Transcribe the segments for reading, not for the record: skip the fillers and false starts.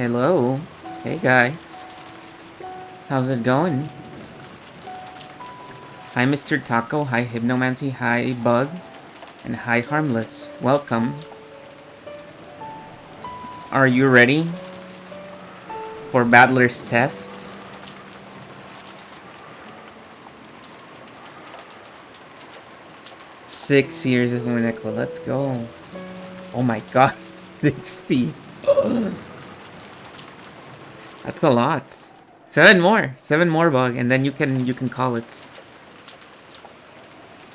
Hello. Hey guys. How's it going? Hi Mr. Taco, hi Hypnomancy, hi Bug, and hi Harmless. Welcome. Are you ready for Battler's Test? Six years of Monaco, let's go. Oh my god, 60. That's a lot. Seven more Bug, and then you can call it.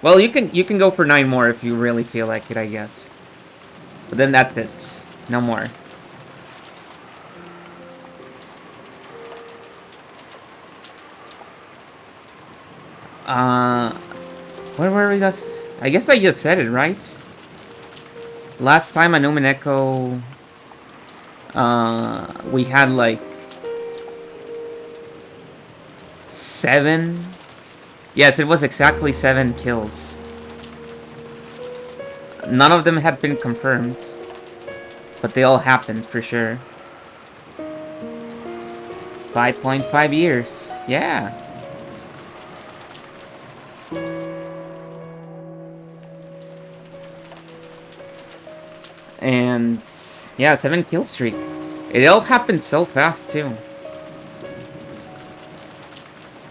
Well, you can go for 9 more if you really feel like it, I guess. But then that's it. No more. Where were we? I guess I just said it, right? Last time on Numeneko, we had like 7. Yes, it was exactly 7 kills. None of them had been confirmed, but they all happened for sure. 5.5 years, yeah. And yeah, 7 kill streak. It all happened so fast too.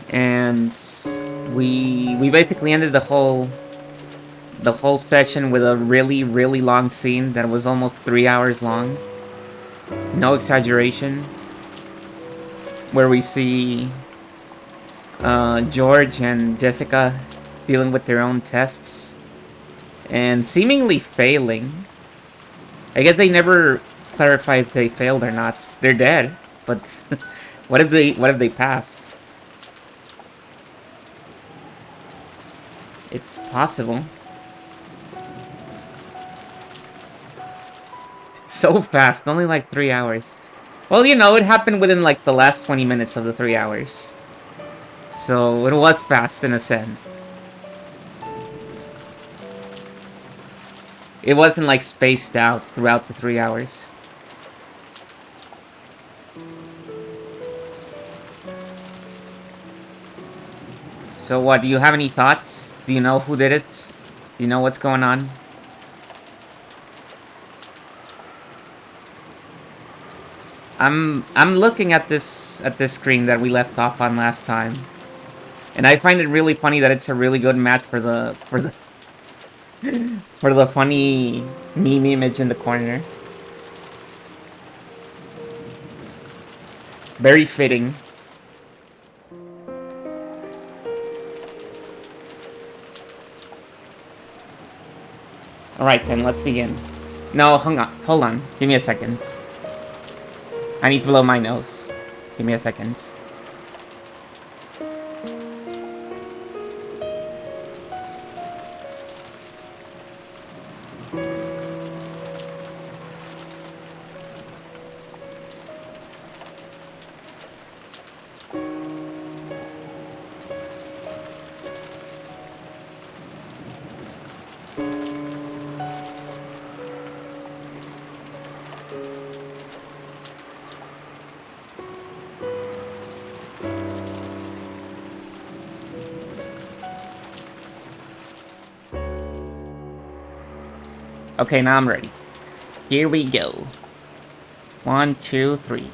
And we basically ended the whole session with a really long scene that was almost 3 hours long. No exaggeration. Where we see George and Jessica dealing with their own tests and seemingly failing. I guess they never clarify if they failed or not. They're dead, but what if they passed? It's possible. It's so fast, only like 3 hours. Well, you know, it happened within like the last 20 minutes of the 3 hours. So it was fast in a sense. It wasn't like spaced out throughout the 3 hours. So what, do you have any thoughts? Do you know who did it? Do you know what's going on? I'm looking at this screen that we left off on last time. And I find it really funny that it's a really good match for the for the funny meme image in the corner. Very fitting. Alright then, let's begin. No, hold on. Give me a second. I need to blow my nose. Give me a second. Okay, now I'm ready. Here we go. 1, 2, 3.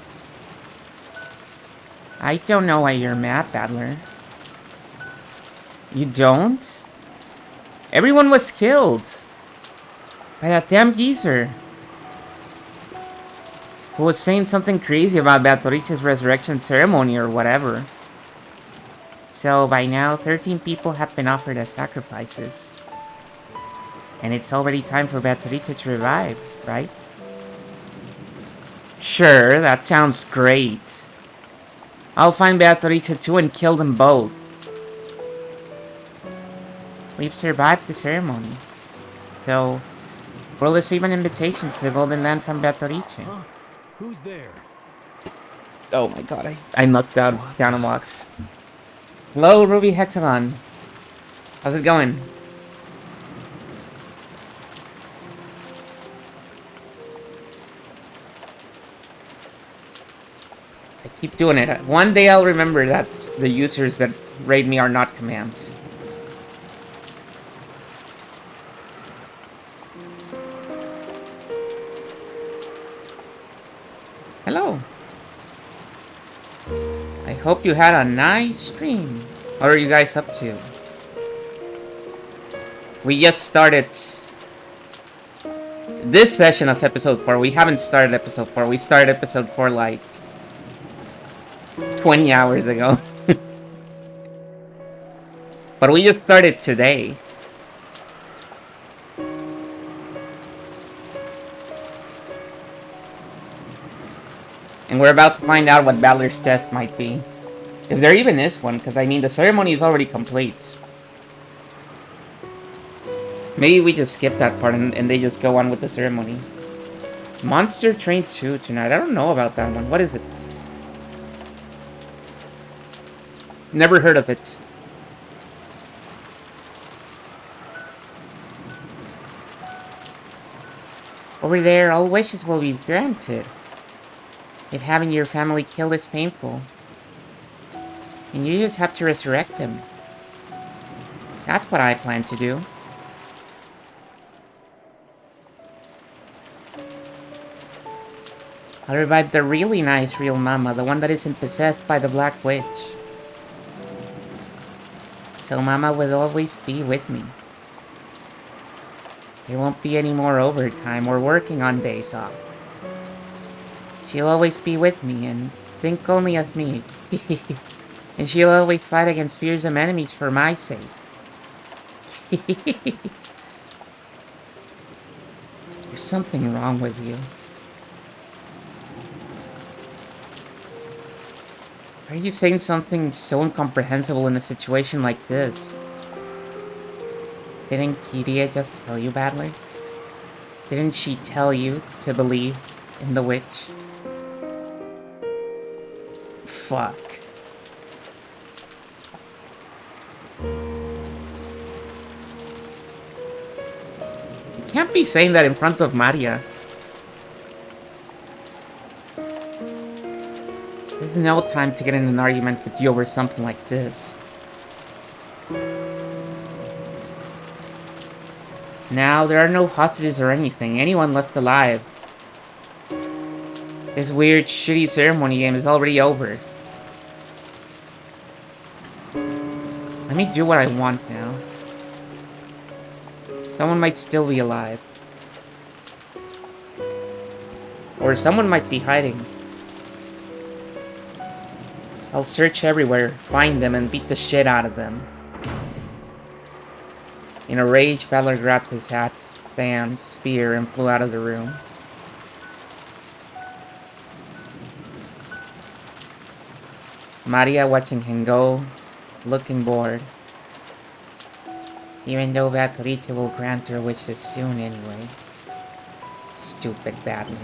I don't know why you're mad, Battler. You don't? Everyone was killed by that damn geezer who was saying something crazy about Bertorice's resurrection ceremony or whatever. So by now, 13 people have been offered as sacrifices. And it's already time for Bertorice to revive, right? Sure, that sounds great. I'll find Bertorice too and kill them both. We've survived the ceremony. So, we'll receive an invitation to the Golden Land from Bertorice. Huh? Who's there? Oh my god, I knocked down a box. Hello, Ruby Hexagon. How's it going? Keep doing it. One day I'll remember that the users that raid me are not commands. Hello. I hope you had a nice stream. What are you guys up to? We just started this session of episode 4. We haven't started episode 4. We started episode 4 like 20 hours ago. But we just started today. And we're about to find out what Valor's test might be. If there even is one, because I mean the ceremony is already complete. Maybe we just skip that part and they just go on with the ceremony. Monster Train 2 tonight. I don't know about that one. What is it? Never heard of it. Over there, all wishes will be granted. If having your family killed is painful, and you just have to resurrect them. That's what I plan to do. I'll revive the really nice real mama, the one that isn't possessed by the Black Witch. So mama will always be with me. There won't be any more overtime or working on days off. She'll always be with me and think only of me. And she'll always fight against fearsome enemies for my sake. There's something wrong with you. Are you saying something so incomprehensible in a situation like this? Didn't Kiria just tell you, Battler? Didn't she tell you to believe in the witch? Fuck. You can't be saying that in front of Maria. There's no time to get in an argument with you over something like this. Now, there are no hostages or anything. Anyone left alive. This weird, shitty ceremony game is already over. Let me do what I want now. Someone might still be alive. Or someone might be hiding. I'll search everywhere, find them, and beat the shit out of them. In a rage, Battler grabbed his hat, stand, spear, and flew out of the room. Maria watching him go, looking bored. Even though Battlerita will grant her wishes soon anyway. Stupid Battler.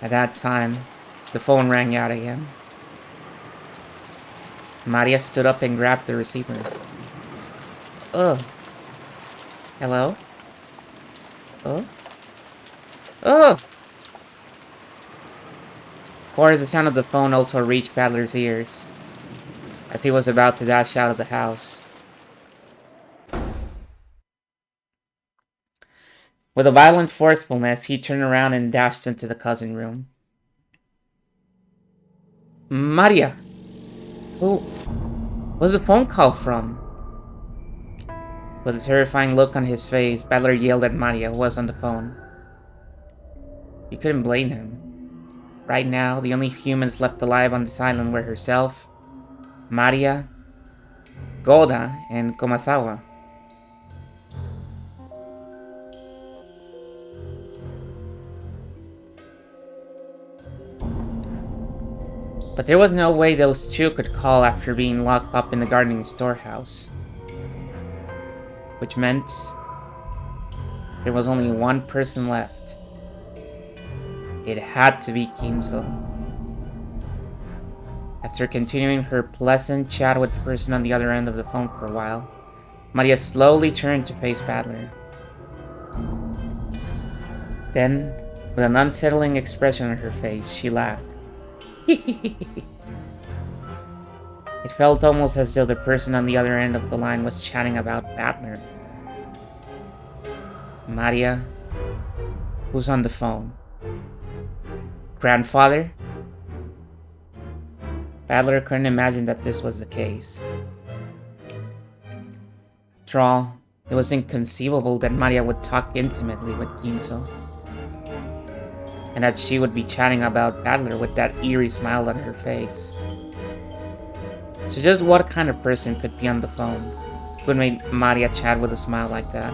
At that time, the phone rang out again. Maria stood up and grabbed the receiver. Ugh. Hello? Oh? Oh! Of course, the sound of the phone also reached Battler's ears, as he was about to dash out of the house. With a violent forcefulness, he turned around and dashed into the cousin room. Maria! Who was the phone call from? With a terrifying look on his face, Battler yelled at Maria, who was on the phone. You couldn't blame him. Right now, the only humans left alive on this island were herself, Maria, Goda, and Komasawa. But there was no way those two could call after being locked up in the gardening storehouse. Which meant there was only one person left. It had to be Kinzo. After continuing her pleasant chat with the person on the other end of the phone for a while, Maria slowly turned to face Battler. Then, With an unsettling expression on her face, she laughed. It felt almost as though the person on the other end of the line was chatting about Badler. Maria, who's on the phone? Grandfather? Badler couldn't imagine that this was the case. After all, it was inconceivable that Maria would talk intimately with Ginzo, and that she would be chatting about Badler with that eerie smile on her face. So just what kind of person could be on the phone who would make Maria chat with a smile like that?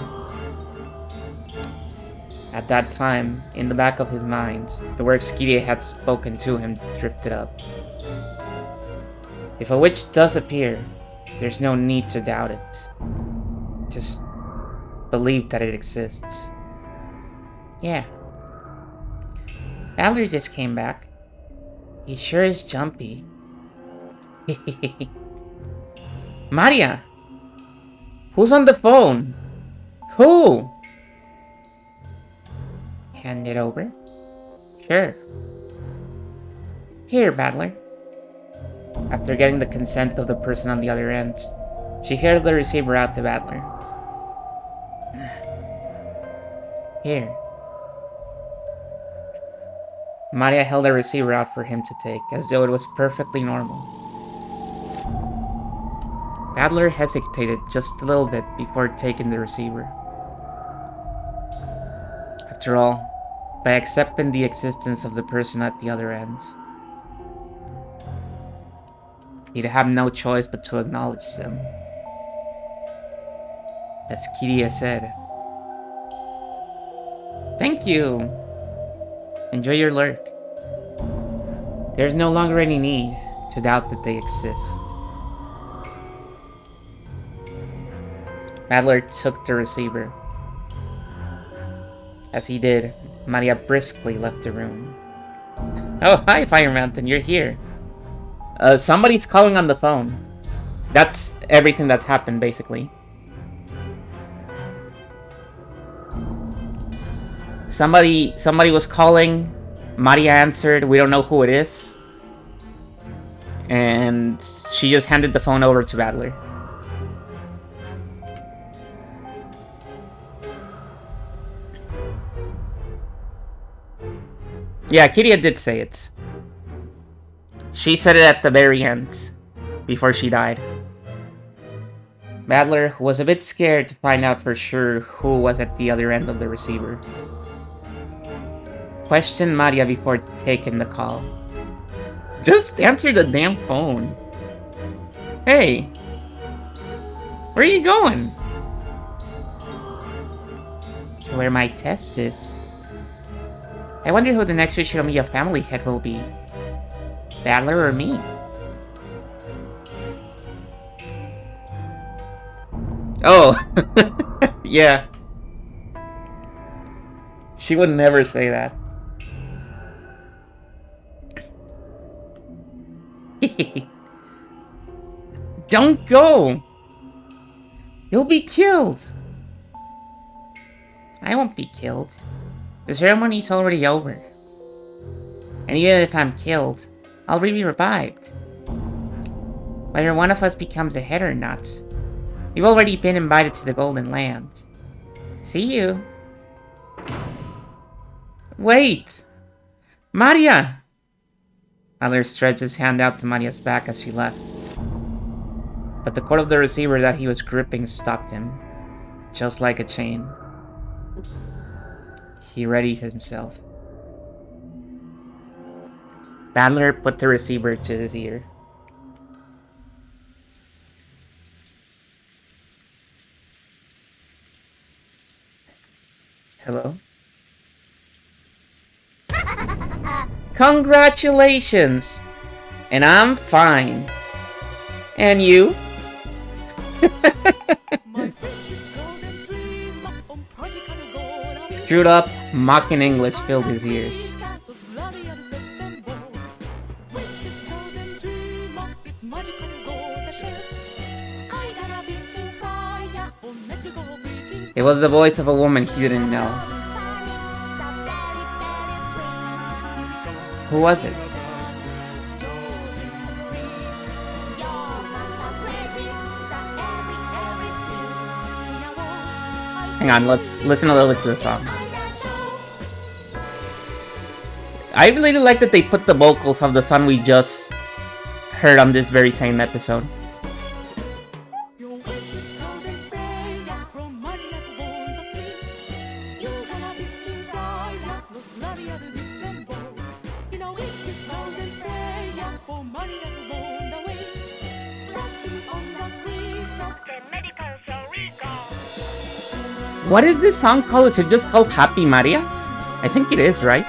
At that time, in the back of his mind, the words Kirie had spoken to him drifted up. If a witch does appear, there's no need to doubt it. Just believe that it exists. Yeah. Badler just came back. He sure is jumpy. Maria! Who's on the phone? Who? Hand it over? Sure. Here, Badler. After getting the consent of the person on the other end, she handed the receiver out to Badler. Here. Maria held the receiver out for him to take, as though it was perfectly normal. Badler hesitated just a little bit before taking the receiver. After all, by accepting the existence of the person at the other end, he'd have no choice but to acknowledge them. As Kirie said, "Thank you. Enjoy your lurk. There's no longer any need to doubt that they exist." Badler took the receiver. As he did, Maria briskly left the room. "Oh, hi, Fire Mountain, you're here. Somebody's calling on the phone." That's everything that's happened, basically. Somebody was calling. Maria answered. We don't know who it is. And she just handed the phone over to Badler. Yeah, Kiria did say it. She said it at the very end, before she died. Badler was a bit scared to find out for sure who was at the other end of the receiver. Questioned Maria before taking the call. Just answer the damn phone. Hey, where are you going? To where my test is. I wonder who the next Shinomiya family head will be. Badler or me? Oh, yeah. She would never say that. Don't go! You'll be killed! I won't be killed. The ceremony's already over. And even if I'm killed, I'll be revived. Whether one of us becomes a head or not, we've already been invited to the Golden Land. See you. Wait! Maria! Adler stretched his hand out to Maria's back as she left. But the cord of the receiver that he was gripping stopped him, just like a chain. He readied himself. Badler put the receiver to his ear. Hello? Congratulations! And I'm fine. And you? Screwed up, mocking English filled his ears. It was the voice of a woman he didn't know. Who was it? Hang on, let's listen a little bit to the song. I really like that they put the vocals of the song we just heard on this very same episode. What is this song called? Is it just called Happy Maria? I think it is, right?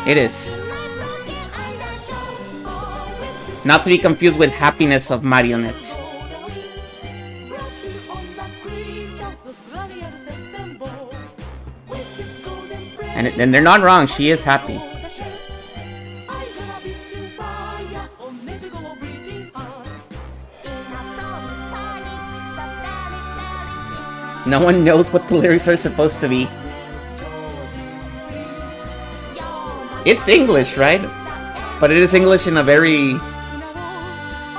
It is. Not to be confused with Happiness of Marionette. And they're not wrong, she is happy. No one knows what the lyrics are supposed to be. It's English, right? But it is English in a very,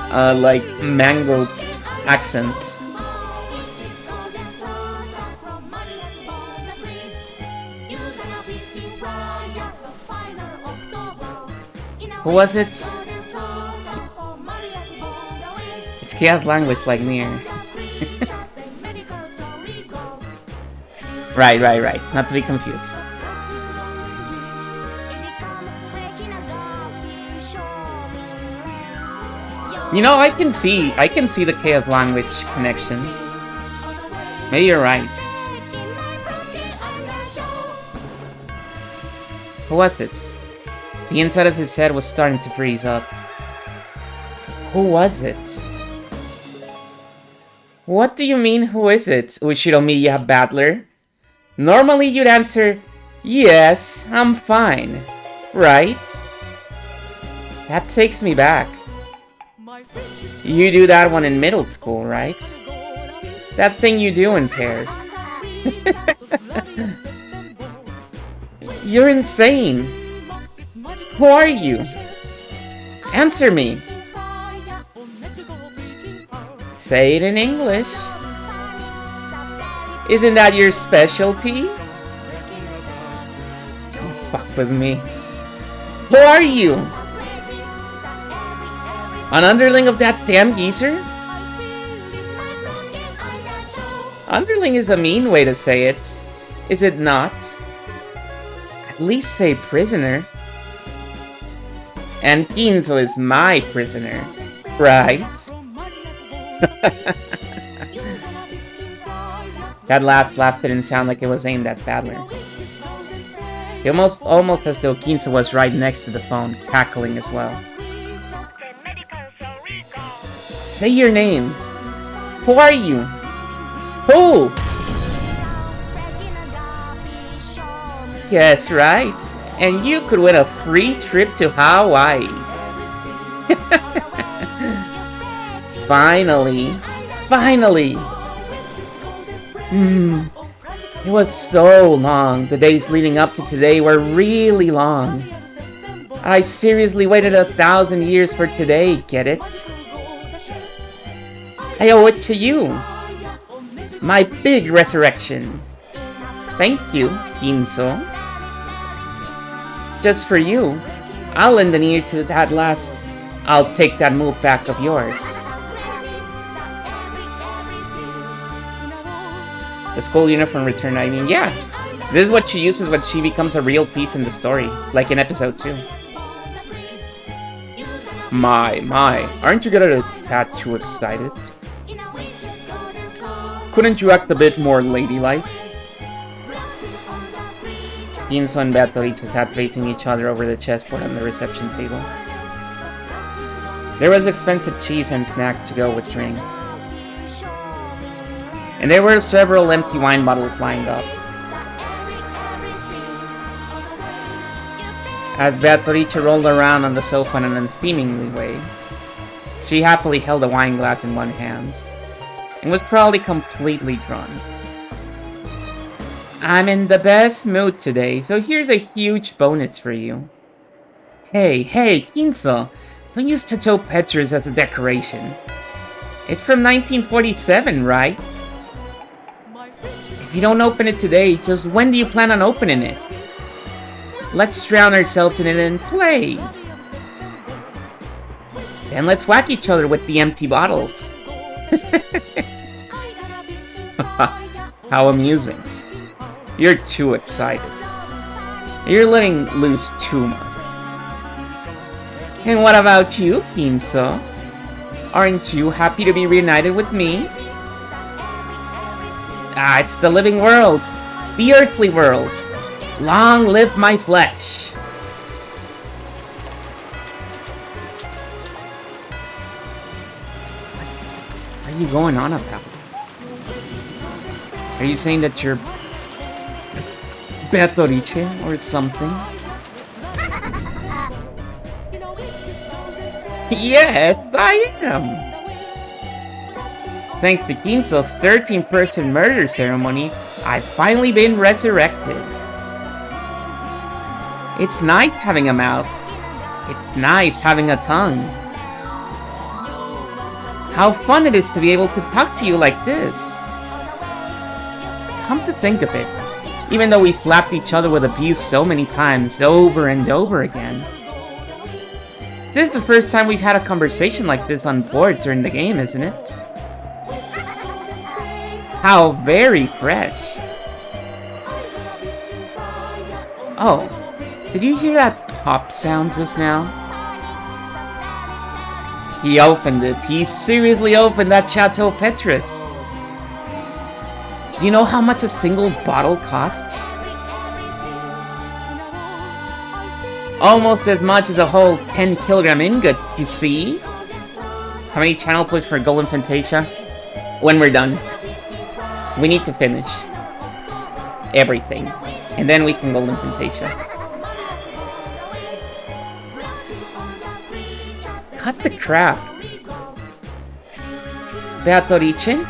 like, mangled accent. Who was it? It's chaos language like Nier. Right. Not to be confused. You know, I can see the chaos language connection. Maybe you're right. Who was it? The inside of his head was starting to freeze up. Who was it? What do you mean, who is it, Ushiromiya Battler? Normally you'd answer, yes, I'm fine. Right? That takes me back. You do that one in middle school, right? That thing you do in pairs. You're insane. Who are you? Answer me. Say it in English. Isn't that your specialty? Don't fuck with me. Who are you? An underling of that damn geezer? Underling is a mean way to say it, is it not? At least say prisoner. And Kinzo is my prisoner, right? That last laugh didn't sound like it was aimed at Battler. It almost as though Kinzo was right next to the phone, cackling as well. Say your name. Who are you? Who? Yes, right. And you could win a free trip to Hawaii. Finally. It was so long. The days leading up to today were really long. I seriously waited 1,000 years for today, get it? I owe it to you. My big resurrection. Thank you, Kinzo. Just for you, I'll lend an ear to that last I'll take that move back of yours. The school uniform return, I mean, yeah. This is what she uses when she becomes a real piece in the story, like in episode 2. My, aren't you getting a tad too excited? Couldn't you act a bit more ladylike? Kinzo and Beatrice sat facing each other over the chessboard on the reception table. There was expensive cheese and snacks to go with drinks. And there were several empty wine bottles lined up. As Beatrice rolled around on the sofa in an unseemly way, she happily held a wine glass in one hand, and was probably completely drunk. I'm in the best mood today, so here's a huge bonus for you. Hey, Kinso, don't use tattoo pictures as a decoration. It's from 1947, right? If you don't open it today, just when do you plan on opening it? Let's drown ourselves in it and play. Then let's whack each other with the empty bottles. How amusing. You're too excited. You're letting loose too much. And what about you, Kinso? Aren't you happy to be reunited with me? Ah, it's the living world. The earthly world. Long live my flesh. What are you going on about? Are you saying that you're Beatrice or something? Yes, I am! Thanks to Kinso's 13-person murder ceremony, I've finally been resurrected. It's nice having a mouth. It's nice having a tongue. How fun it is to be able to talk to you like this. Come to think of it, even though we slapped each other with abuse so many times, over and over again. This is the first time we've had a conversation like this on board during the game, isn't it? How very fresh. Oh, did you hear that pop sound just now? He opened it. He seriously opened that Chateau Petrus. Do you know how much a single bottle costs? Almost as much as a whole 10-kilogram ingot, you see? How many channel plays for Golden Fantasia? When we're done. We need to finish everything. And then we can Golden Fantasia. Cut the crap. Beatrice?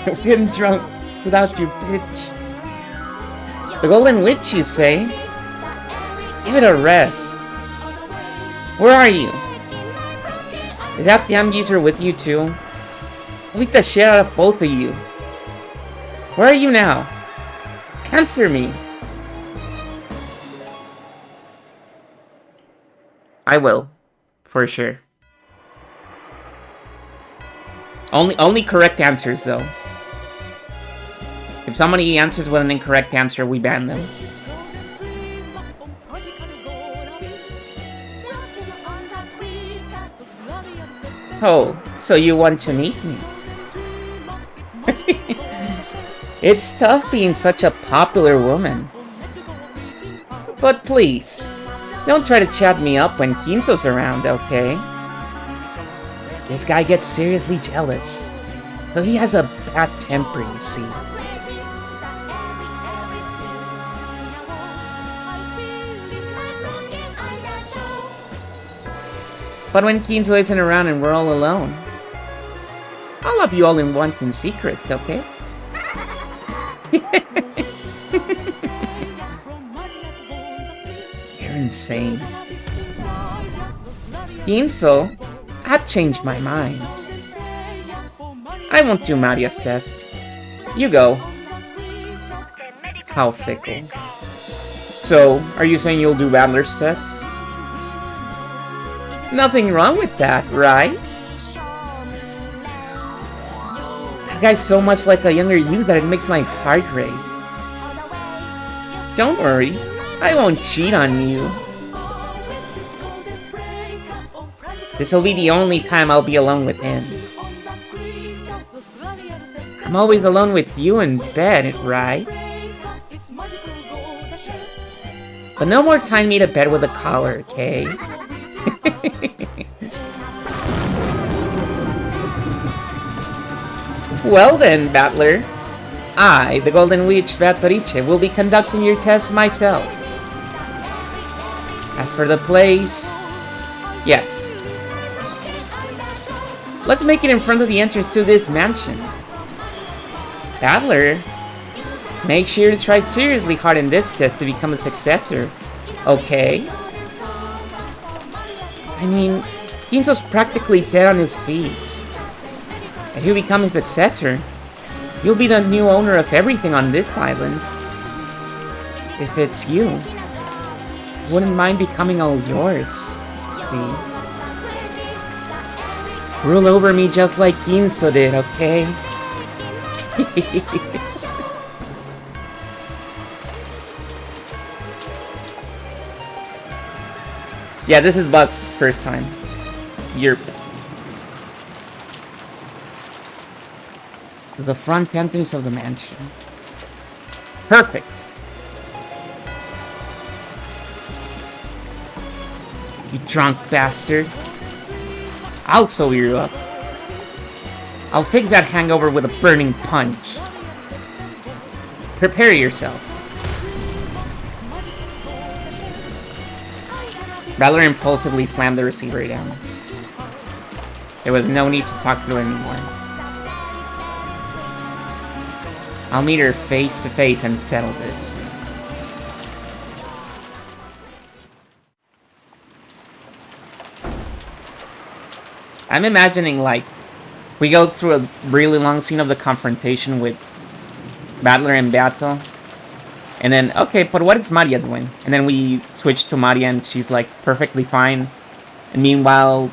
We're getting drunk without you, bitch. The Golden Witch, you say? Give it a rest. Where are you? Is that damn geezer with you too? I'll beat the shit out of both of you. Where are you now? Answer me. I will. For sure. Only correct answers though. If somebody answers with an incorrect answer, we ban them. Oh, so you want to meet me? It's tough being such a popular woman. But please, don't try to chat me up when Kinso's around, okay? This guy gets seriously jealous, so he has a bad temper, you see. But when Kinso isn't around and we're all alone, I'll love you all in once in secret, okay? You're insane. Kinso, I've changed my mind. I won't do Maria's test. You go. How fickle. So, are you saying you'll do Battler's test? Nothing wrong with that, right? That guy's so much like a younger you that it makes my heart race. Don't worry, I won't cheat on you. This'll be the only time I'll be alone with him. I'm always alone with you in bed, right? But no more tying me to bed with a collar, okay? Well then, Battler. I, the Golden Witch Beatrice, will be conducting your test myself. As for the place... yes. Let's make it in front of the entrance to this mansion. Battler, make sure to try seriously hard in this test to become a successor. Okay? I mean, Ginzo's practically dead on his feet. If you become his successor, you'll be the new owner of everything on this island. If it's you, wouldn't mind becoming all yours. See? Rule over me just like Ginzo did, okay? Yeah, this is Buck's first time. Yerp. The front entrance of the mansion. Perfect. You drunk bastard. I'll sober you up. I'll fix that hangover with a burning punch. Prepare yourself. Battler impulsively slammed the receiver down. There was no need to talk to her anymore. I'll meet her face to face and settle this. I'm imagining, like, we go through a really long scene of the confrontation with Battler and Beato. And then, okay, but what is Maria doing? And then we switch to Maria and she's, like, perfectly fine. And meanwhile,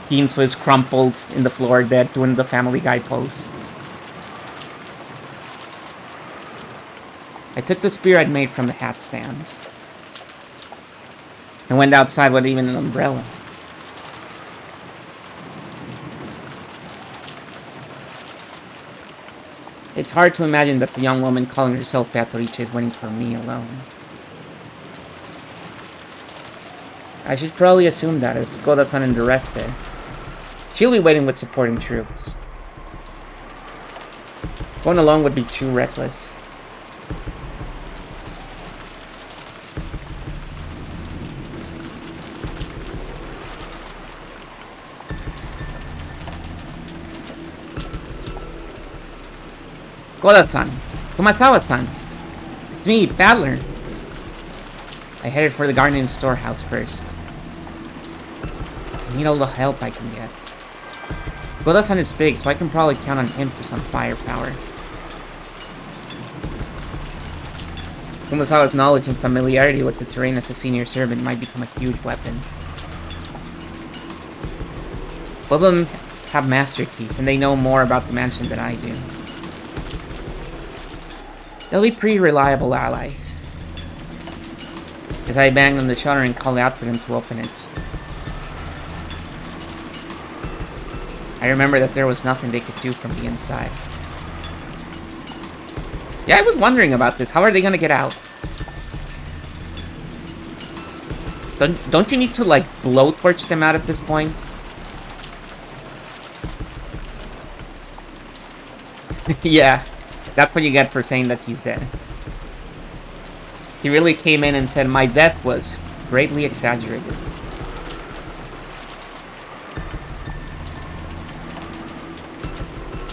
Ginzo is crumpled in the floor dead doing the Family Guy pose. I took the spear I'd made from the hat stand and went outside with even an umbrella. It's hard to imagine that the young woman calling herself Beatrice is waiting for me alone. I should probably assume that, as Goda-san and the rest there. She'll be waiting with supporting troops. Going alone would be too reckless. Goda-san, Kumasawa-san, it's me, Battler. I headed for the garden storehouse first. I need all the help I can get. Goda-san is big, so I can probably count on him for some firepower. Kumasawa's knowledge and familiarity with the terrain as a senior servant might become a huge weapon. Both of them have master keys, and they know more about the mansion than I do. They'll be pretty reliable allies. As I banged on the shutter and called out for them to open it. I remember that there was nothing they could do from the inside. Yeah, I was wondering about this. How are they gonna get out? Don't you need to, like, blowtorch them out at this point? Yeah. That's what you get for saying that he's dead. He really came in and said my death was greatly exaggerated.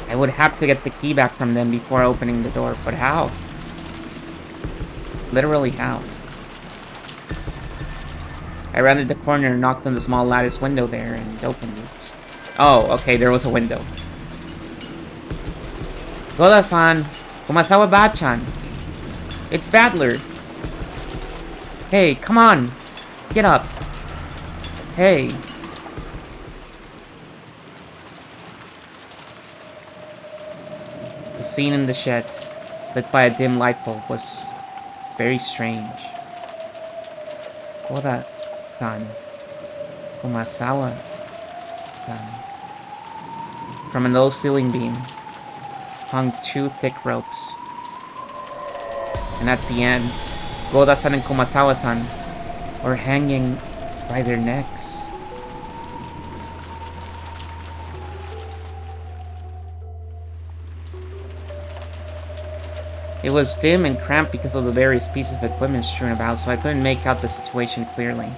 I would have to get the key back from them before opening the door, but how? Literally how? I rounded the corner and knocked on the small lattice window there and opened it. Oh, okay, there was a window. Goda-san, Kumasawa Bachan. It's Battler. Hey, come on. Get up. Hey. The scene in the shed, lit by a dim light bulb, was very strange. Goda-san, Kumasawa-san. From an low ceiling beam hung two thick ropes. And at the ends, Goda-san and Kumasawa-san were hanging by their necks. It was dim and cramped because of the various pieces of equipment strewn about, so I couldn't make out the situation clearly.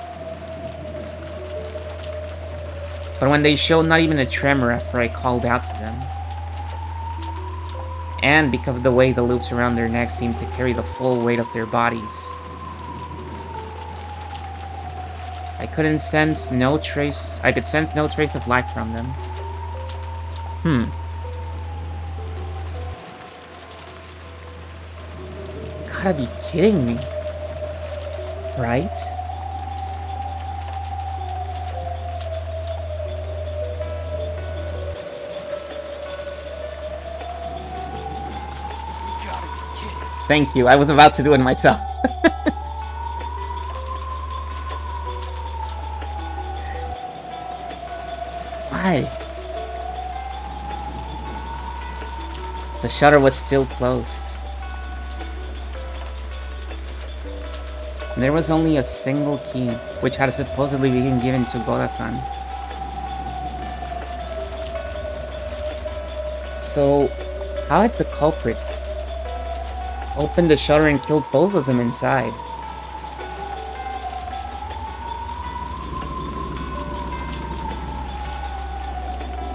But when they showed not even a tremor after I called out to them, and because of the way the loops around their necks seemed to carry the full weight of their bodies, I could sense no trace of life from them. Gotta be kidding me. Right? Thank you, I was about to do it myself. Why? The shutter was still closed. And there was only a single key, which had supposedly been given to Goda-san. So, how had the culprits opened the shutter and killed both of them inside?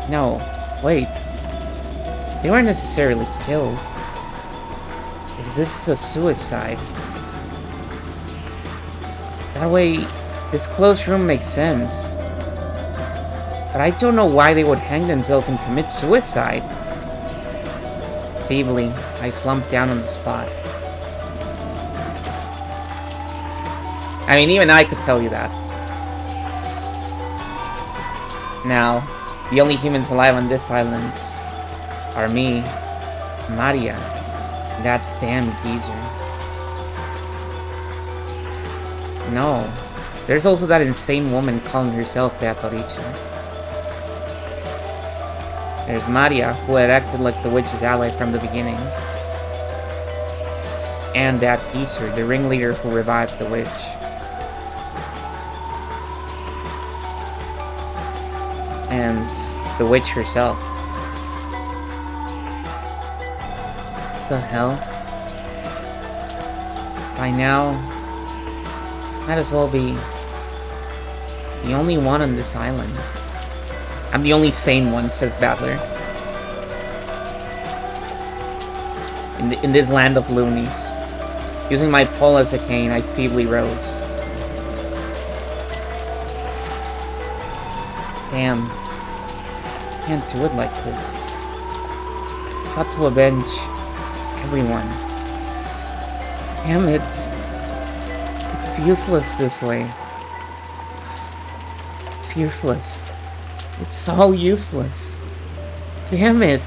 No, wait. They weren't necessarily killed. If this is a suicide, that way, this closed room makes sense. But I don't know why they would hang themselves and commit suicide. Feebly, I slumped down on the spot. I mean, even I could tell you that. Now, the only humans alive on this island are me, Maria, and that damn geezer. No, there's also that insane woman calling herself Beatrice. There's Maria, who had acted like the witch's ally from the beginning. And that geezer, the ringleader who revived the witch. And the witch herself. The hell? By now, might as well be the only one on this island. I'm the only sane one, says Battler. In this land of loonies. Using my pole as a cane, I feebly rose. Damn. Can't do it like this. Got to avenge everyone. Damn it. It's useless this way. It's useless. It's all useless. Damn it.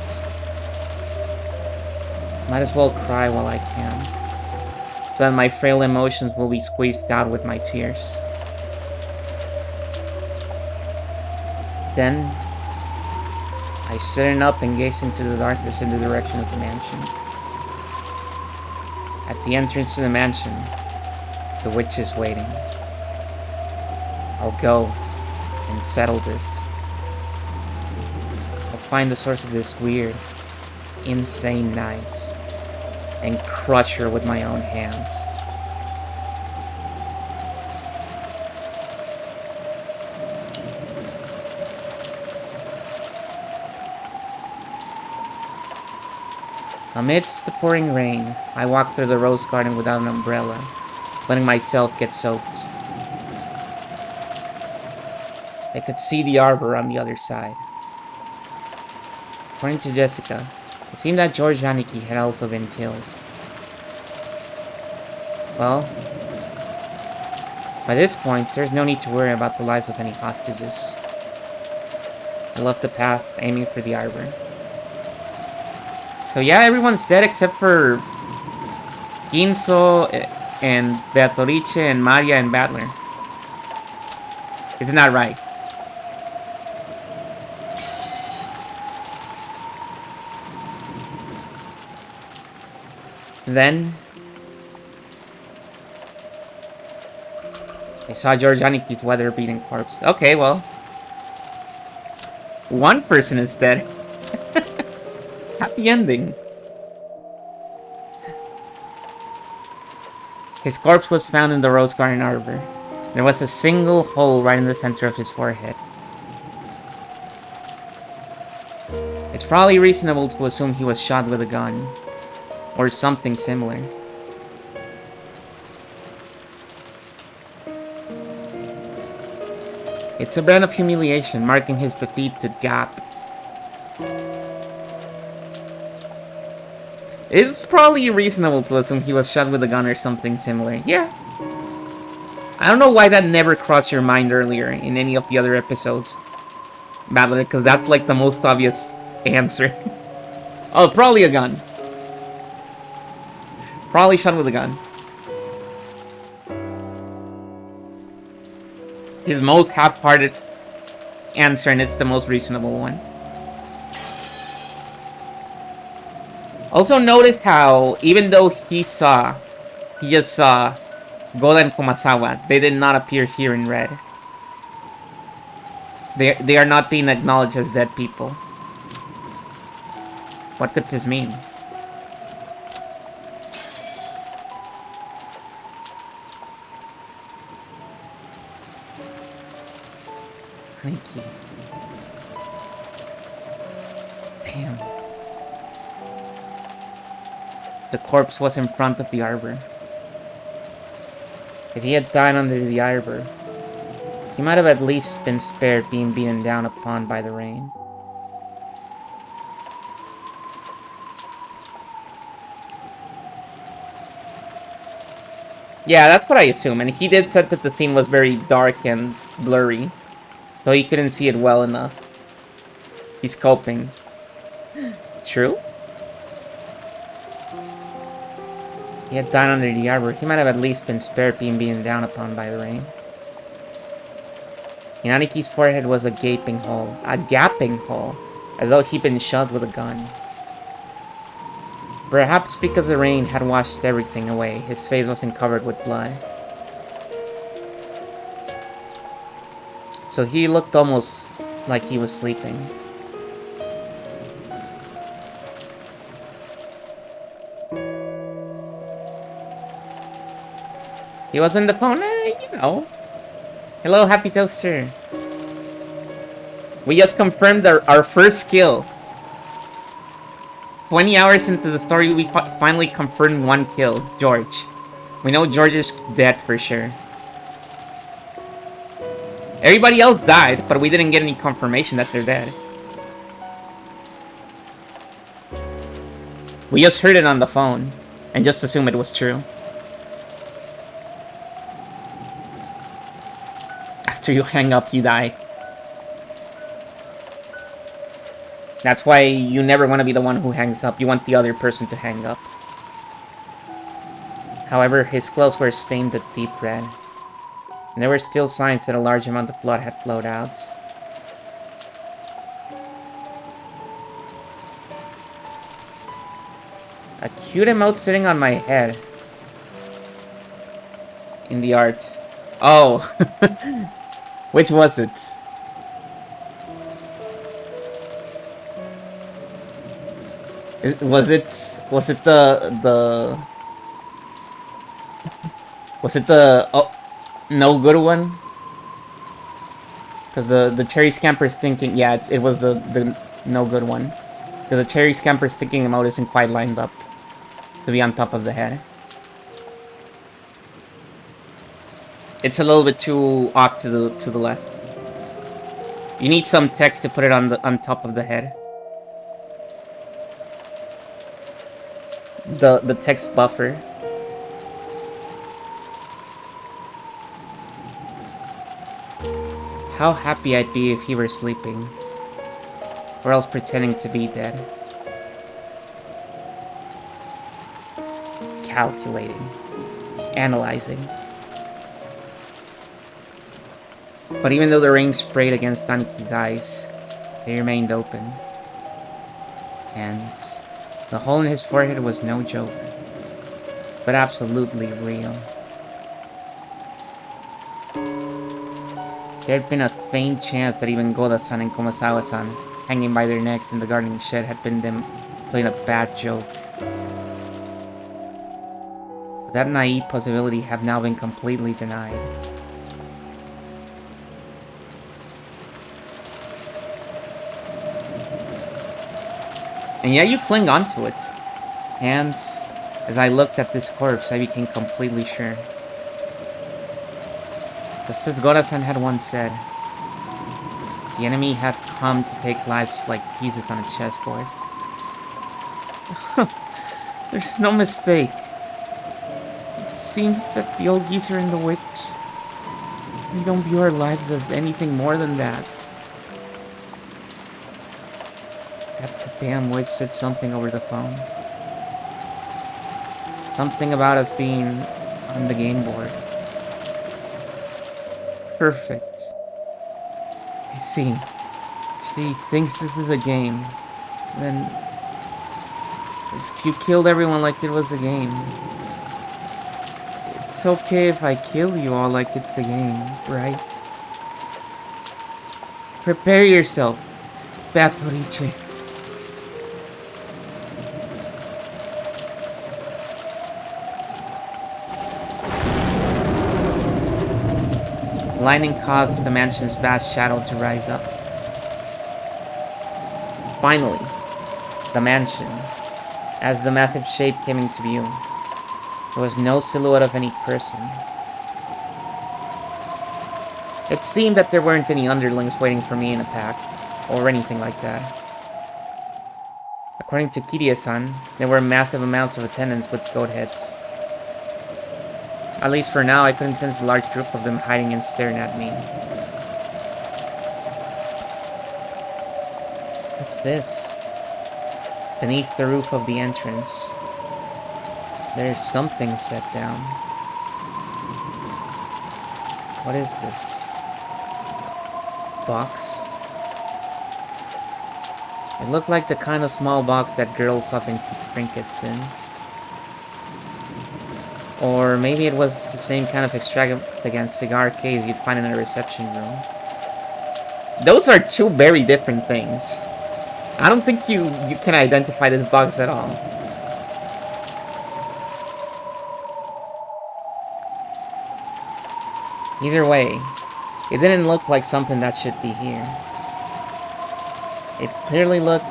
Might as well cry while I can. So that my frail emotions will be squeezed out with my tears. Then, I stood up and gazed into the darkness in the direction of the mansion. At the entrance to the mansion, the witch is waiting. I'll go and settle this. I'll find the source of this weird, insane night and crush her with my own hands. Amidst the pouring rain, I walked through the rose garden without an umbrella, letting myself get soaked. I could see the arbor on the other side. According to Jessica, it seemed that George Janicki had also been killed. Well, by this point, there's no need to worry about the lives of any hostages. I left the path, aiming for the arbor. So yeah, everyone's dead except for Ginso and Beatrice and Maria and Battler. Isn't that right? Then I saw George Janicki's weather-beaten corpse. Okay, well, one person is dead. Happy ending. His corpse was found in the rose garden arbor. There was a single hole right in the center of his forehead. It's probably reasonable to assume he was shot with a gun. Or something similar. It's a brand of humiliation, marking his defeat to Gap. It's probably reasonable to assume he was shot with a gun or something similar. Yeah. I don't know why that never crossed your mind earlier in any of the other episodes, Battler, because that's like the most obvious answer. Oh, probably a gun. Probably shot with a gun. His most half-hearted answer, and it's the most reasonable one. Also notice how, even though he just saw Goda and Komasawa, they did not appear here in red. They are not being acknowledged as dead people. What could this mean? Honeyki. Damn. The corpse was in front of the arbor. If he had died under the arbor, he might have at least been spared being beaten down upon by the rain. Yeah, that's what I assume. And he did say that the scene was very dark and blurry, so he couldn't see it well enough. He's coping. True? He had died under the arbor. He might have at least been spared being beaten down upon by the rain. In Aniki's forehead was a gaping hole. A gaping hole. As though he'd been shot with a gun. Perhaps because the rain had washed everything away, his face wasn't covered with blood. So he looked almost like he was sleeping. He was on the phone, you know. Hello, Happy Toaster. We just confirmed our first kill. 20 hours into the story, we finally confirmed one kill. George. We know George is dead for sure. Everybody else died, but we didn't get any confirmation that they're dead. We just heard it on the phone, and just assumed it was true. After you hang up, you die. That's why you never want to be the one who hangs up. You want the other person to hang up. However, his clothes were stained a deep red. And there were still signs that a large amount of blood had flowed out. A cute emote sitting on my head. In the arts. Oh. Which was it? Was it the no good one? Because the cherry scamper's thinking, yeah, it was the no good one. Because the cherry scamper's thinking emote isn't quite lined up to be on top of the head. It's a little bit too off to the left. You need some text to put it on top of the head. The text buffer. How happy I'd be if he were sleeping. Or else pretending to be dead. Calculating. Analyzing. But even though the rain sprayed against Saniki's eyes, they remained open. And the hole in his forehead was no joke, but absolutely real. There had been a faint chance that even Goda-san and Komasawa-san, hanging by their necks in the gardening shed, had been them playing a bad joke. But that naive possibility had now been completely denied. And yeah, you cling onto it. And as I looked at this corpse, I became completely sure. Just as Gorasan had once said, the enemy had come to take lives like pieces on a chessboard. There's no mistake. It seems that the old geezer and the witch, we don't view our lives as anything more than that. That the damn witch said something over the phone. Something about us being on the game board. Perfect. I see. She thinks this is a game. Then, if you killed everyone like it was a game, it's okay if I kill you all like it's a game, right? Prepare yourself, Batoriche. Lightning caused the mansion's vast shadow to rise up. Finally, the mansion. As the massive shape came into view, there was no silhouette of any person. It seemed that there weren't any underlings waiting for me in a pack, or anything like that. According to Kiria-san, there were massive amounts of attendants with goat heads. At least for now, I couldn't sense a large group of them hiding and staring at me. What's this? Beneath the roof of the entrance, there's something set down. What is this? Box? It looked like the kind of small box that girls often keep trinkets in. Or maybe it was the same kind of extravagant cigar case you'd find in a reception room. Those are two very different things. I don't think you can identify this box at all. Either way, it didn't look like something that should be here. It clearly looked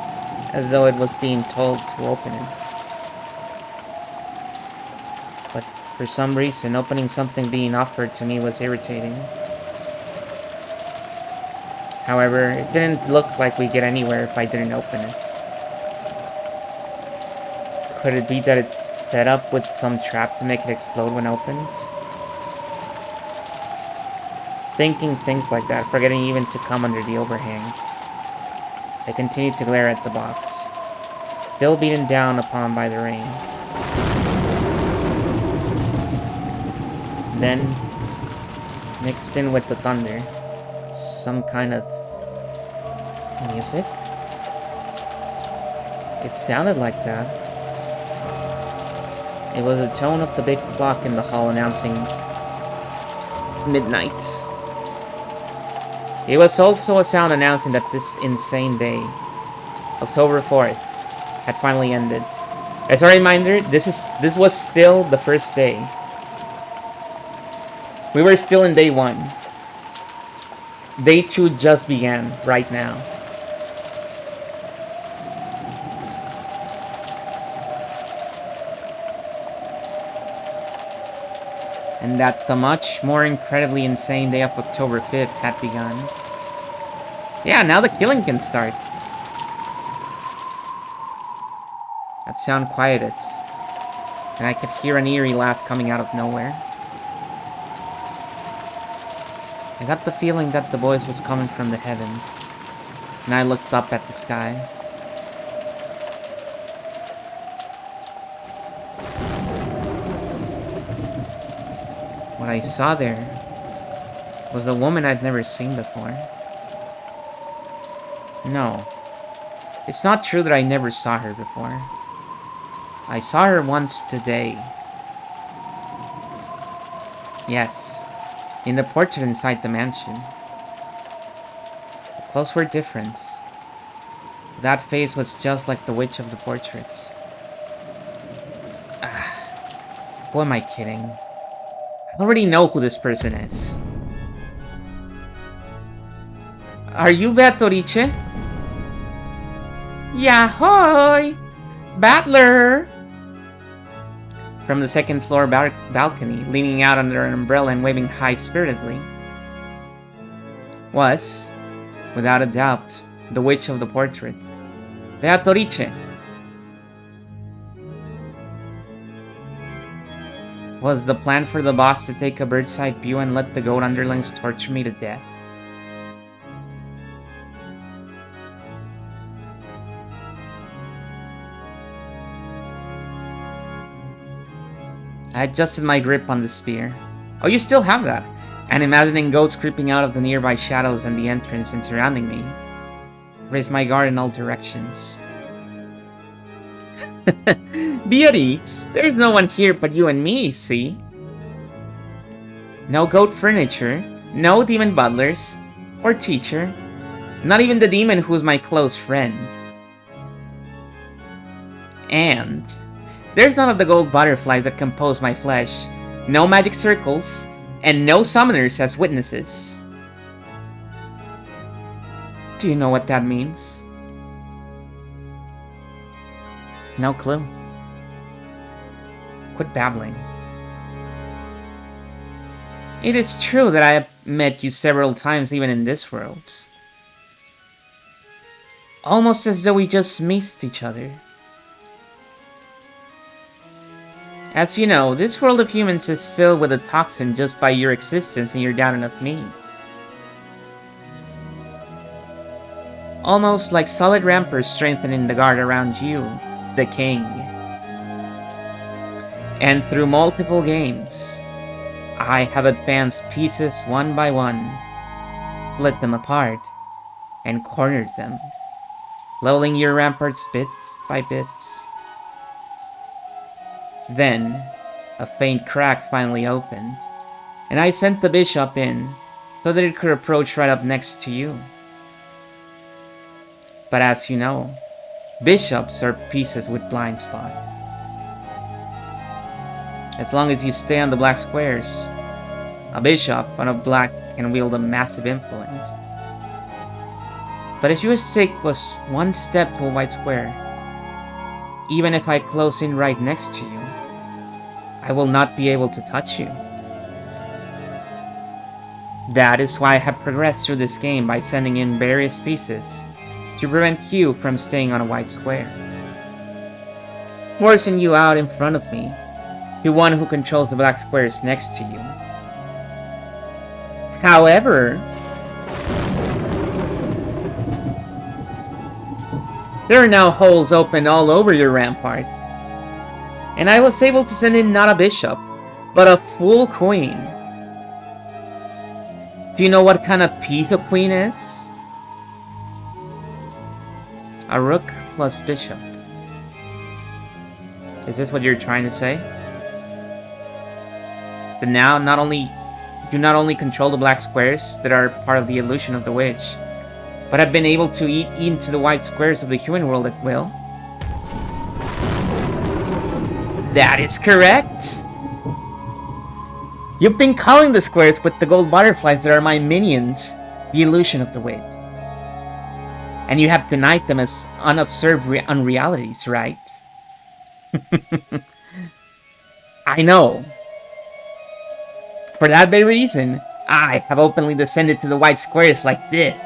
as though it was being told to open it. But for some reason, opening something being offered to me was irritating. However, it didn't look like we'd get anywhere if I didn't open it. Could it be that it's set up with some trap to make it explode when opened? Thinking things like that, forgetting even to come under the overhang, I continued to glare at the box, still beaten down upon by the rain. Then, mixed in with the thunder, some kind of music? It sounded like that. It was the tone of the big clock in the hall announcing midnight. It was also a sound announcing that this insane day, October 4th, had finally ended. As a reminder, this was still the first day. We were still in day 1. Day 2 just began right now. And that the much more incredibly insane day of October 5th had begun. Yeah, now the killing can start. That sound quieted, and I could hear an eerie laugh coming out of nowhere. I got the feeling that the voice was coming from the heavens, and I looked up at the sky. What I saw there was a woman I'd never seen before. No, it's not true that I never saw her before. I saw her once today. Yes, in the portrait inside the mansion. The clothes were different. That face was just like the witch of the portraits. Who am I kidding? I already know who this person is. Are you Beatrice? Yahoy! Battler! From the second floor balcony, leaning out under an umbrella and waving high-spiritedly, was, without a doubt, the witch of the portrait, Beatrice. Was the plan for the boss to take a bird's-eye view and let the goat underlings torture me to death? I adjusted my grip on the spear. Oh, you still have that? And imagining goats creeping out of the nearby shadows and the entrance and surrounding me, raised my guard in all directions. Beauties, there's no one here but you and me, see? No goat furniture, no demon butlers, or teacher, not even the demon who's my close friend. And there's none of the gold butterflies that compose my flesh, no magic circles, and no summoners as witnesses. Do you know what that means? No clue. Quit babbling. It is true that I have met you several times even in this world. Almost as though we just missed each other. As you know, this world of humans is filled with a toxin just by your existence and your doubting of me. Almost like solid ramparts strengthening the guard around you, the king. And through multiple games, I have advanced pieces one by one, split them apart, and cornered them, leveling your ramparts bit by bit. Then, a faint crack finally opened, and I sent the bishop in so that it could approach right up next to you. But as you know, bishops are pieces with blind spot. As long as you stay on the black squares, a bishop on a black can wield a massive influence. But if your stick was one step to a white square, even if I close in right next to you, I will not be able to touch you. That is why I have progressed through this game by sending in various pieces to prevent you from staying on a white square, forcing you out in front of me to one who controls the black squares next to you. However, there are now holes open all over your ramparts, and I was able to send in not a bishop, but a full queen. Do you know what kind of piece a queen is? A rook plus bishop. Is this what you're trying to say? That now you not only control the black squares that are part of the illusion of the witch, but have been able to eat into the white squares of the human world at will? That is correct! You've been calling the squares with the gold butterflies that are my minions the illusion of the witch. And you have denied them as unobserved unrealities, right? I know. For that very reason, I have openly descended to the white squares like this.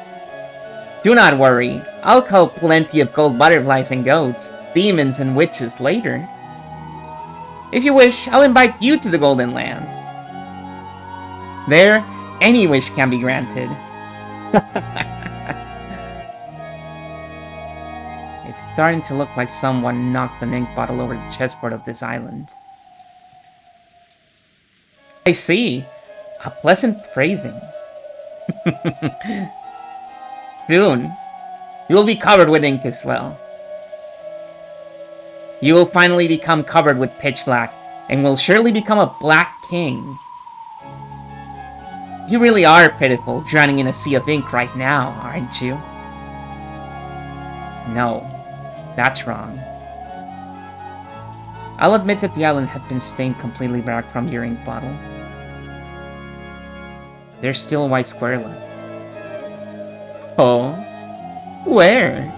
Do not worry, I'll call plenty of gold butterflies and goats, demons and witches later. If you wish, I'll invite you to the Golden Land. There, any wish can be granted. It's starting to look like someone knocked an ink bottle over the chessboard of this island. I see. A pleasant phrasing. Soon, you will be covered with ink as well. You will finally become covered with pitch black, and will surely become a black king. You really are pitiful, drowning in a sea of ink right now, aren't you? No, that's wrong. I'll admit that the island had been stained completely black from your ink bottle. There's still a white square left. Oh? Where?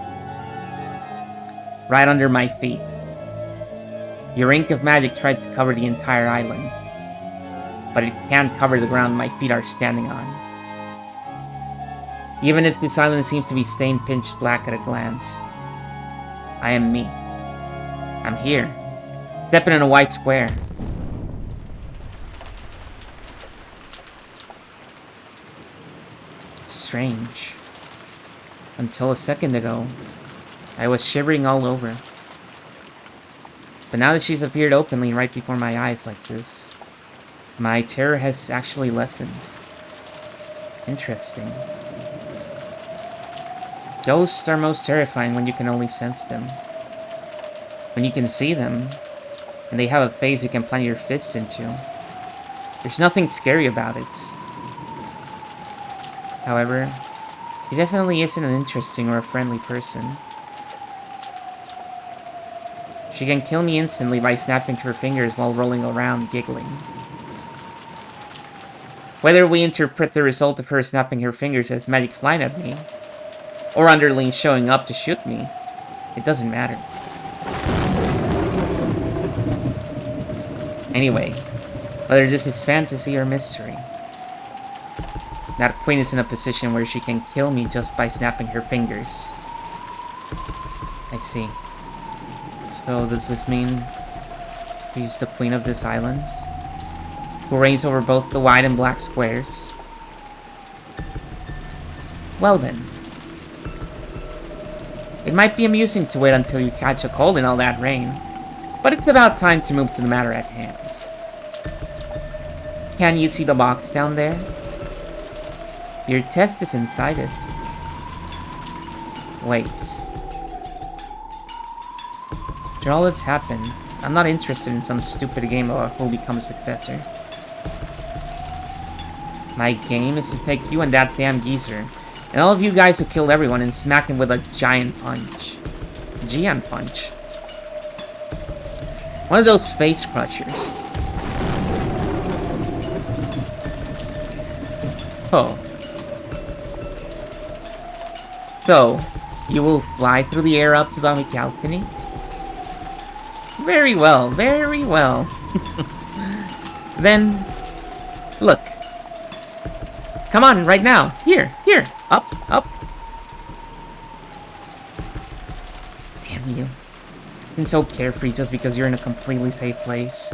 right under my feet. Your ink of magic tried to cover the entire island, but it can't cover the ground my feet are standing on. Even if this island seems to be stained pitch black at a glance, I am me. I'm here, stepping in a white square. Strange. Until a second ago, I was shivering all over. But now that she's appeared openly right before my eyes like this, my terror has actually lessened. Interesting. Ghosts are most terrifying when you can only sense them. When you can see them, and they have a face you can plant your fists into. There's nothing scary about it. However, she definitely isn't an interesting or a friendly person. She can kill me instantly by snapping her fingers while rolling around giggling. Whether we interpret the result of her snapping her fingers as magic flying at me, or underlings showing up to shoot me, it doesn't matter. Anyway, whether this is fantasy or mystery, that queen is in a position where she can kill me just by snapping her fingers. I see. So does this mean she's the queen of this island? Who reigns over both the white and black squares? Well then. It might be amusing to wait until you catch a cold in all that rain, but it's about time to move to the matter at hand. Can you see the box down there? Your test is inside it. Wait. After all that's happened, I'm not interested in some stupid game about who will become a successor. My game is to take you and that damn geezer, and all of you guys who killed everyone, and smack him with a giant punch. Giant punch. One of those face crushers. Oh. So, you will fly through the air up to the balcony? Very well, very well. Then, look. Come on, right now. Here, here. Up, up. Damn you. Been so carefree just because you're in a completely safe place.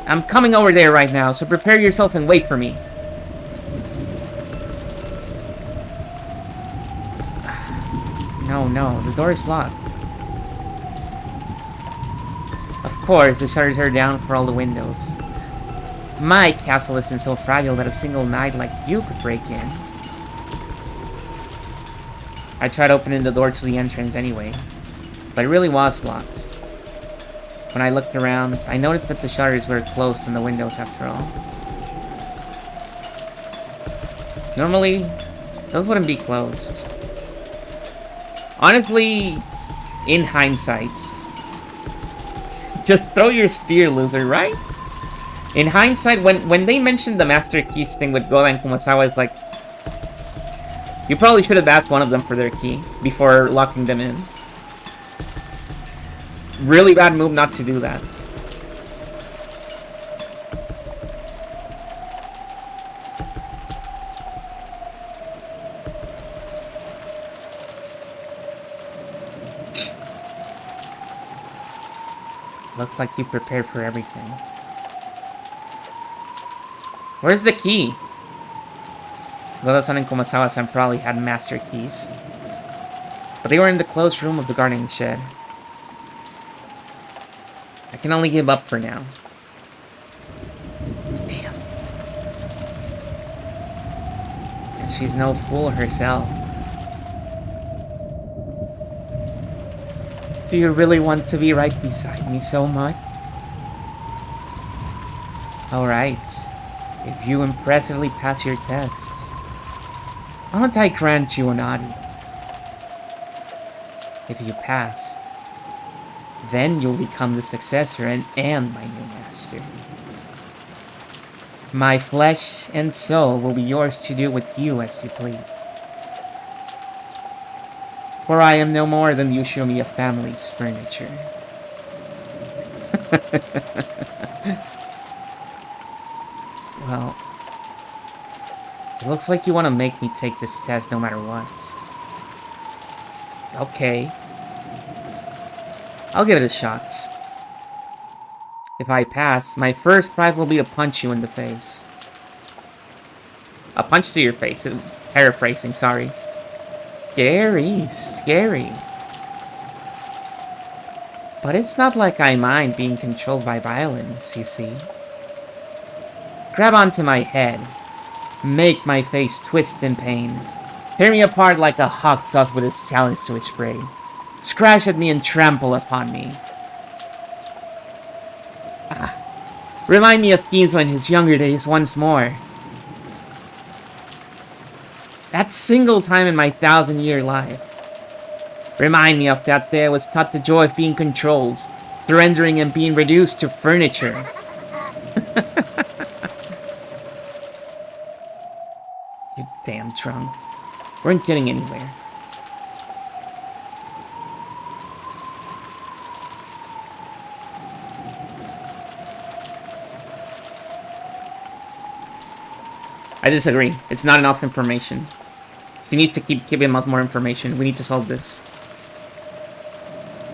I'm coming over there right now, so prepare yourself and wait for me. No, no, the door is locked. Of course, the shutters are down for all the windows. My castle isn't so fragile that a single knight like you could break in. I tried opening the door to the entrance anyway, but it really was locked. When I looked around, I noticed that the shutters were closed on the windows after all. Normally, those wouldn't be closed. Honestly, in hindsight, just throw your spear, loser, right? In hindsight, when they mentioned the Master Keys thing with Goda and Kumasawa, it's like, you probably should have asked one of them for their key before locking them in. Really bad move not to do that. Looks like you prepared for everything. Where's the key? Goda-san and Kumasawa-san probably had master keys, but they were in the closed room of the gardening shed. I can only give up for now. Damn. And she's no fool herself. Do you really want to be right beside me so much? Alright. If you impressively pass your tests, why don't I grant you an Adi? If you pass, then you'll become the successor and my new master. My flesh and soul will be yours to do with you as you please. For I am no more than you show me a family's furniture. Well, it looks like you want to make me take this test no matter what. Okay. I'll give it a shot. If I pass, my first prize will be to punch you in the face. A punch to your face. Paraphrasing, sorry. Scary. But it's not like I mind being controlled by violence, you see. Grab onto my head. Make my face twist in pain. Tear me apart like a hawk does with its talons to its prey. Scratch at me and trample upon me. Remind me of Keenzo in his younger days once more. That single time in my 1,000-year life. Remind me of that day I was taught the joy of being controlled, surrendering and being reduced to furniture. You damn drunk. Weren't getting anywhere. I disagree. It's not enough information. You need to keep giving us more information. We need to solve this.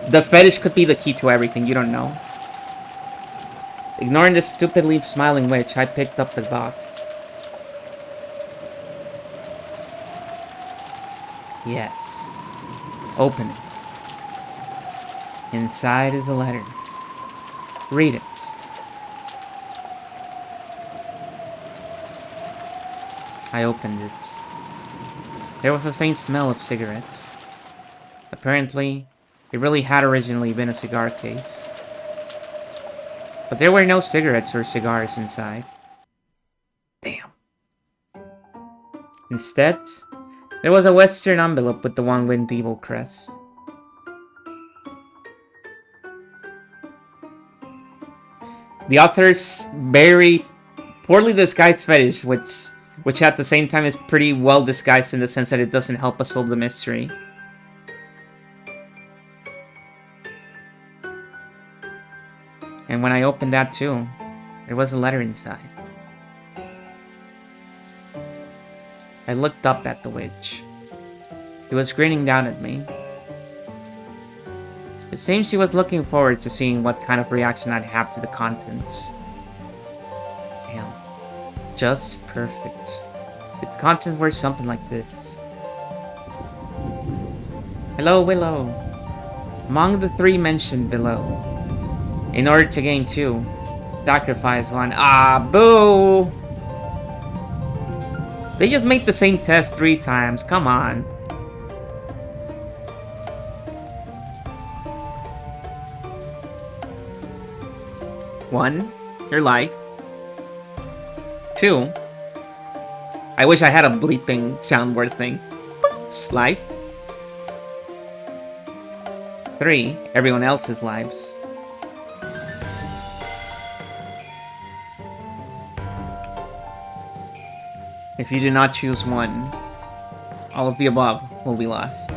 The fetish could be the key to everything. You don't know. Ignoring the stupidly smiling witch, I picked up the box. Yes. Open it. Inside is a letter. Read it. I opened it. There was a faint smell of cigarettes. Apparently, it really had originally been a cigar case. But there were no cigarettes or cigars inside. Damn. Instead, there was a Western envelope with the one-winged evil crest. The author's very poorly disguised fetish, which at the same time is pretty well disguised in the sense that it doesn't help us solve the mystery. And when I opened that too, there was a letter inside. I looked up at the witch. She was grinning down at me. It seems she was looking forward to seeing what kind of reaction I'd have to the contents. Damn. Just perfect. If the contents were something like this. Hello, Willow. Among the 3 mentioned below. In order to gain 2, sacrifice 1. Ah, boo! They just made the same test 3 times. Come on. One, your life. 2, I wish I had a bleeping soundboard thing. Oops, life. 3, everyone else's lives. If you do not choose one, all of the above will be lost.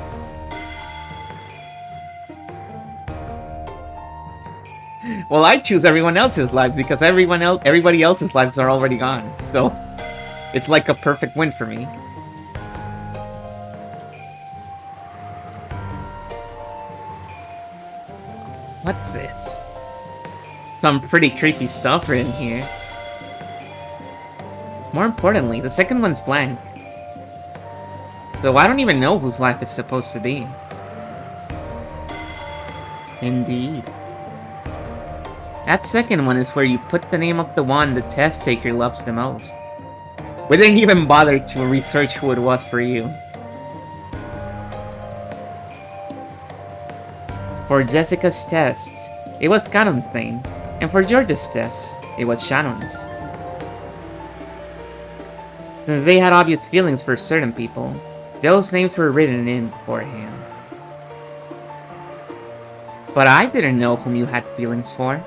Well, I choose everyone else's lives because everybody else's lives are already gone. So, it's like a perfect win for me. What's this? Some pretty creepy stuff written here. More importantly, the second one's blank. So I don't even know whose life it's supposed to be. Indeed. That second one is where you put the name of the one the test taker loves the most. We didn't even bother to research who it was for you. For Jessica's test, it was Cannon's name, and for George's test, it was Shannon's. Since they had obvious feelings for certain people, those names were written in beforehand. But I didn't know whom you had feelings for.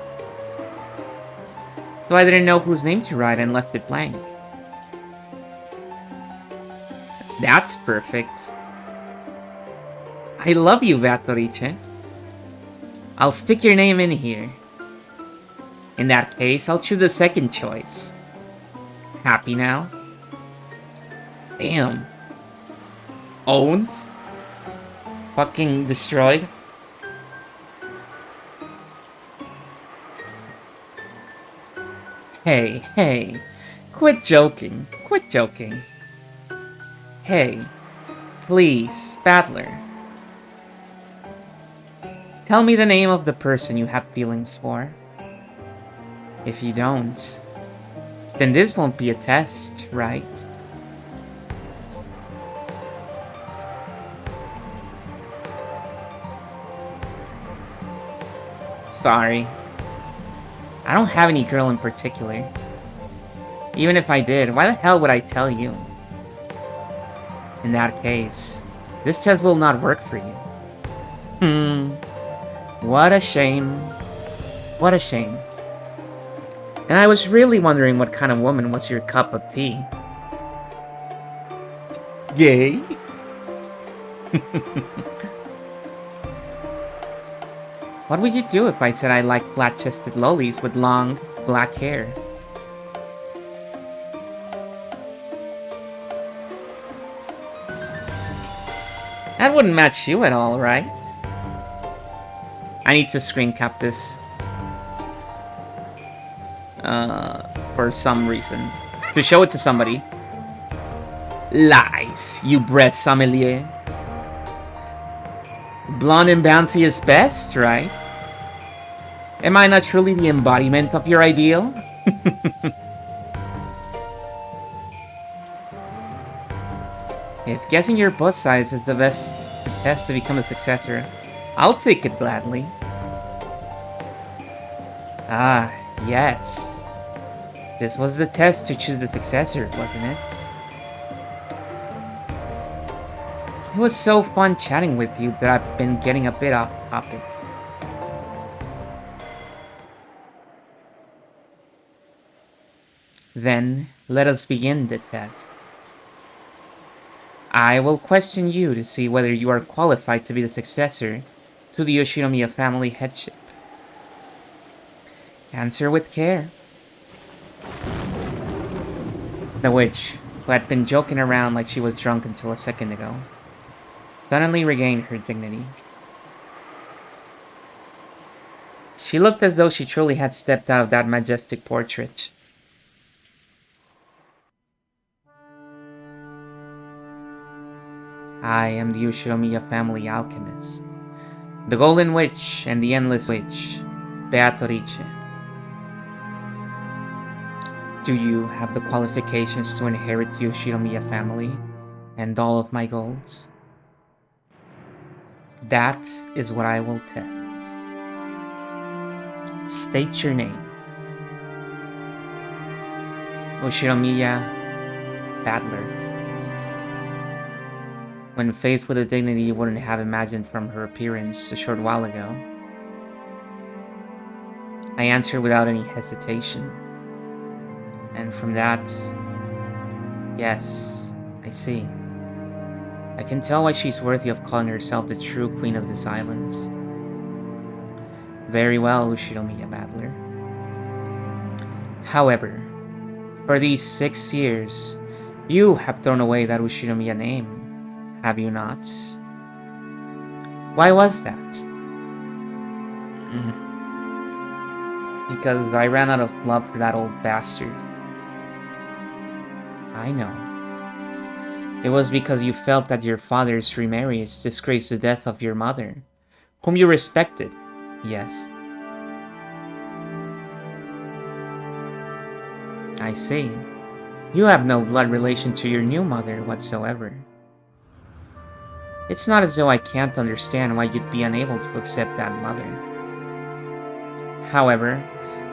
So I didn't know whose name to write and left it blank. That's perfect. I love you, Beatrice. I'll stick your name in here. In that case, I'll choose the second choice. Happy now? Damn. Owned? Fucking destroyed? Hey, hey. Quit joking. Quit joking. Hey. Please, Battler. Tell me the name of the person you have feelings for. If you don't, then this won't be a test, right? Sorry. I don't have any girl in particular. Even if I did, why the hell would I tell you? In that case, this test will not work for you. What a shame. What a shame. And I was really wondering what kind of woman was your cup of tea. Gay? What would you do if I said I like flat-chested lollies with long, black hair? That wouldn't match you at all, right? I need to screen cap this. For some reason. To show it to somebody. Lies, you bread sommelier. Blonde and bouncy is best, right? Am I not truly the embodiment of your ideal? If guessing your bust size is the best test to become a successor, I'll take it gladly. Ah, yes. This was the test to choose the successor, wasn't it? It was so fun chatting with you that I've been getting a bit off topic. Then, let us begin the test. I will question you to see whether you are qualified to be the successor to the Yoshinomiya family headship. Answer with care. The witch, who had been joking around like she was drunk until a second ago, suddenly regained her dignity. She looked as though she truly had stepped out of that majestic portrait. I am the Yoshinomiya family alchemist, the Golden Witch and the Endless Witch, Beatrice. Do you have the qualifications to inherit the Yoshinomiya family and all of my goals? That is what I will test. State your name. Yoshinomiya Battler. When faced with a dignity you wouldn't have imagined from her appearance a short while ago, I answered without any hesitation. And from that, yes, I see. I can tell why she's worthy of calling herself the true queen of this island. Very well, Yoshinomiya Battler. However, for these 6 years, you have thrown away that Yoshinomiya name, have you not? Why was that? Because I ran out of love for that old bastard. I know. It was because you felt that your father's remarriage disgraced the death of your mother, whom you respected, yes. I see. You have no blood relation to your new mother whatsoever. It's not as though I can't understand why you'd be unable to accept that mother. However,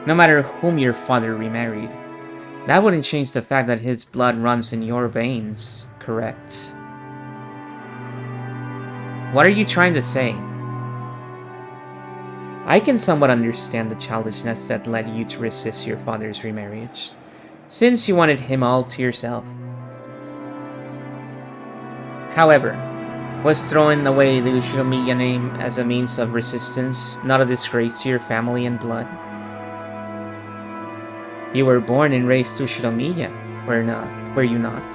no matter whom your father remarried, that wouldn't change the fact that his blood runs in your veins, correct? What are you trying to say? I can somewhat understand the childishness that led you to resist your father's remarriage, since you wanted him all to yourself. However, was throwing away the Ushinomiya name as a means of resistance, not a disgrace to your family and blood. You were born and raised to Ushinomiya, were you not?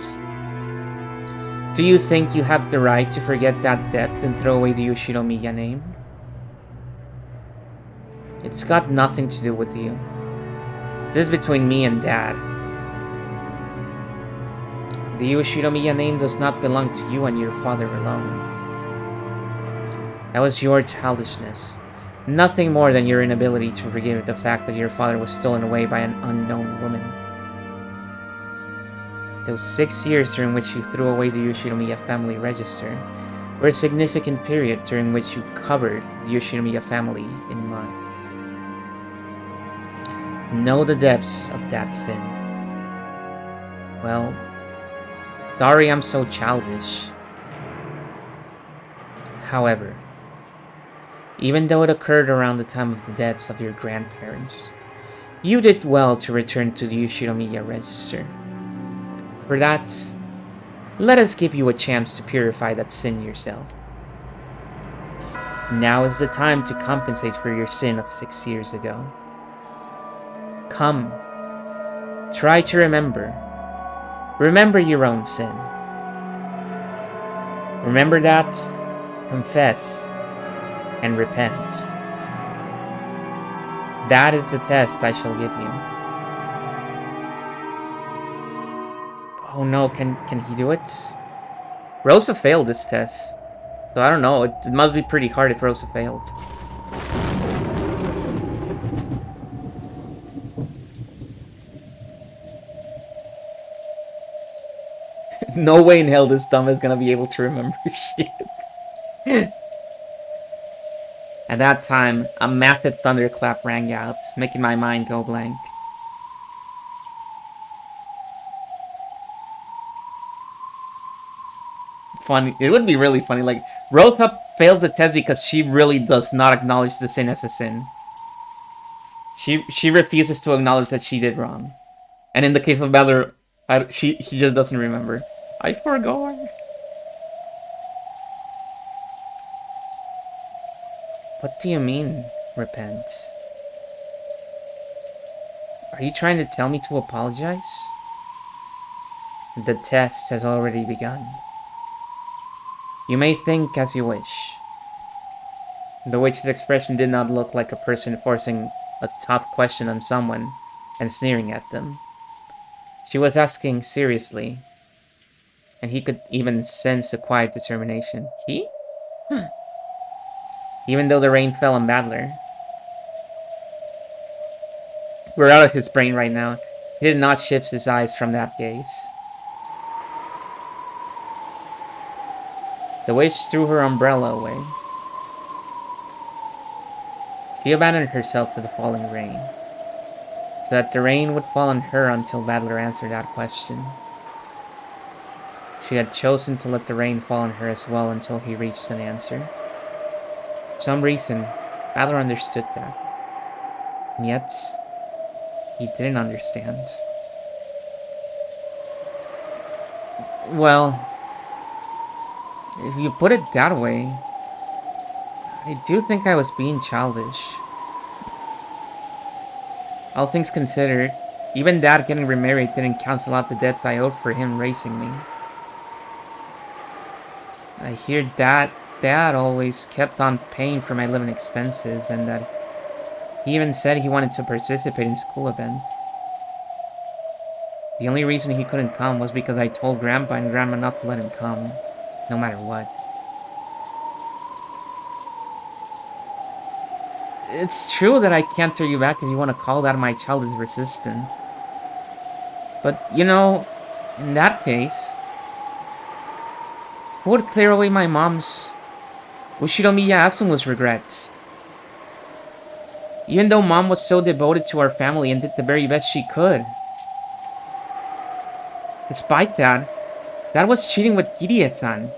Do you think you have the right to forget that debt and throw away the Ushinomiya name? It's got nothing to do with you. This is between me and Dad. The Ushinomiya name does not belong to you and your father alone. That was your childishness. Nothing more than your inability to forgive the fact that your father was stolen away by an unknown woman. Those 6 years during which you threw away the Ushinomiya family register were a significant period during which you covered the Ushinomiya family in mud. Know the depths of that sin. Well, sorry I'm so childish. However, even though it occurred around the time of the deaths of your grandparents, you did well to return to the Ushinomiya register. For that, let us give you a chance to purify that sin yourself. Now is the time to compensate for your sin of 6 years ago. Come, try to remember. Remember your own sin. Remember that, confess, and repent. That is the test I shall give you. Oh no, can he do it? Rosa failed this test. So I don't know, it must be pretty hard if Rosa failed. No way in hell this dumb is gonna be able to remember shit. At that time, a massive thunderclap rang out, making my mind go blank. Funny. It would be really funny. Like, Rosa fails the test because she really does not acknowledge the sin as a sin. She refuses to acknowledge that she did wrong. And in the case of Balor, he just doesn't remember. I forgot. What do you mean, repent? Are you trying to tell me to apologize? The test has already begun. You may think as you wish. The witch's expression did not look like a person forcing a tough question on someone and sneering at them. She was asking seriously, and he could even sense a quiet determination. He? Even though the rain fell on Badler. We're out of his brain right now. He did not shift his eyes from that gaze. The witch threw her umbrella away. She abandoned herself to the falling rain, so that the rain would fall on her until Badler answered that question. She had chosen to let the rain fall on her as well until he reached an answer. For some reason, Badler understood that. And yet, he didn't understand. Well, if you put it that way, I do think I was being childish. All things considered, even Dad getting remarried didn't cancel out the debt I owed for him raising me. I hear Dad always kept on paying for my living expenses, and that he even said he wanted to participate in school events. The only reason he couldn't come was because I told Grandpa and Grandma not to let him come, no matter what. It's true that I can't turn you back if you want to call that my childish resistance. But, you know, in that case, who would clear away my mom's Ushinomiya Asuma's regrets? Even though Mom was so devoted to our family and did the very best she could. Despite that, Dad was cheating with Kirie-san.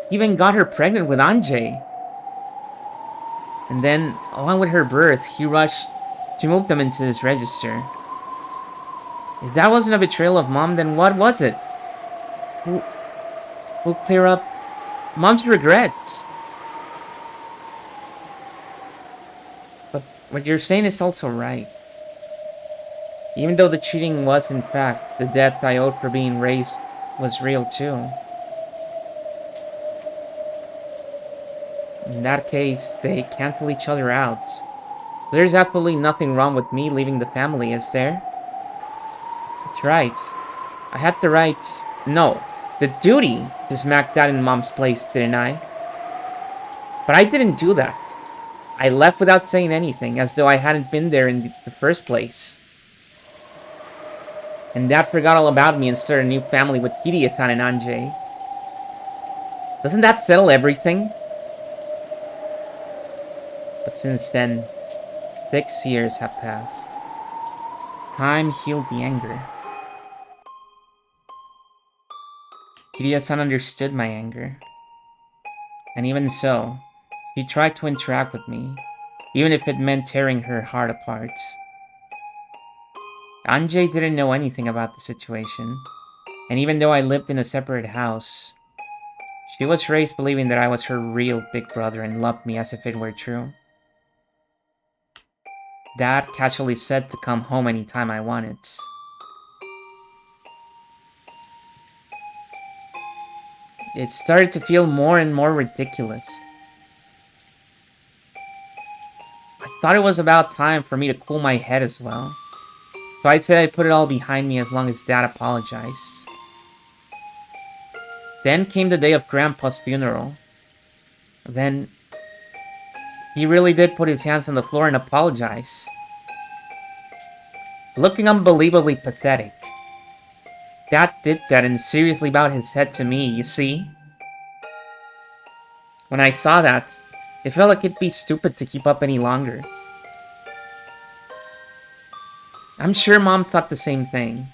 He even got her pregnant with Anjay. And then, along with her birth, he rushed to move them into his register. If that wasn't a betrayal of Mom, then what was it? Who'll clear up Mom's regrets. But what you're saying is also right. Even though the cheating was in fact the debt I owed for being raised was real too. In that case, they cancel each other out. There's absolutely nothing wrong with me leaving the family, is there? That's right. I had the right... No, the duty to smack Dad in Mom's place, didn't I? But I didn't do that. I left without saying anything, as though I hadn't been there in the first place. And Dad forgot all about me and started a new family with Kiria-san and Anjay. Doesn't that settle everything? But since then, 6 years have passed. Time healed the anger. Kiria-san understood my anger. And even so, she tried to interact with me, even if it meant tearing her heart apart. Anjay didn't know anything about the situation, and even though I lived in a separate house, she was raised believing that I was her real big brother and loved me as if it were true. Dad casually said to come home anytime I wanted. It started to feel more and more ridiculous. I thought it was about time for me to cool my head as well. So I said I'd put it all behind me as long as Dad apologized. Then came the day of Grandpa's funeral. Then he really did put his hands on the floor and apologize. Looking unbelievably pathetic. Dad did that and seriously bowed his head to me, you see? When I saw that, it felt like it'd be stupid to keep up any longer. I'm sure Mom thought the same thing.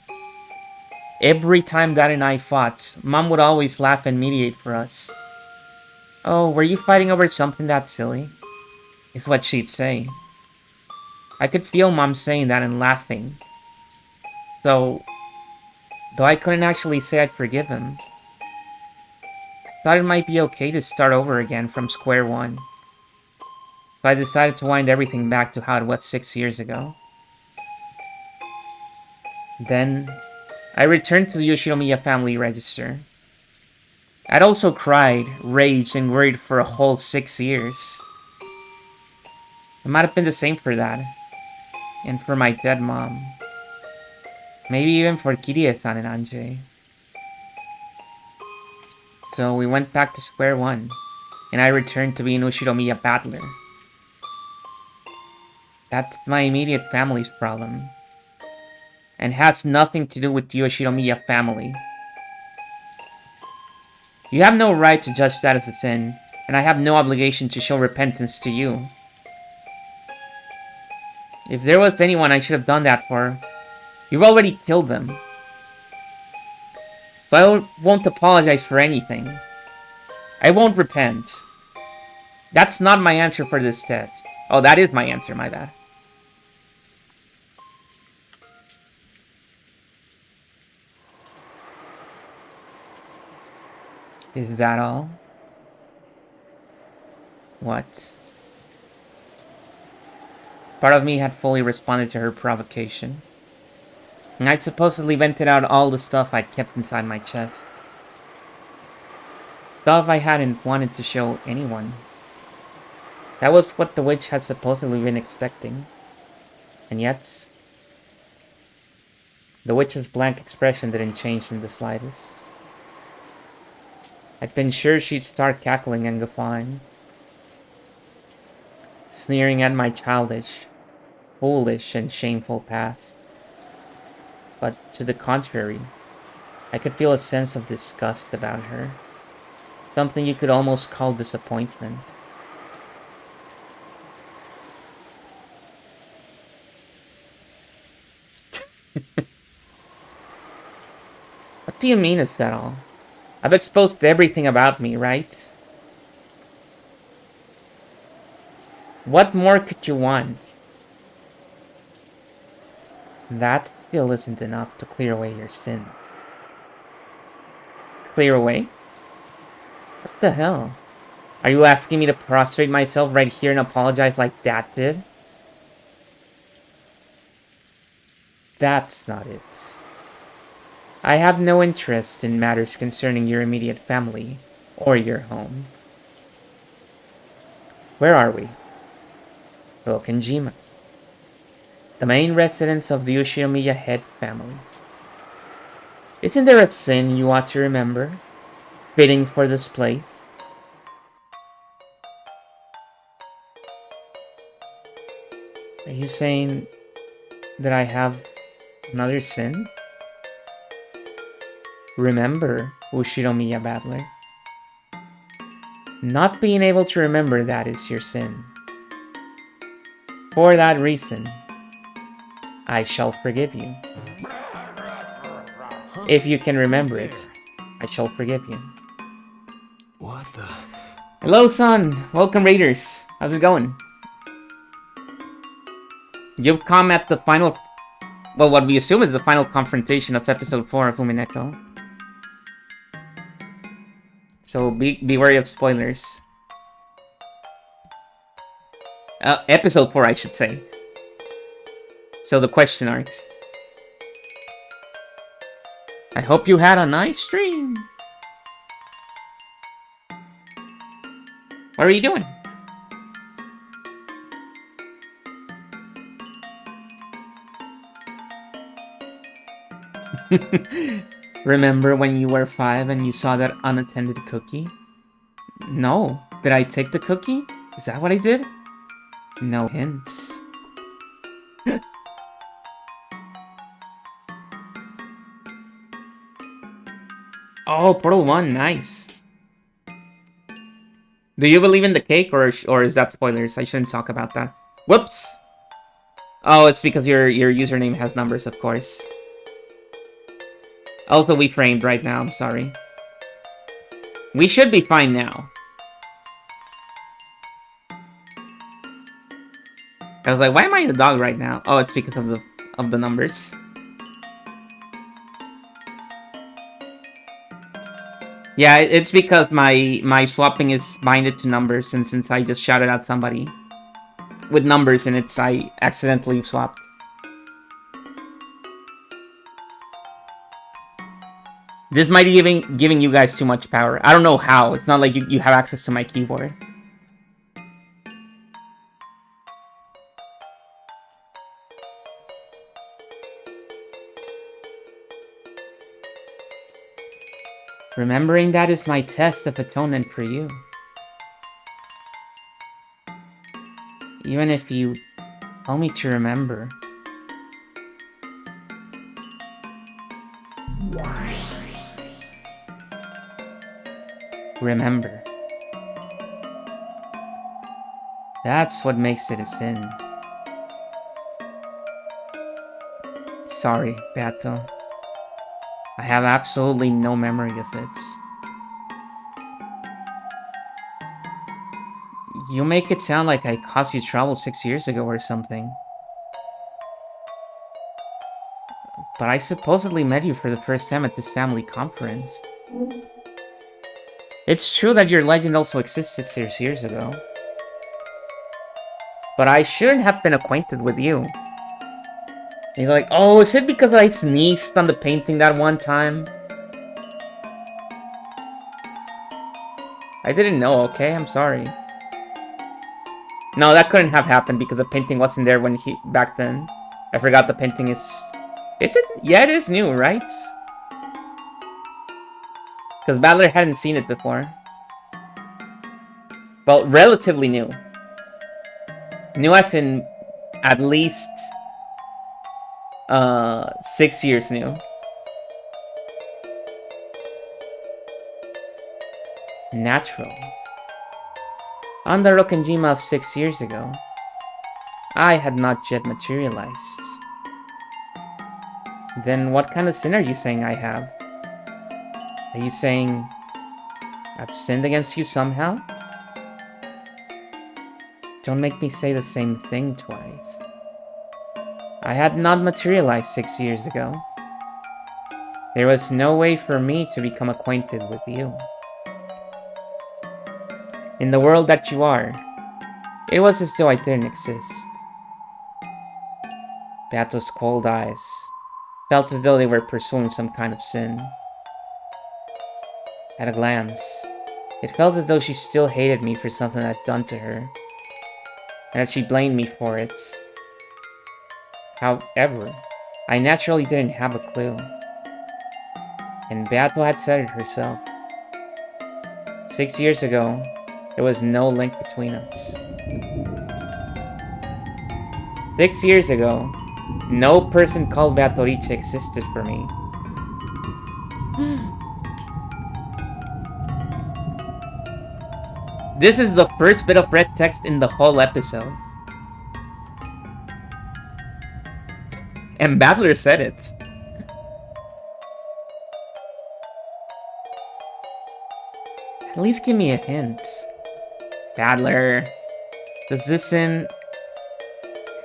Every time Dad and I fought, Mom would always laugh and mediate for us. "Oh, were you fighting over something that silly?" is what she'd say. I could feel Mom saying that and laughing. So, though I couldn't actually say I'd forgive him, I thought it might be okay to start over again from square one. So I decided to wind everything back to how it was 6 years ago. Then, I returned to the Yoshinomiya family register. I'd also cried, raged, and worried for a whole 6 years. It might have been the same for Dad, and for my dead mom. Maybe even for Kirie-san and Anjay. So we went back to square one, and I returned to being Ushiromiya battler. That's my immediate family's problem, and has nothing to do with the Yoshiromiya family. You have no right to judge that as a sin, and I have no obligation to show repentance to you. If there was anyone I should have done that for, you've already killed them. So I won't apologize for anything. I won't repent. That's not my answer for this test. Oh, that is my answer, my bad. Is that all? What? Part of me had fully responded to her provocation. And I'd supposedly vented out all the stuff I'd kept inside my chest. Stuff I hadn't wanted to show anyone. That was what the witch had supposedly been expecting. And yet, the witch's blank expression didn't change in the slightest. I'd been sure she'd start cackling and guffawing, sneering at my childish, foolish, and shameful past. But to the contrary, I could feel a sense of disgust about her. Something you could almost call disappointment. What do you mean, is that all? I've exposed everything about me, right? What more could you want? That still isn't enough to clear away your sin. Clear away? The hell? Are you asking me to prostrate myself right here and apologize like that did? That's not it. I have no interest in matters concerning your immediate family or your home. Where are we? Okanjima, the main residence of the Ushinomiya head family. Isn't there a sin you ought to remember, fitting for this place? Are you saying that I have another sin? Remember, Ushinomiya Battler. Not being able to remember that is your sin. For that reason, I shall forgive you. If you can remember it, I shall forgive you. What the? Hello, son. Welcome, Raiders. How's it going? You've come at the final... Well, what we assume is the final confrontation of episode 4 of Umineko. So be wary of spoilers. Episode 4, I should say. So the question arcs. I hope you had a nice stream. What are you doing? Remember when you were 5 and you saw that unattended cookie? No. Did I take the cookie? Is that what I did? No hints. Oh, Portal 1, nice. Do you believe in the cake, or is that spoilers? I shouldn't talk about that. Whoops! Oh, it's because your username has numbers, of course. Also, we framed right now, I'm sorry. We should be fine now. I was like, why am I the dog right now? Oh, it's because of the numbers. Yeah, it's because my swapping is binded to numbers, and since I just shouted out somebody with numbers in it, I accidentally swapped. This might be giving you guys too much power. I don't know how. It's not like you have access to my keyboard. Remembering that is my test of atonement for you. Even if you tell me to remember. Remember. That's what makes it a sin. Sorry, Beato. I have absolutely no memory of it. You make it sound like I caused you trouble 6 years ago or something. But I supposedly met you for the first time at this family conference. It's true that your legend also existed 6 years ago. But I shouldn't have been acquainted with you. And you're like, oh, is it because I sneezed on the painting that one time? I didn't know, okay? I'm sorry. No, that couldn't have happened because the painting wasn't there when back then. I forgot the painting is... Is it? Yeah, it is new, right? Because Battler hadn't seen it before. Well, relatively new. New as in at least 6 years new. Natural. On the Rokenjima of 6 years ago, I had not yet materialized. Then what kind of sin are you saying I have? Are you saying I've sinned against you somehow? Don't make me say the same thing twice. I had not materialized 6 years ago. There was no way for me to become acquainted with you. In the world that you are, it was as though I didn't exist. Beato's cold eyes felt as though they were pursuing some kind of sin. At a glance, it felt as though she still hated me for something I'd done to her, and that she blamed me for it. However, I naturally didn't have a clue. And Beato had said it herself. 6 years ago, there was no link between us. 6 years ago, no person called Beatrice existed for me. This is the first bit of red text in the whole episode. And Battler said it. At least give me a hint. Battler, does this sin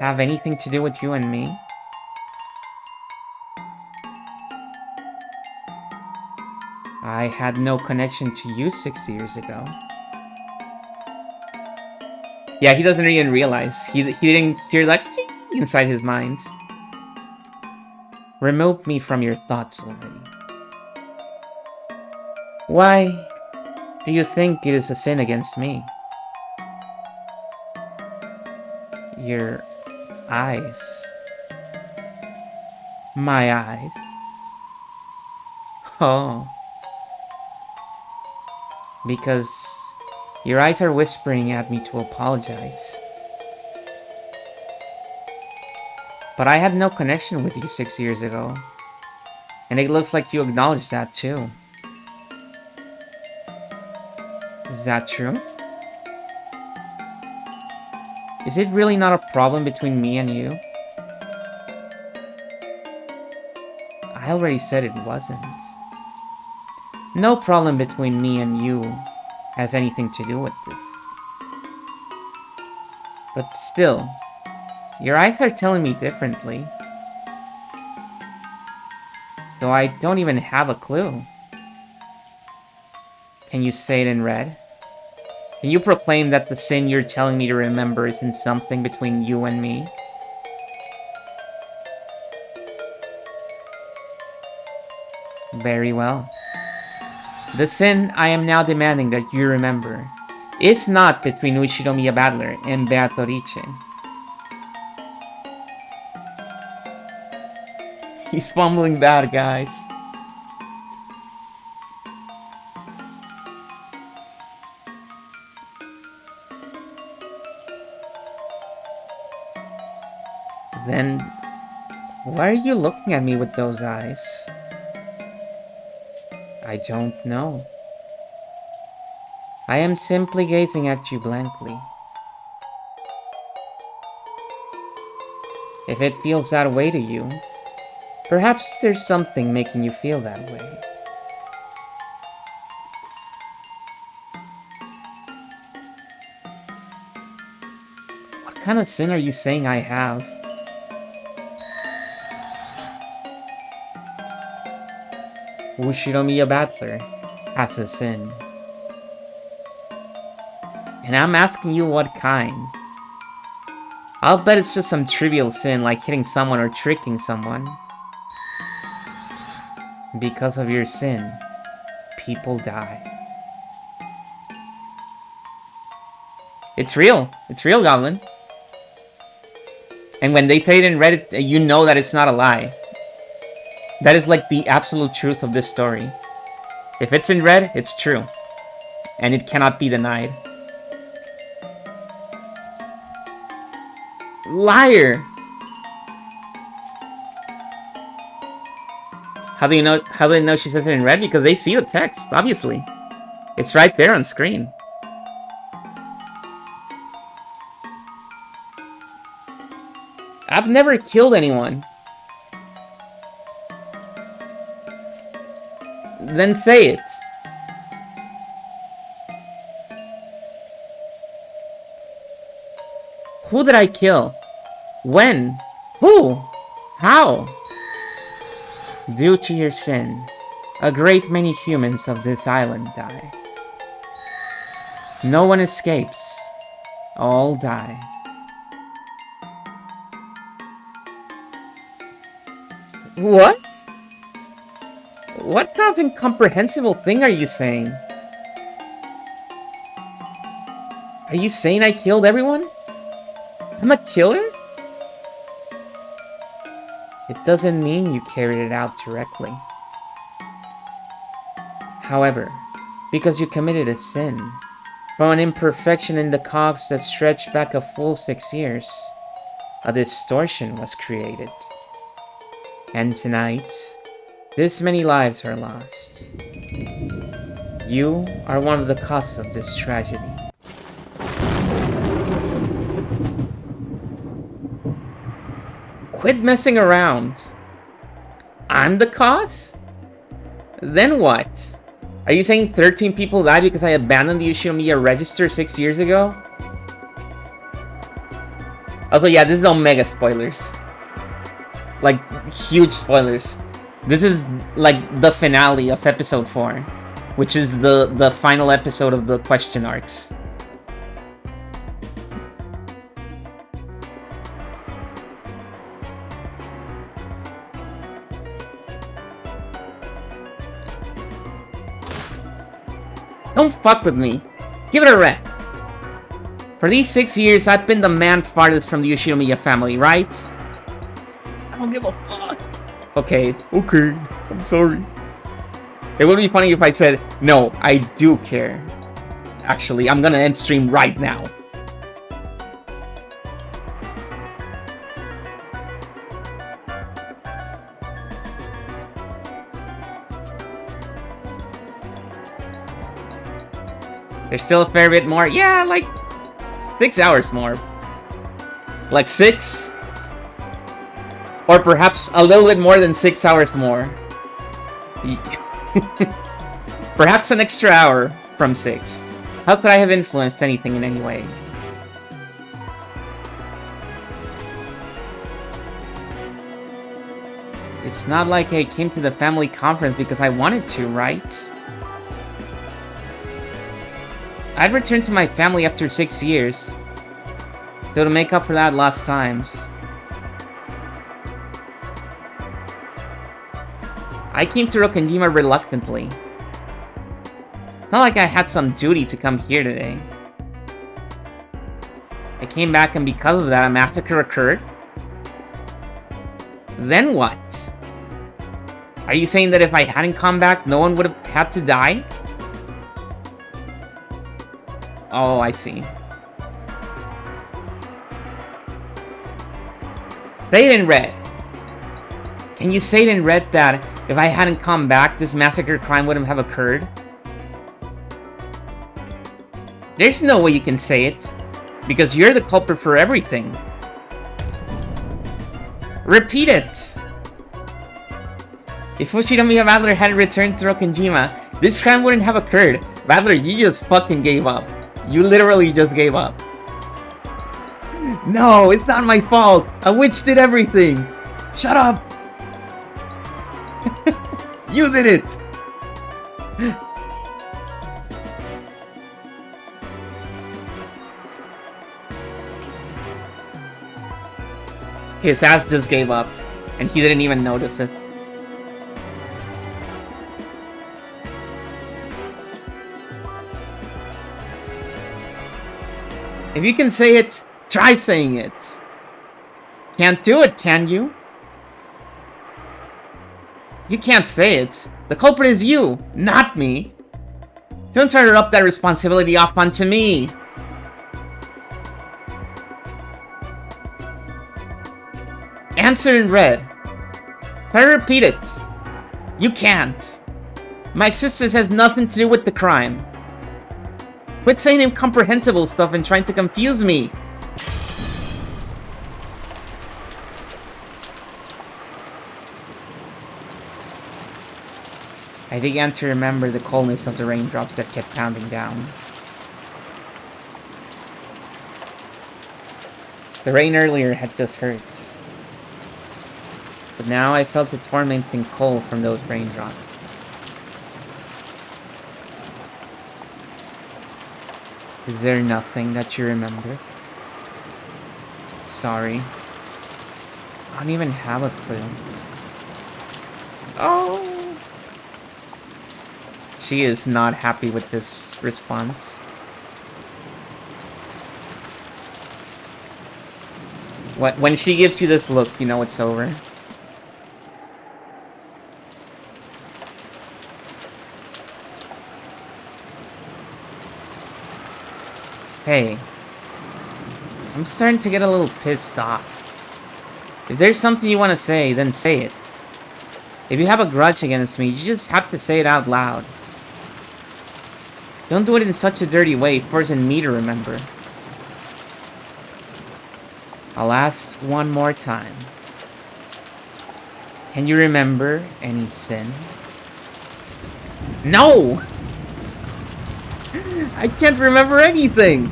have anything to do with you and me? I had no connection to you 6 years ago. Yeah, he doesn't even realize. He didn't hear that inside his mind. Remove me from your thoughts already. Why do you think it is a sin against me? Your eyes. My eyes. Oh. Because your eyes are whispering at me to apologize. But I had no connection with you 6 years ago. And it looks like you acknowledge that too. Is that true? Is it really not a problem between me and you? I already said it wasn't. No problem between me and you has anything to do with this. But still, your eyes are telling me differently. So I don't even have a clue. Can you say it in red? Can you proclaim that the sin you're telling me to remember isn't something between you and me? Very well. The sin I am now demanding that you remember is not between Uchinomiya Battler and Beatrice. He's fumbling bad, guys. Then, why are you looking at me with those eyes? I don't know. I am simply gazing at you blankly. If it feels that way to you, perhaps there's something making you feel that way. What kind of sin are you saying I have? Ushinomiya Battler has a sin. And I'm asking you what kind. I'll bet it's just some trivial sin like hitting someone or tricking someone. Because of your sin, people die. It's real. It's real, Goblin. And when they say it in Reddit, you know that it's not a lie. That is like the absolute truth of this story. If it's in red, it's true. And it cannot be denied. Liar! How do you know she says it in red? Because they see the text, obviously. It's right there on screen. I've never killed anyone. Then say it. Who did I kill? When? Who? How? Due to your sin, a great many humans of this island die. No one escapes. All die. What? What kind of incomprehensible thing are you saying? Are you saying I killed everyone? I'm a killer? It doesn't mean you carried it out directly. However, because you committed a sin, from an imperfection in the cogs that stretched back a full 6 years, a distortion was created. And tonight, this many lives are lost. You are one of the causes of this tragedy. Quit messing around. I'm the cause? Then what? Are you saying 13 people died because I abandoned the Ushinomiya register 6 years ago? Also, yeah, this is no mega spoilers. Like, huge spoilers. This is, like, the finale of episode 4. Which is the final episode of the question arcs. Don't fuck with me. Give it a rest. For these 6 years, I've been the man farthest from the Ushinomiya family, right? I don't give a fuck. Okay, I'm sorry. It would be funny if I said, no, I do care. Actually, I'm gonna end stream right now. There's still a fair bit more. Yeah, like 6 hours more. Like 6? Or perhaps a little bit more than 6 hours more. Perhaps an extra hour from 6. How could I have influenced anything in any way? It's not like I came to the family conference because I wanted to, right? I'd returned to my family after 6 years. So to make up for that lost times. I came to Rokkenjima reluctantly. Not like I had some duty to come here today. I came back and because of that a massacre occurred? Then what? Are you saying that if I hadn't come back, no one would have had to die? Oh, I see. Say it in red. Can you say it in red that if I hadn't come back, this massacre crime wouldn't have occurred? There's no way you can say it, because you're the culprit for everything. Repeat it! If Ushinomiya Badler hadn't returned to Rokkenjima, this crime wouldn't have occurred. Badler, you just fucking gave up. You literally just gave up. No, it's not my fault. A witch did everything. Shut up. You did it. His ass just gave up, and he didn't even notice it. If you can say it, try saying it. Can't do it, can you? You can't say it. The culprit is you, not me. Don't try to rub that responsibility off onto me. Answer in red. Try to repeat it. You can't. My existence has nothing to do with the crime. Quit saying incomprehensible stuff and trying to confuse me. I began to remember the coldness of the raindrops that kept pounding down. The rain earlier had just hurt. But now I felt the tormenting cold from those raindrops. Is there nothing that you remember? Sorry. I don't even have a clue. Oh! She is not happy with this response. When she gives you this look, you know it's over. Hey. I'm starting to get a little pissed off. If there's something you want to say, then say it. If you have a grudge against me, you just have to say it out loud. Don't do it in such a dirty way, forcing me to remember. I'll ask one more time. Can you remember any sin? No! I can't remember anything!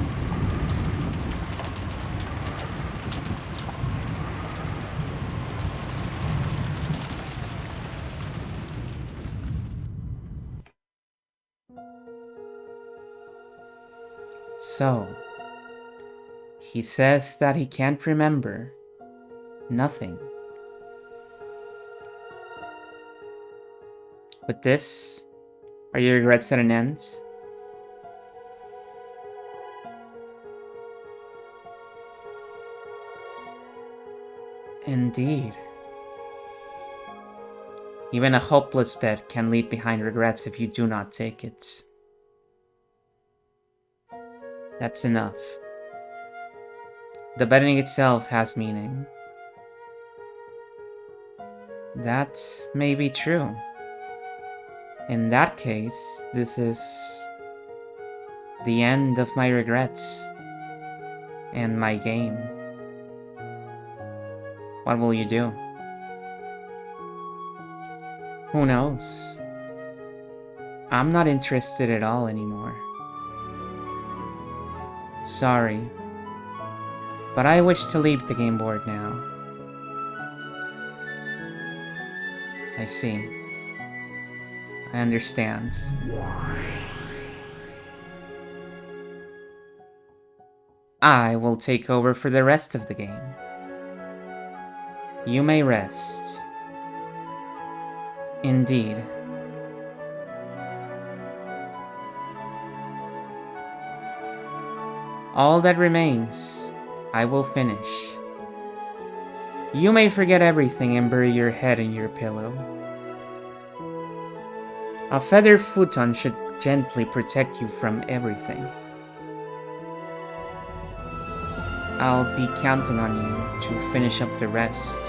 So, he says that he can't remember nothing. With this, are your regrets at an end? Indeed. Even a hopeless bet can leave behind regrets if you do not take it. That's enough. The betting itself has meaning. That may be true. In that case, this is the end of my regrets and my game. What will you do? Who knows? I'm not interested at all anymore. Sorry, but I wish to leave the game board now. I see. I understand. I will take over for the rest of the game. You may rest. Indeed. All that remains, I will finish. You may forget everything and bury your head in your pillow. A feather futon should gently protect you from everything. I'll be counting on you to finish up the rest.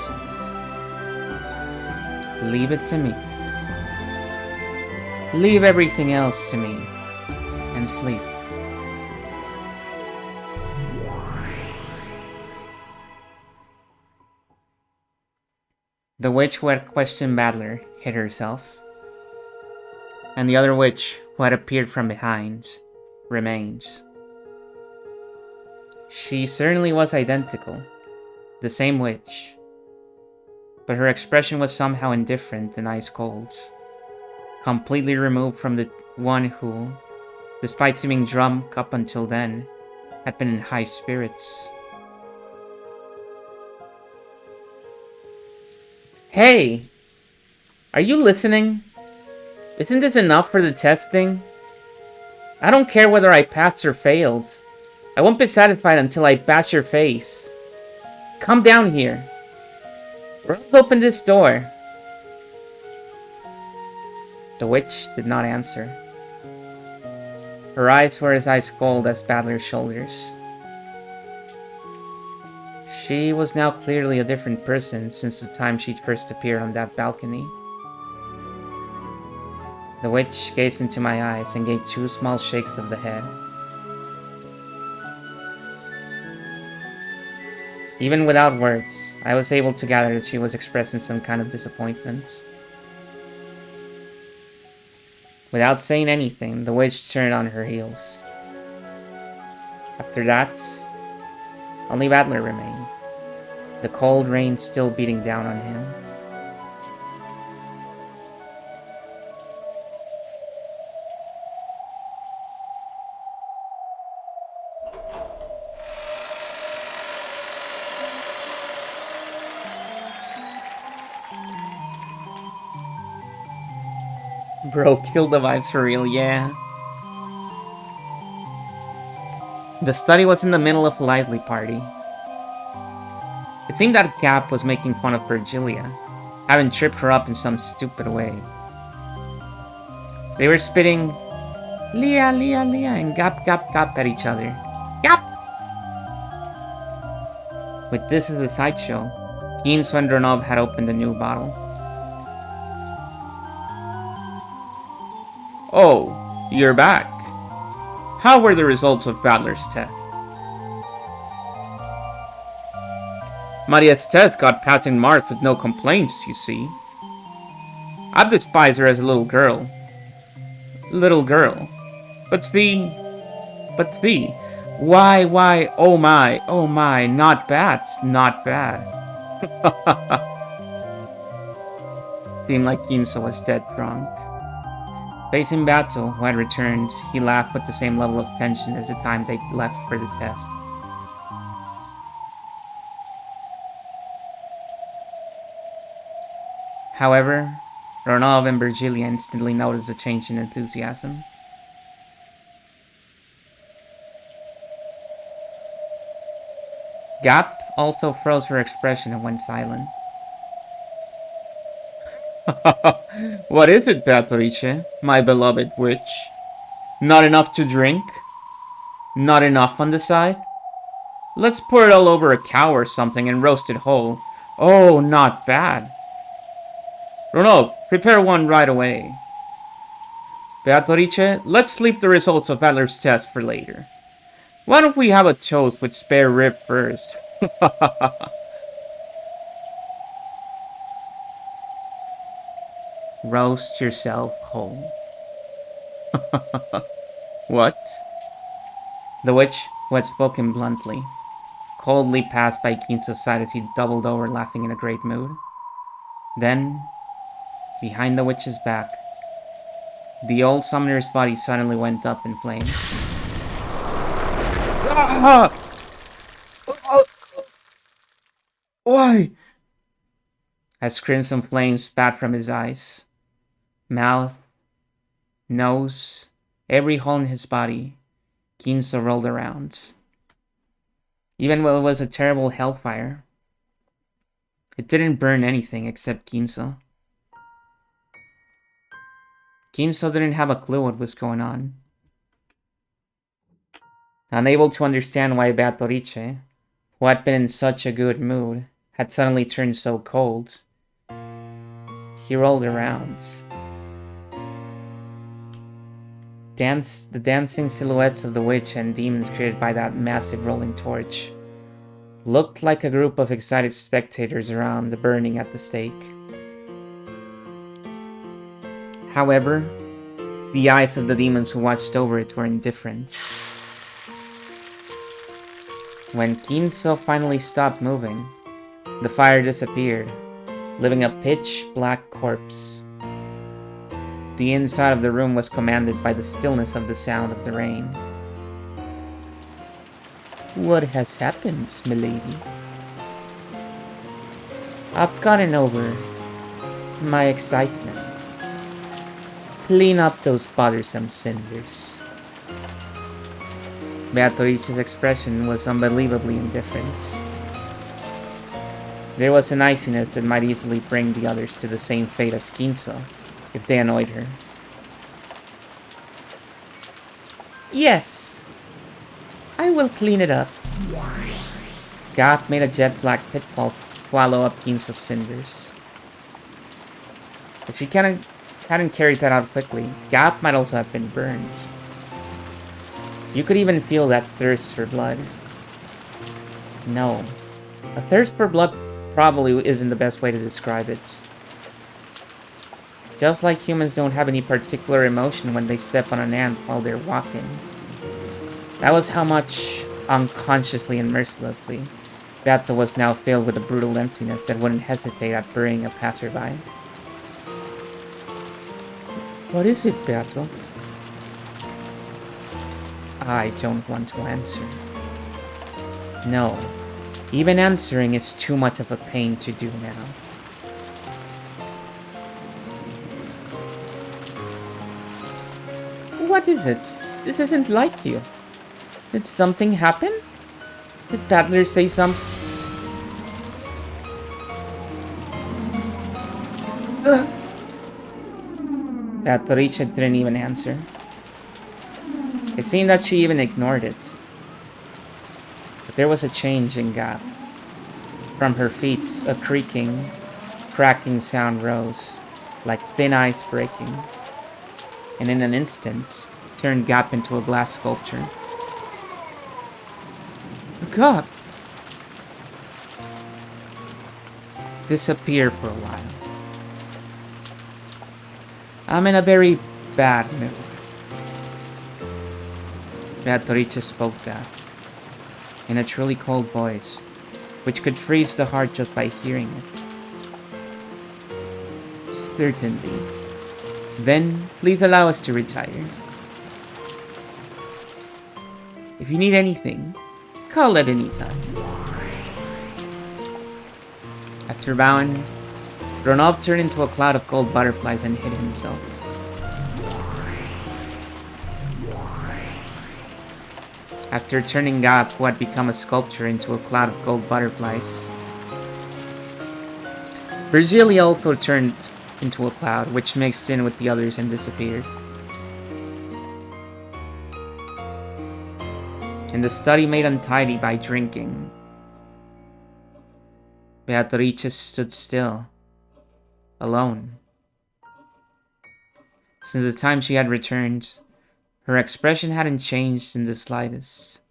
Leave it to me. Leave everything else to me, and sleep. The witch who had questioned Battler hid herself, and the other witch who had appeared from behind remains. She certainly was identical, the same witch, but her expression was somehow indifferent and ice cold, completely removed from the one who, despite seeming drunk up until then, had been in high spirits. Hey! Are you listening? Isn't this enough for the testing? I don't care whether I passed or failed. I won't be satisfied until I bash your face. Come down here. Or else open this door. The witch did not answer. Her eyes were as ice cold as Battler's shoulders. She was now clearly a different person since the time she first appeared on that balcony. The witch gazed into my eyes and gave 2 small shakes of the head. Even without words, I was able to gather that she was expressing some kind of disappointment. Without saying anything, the witch turned on her heels. After that, only Battler remained, the cold rain still beating down on him. Bro, kill the vibes for real, yeah. The study was in the middle of a lively party. It seemed that Gap was making fun of Virgilia, having tripped her up in some stupid way. They were spitting Leah, Leah, Leah, and Gap, Gap, Gap at each other. Gap! With this as a sideshow, Keen Svendronov had opened a new bottle. Oh, you're back. How were the results of Battler's test? Maria's test got passing marks with no complaints, you see. I'd despise her as a little girl. Little girl. But see, why, oh my, not bad, not bad. Seemed like Ginso was dead drunk. Facing Bato, who had returned, he laughed with the same level of tension as the time they left for the test. However, Ronov and Virgilia instantly noticed a change in enthusiasm. Gap also froze her expression and went silent. What is it, Beatrice, my beloved witch? Not enough to drink? Not enough on the side? Let's pour it all over a cow or something and roast it whole. Oh, not bad. Ronald, prepare one right away. Beatrice, let's sleep the results of Adler's test for later. Why don't we have a toast with spare rib first? Roast yourself whole. What? The witch, who had spoken bluntly, coldly passed by Ginso's side as he doubled over laughing in a great mood. Then, behind the witch's back, the old summoner's body suddenly went up in flames. Ah! Why? As crimson flames spat from his eyes, mouth, nose, every hole in his body, Ginso rolled around. Even though it was a terrible hellfire, it didn't burn anything except Ginso. Ginso didn't have a clue what was going on. Unable to understand why Beatrice, who had been in such a good mood, had suddenly turned so cold, he rolled around. The dancing silhouettes of the witch and demons created by that massive rolling torch looked like a group of excited spectators around the burning at the stake. However, the eyes of the demons who watched over it were indifferent. When Ginso finally stopped moving, the fire disappeared, leaving a pitch-black corpse. The inside of the room was commanded by the stillness of the sound of the rain. What has happened, milady? I've gotten over my excitement. Clean up those bothersome cinders. Beatrice's expression was unbelievably indifferent. There was an iciness that might easily bring the others to the same fate as Ginso, if they annoyed her. Yes, I will clean it up. Gap made a jet black pitfall swallow up Ginso's cinders. If she hadn't carried that out quickly, Gap might also have been burned. You could even feel that thirst for blood. No, a thirst for blood probably isn't the best way to describe it. Just like humans don't have any particular emotion when they step on an ant while they're walking. That was how much, unconsciously and mercilessly, Beato was now filled with a brutal emptiness that wouldn't hesitate at burying a passerby. What is it, Beato? I don't want to answer. No, even answering is too much of a pain to do now. what is it? This isn't like you. Did something happen? Did Battler say something? Beatrice didn't even answer. It seemed that she even ignored it. But there was a change in Gap. From her feet, a creaking, cracking sound rose, like thin ice breaking, and in an instant, turned Gap into a glass sculpture. Gap! Disappeared for a while. I'm in a very bad mood. Beatrice spoke that, in a truly cold voice, which could freeze the heart just by hearing it. Certainly. Then, please allow us to retire. If you need anything, call at any time. After bowing, Ronald turned into a cloud of gold butterflies and hid himself. After turning Gap, who had become a sculpture, into a cloud of gold butterflies, Virgilia also turned into a cloud, which mixed in with the others and disappeared. In the study made untidy by drinking, Beatrice stood still, alone. Since the time she had returned, her expression hadn't changed in the slightest.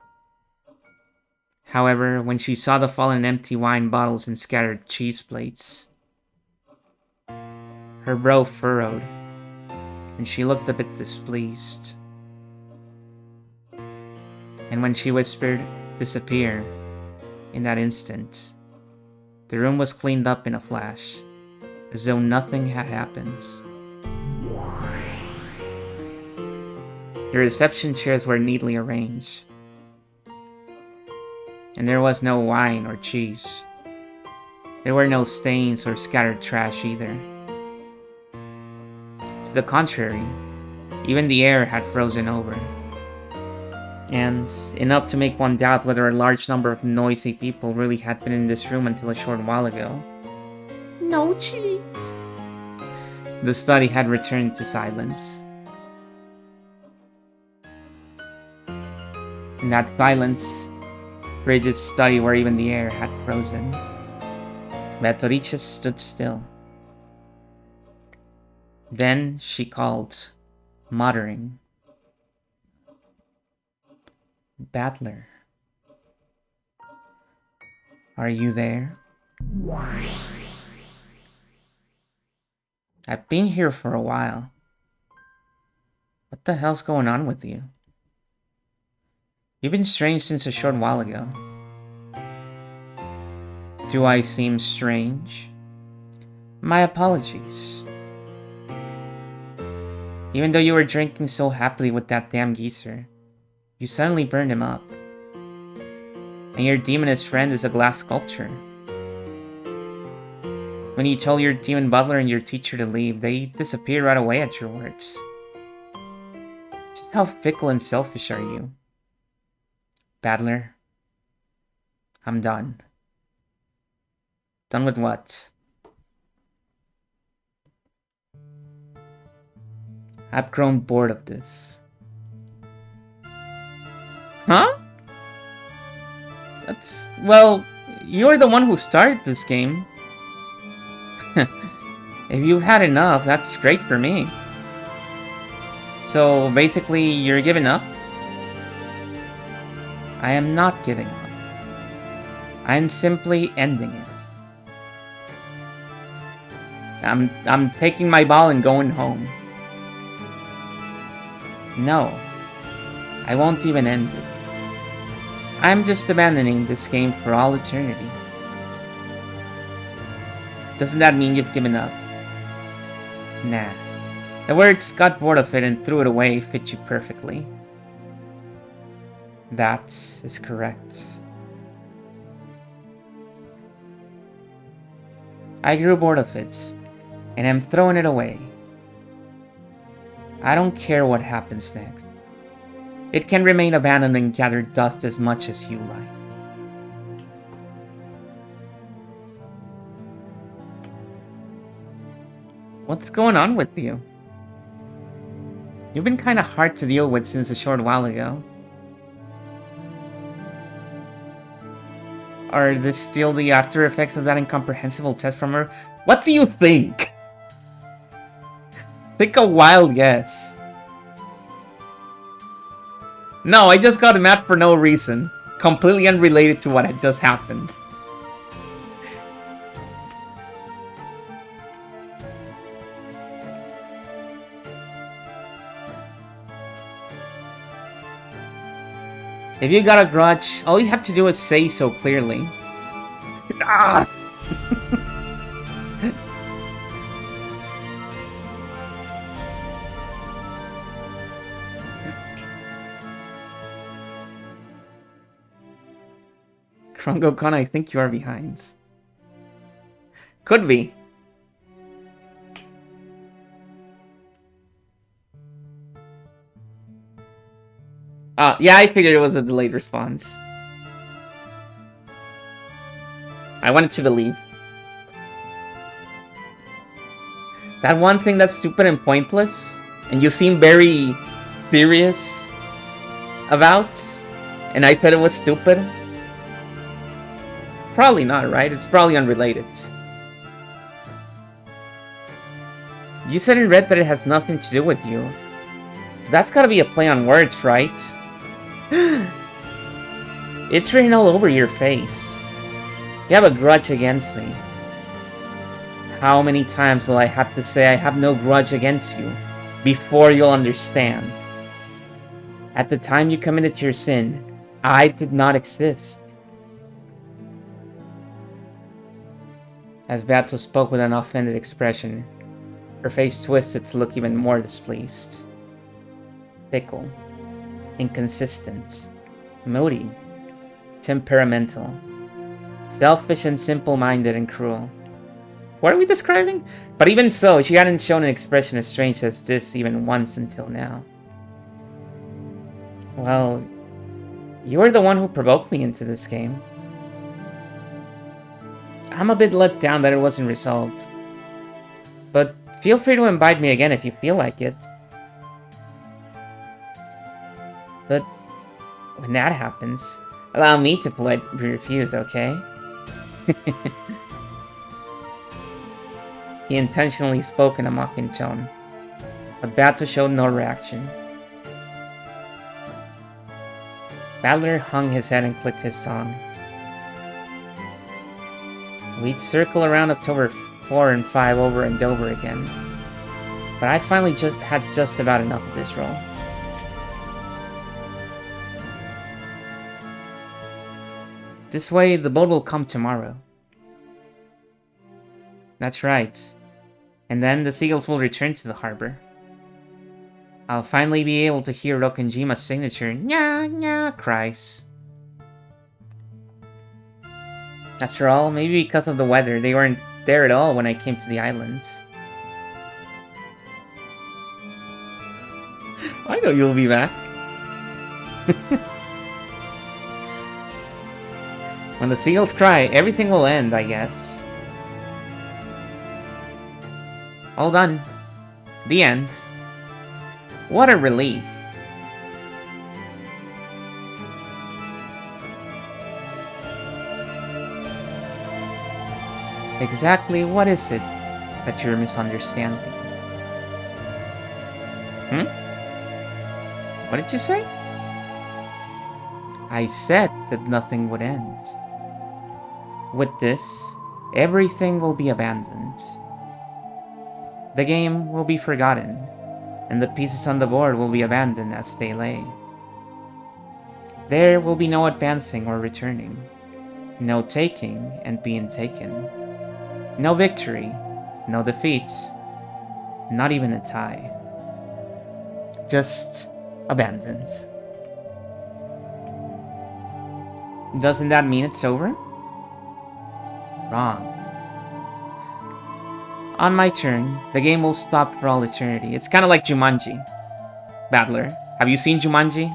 However, when she saw the fallen empty wine bottles and scattered cheese plates, her brow furrowed, and she looked a bit displeased. And when she whispered, "Disappear," in that instant, the room was cleaned up in a flash, as though nothing had happened. The reception chairs were neatly arranged, and there was no wine or cheese. There were no stains or scattered trash either. To the contrary, even the air had frozen over, and enough to make one doubt whether a large number of noisy people really had been in this room until a short while ago. No cheese. The study had returned to silence. In that silence, Bridget's study where even the air had frozen, Beatrice stood still. Then she called, muttering, "Battler, are you there? I've been here for a while. What the hell's going on with you? You've been strange since a short while ago." Do I seem strange? My apologies. Even though you were drinking so happily with that damn geezer, you suddenly burned him up. And your demoness friend is a glass sculpture. When you told your demon butler and your teacher to leave, they disappeared right away at your words. Just how fickle and selfish are you? Battler, I'm done. Done with what? I've grown bored of this. Huh? Well, you're the one who started this game. If you've had enough, that's great for me. So basically, you're giving up? I am not giving up. I'm simply ending it. I'm taking my ball and going home. No, I won't even end it. I'm just abandoning this game for all eternity. Doesn't that mean you've given up? Nah. The words "got bored of it and threw it away" fit you perfectly. That is correct. I grew bored of it, and I'm throwing it away. I don't care what happens next. It can remain abandoned and gather dust as much as you like. What's going on with you? You've been kind of hard to deal with since a short while ago. Are this still the after effects of that incomprehensible test from her? What do you think? Take a wild guess. No, I just got mad for no reason. Completely unrelated to what had just happened. If you got a grudge, all you have to do is say so clearly. Ah! Krongo-kun, I think you are behind. Could be. Yeah, I figured it was a delayed response. I wanted to believe. That one thing that's stupid and pointless, and you seem very serious about, and I said it was stupid? Probably not, right? It's probably unrelated. You said in red that it has nothing to do with you. That's gotta be a play on words, right? It's written all over your face. You have a grudge against me. How many times will I have to say I have no grudge against you before you'll understand? At the time you committed your sin, I did not exist. As Beato spoke with an offended expression, her face twisted to look even more displeased. Fickle, inconsistent, moody, temperamental, selfish and simple-minded and cruel. What are we describing? But even so, she hadn't shown an expression as strange as this even once until now. Well, you were the one who provoked me into this game. I'm a bit let down that it wasn't resolved. But feel free to invite me again if you feel like it. But when that happens, allow me to politely refuse, okay? He intentionally spoke in a mocking tone, but Bato showed no reaction. Battler hung his head and clicked his tongue. We'd circle around October 4 and 5 over and over again, but I finally had just about enough of this role. This way, the boat will come tomorrow. That's right. And then the seagulls will return to the harbor. I'll finally be able to hear Rokenjima's signature nya nya cries. After all, maybe because of the weather, they weren't there at all when I came to the islands. I know you'll be back. When the seagulls cry, everything will end, I guess. All done. The end. What a relief. Exactly what is it that you're misunderstanding? What did you say? I said that nothing would end. With this, everything will be abandoned. The game will be forgotten, and the pieces on the board will be abandoned as they lay. There will be no advancing or returning, no taking and being taken, no victory, no defeat, not even a tie. Just abandoned. Doesn't that mean it's over? Wrong. On my turn, the game will stop for all eternity. It's kind of like Jumanji. Battler, have you seen Jumanji?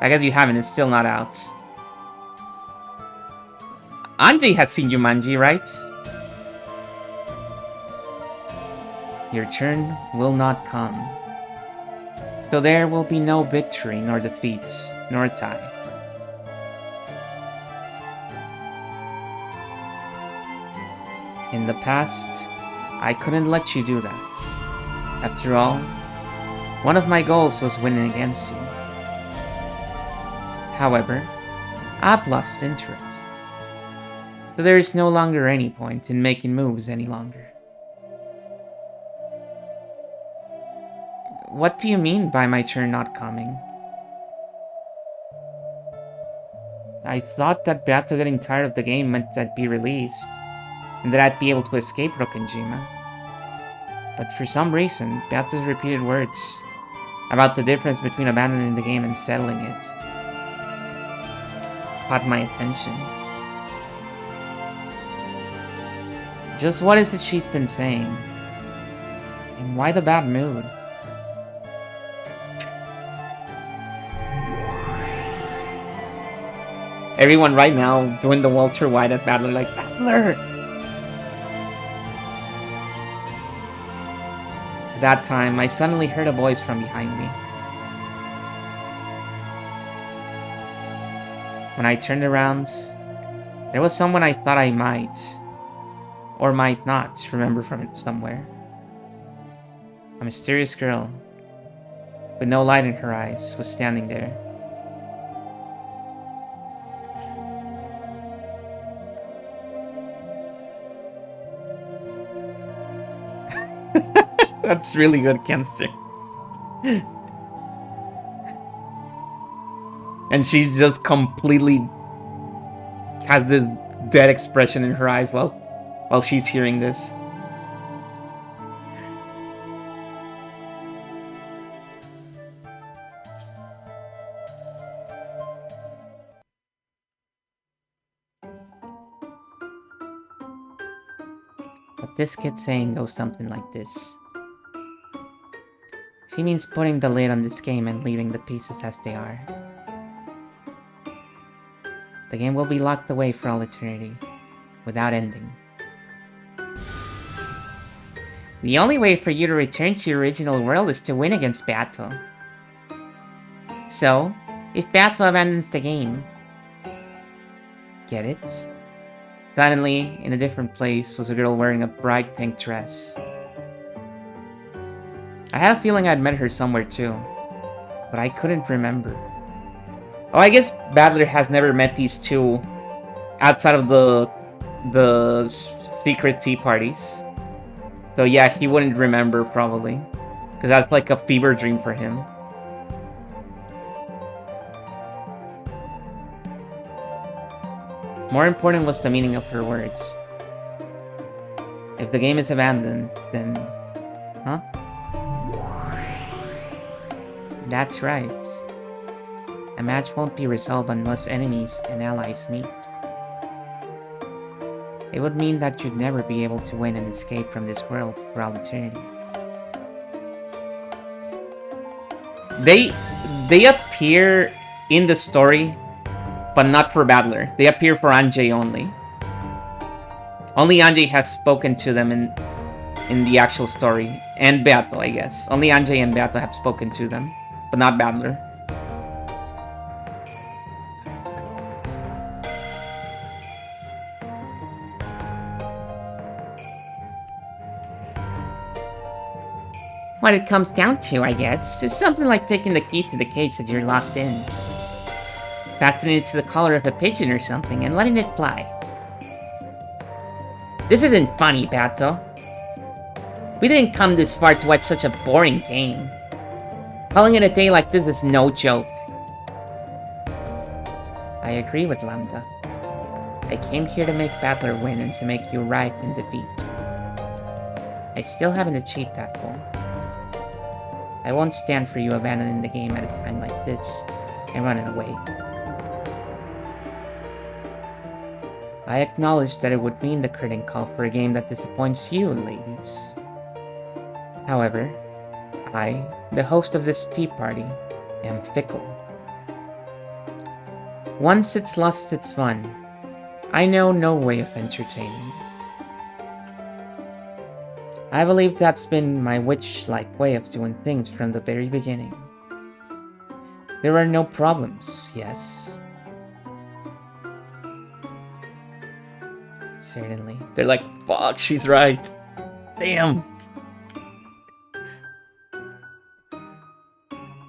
I guess you haven't, it's still not out. Anjay has seen Jumanji, right? Your turn will not come. So there will be no victory, nor defeat, nor tie. In the past, I couldn't let you do that. After all, one of my goals was winning against you. However, I've lost interest. So there is no longer any point in making moves any longer. What do you mean by my turn not coming? I thought that Beato getting tired of the game meant that I'd be released, and that I'd be able to escape Rokkenjima. But for some reason, Beato's repeated words about the difference between abandoning the game and settling it caught my attention. Just what is it she's been saying? And why the bad mood? Everyone right now doing the Walter White at Battler, like, Battler! At that time, I suddenly heard a voice from behind me. When I turned around, there was someone I thought I might, or might not, remember from somewhere. A mysterious girl, with no light in her eyes, was standing there. That's really good, Kenster. And she's just completely has this dead expression in her eyes while she's hearing this. What this kid's saying goes something like this. She means putting the lid on this game and leaving the pieces as they are. The game will be locked away for all eternity, without ending. The only way for you to return to your original world is to win against Beato. So, if Beato abandons the game... Get it? Suddenly, in a different place, was a girl wearing a bright pink dress. I had a feeling I'd met her somewhere too, but I couldn't remember. Oh, I guess Battler has never met these two outside of the secret tea parties. So yeah, he wouldn't remember probably, because that's like a fever dream for him. More important was the meaning of her words. If the game is abandoned, then... Huh? That's right. A match won't be resolved unless enemies and allies meet. It would mean that you'd never be able to win and escape from this world for all eternity. They appear in the story, but not for Battler. They appear for Anjay only. Only Anjay has spoken to them in the actual story. And Beato, I guess. Only Anjay and Beato have spoken to them, but not Battler. What it comes down to, I guess, is something like taking the key to the cage that you're locked in, fastening it to the collar of a pigeon or something, and letting it fly. This isn't funny, Beato. We didn't come this far to watch such a boring game. Calling it a day like this is no joke. I agree with Lambda. I came here to make Battler win and to make you right in defeat. I still haven't achieved that goal. I won't stand for you abandoning the game at a time like this and running away. I acknowledge that it would mean the curtain call for a game that disappoints you, ladies. However, I, the host of this tea party, am fickle. Once it's lost its fun, I know no way of entertaining. I believe that's been my witch-like way of doing things from the very beginning. There are no problems, yes? Certainly. They're like, fuck, she's right. Damn.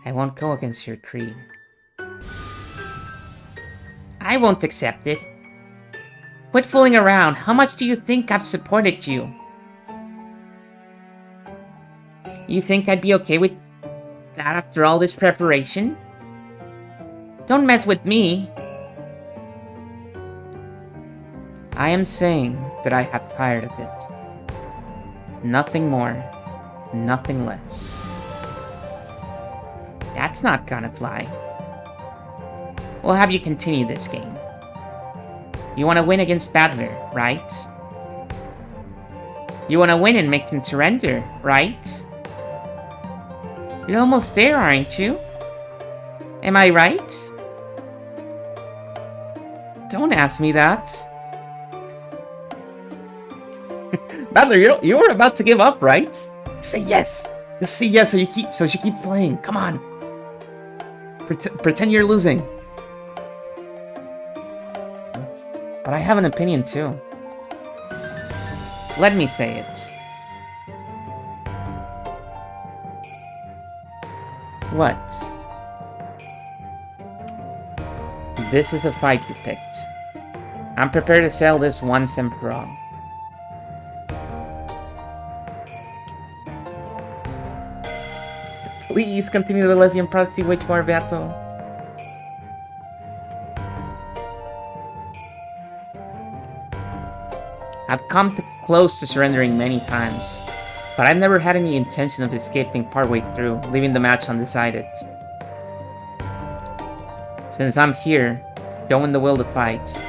I won't go against your creed. I won't accept it. Quit fooling around. How much do you think I've supported you? You think I'd be okay with that after all this preparation? Don't mess with me. I am saying that I have tired of it. Nothing more, nothing less. That's not gonna fly. We'll have you continue this game. You want to win against Battler, right? You want to win and make him surrender, right? You're almost there, aren't you? Am I right? Don't ask me that. Battler, you were about to give up, right? Say yes. Just say yes so she keeps playing. Come on. Pretend you're losing. But I have an opinion too. Let me say it. What? This is a fight you picked. I'm prepared to settle this once and for all. Please continue the lesbian proxy witch war battle. I've come close to surrendering many times, but I've never had any intention of escaping partway through, leaving the match undecided. Since I'm here, showing the will to fight,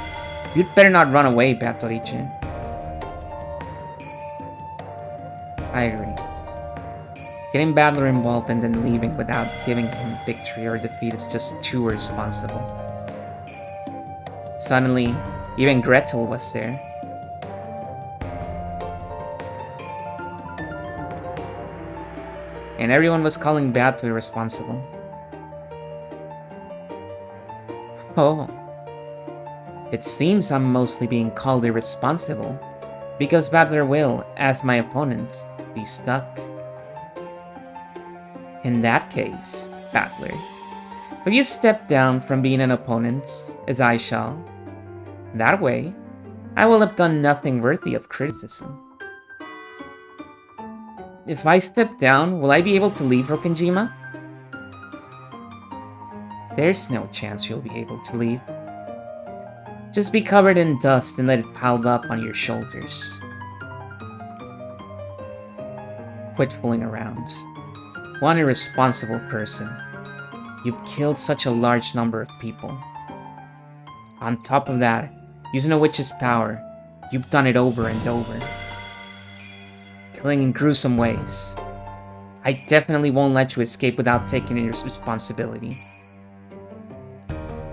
you'd better not run away, Batoriche. I agree. Getting Battler involved and then leaving without giving him victory or defeat is just too irresponsible. Suddenly, even Gretel was there. And everyone was calling Battler irresponsible. Oh. It seems I'm mostly being called irresponsible because Battler will, as my opponent, be stuck. In that case, Battler, will you step down from being an opponent, as I shall? That way, I will have done nothing worthy of criticism. If I step down, will I be able to leave Rokkenjima? There's no chance you'll be able to leave. Just be covered in dust and let it pile up on your shoulders. Quit fooling around. One irresponsible person. You've killed such a large number of people. On top of that, using a witch's power, you've done it over and over. Killing in gruesome ways. I definitely won't let you escape without taking your responsibility.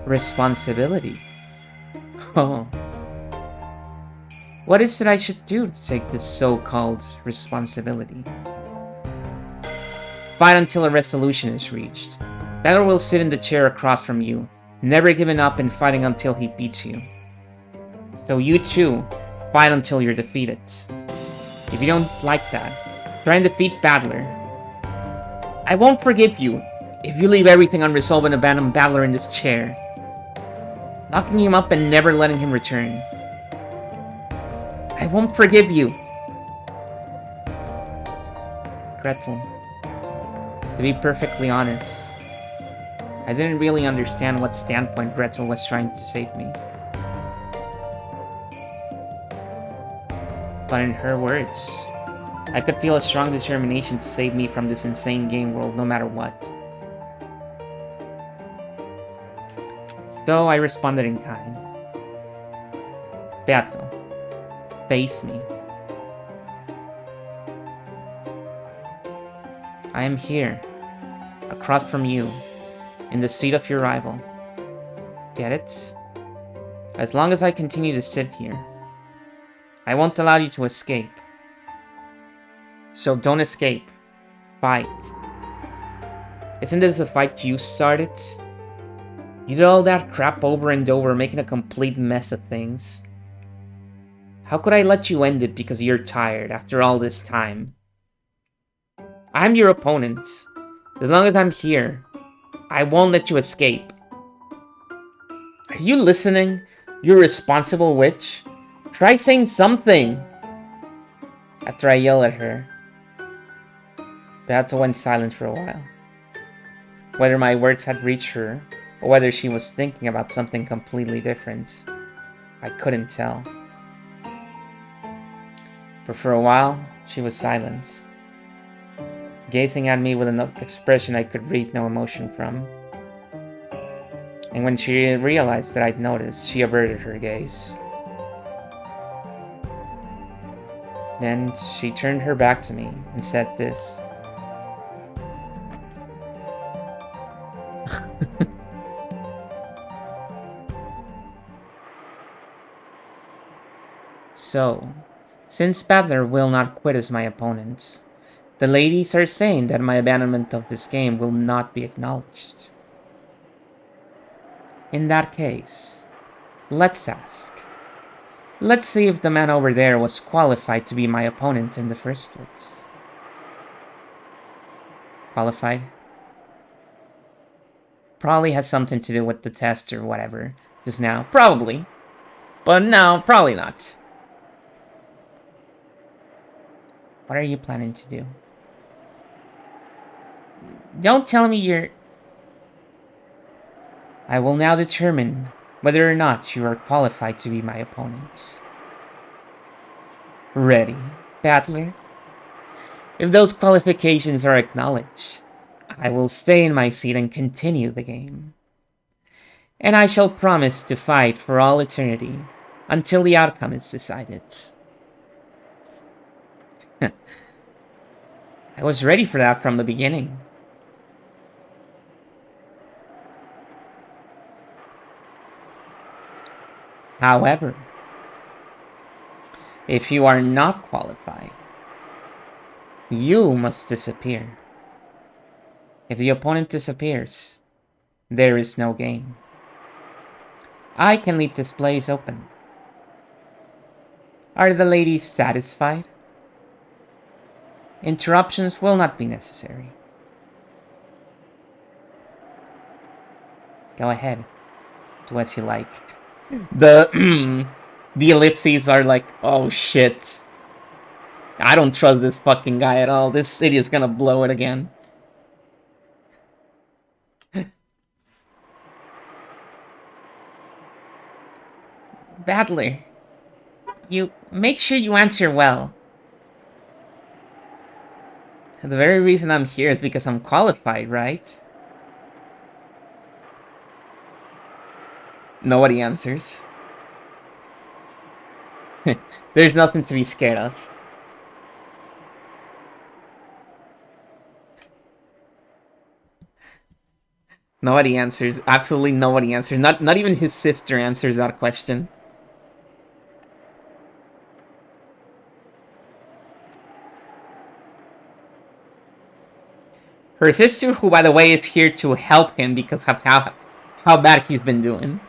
Responsibility? Oh. What is it I should do to take this so-called responsibility? Fight until a resolution is reached. Battler will sit in the chair across from you, never giving up and fighting until he beats you. So you too, fight until you're defeated. If you don't like that, try and defeat Battler. I won't forgive you if you leave everything unresolved and abandon Battler in this chair, locking him up and never letting him return. I won't forgive you. Gretel, to be perfectly honest, I didn't really understand what standpoint Gretel was trying to save me. But in her words, I could feel a strong determination to save me from this insane game world no matter what. So I responded in kind. Beato, face me. I am here, across from you, in the seat of your rival. Get it? As long as I continue to sit here, I won't allow you to escape. So don't escape. Fight. Isn't this a fight you started? You did all that crap over and over, making a complete mess of things. How could I let you end it because you're tired after all this time? I'm your opponent. As long as I'm here, I won't let you escape. Are you listening? You irresponsible witch? Try saying something! After I yell at her, Beata went silent for a while. Whether my words had reached her, or whether she was thinking about something completely different, I couldn't tell. But for a while, she was silent, gazing at me with an expression I could read no emotion from. And when she realized that I'd noticed, she averted her gaze. Then she turned her back to me and said this. So, since Battler will not quit as my opponent, the ladies are saying that my abandonment of this game will not be acknowledged. In that case, let's ask. Let's see if the man over there was qualified to be my opponent in the first place. Qualified? Probably has something to do with the test or whatever just now. Probably. But no, probably not. What are you planning to do? Don't tell me you're... I will now determine whether or not you are qualified to be my opponent. Ready, Battler? If those qualifications are acknowledged, I will stay in my seat and continue the game. And I shall promise to fight for all eternity until the outcome is decided. I was ready for that from the beginning. However, if you are not qualified, you must disappear. If the opponent disappears, there is no game. I can leave this place open. Are the ladies satisfied? Interruptions will not be necessary. Go ahead. Do as you like. The the ellipses are like, oh shit. I don't trust this fucking guy at all. This city is gonna blow it again. Battler, you make sure you answer well. The very reason I'm here is because I'm qualified, right? Nobody answers. There's nothing to be scared of. Nobody answers. Absolutely nobody answers. Not even his sister answers that question. Her sister, who by the way is here to help him because of how bad he's been doing.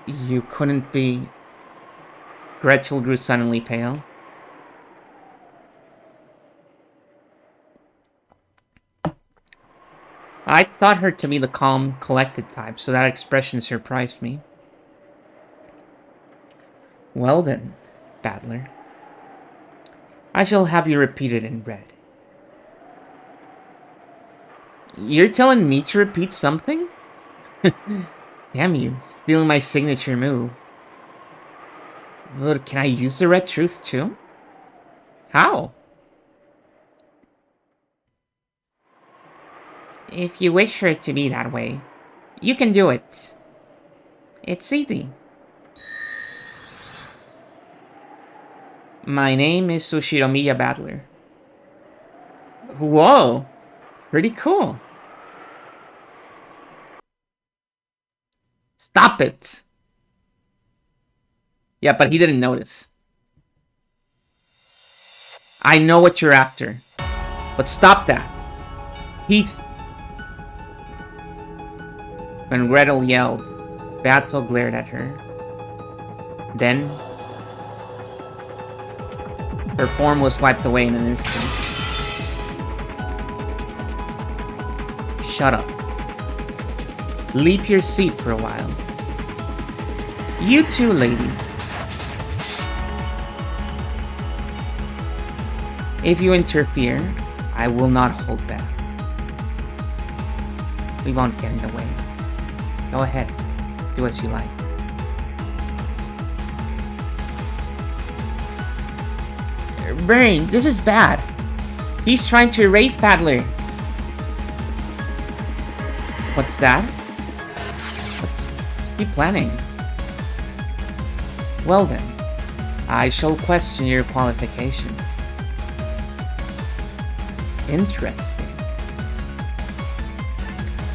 You couldn't be... Gretchen grew suddenly pale. I thought her to be the calm, collected type, so that expression surprised me. Well then, Battler. I shall have you repeat it in red. You're telling me to repeat something? Damn you, stealing my signature move. But can I use the red truth too? How? If you wish for it to be that way, you can do it. It's easy. My name is Sushiromiya Battler. Whoa. Pretty cool. Stop it. Yeah, but he didn't notice. I know what you're after. But stop that. He's... When Gretel yelled, Beato glared at her. Then, her form was wiped away in an instant. Shut up. Leave your seat for a while. You too, lady. If you interfere, I will not hold back. We won't get in the way. Go ahead. Do as you like. Burn, this is bad. He's trying to erase Paddler. What's that? What's he planning? Well then, I shall question your qualifications. Interesting.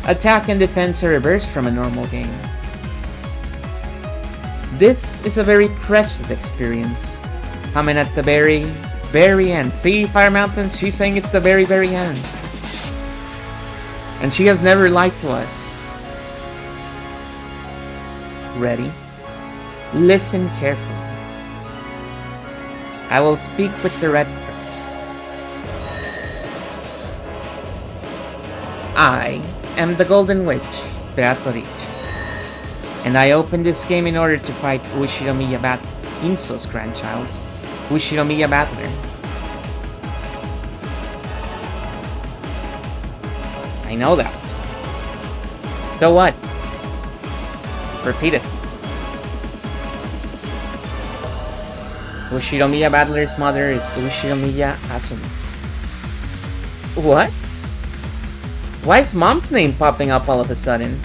Attack and defense are reversed from a normal game. This is a very precious experience. Coming at the very end. See, Fire Mountain? She's saying it's the very end. And she has never lied to us. Ready? Listen carefully. I will speak with the red first. I am the Golden Witch, Beatrice. And I opened this game in order to fight Ushinomiya Inso's grandchild, Ushinomiya Battler. I know that. So what? Repeat it. Ushinomiya Battler's mother is Ushinomiya Asumi. What? Why is Mom's name popping up all of a sudden?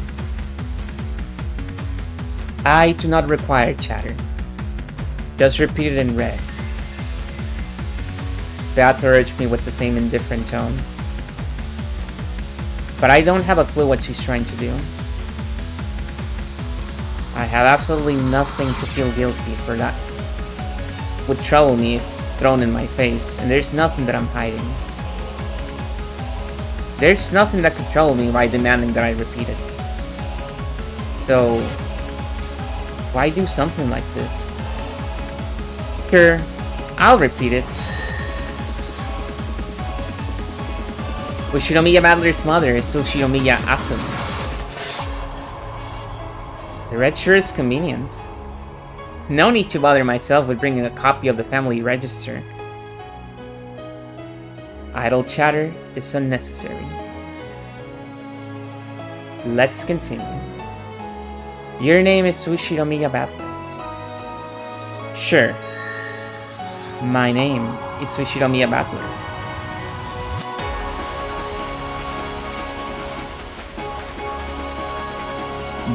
I do not require chatter. Just repeat it in red. Beato urged me with the same indifferent tone. But I don't have a clue what she's trying to do. I have absolutely nothing to feel guilty for. That would trouble me if thrown in my face, and there's nothing that I'm hiding. There's nothing that could trouble me by demanding that I repeat it. So, why do something like this? Sure, I'll repeat it. Ushinomiya Battler's mother is Ushinomiya Asumi. The red shirt is convenient. No need to bother myself with bringing a copy of the family register. Idle chatter is unnecessary. Let's continue. Your name is Ushinomiya Battler. Sure. My name is Ushinomiya Battler.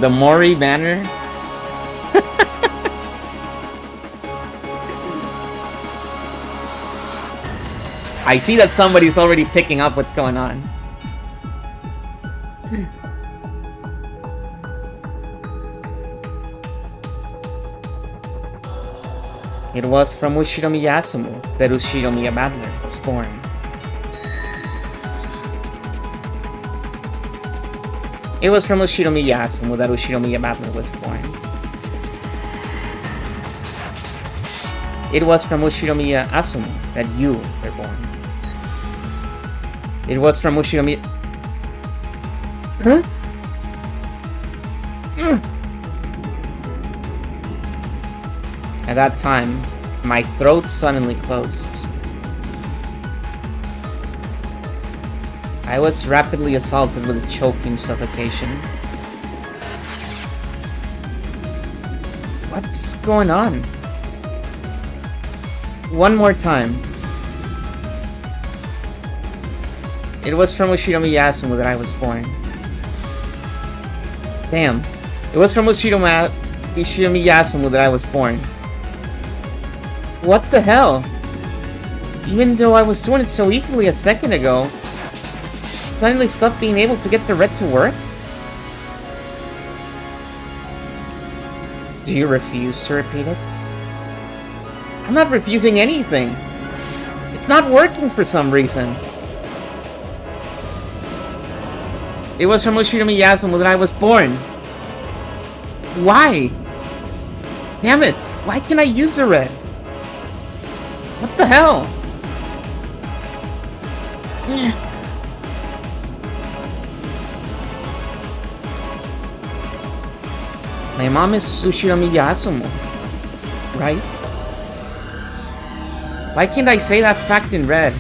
The Mori banner? I see that somebody's already picking up what's going on. It was from Ushinomiya Asumu that Ushinomiya Battler was born. It was from Ushinomiya Asumu that Ushinomiya Battler was born. It was from Ushinomiya Asumu that you were born. It was from Ushinomiya... Huh? At that time, my throat suddenly closed. I was rapidly assaulted with a choking suffocation. What's going on? One more time. It was from Ushinomiya Asumu that I was born. Damn. It was from Ushinomiya Asumu that I was born. What the hell? Even though I was doing it so easily a second ago, suddenly stopped being able to get the red to work? Do you refuse to repeat it? I'm not refusing anything. It's not working for some reason. It was from Ushirumi Yasumu that I was born. Why? Damn it! Why can't I use the red? What the hell? My mom is Ushirumi Yasumu, right? Why can't I say that fact in red?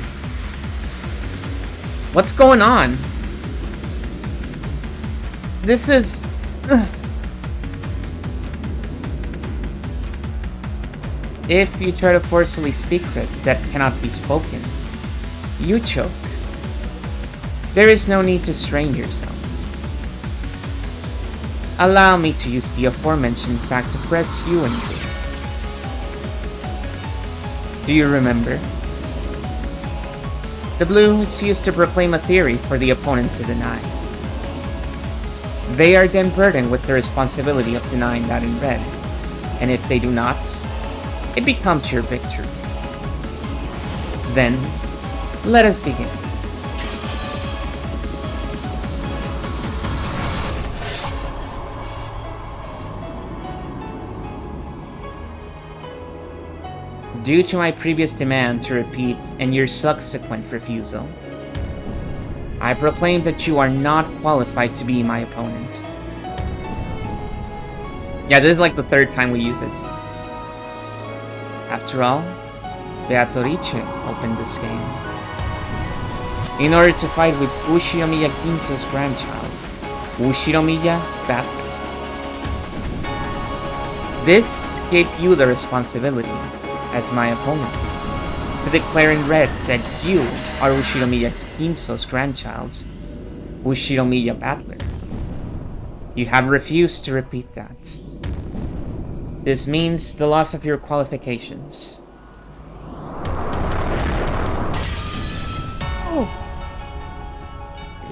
What's going on? This is... If you try to forcefully speak it that cannot be spoken, you choke. There is no need to strain yourself. Allow me to use the aforementioned fact to press you and me. Do you remember? The blue is used to proclaim a theory for the opponent to deny. They are then burdened with the responsibility of denying that in red, and if they do not, it becomes your victory. Then, let us begin. Due to my previous demand to repeat and your subsequent refusal, I proclaim that you are not qualified to be my opponent. Yeah, this is like the third time we use it. After all, Beatrice opened this game in order to fight with Ushinomiya Ginso's grandchild, Ushinomiya Battle. This gave you the responsibility, as my opponent, to declare in red that you are Ushinomiya Ginso's grandchild, Ushinomiya Battler. You have refused to repeat that. This means the loss of your qualifications. Oh.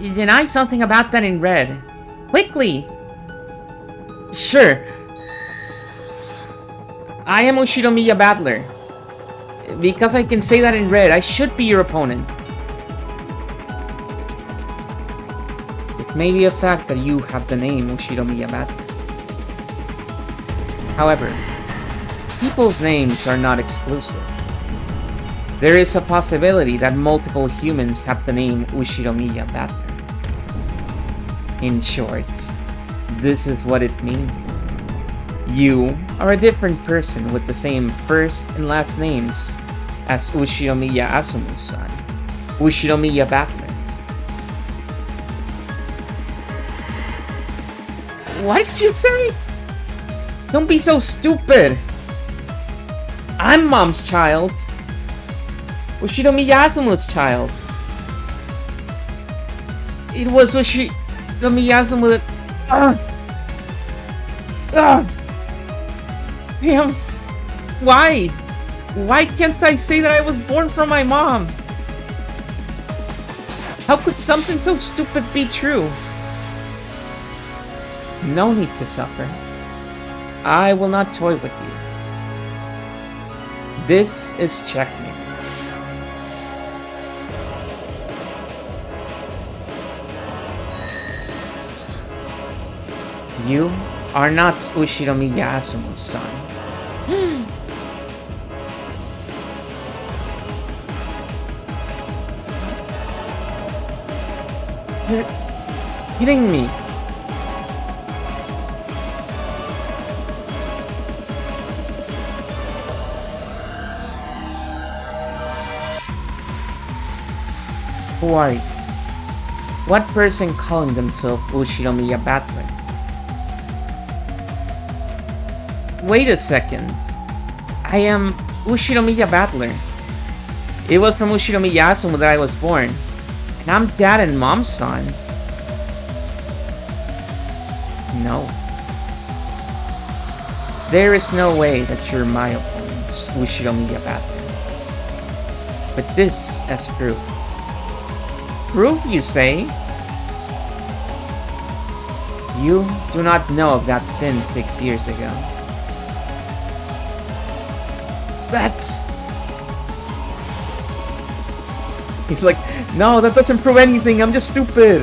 Deny something about that in red. Quickly! Sure. I am Ushinomiya Battler. Because I can say that in red, I should be your opponent. It may be a fact that you have the name Ushinomiya Battler. However, people's names are not exclusive. There is a possibility that multiple humans have the name Ushinomiya Battler. In short, this is what it means. You are a different person with the same first and last names as Ushinomiya Asumu's son, Ushinomiya Battler. What did you say? Don't be so stupid! I'm Mom's child! Ushinomiya Asumu's child! It was Ushinomiya Asumu that... Damn! Why? Why can't I say that I was born from my mom? How could something so stupid be true? No need to suffer. I will not toy with you. This is checkmate. You are not Ushinomiya Asumu's son. You're kidding me. Who are you? What person calling themselves Ushinomiya Battler? Wait a second. I am Ushinomiya Battler. It was from Ushinomiya Asumu that I was born. And I'm Dad and Mom's son. No. There is no way that you're my opponent, Ushinomiya Battler. with this as proof. Proof, you say? You do not know of that sin 6 years ago. That's... He's like, no, that doesn't prove anything, I'm just stupid.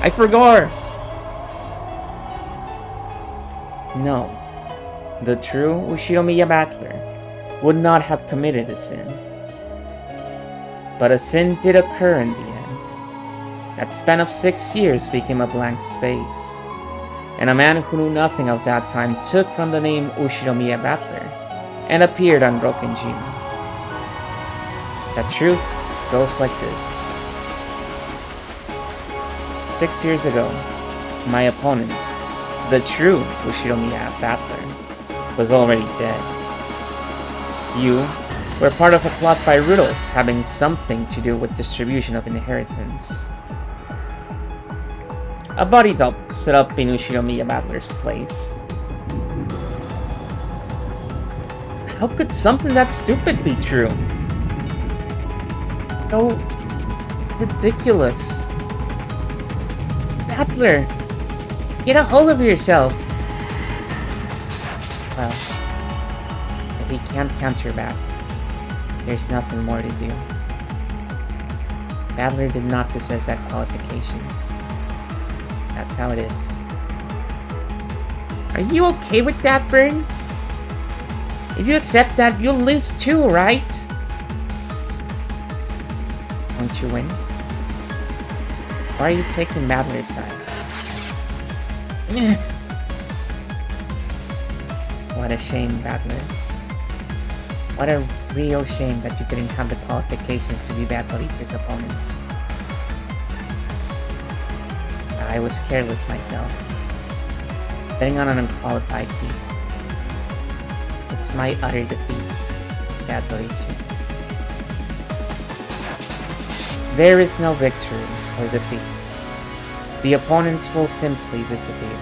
I forgot. No. The true Ushinomiya battler would not have committed a sin. But a sin did occur in the end. That span of 6 years became a blank space. And a man who knew nothing of that time took on the name Ushinomiya battler and appeared on Rokenjin. The truth goes like this. 6 years ago, my opponent, the true Ushinomiya battler, was already dead. You were part of a plot by Rudolph having something to do with distribution of inheritance. A body double set up in Ushinomiya battler's place. How could something that stupid be true? So ridiculous. Battler, get a hold of yourself. Well, if he can't counter back, there's nothing more to do. Battler did not possess that qualification. That's how it is. Are you okay with that, Bern? If you accept that, you'll lose too, right? Won't you win? Or are you taking Battler's side? What a shame, Battler. What a real shame that you didn't have the qualifications to be Battleich's opponent. I was careless myself, betting on an unqualified feat. It's my utter defeat, Battleich. There is no victory or defeat. The opponent will simply disappear.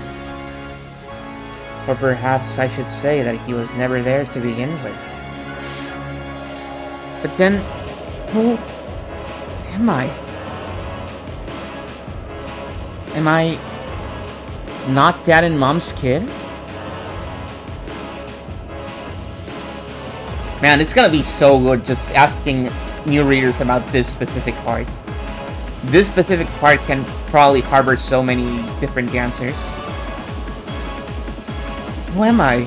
Or perhaps I should say that he was never there to begin with. But then, who am I? Am I not Dad and Mom's kid? Man, it's gonna be so good just asking new readers about this specific part. This specific part can probably harbor so many different answers. Who am I?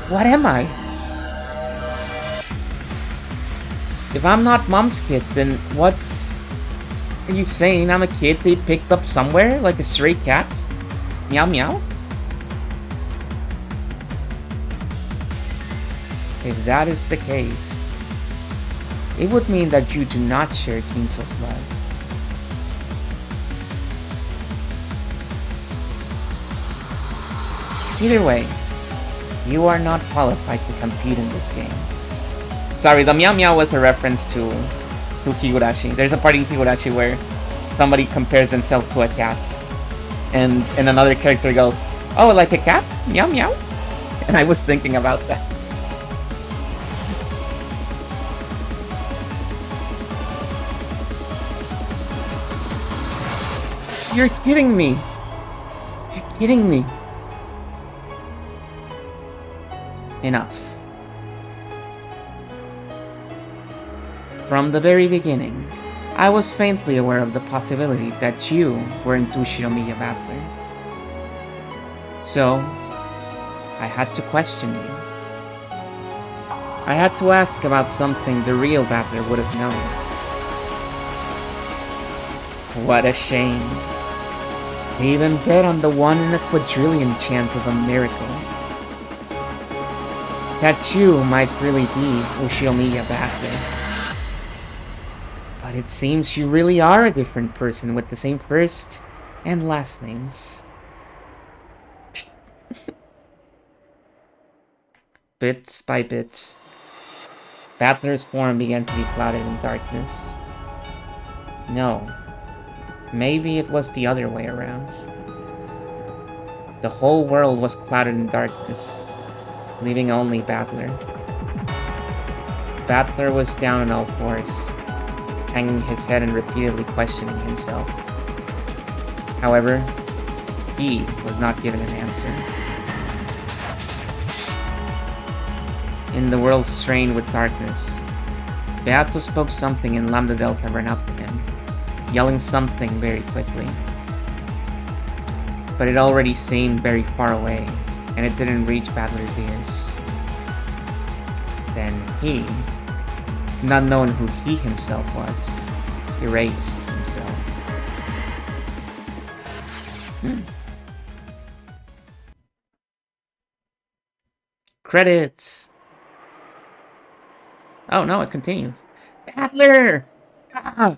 What am I? If I'm not Mom's kid, then what are you saying? I'm a kid they picked up somewhere, like a stray cat? Meow meow? If that is the case, it would mean that you do not share Kinso's blood. Either way, you are not qualified to compete in this game. Sorry, the meow meow was a reference to Higurashi. There's a part in Higurashi where somebody compares himself to a cat, and another character goes, "Oh, like a cat? Meow meow?" And I was thinking about that. You're kidding me! You're kidding me! Enough. From the very beginning, I was faintly aware of the possibility that you were in Ushinomiya battler. So, I had to question you. I had to ask about something the real battler would have known. What a shame. We even bet on the 1 in a quadrillion chance of a miracle. That you might really be Ushinomiya battler. But it seems you really are a different person with the same first and last names. Bit by bit, Battler's form began to be clouded in darkness. No, maybe it was the other way around. The whole world was clouded in darkness, leaving only Battler. Battler was down on all fours, hanging his head and repeatedly questioning himself. However, he was not given an answer. In the world strained with darkness, Beato spoke something and Lambda Delta ran up to him, yelling something very quickly. But it already seemed very far away, and it didn't reach Battler's ears. Then he, not knowing who he himself was, erased himself. Credits! Oh no, it continues. Battler! Ah!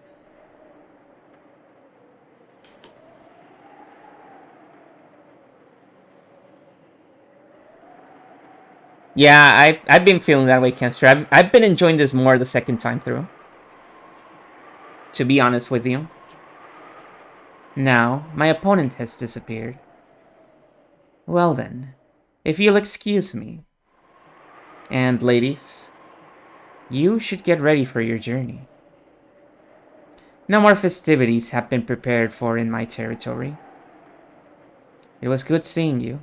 Yeah, I've been feeling that way, Kenster. I've been enjoying this more the second time through. To be honest with you. Now, my opponent has disappeared. Well then, if you'll excuse me. And ladies, you should get ready for your journey. No more festivities have been prepared for in my territory. It was good seeing you.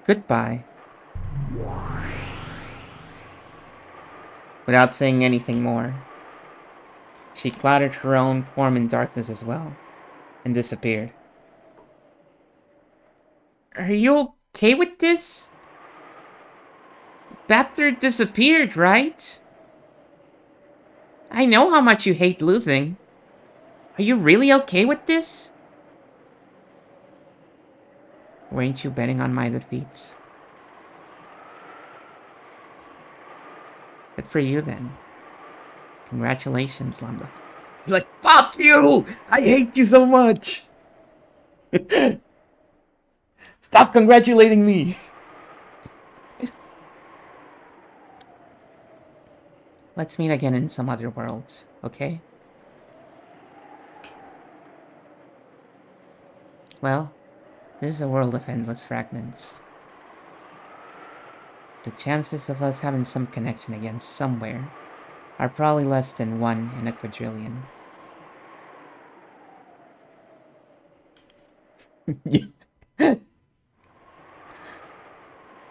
Goodbye. Without saying anything more, she clouded her own form in darkness as well, and disappeared. Are you okay with this? Battler disappeared, right? I know how much you hate losing. Are you really okay with this? Weren't you betting on my defeats? Good for you then. Congratulations, Lambda. He's like, fuck you! I hate you so much! Stop congratulating me! Let's meet again in some other worlds, okay? Well, this is a world of endless fragments. The chances of us having some connection again somewhere are probably less than 1 in a quadrillion.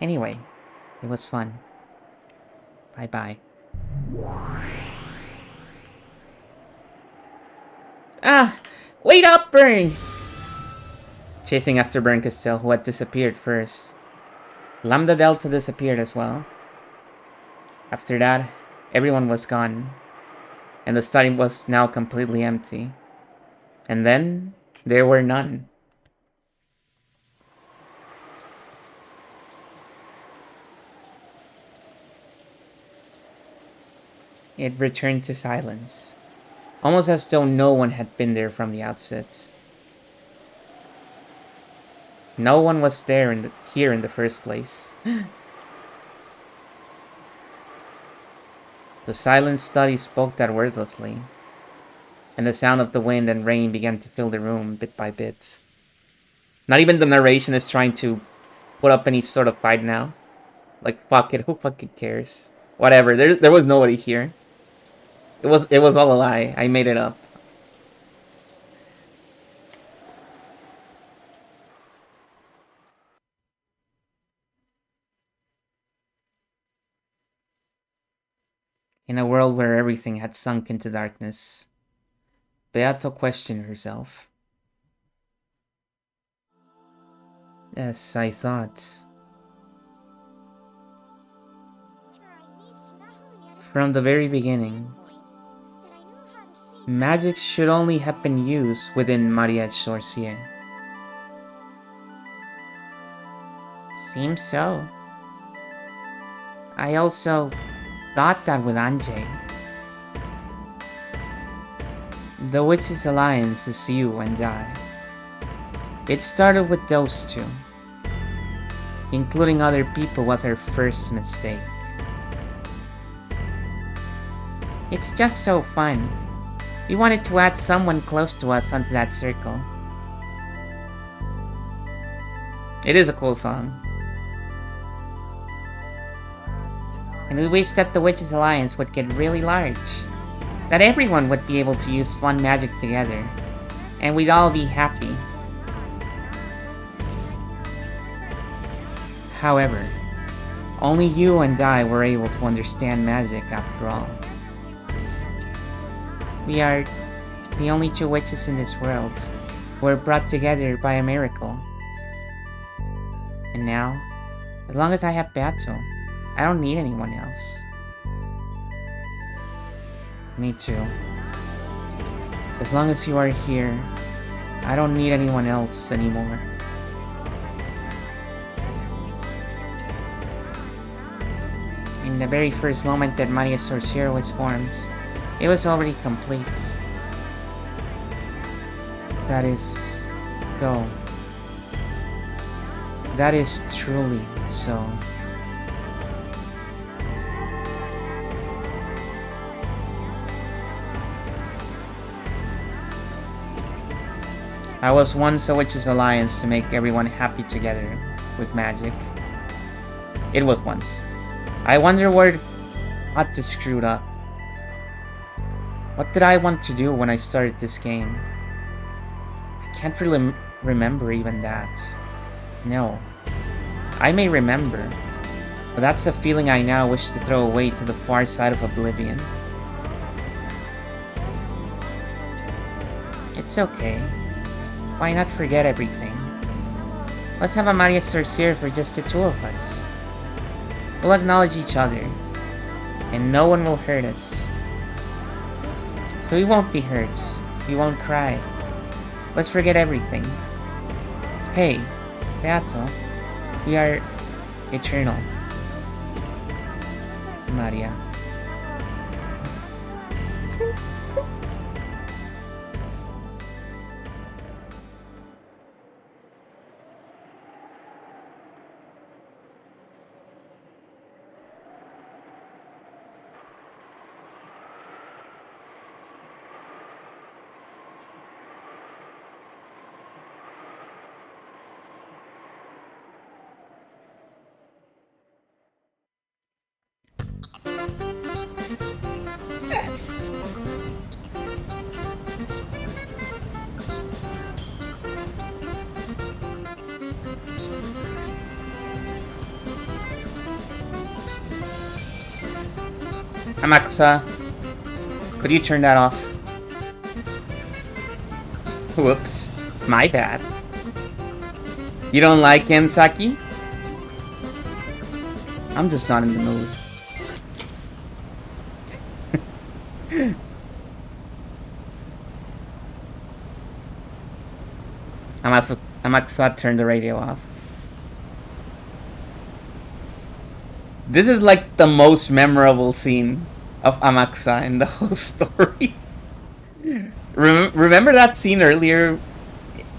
Anyway, it was fun. Bye-bye. Ah! Wait up, Burn! Chasing after Burn Castell, who had disappeared first. Lambda Delta disappeared as well. After that, everyone was gone, and the study was now completely empty. And then, there were none. It returned to silence, almost as though no one had been there from the outset. No one was there here in the first place. The silent study spoke that wordlessly, and the sound of the wind and rain began to fill the room bit by bit. Not even the narration is trying to put up any sort of fight now. Like, fuck it, who fucking cares? Whatever, there was nobody here. It was all a lie. I made it up. In a world where everything had sunk into darkness, Beato questioned herself. Yes, I thought. From the very beginning, magic should only have been used within Mariage Sorcier. Seems so. I also thought that with Anjay. The Witches' Alliance is you and I. It started with those two. Including other people was our first mistake. It's just so fun. We wanted to add someone close to us onto that circle. It is a cool song. And we wish that the Witches Alliance would get really large. That everyone would be able to use fun magic together. And we'd all be happy. However, only you and I were able to understand magic after all. We are the only two witches in this world who were brought together by a miracle. And now, as long as I have Bato, I don't need anyone else. Me too. As long as you are here, I don't need anyone else anymore. In the very first moment that Maria Sorcier was formed, it was already complete. That is so. That is truly so. I was once a Witches Alliance to make everyone happy together with magic. It was once. I wonder where got to screwed up. What did I want to do when I started this game? I can't really remember even that. No. I may remember, but that's the feeling I now wish to throw away to the far side of oblivion. It's okay. Why not forget everything? Let's have a Maria Sorcier for just the two of us. We'll acknowledge each other, and no one will hurt us. So we won't be hurt. We won't cry. Let's forget everything. Hey, Beato, we are eternal. Maria. Yes. Amakusa, could you turn that off? Whoops. My bad. You don't like him, Saki? I'm just not in the mood. Amakusa turned the radio off. This is like the most memorable scene of Amakusa in the whole story. Remember that scene earlier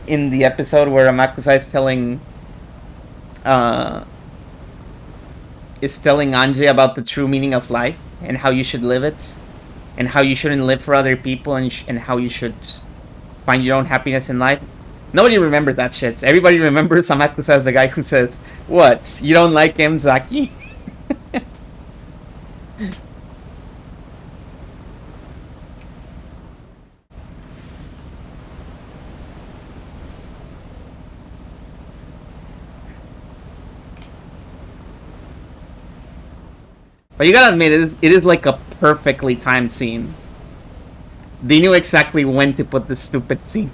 in the episode where Amakusa is telling Anji about the true meaning of life and how you should live it, and how you shouldn't live for other people, and how you should find your own happiness in life? Nobody remembers that shit. Everybody remembers Amakusa as the guy who says, "What? You don't like Emzaki?" But you gotta admit, it is like a perfectly timed scene. They knew exactly when to put this stupid scene.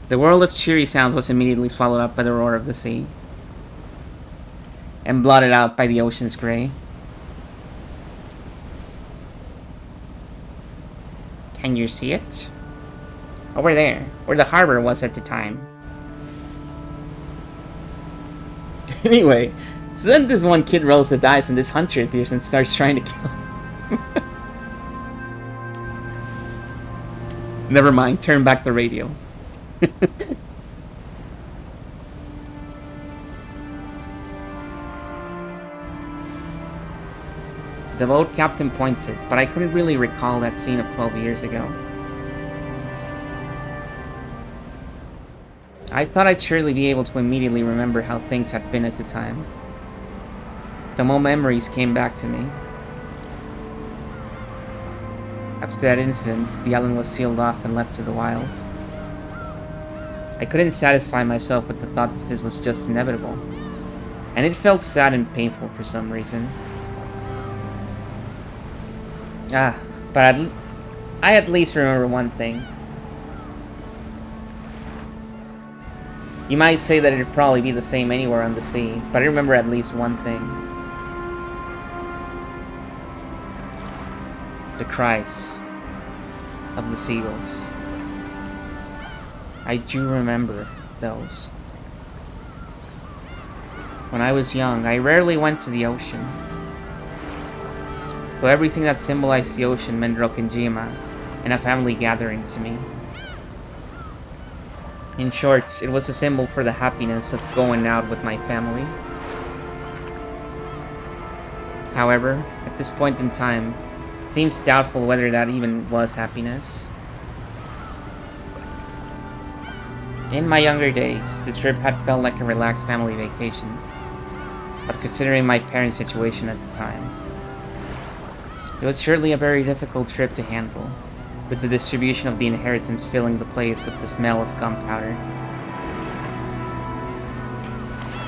The world of cheery sounds was immediately swallowed up by the roar of the sea, and blotted out by the ocean's gray. Can you see it? Over there, where the harbor was at the time. Anyway, so then this one kid rolls the dice and this hunter appears and starts trying to kill him. Never mind, turn back the radio. The boat captain pointed, but I couldn't really recall that scene of 12 years ago. I thought I'd surely be able to immediately remember how things had been at the time. The more memories came back to me. After that incident, the island was sealed off and left to the wilds. I couldn't satisfy myself with the thought that this was just inevitable, and it felt sad and painful for some reason. But I at least remember one thing. You might say that it'd probably be the same anywhere on the sea, but I remember at least one thing. The cries of the seagulls. I do remember those. When I was young, I rarely went to the ocean. So everything that symbolized the ocean meant Rokenjima and a family gathering to me. In short, it was a symbol for the happiness of going out with my family. However, at this point in time, it seems doubtful whether that even was happiness. In my younger days, the trip had felt like a relaxed family vacation, but considering my parents' situation at the time, it was surely a very difficult trip to handle, with the distribution of the inheritance filling the place with the smell of gunpowder.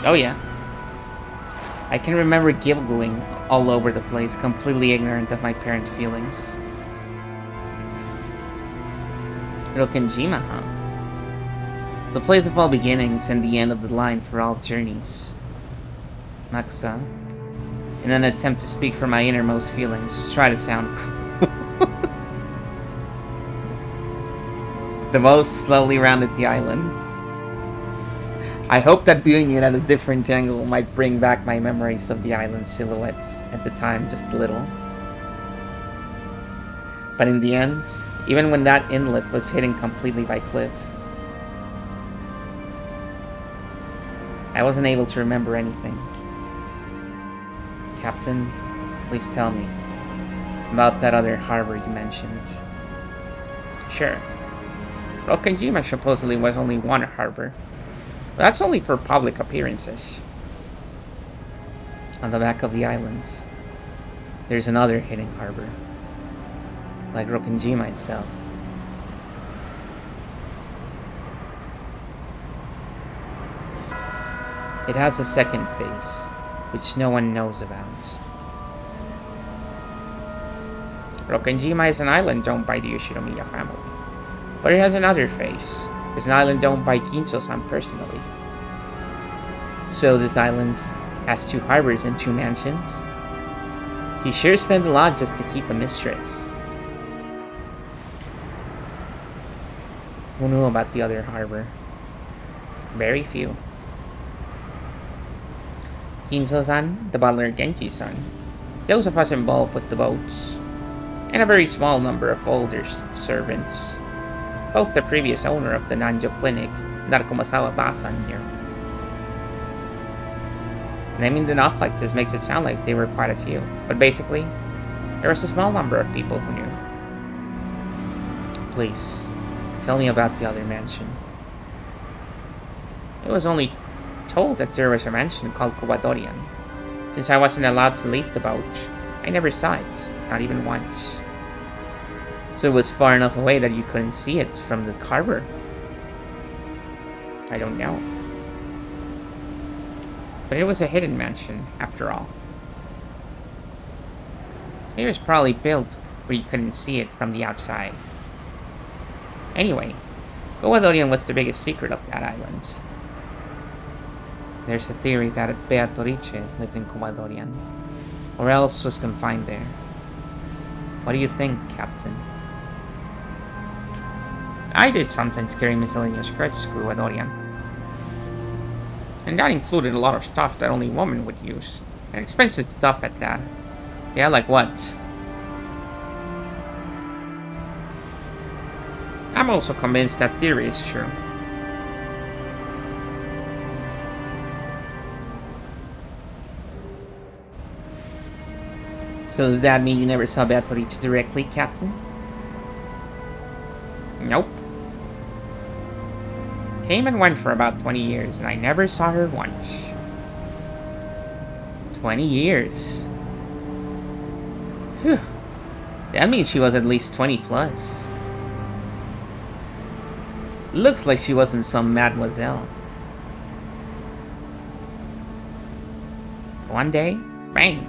Oh yeah. I can remember giggling all over the place, completely ignorant of my parents' feelings. Rokenjima, huh? The place of all beginnings and the end of the line for all journeys. Makusa, in an attempt to speak from my innermost feelings, try to sound cool. The most slowly rounded the island. I hope that viewing it at a different angle might bring back my memories of the island's silhouettes at the time just a little. But in the end, even when that inlet was hidden completely by cliffs, I wasn't able to remember anything. Captain, please tell me about that other harbor you mentioned. Sure. Rokenjima supposedly was only one harbor. But that's only for public appearances. On the back of the island, there's another hidden harbor, like Rokenjima itself. It has a second face, which no one knows about. Rokenjima is an island owned by the Yoshinomiya family, but it has another face. It's an island owned by Ginso-san personally. So this island has two harbors and two mansions. He sure spent a lot just to keep a mistress. Who knew about the other harbor? Very few. Ginso-san, the butler Genji-san, those of us involved with the boats, and a very small number of older servants. Both the previous owner of the Nanjo Clinic, Narkomasawa Basan here. Naming them off like this makes it sound like they were quite a few, but basically, there was a small number of people who knew. Please, tell me about the other mansion. It was only told that there was a mansion called Kubadorian. Since I wasn't allowed to leave the boat, I never saw it, not even once. So it was far enough away that you couldn't see it from the harbor. I don't know. But it was a hidden mansion, after all. It was probably built where you couldn't see it from the outside. Anyway, Kubadorian was the biggest secret of that island. There's a theory that Beatrice lived in Kubadorian, or else was confined there. What do you think, Captain? I did sometimes carry miscellaneous goods to Kubadorian, and that included a lot of stuff that only women would use, and expensive stuff at that. Yeah, like what? I'm also convinced that theory is true. So does that mean you never saw Beatrice directly, Captain? Nope. Came and went for about 20 years, and I never saw her once. 20 years. Whew. That means she was at least 20 plus. Looks like she wasn't some mademoiselle. One day, bang!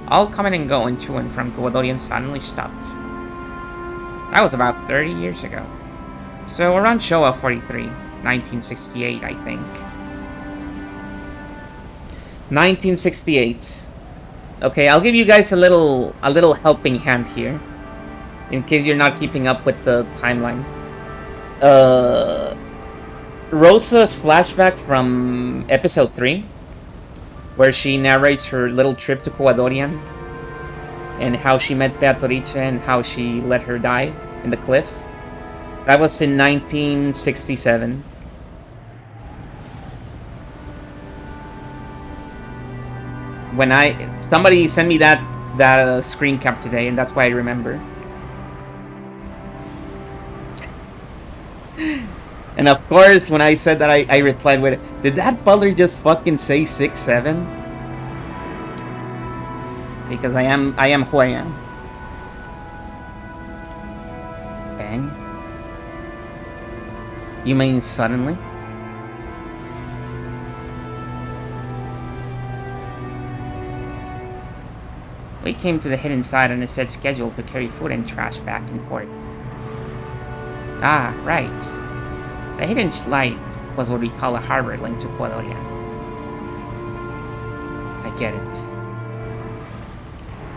All coming and going to and from Guadorian suddenly stopped. That was about 30 years ago. So around Showa 43, 1968, I think. 1968. Okay, I'll give you guys a little helping hand here, in case you're not keeping up with the timeline. Rosa's flashback from episode 3, where she narrates her little trip to Coadorian, and how she met Beatrice and how she let her die in the cliff. That was in 1967. When somebody sent me that screen cap today, and that's why I remember. And of course, when I said that, I replied with, "Did that butler just fucking say 6'7"? Because I am who I am." Bang. You mean suddenly? We came to the hidden side on a set schedule to carry food and trash back and forth. Ah, right. The hidden slide was what we call a harbor link to Quadoria. I get it.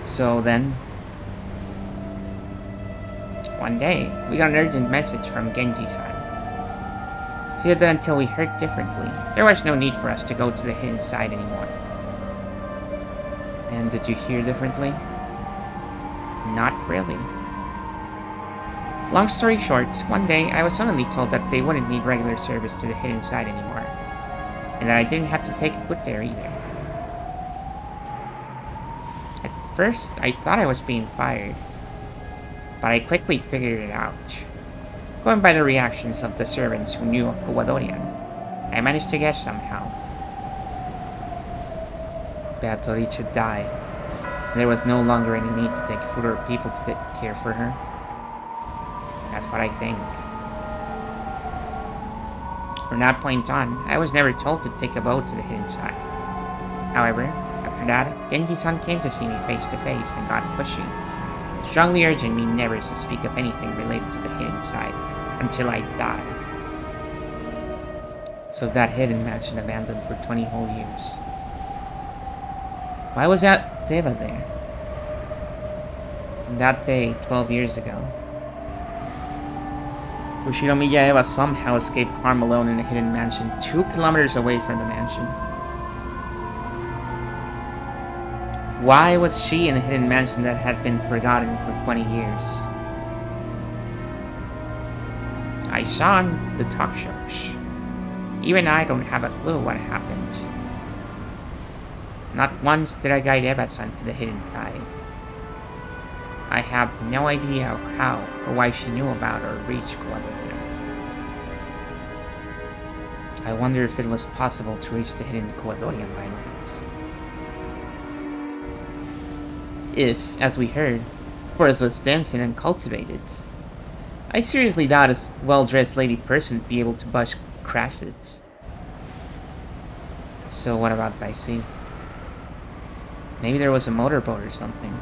So then, one day, we got an urgent message from Genji-san. She said that until we heard differently, there was no need for us to go to the hidden side anymore. And did you hear differently? Not really. Long story short, one day I was suddenly told that they wouldn't need regular service to the hidden side anymore, and that I didn't have to take foot there either. At first, I thought I was being fired, but I quickly figured it out. Going by the reactions of the servants who knew of Guadorian, I managed to guess somehow. Beatrice died. There was no longer any need to take food or people to care for her. That's what I think. From that point on, I was never told to take a boat to the hidden side. However, after that, Genji-san came to see me face to face and got pushy, strongly urging me never to speak of anything related to the hidden side until I died. So that hidden mansion abandoned for 20 whole years. Why was that Deva there? And that day, 12 years ago, Ushinomiya Eva somehow escaped harm alone in a hidden mansion 2 kilometers away from the mansion. Why was she in a hidden mansion that had been forgotten for 20 years? I saw on the talk shows. Even I don't have a clue what happened. Not once did I guide Eva-san to the hidden side. I have no idea how or why she knew about or reached Guadalajara. I wonder if it was possible to reach the hidden Guadorian by night. If, as we heard, the forest was dense and uncultivated, I seriously doubt a well-dressed lady person would be able to bust crashes. So what about by sea? Maybe there was a motorboat or something.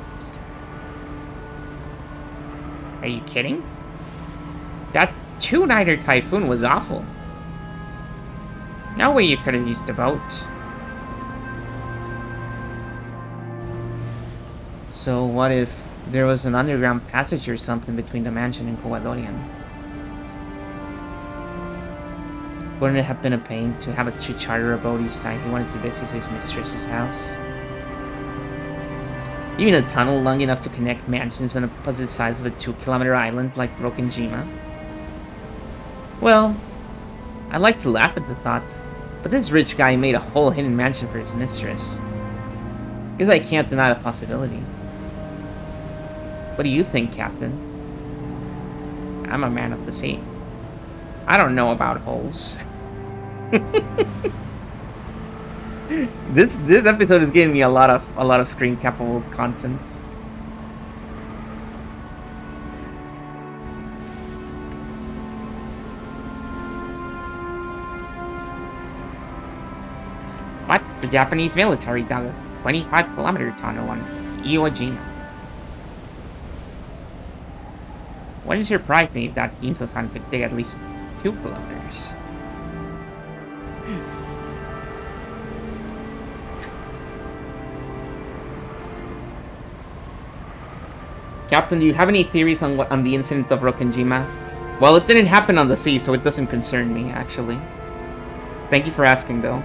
Are you kidding? That 2-nighter typhoon was awful. No way you could have used a boat. So what if there was an underground passage or something between the mansion and Coadorian? Wouldn't it have been a pain to have to charter a boat each time he wanted to visit his mistress's house? Even a tunnel long enough to connect mansions on opposite sides of a 2-kilometer island like Broken Jima? Well, I like to laugh at the thought, but this rich guy made a whole hidden mansion for his mistress. Guess I can't deny the possibility. What do you think, Captain? I'm a man of the sea. I don't know about holes. This episode is giving me a lot of screen capable content. What? The Japanese military dug a 25-kilometer tunnel on Iwo Jima. Wouldn't surprise me if that Ginso-san could dig at least 2 kilometers. Captain, do you have any theories on the incident of Rokkenjima? Well, it didn't happen on the sea, so it doesn't concern me, actually. Thank you for asking, though.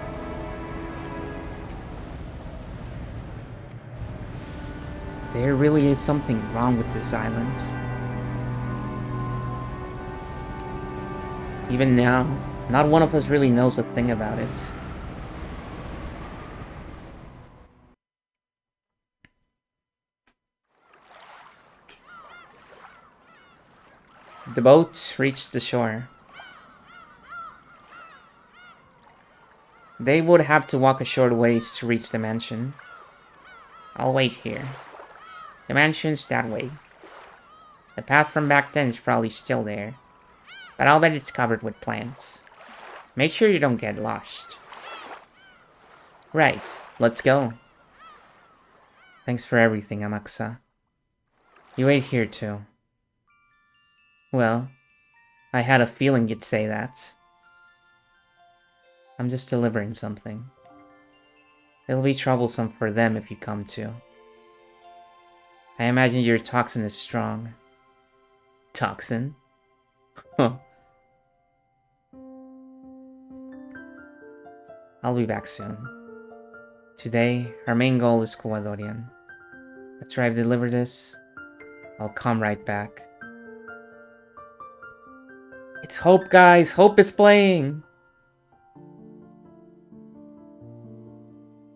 There really is something wrong with this island. Even now, not one of us really knows a thing about it. The boat reached the shore. They would have to walk a short ways to reach the mansion. I'll wait here. The mansion's that way. The path from back then is probably still there, but I'll bet it's covered with plants. Make sure you don't get lost. Right, let's go. Thanks for everything, Amakusa. You ate here too. Well, I had a feeling you'd say that. I'm just delivering something. It'll be troublesome for them if you come too. I imagine your toxin is strong. Toxin? Huh. I'll be back soon. Today, our main goal is Kuwadorian. After I've delivered this, I'll come right back. It's Hope, guys! Hope is playing!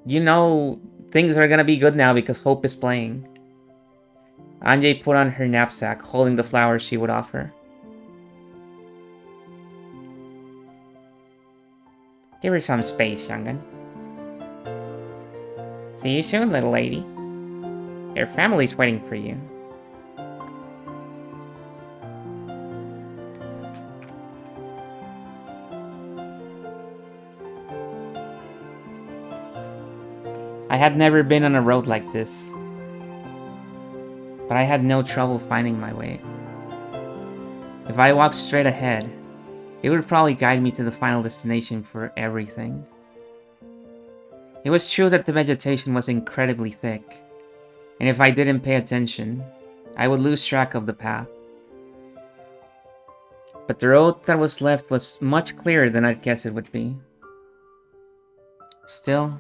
You know, things are gonna be good now because Hope is playing. Anjay put on her knapsack, holding the flowers she would offer. Give her some space, young'un. See you soon, little lady. Your family's waiting for you. I had never been on a road like this, but I had no trouble finding my way. If I walked straight ahead, it would probably guide me to the final destination for everything. It was true that the vegetation was incredibly thick, and if I didn't pay attention, I would lose track of the path. But the road that was left was much clearer than I'd guessed it would be. Still,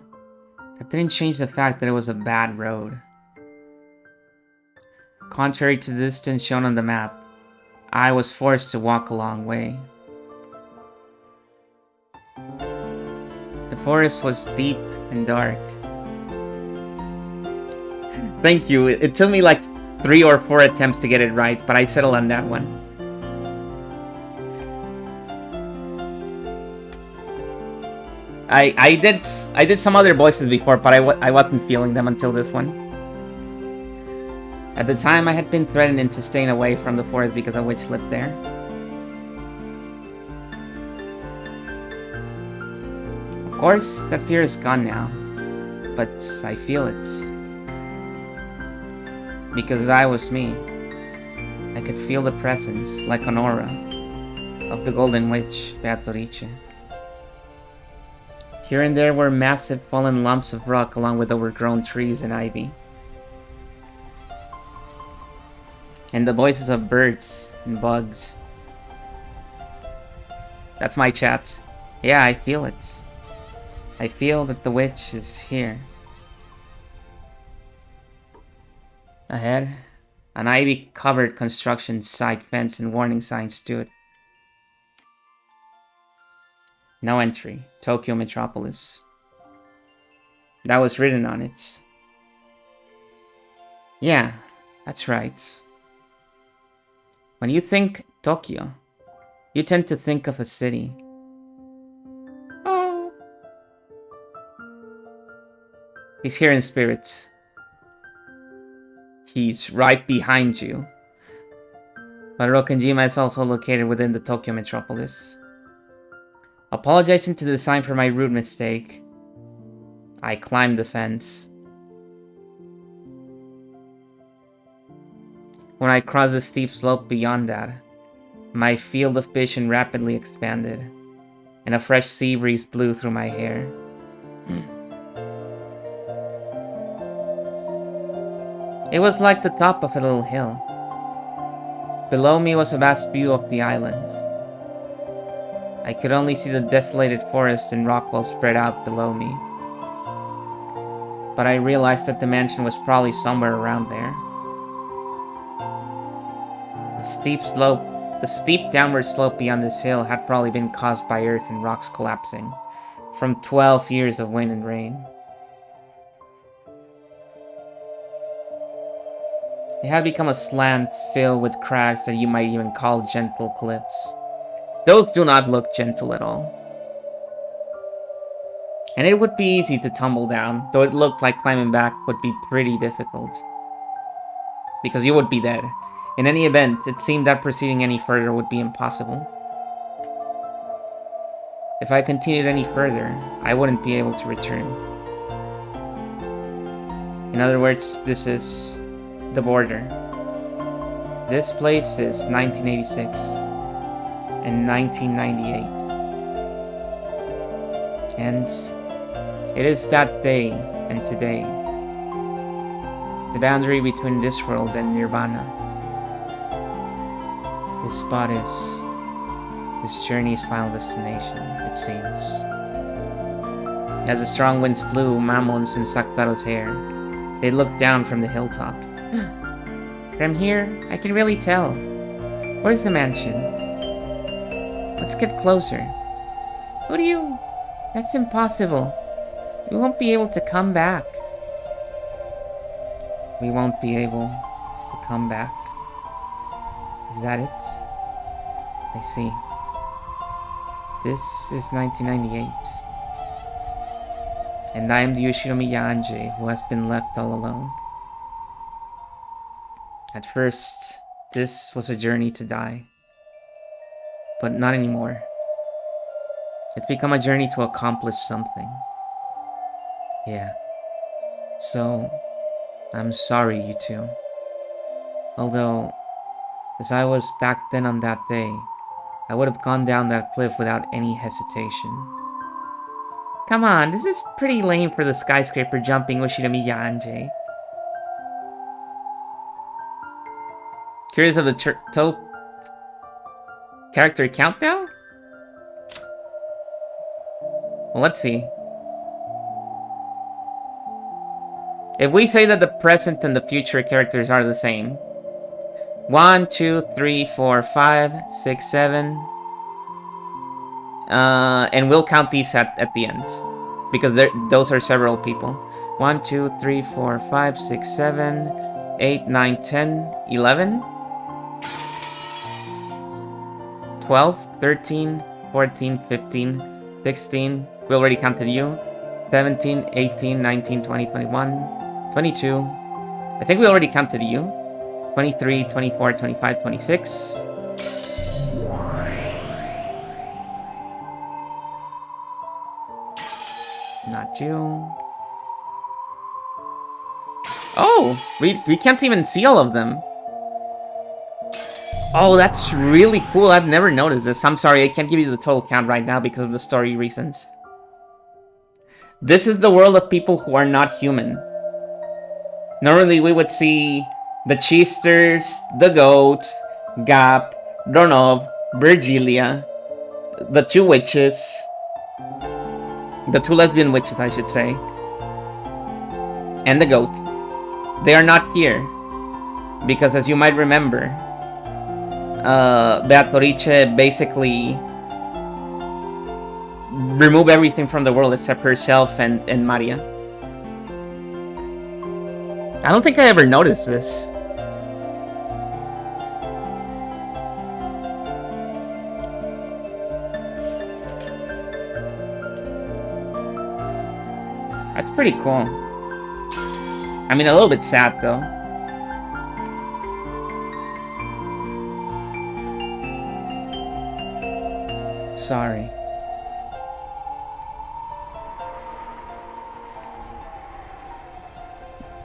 that didn't change the fact that it was a bad road. Contrary to the distance shown on the map, I was forced to walk a long way. The forest was deep and dark. Thank you. It took me like 3 or 4 attempts to get it right, but I settled on that one. I did some other voices before, but I wasn't feeling them until this one. At the time, I had been threatened into staying away from the forest because a witch lived there. Of course, that fear is gone now, but I feel it. Because I was me. I could feel the presence, like an aura, of the Golden Witch, Beatrice. Here and there were massive fallen lumps of rock along with overgrown trees and ivy. And the voices of birds and bugs. That's my chat. Yeah, I feel it. I feel that the witch is here. Ahead, an ivy-covered construction site fence and warning sign stood. No entry, Tokyo Metropolis. That was written on it. Yeah, that's right. When you think Tokyo, you tend to think of a city. He's here in spirit. He's right behind you. But Rokenjima is also located within the Tokyo metropolis. Apologizing to the sign for my rude mistake, I climbed the fence. When I crossed the steep slope beyond that, my field of vision rapidly expanded, and a fresh sea breeze blew through my hair. It was like the top of a little hill. Below me was a vast view of the island. I could only see the desolated forest and rock walls spread out below me. But I realized that the mansion was probably somewhere around there. The steep downward slope beyond this hill had probably been caused by earth and rocks collapsing from 12 years of wind and rain. It had become a slant filled with cracks that you might even call gentle cliffs. Those do not look gentle at all. And it would be easy to tumble down, though it looked like climbing back would be pretty difficult. Because you would be dead. In any event, it seemed that proceeding any further would be impossible. If I continued any further, I wouldn't be able to return. In other words, this is the border. This place is 1986 and 1998. And it is that day and today. The boundary between this world and Nirvana. This spot is this journey's final destination, it seems. As the strong winds blew Mamon's and Saktaro's hair, they looked down from the hilltop. From here, I can really tell. Where's the mansion? Let's get closer. Who do you... That's impossible. We won't be able to come back. We won't be able to come back. Is that it? I see. This is 1998. And I am the Yoshiromi Yanje who has been left all alone. At first, this was a journey to die. But not anymore. It's become a journey to accomplish something. Yeah. So, I'm sorry, you two. Although, as I was back then on that day, I would have gone down that cliff without any hesitation. Come on, this is pretty lame for the skyscraper jumping Ushirami Yanje. Curious of the total character count now? Well, let's see. If we say that the present and the future characters are the same. 1, 2, 3, 4, 5, 6, 7. And we'll count these at the end. Because those are several people. 1, 2, 3, 4, 5, 6, 7, 8, 9, 10, 11. 12, 13, 14, 15, 16. We already counted you. 17, 18, 19, 20, 21, 22. I think we already counted you. 23, 24, 25, 26. Not you. Oh, we can't even see all of them. Oh, that's really cool. I've never noticed this. I'm sorry, I can't give you the total count right now because of the story reasons. This is the world of people who are not human. Normally we would see the Cheesters, the Goat, Gap, Ronov, Virgilia, the two witches, the two lesbian witches, I should say, and the Goat. They are not here because, as you might remember, Beatrice basically removed everything from the world except herself and Maria. I don't think I ever noticed this. That's pretty cool. I mean, a little bit sad, though. Sorry.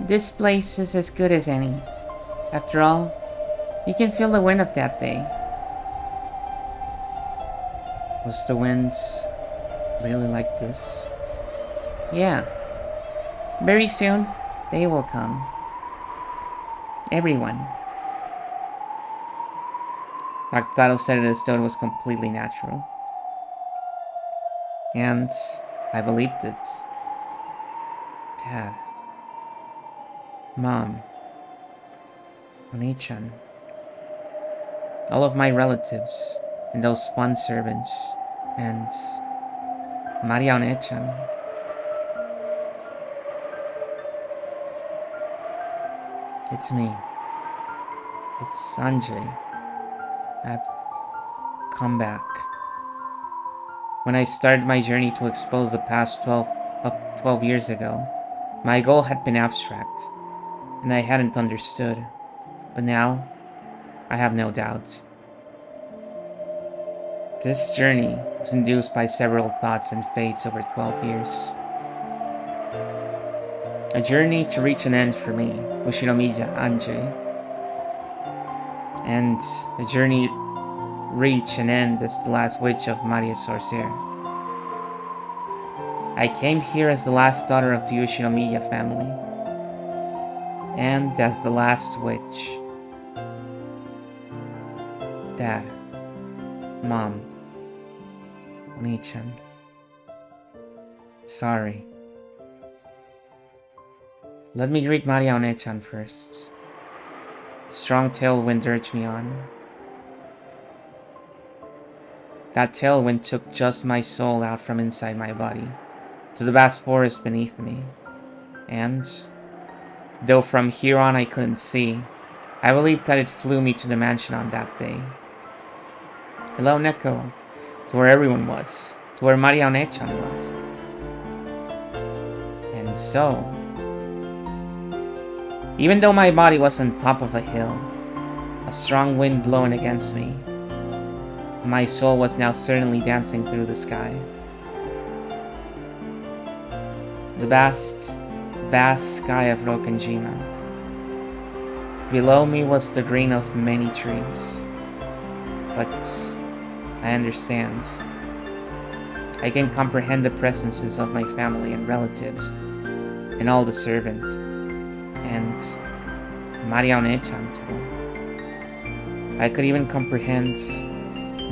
This place is as good as any. After all, you can feel the wind of that day. Was the wind really like this? Yeah. Very soon, they will come. Everyone. Sakutaro said it as though it was completely natural. And I believed it. Dad. Mom. Oni-chan. All of my relatives. And those fun servants. And Maria One-chan. It's me. It's Sanjay. I've come back. When I started my journey to expose the past 12 years ago, my goal had been abstract, and I hadn't understood. But now, I have no doubts. This journey was induced by several thoughts and fates over 12 years. A journey to reach an end for me, Ushinomiya Anjay. And a journey reach an end as the last witch of Maria Sorcier. I came here as the last daughter of the Ushinomiya family. And as the last witch. Dad. Mom. Oni-chan. Sorry. Let me greet Maria One-chan first. A strong tailwind urged me on. That tailwind took just my soul out from inside my body, to the vast forest beneath me. And, though from here on I couldn't see, I believed that it flew me to the mansion on that day. Hello, Neko, to where everyone was, to where Maria One-chan was. And so, even though my body was on top of a hill, a strong wind blowing against me, my soul was now certainly dancing through the sky. The vast, vast sky of Rokenjima. Below me was the green of many trees. But I understand. I can comprehend the presences of my family and relatives, and all the servants, and Maria One-chan too. I could even comprehend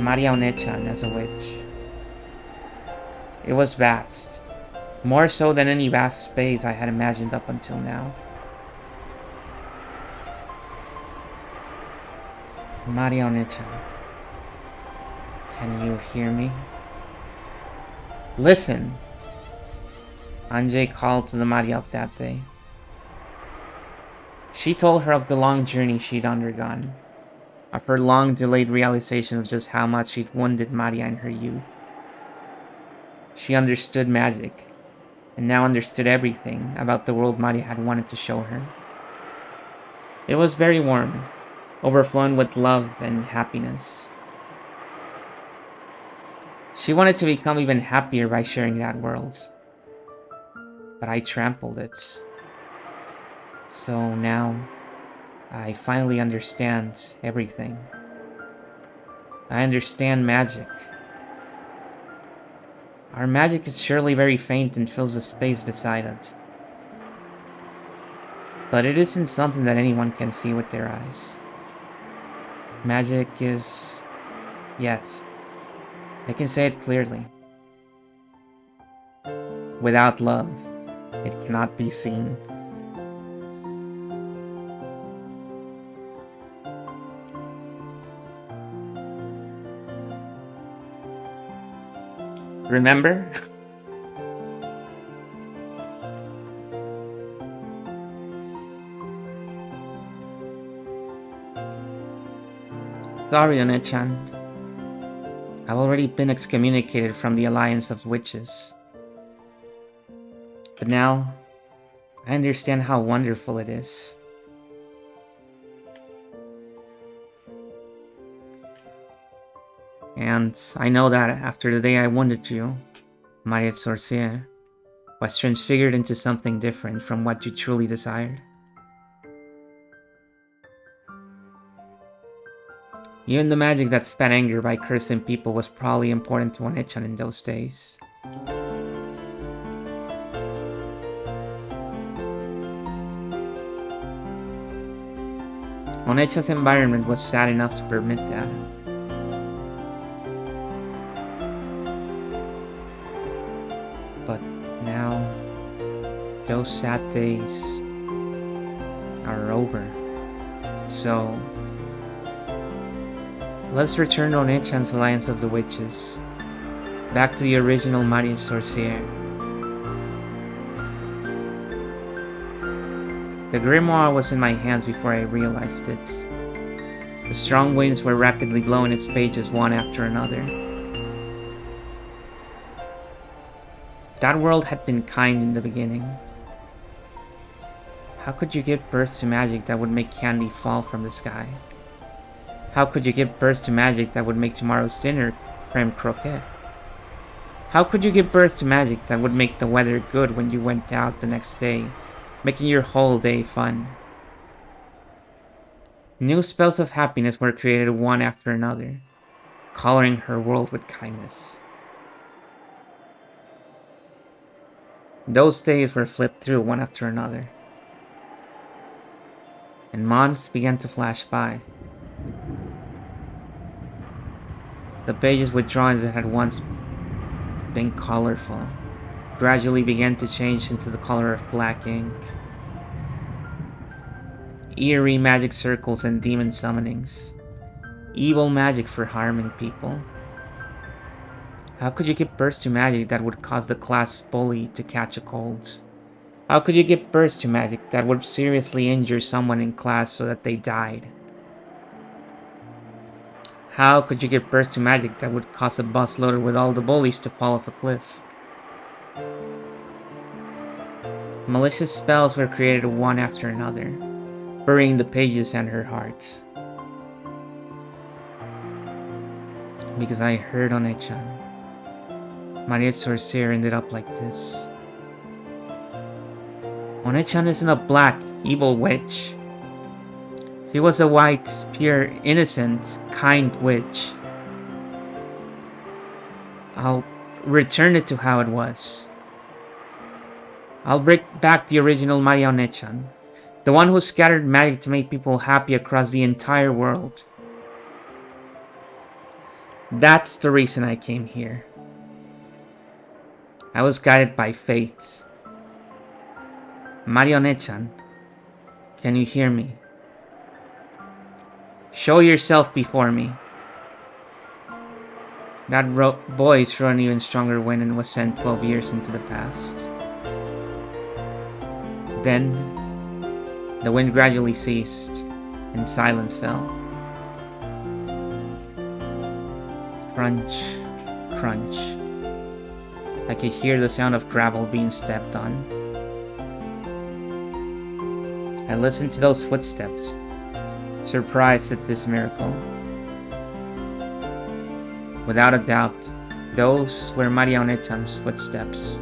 Maria One-chan as a witch. It was vast, more so than any vast space I had imagined up until now. Maria One-chan, can you hear me? Listen! Anjay called to the Maria of that day. She told her of the long journey she'd undergone, of her long-delayed realization of just how much she'd wounded Maria in her youth. She understood magic, and now understood everything about the world Maria had wanted to show her. It was very warm, overflowing with love and happiness. She wanted to become even happier by sharing that world. But I trampled it. So now, I finally understand everything. I understand magic. Our magic is surely very faint and fills the space beside us. But it isn't something that anyone can see with their eyes. Magic is... yes, I can say it clearly. Without love, it cannot be seen. Remember? Sorry, One-chan. I've already been excommunicated from the Alliance of Witches. But now, I understand how wonderful it is. And I know that after the day I wounded you, Maria Sorcier was transfigured into something different from what you truly desired. Even the magic that spat anger by cursing people was probably important to Onechan in those days. Onechan's environment was sad enough to permit that. But now, those sad days are over. So, let's return to Onechan's Alliance of the Witches, back to the original Maria Sorcier. The grimoire was in my hands before I realized it. The strong winds were rapidly blowing its pages one after another. That world had been kind in the beginning. How could you give birth to magic that would make candy fall from the sky? How could you give birth to magic that would make tomorrow's dinner creme croquette? How could you give birth to magic that would make the weather good when you went out the next day, making your whole day fun? New spells of happiness were created one after another, coloring her world with kindness. Those days were flipped through one after another, and months began to flash by. The pages with drawings that had once been colorful gradually began to change into the color of black ink. Eerie magic circles and demon summonings. Evil magic for harming people. How could you give birth to magic that would cause the class bully to catch a cold? How could you give birth to magic that would seriously injure someone in class so that they died? How could you give birth to magic that would cause a bus loaded with all the bullies to fall off a cliff? Malicious spells were created one after another, burying the pages and her heart. Because I heard Onechan. Maria Sorcier ended up like this. Onechan isn't a black, evil witch. She was a white, pure, innocent, kind witch. I'll return it to how it was. I'll bring back the original Maria Onechan, the one who scattered magic to make people happy across the entire world. That's the reason I came here. I was guided by fate. Maria Onechan, can you hear me? Show yourself before me. That voice wrote an even stronger wind and was sent 12 years into the past. Then, the wind gradually ceased, and silence fell. Crunch, crunch. I could hear the sound of gravel being stepped on. I listened to those footsteps, surprised at this miracle. Without a doubt, those were Maria Onechan's footsteps.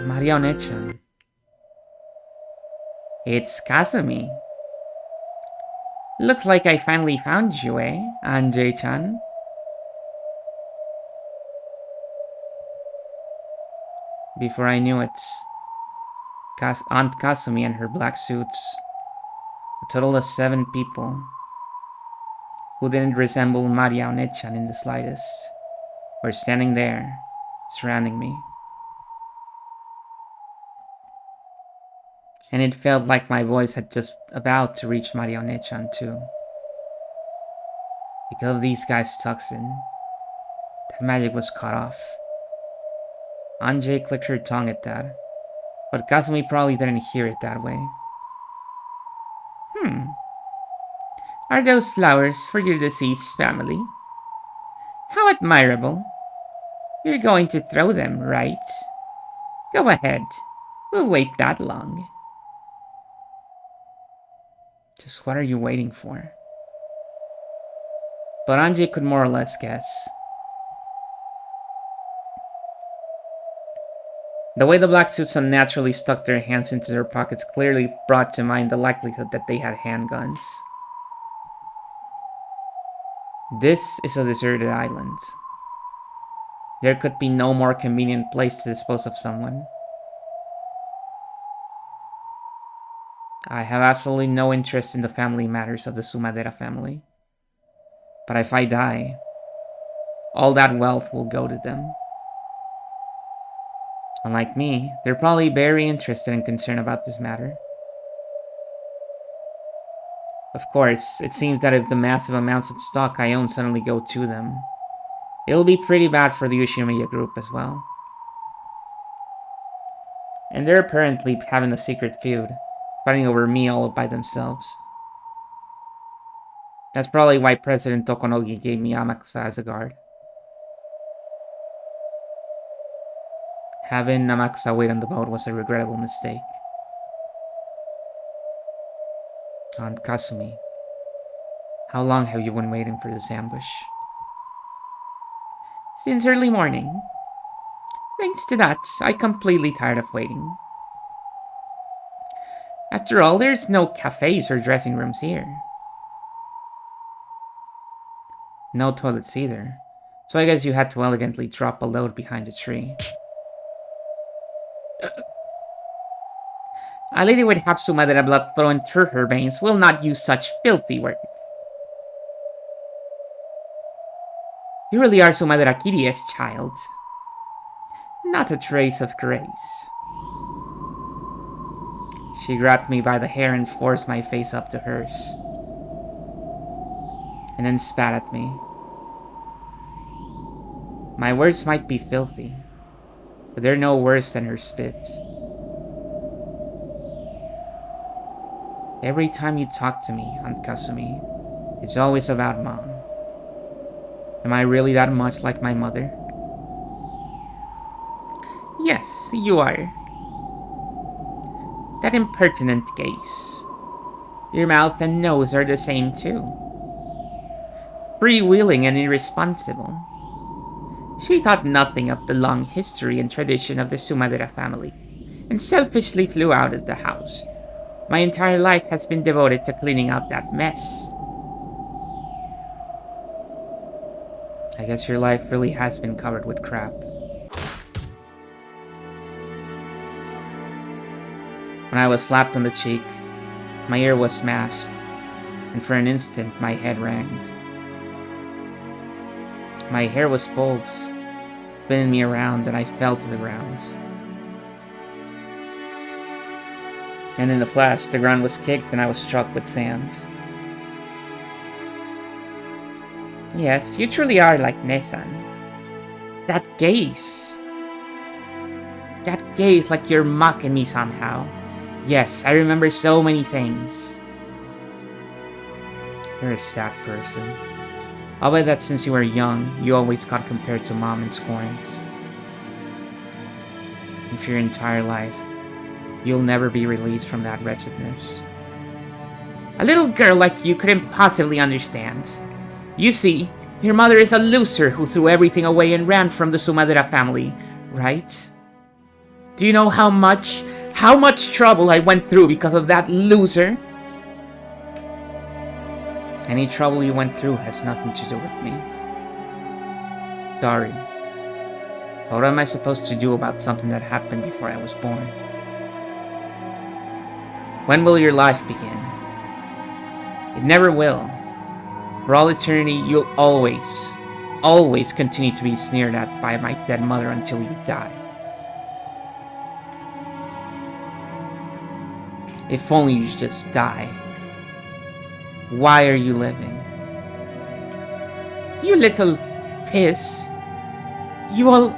Maria Onechan. It's Kazumi. Looks like I finally found you, eh, Anjay-chan? Before I knew it, Aunt Kazumi and her black suits, a total of 7 people, who didn't resemble Maria Onechan in the slightest, were standing there, surrounding me. And it felt like my voice had just about to reach Maria Onechan too. Because of these guys' toxin, that magic was cut off. Anjay clicked her tongue at that, but Kazumi probably didn't hear it that way. Are those flowers for your deceased family? How admirable. You're going to throw them, right? Go ahead. We'll wait that long. Just what are you waiting for? But Anjay could more or less guess. The way the black suits unnaturally stuck their hands into their pockets clearly brought to mind the likelihood that they had handguns. This is a deserted island. There could be no more convenient place to dispose of someone. I have absolutely no interest in the family matters of the Sumadera family. But if I die, all that wealth will go to them. Unlike me, they're probably very interested and concerned about this matter. Of course, it seems that if the massive amounts of stock I own suddenly go to them, it'll be pretty bad for the Yoshimiya group as well. And they're apparently having a secret feud, fighting over me all by themselves. That's probably why President Tokonogi gave me Amakusa as a guard. Having Amakusa wait on the boat was a regrettable mistake. Aunt Kasumi, how long have you been waiting for this ambush? Since early morning. Thanks to that, I'm completely tired of waiting. After all, there's no cafes or dressing rooms here. No toilets either, so I guess you had to elegantly drop a load behind a tree. A lady with half Sumadera blood flowing through her veins will not use such filthy words. You really are Sumadera Kirie's child. Not a trace of grace. She grabbed me by the hair and forced my face up to hers. And then spat at me. My words might be filthy, but they're no worse than her spit. Every time you talk to me, Aunt Kasumi, it's always about Mom. Am I really that much like my mother? Yes, you are. That impertinent gaze. Your mouth and nose are the same too. Freewheeling and irresponsible. She thought nothing of the long history and tradition of the Sumadera family, and selfishly flew out of the house. My entire life has been devoted to cleaning up that mess. I guess your life really has been covered with crap. When I was slapped on the cheek, my ear was smashed, and for an instant my head rang. My hair was pulled, spinning me around, and I fell to the ground. And in a flash, the ground was kicked and I was struck with sand. Yes, you truly are like Nesan. That gaze. That gaze, like you're mocking me somehow. Yes, I remember so many things. You're a sad person. I'll bet that since you were young, you always got compared to Mom and scorned. And for your entire life, you'll never be released from that wretchedness. A little girl like you couldn't possibly understand. You see, your mother is a loser who threw everything away and ran from the Sumadera family, right? Do you know how much trouble I went through because of that loser? Any trouble you went through has nothing to do with me. Sorry. What am I supposed to do about something that happened before I was born? When will your life begin? It never will. For all eternity, you'll always continue to be sneered at by my dead mother until you die. If only you just die. Why are you living? You little piss. You all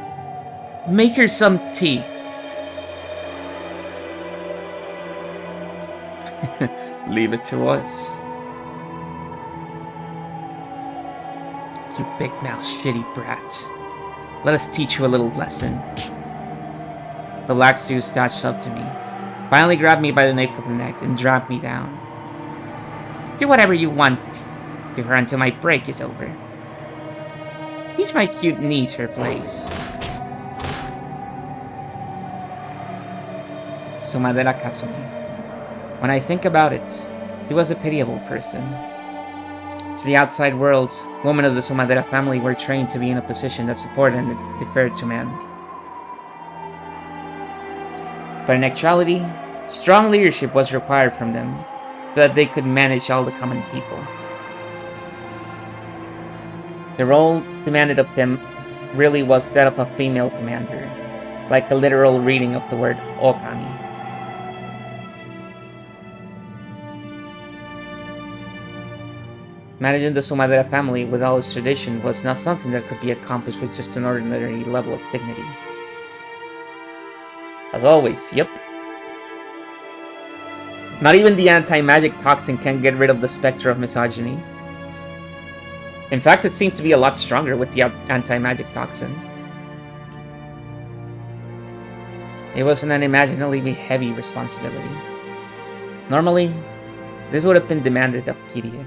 make her some tea. Leave it to us. You big-mouthed shitty brat. Let us teach you a little lesson. The black stew snatched up to me, finally grabbed me by the nape of the neck, and dropped me down. Do whatever you want with her until my break is over. Teach my cute niece her place. Sumadera Kasumi. When I think about it, he was a pitiable person. To the outside world, women of the Sumadera family were trained to be in a position that supported and deferred to men. But in actuality, strong leadership was required from them so that they could manage all the common people. The role demanded of them really was that of a female commander, like a literal reading of the word Okami. Managing the Sumadera family with all its tradition was not something that could be accomplished with just an ordinary level of dignity. As always, yep. Not even the anti-magic toxin can get rid of the specter of misogyny. In fact, it seems to be a lot stronger with the anti-magic toxin. It was an unimaginably heavy responsibility. Normally, this would have been demanded of Kirie.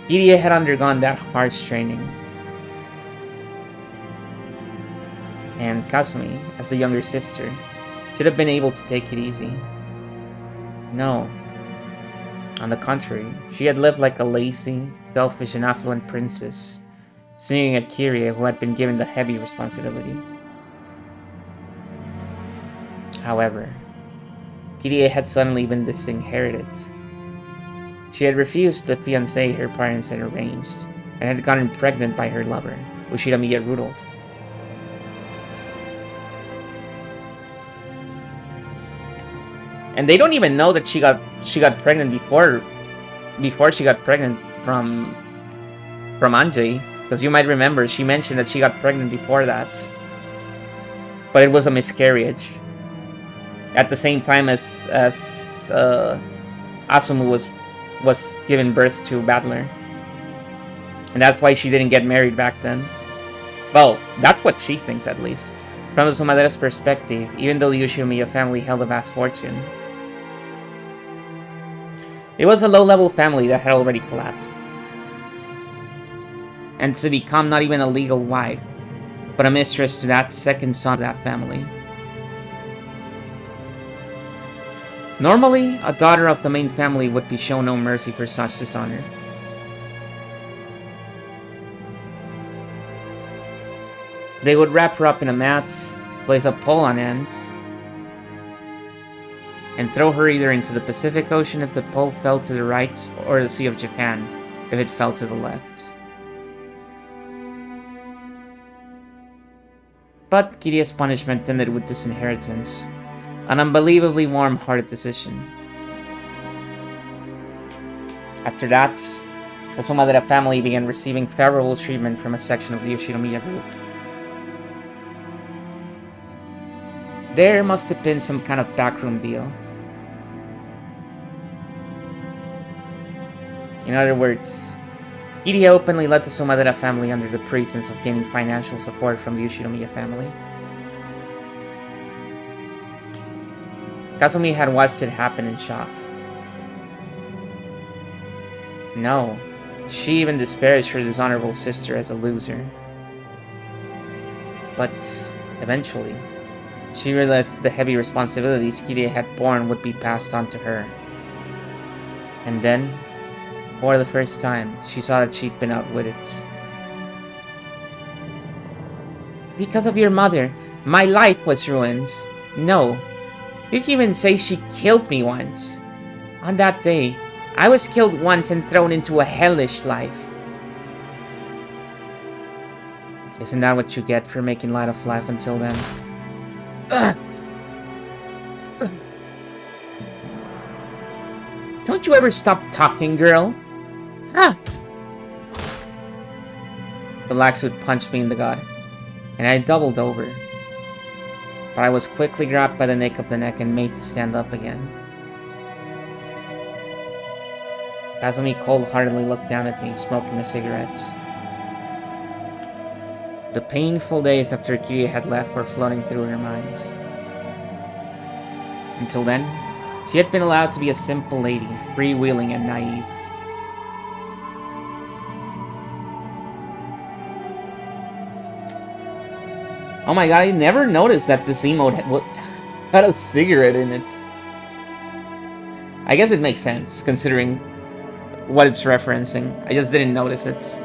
Kirie had undergone that harsh training. And Kasumi, as a younger sister, should have been able to take it easy. No. On the contrary, she had lived like a lazy, selfish, and affluent princess, sneering at Kirie, who had been given the heavy responsibility. However, Kirie had suddenly been disinherited. She had refused the fiancé her parents had arranged, and had gotten pregnant by her lover, Ushiramiya Rudolph. And they don't even know that she got pregnant before she got pregnant from Anjay, because you might remember she mentioned that she got pregnant before that, but it was a miscarriage. At the same time as Asumu was given birth to Battler, and that's why she didn't get married back then. Well, that's what she thinks, at least. From the Sumadera's perspective, even though the Yoshimiya family held a vast fortune, it was a low-level family that had already collapsed. And to become not even a legal wife, but a mistress to that second son of that family. Normally, a daughter of the main family would be shown no mercy for such dishonor. They would wrap her up in a mat, place a pole on ends, and throw her either into the Pacific Ocean if the pole fell to the right, or the Sea of Japan if it fell to the left. But Kirie's punishment ended with disinheritance, an unbelievably warm-hearted decision. After that, the Sumadera family began receiving favorable treatment from a section of the Yoshinomiya group. There must have been some kind of backroom deal. In other words, Kirie openly led the Sumadera family under the pretense of gaining financial support from the Yoshinomiya family. Kasumi had watched it happen in shock. No, she even disparaged her dishonorable sister as a loser. But eventually, she realized that the heavy responsibilities Kirie had borne would be passed on to her. And then, for the first time, she saw that she'd been outwitted. Because of your mother, my life was ruined. No, you can even say she killed me once. On that day, I was killed once and thrown into a hellish life. Isn't that what you get for making light of life until then? Don't you ever stop talking, girl? Huh? The black suit punched me in the gut, and I doubled over. But I was quickly grabbed by the nape of the neck and made to stand up again. Kazumi cold-heartedly looked down at me, smoking a cigarette. The painful days after Kiria had left were floating through her mind. Until then, she had been allowed to be a simple lady, freewheeling and naive. Oh my god, I never noticed that this emote had a cigarette in it. I guess it makes sense, considering what it's referencing. I just didn't notice it.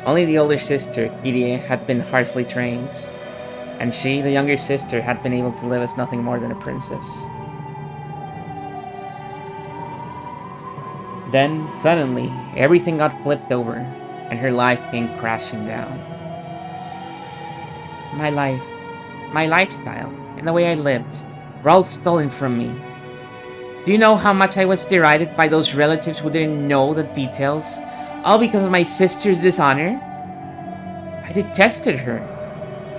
Only the older sister, Kirie, had been harshly trained, and she, the younger sister, had been able to live as nothing more than a princess. Then, suddenly, everything got flipped over, and her life came crashing down. My life, my lifestyle, and the way I lived were all stolen from me. Do you know how much I was derided by those relatives who didn't know the details? All because of my sister's dishonor? I detested her.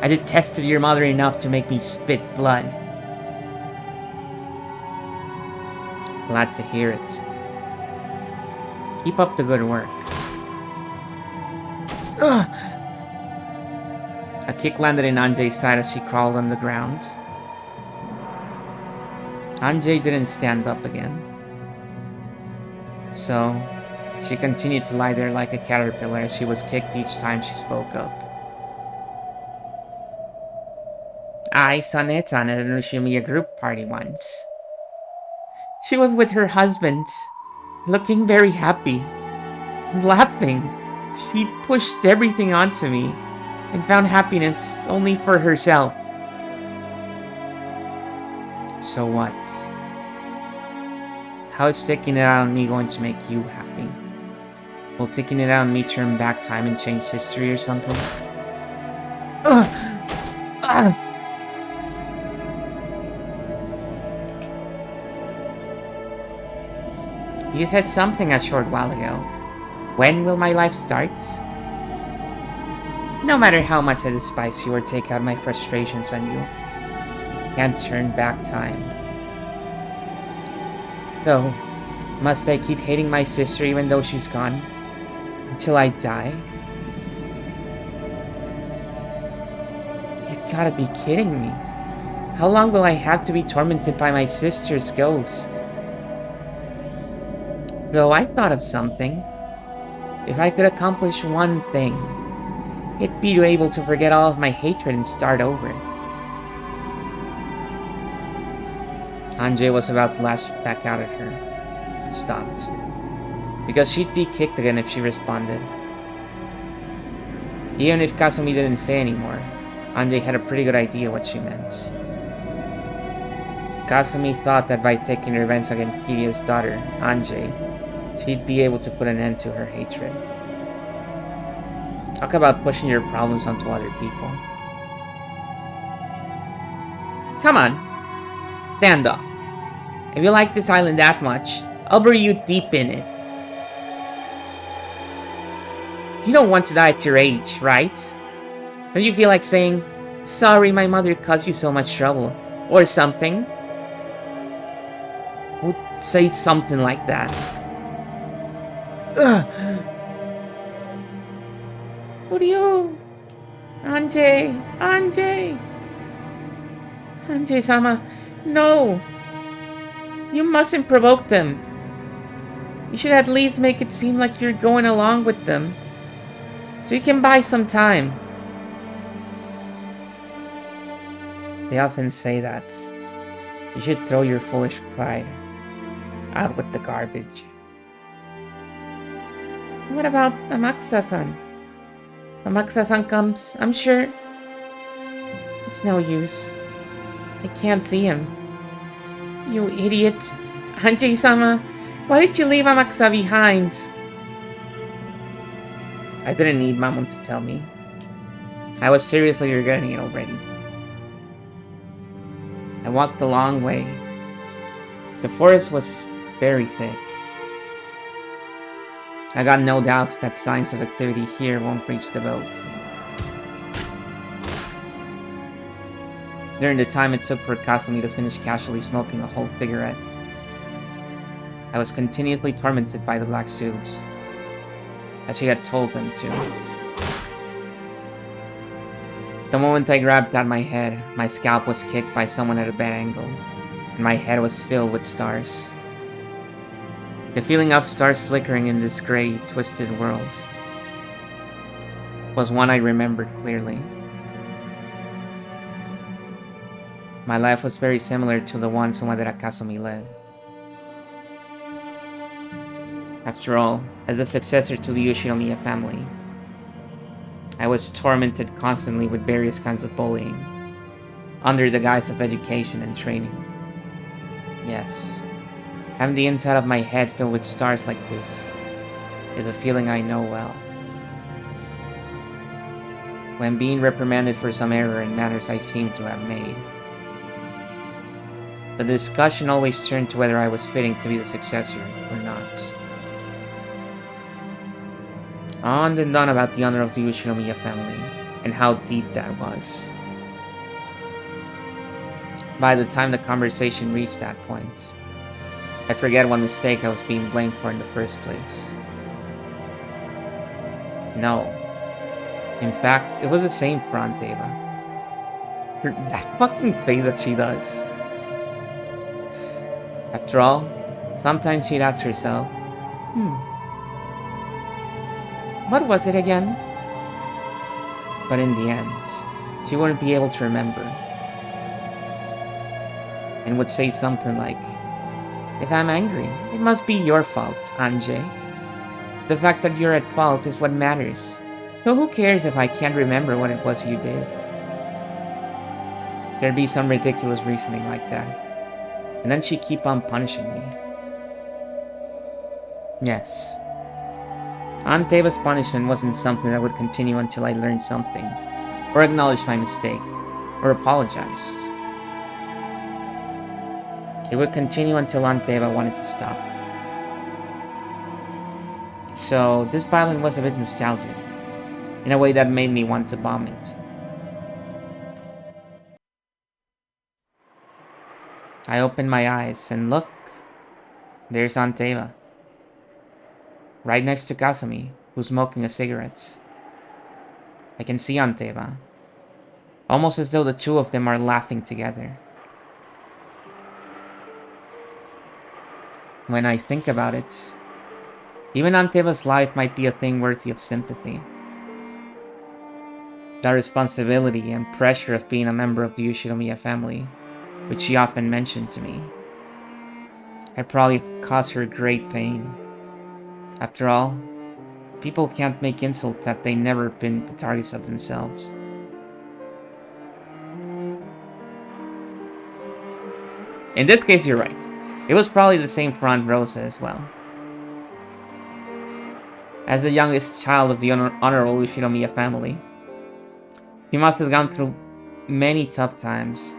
I detested your mother enough to make me spit blood. Glad to hear it. Keep up the good work. Ugh. A kick landed in Anjay's side as she crawled on the ground. Anjay didn't stand up again. So, she continued to lie there like a caterpillar as she was kicked each time she spoke up. I saw Netsan at an Ushimiya group party once. She was with her husband, looking very happy, and laughing. She pushed everything onto me and found happiness only for herself. So what? How is taking it out on me going to make you happy? Will taking it out on me turn back time and change history or something? Ugh! Ah! You said something a short while ago. When will my life start? No matter how much I despise you or take out my frustrations on you, I can't turn back time. So, must I keep hating my sister even though she's gone? Until I die? You gotta be kidding me. How long will I have to be tormented by my sister's ghost? Though I thought of something. If I could accomplish one thing, it'd be to be able to forget all of my hatred and start over. Anjay was about to lash back out at her, but stopped. Because she'd be kicked again if she responded. Even if Kasumi didn't say anymore, Anjay had a pretty good idea what she meant. Kasumi thought that by taking revenge against Kiria's daughter, Anjay, she'd be able to put an end to her hatred. Talk about pushing your problems onto other people. Come on, stand up. If you like this island that much, I'll bury you deep in it. You don't want to die at your age, right? Don't you feel like saying, sorry my mother caused you so much trouble, or something? Who'd say something like that? Ugh. Uryu! Anjay! Anjay! Anjay-sama, no! You mustn't provoke them. You should at least make it seem like you're going along with them, so you can buy some time. They often say that you should throw your foolish pride out with the garbage. What about Amakusa-san? Amakusa-san comes, I'm sure. It's no use. I can't see him. You idiots. Anjay-sama, why did you leave Amakusa behind? I didn't need Mamoon to tell me. I was seriously regretting it already. I walked a long way. The forest was very thick. I got no doubts that signs of activity here won't reach the boat. During the time it took for Kasumi to finish casually smoking a whole cigarette, I was continuously tormented by the black suits. as she had told them to. The moment I grabbed at my head, my scalp was kicked by someone at a bad angle, and my head was filled with stars. The feeling of stars flickering in this gray, twisted world was one I remembered clearly. My life was very similar to the one Sumadera Kazumi led. After all, as the successor to the Yoshinomiya family, I was tormented constantly with various kinds of bullying, under the guise of education and training. Yes, having the inside of my head filled with stars like this is a feeling I know well. When being reprimanded for some error in manners I seemed to have made, the discussion always turned to whether I was fitting to be the successor or not. On and on about the honor of the Yoshinomiya family, and how deep that was. By the time the conversation reached that point, I forget what mistake I was being blamed for in the first place. No. In fact, it was the same for Aunt Eva. That fucking face that she does. After all, sometimes she'd ask herself, what was it again? But in the end, she wouldn't be able to remember. And would say something like, if I'm angry, it must be your fault, Anjay. The fact that you're at fault is what matters. So who cares if I can't remember what it was you did? There'd be some ridiculous reasoning like that. And then she'd keep on punishing me. Yes. Aunt Eva's punishment wasn't something that would continue until I learned something, or acknowledged my mistake, or apologized. It would continue until Aunt Eva wanted to stop. So this violin was a bit nostalgic, in a way that made me want to vomit. I opened my eyes and look, there's Aunt Eva. Right next to Kazumi, who's smoking a cigarette. I can see Aunt Eva, almost as though the two of them are laughing together. When I think about it, even Aunt Eva's life might be a thing worthy of sympathy. The responsibility and pressure of being a member of the Yoshinomiya family, which she often mentioned to me, had probably caused her great pain. After all, people can't make insult that they never been the targets of themselves. In this case, you're right. It was probably the same for Aunt Rosa as well. As the youngest child of the honorable Yoshinomiya family, he must have gone through many tough times.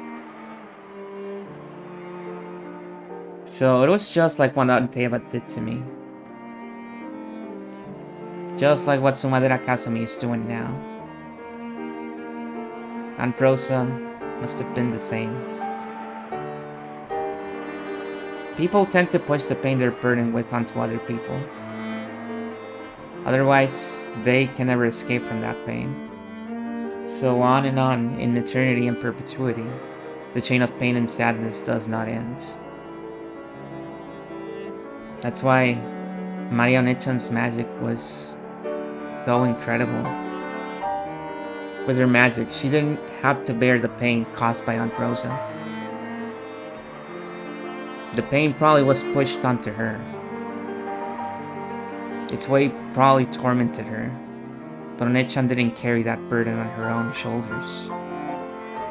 So it was just like what Aunt Eva did to me. Just like what Sumadera Kazumi is doing now. Aunt Rosa must have been the same. People tend to push the pain they're burdened with onto other people. Otherwise, they can never escape from that pain. So on and on, in eternity and perpetuity, the chain of pain and sadness does not end. That's why Marionette-chan's magic was so incredible. With her magic, she didn't have to bear the pain caused by Aunt Rosa. The pain probably was pushed onto her. Its weight probably tormented her, but Onechan didn't carry that burden on her own shoulders.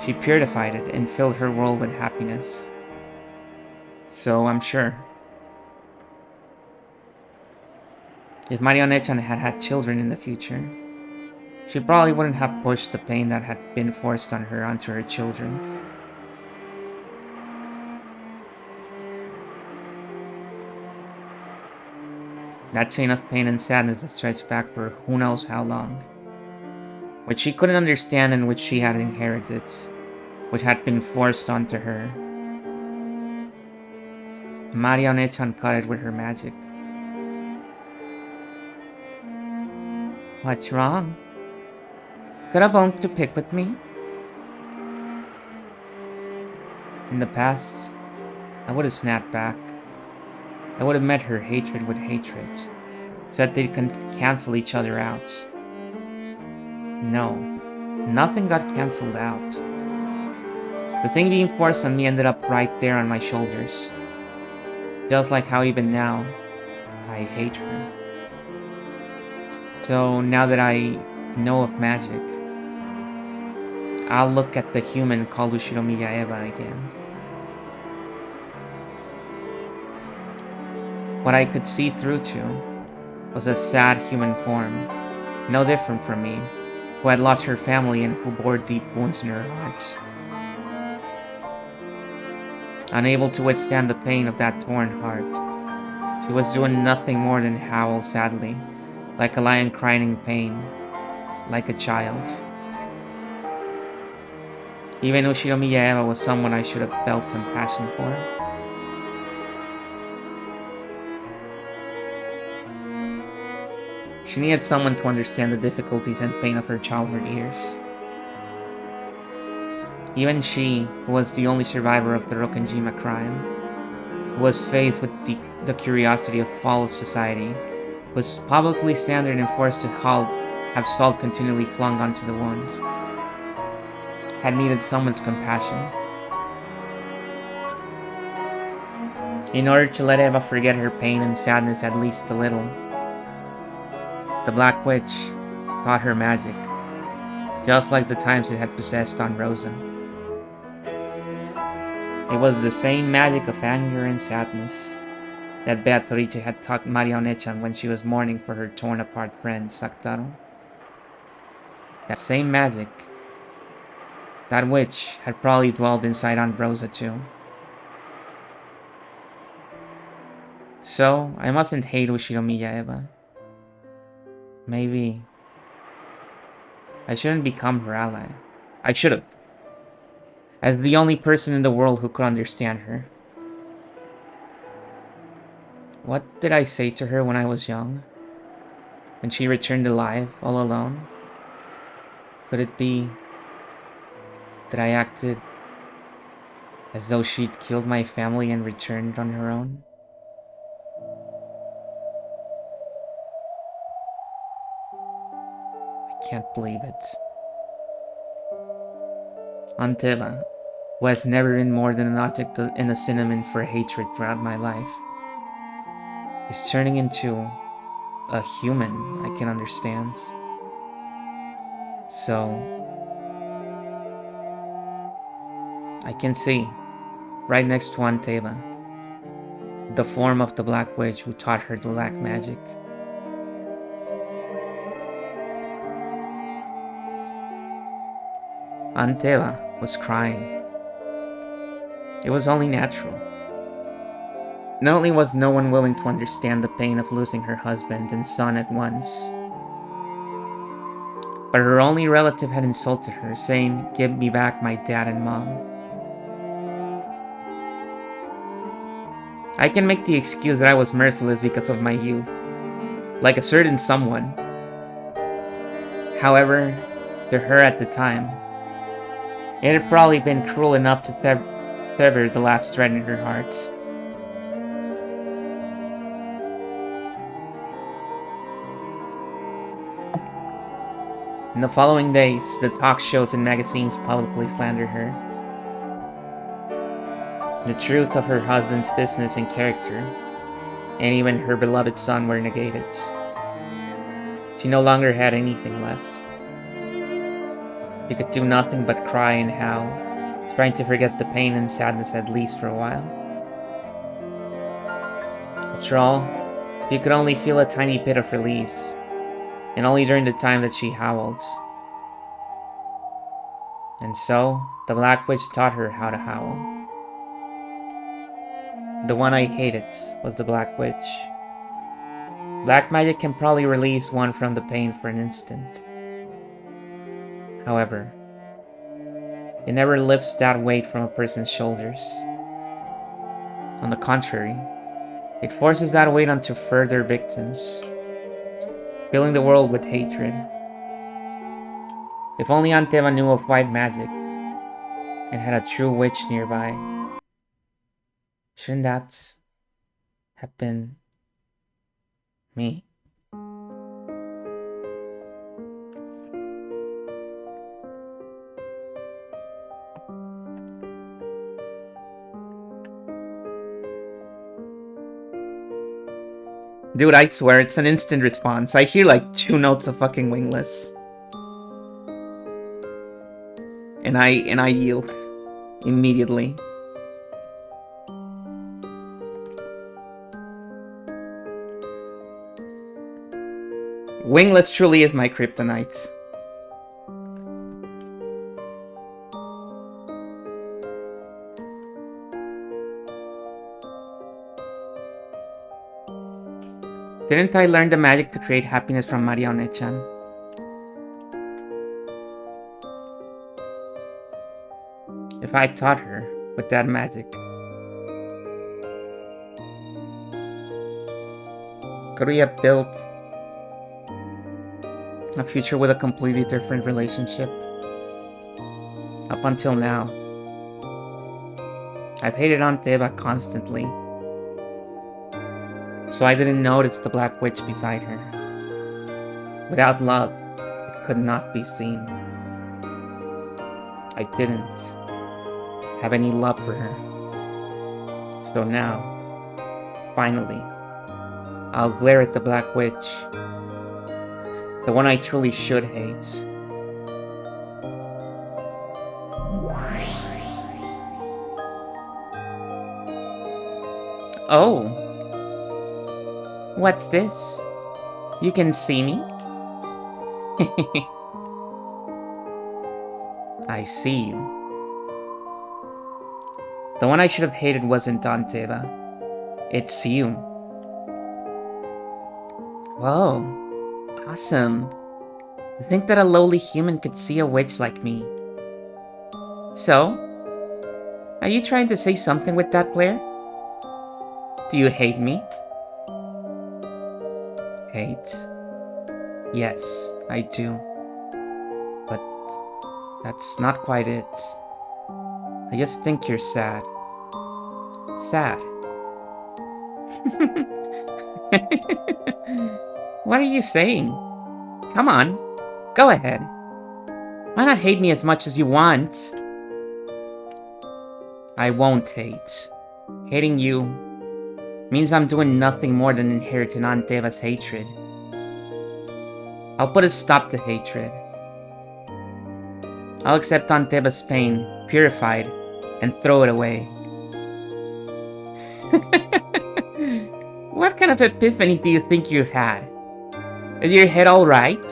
She purified it and filled her world with happiness. So I'm sure, if Marionette-chan had had children in the future, she probably wouldn't have pushed the pain that had been forced on her onto her children. That chain of pain and sadness that stretched back for who knows how long, which she couldn't understand and which she had inherited, which had been forced onto her. Marionette-chan cut it with her magic. What's wrong? Got a bone to pick with me? In the past, I would have snapped back. I would have met her hatred with hatreds, so that they'd cancel each other out. No, nothing got cancelled out. The thing being forced on me ended up right there on my shoulders. Just like how even now, I hate her. So now that I know of magic, I'll look at the human called Ushiromiya Eva again. What I could see through to was a sad human form, no different from me, who had lost her family and who bore deep wounds in her heart. Unable to withstand the pain of that torn heart, she was doing nothing more than howl sadly, like a lion crying in pain, like a child. Even Ushiromiya Eva was someone I should have felt compassion for. She needed someone to understand the difficulties and pain of her childhood years. Even she, who was the only survivor of the Rokkenjima crime, who was faced with the curiosity of fall of society, was publicly slandered and forced to have salt continually flung onto the wound, had needed someone's compassion. In order to let Eva forget her pain and sadness at least a little, the Black Witch taught her magic, just like the times it had possessed Aunt Rosa. It was the same magic of anger and sadness that Beatrice had taught Marionechan when she was mourning for her torn-apart friend, Saktaro. That same magic, that witch had probably dwelled inside Aunt Rosa too. So, I mustn't hate Ushiromiya Eva. Maybe I shouldn't become her ally. I should have, as the only person in the world who could understand her. What did I say to her when I was young? When she returned alive, all alone? Could it be that I acted as though she'd killed my family and returned on her own? I can't believe it. Aunt Eva, who has never been more than an object in a synonym for hatred throughout my life, is turning into a human I can understand. So, I can see, right next to Aunt Eva, the form of the Black Witch who taught her the black magic. Aunt Eva was crying. It was only natural. Not only was no one willing to understand the pain of losing her husband and son at once, but her only relative had insulted her, saying, "Give me back my dad and mom." I can make the excuse that I was merciless because of my youth, like a certain someone. However, to her at the time, it had probably been cruel enough to sever the last thread in her heart. In the following days, the talk shows and magazines publicly slandered her. The truth of her husband's business and character, and even her beloved son, were negated. She no longer had anything left. She could do nothing but cry and howl, trying to forget the pain and sadness at least for a while. After all, she could only feel a tiny bit of release, and only during the time that she howled. And so, the Black Witch taught her how to howl. The one I hated was the Black Witch. Black magic can probably release one from the pain for an instant. However, it never lifts that weight from a person's shoulders. On the contrary, it forces that weight onto further victims. filling the world with hatred. If only Anteva knew of white magic and had a true witch nearby. Shouldn't that have been me? Dude, I swear, it's an instant response. I hear like 2 notes of fucking wingless. And I yield. Immediately. Wingless truly is my kryptonite. Didn't I learn the magic to create happiness from Maria One-chan? If I taught her with that magic, could we have built a future with a completely different relationship? Up until now, I've hated Anteva constantly, so I didn't notice the Black Witch beside her. Without love, it could not be seen. I didn't have any love for her. So now, finally, I'll glare at the Black Witch, the one I truly should hate. Oh, what's this? You can see me? I see you. The one I should have hated wasn't Anteva. It's you. Whoa, awesome. To think that a lowly human could see a witch like me. So, are you trying to say something with that glare? Do you hate me? Hate? Yes, I do. But that's not quite it. I just think you're sad. Sad. What are you saying? Come on, go ahead. Why not hate me as much as you want? I won't hate. Hating you means I'm doing nothing more than inheriting Anteva's hatred. I'll put a stop to hatred. I'll accept Anteva's pain, purified, and throw it away. What kind of epiphany do you think you had? Is your head alright?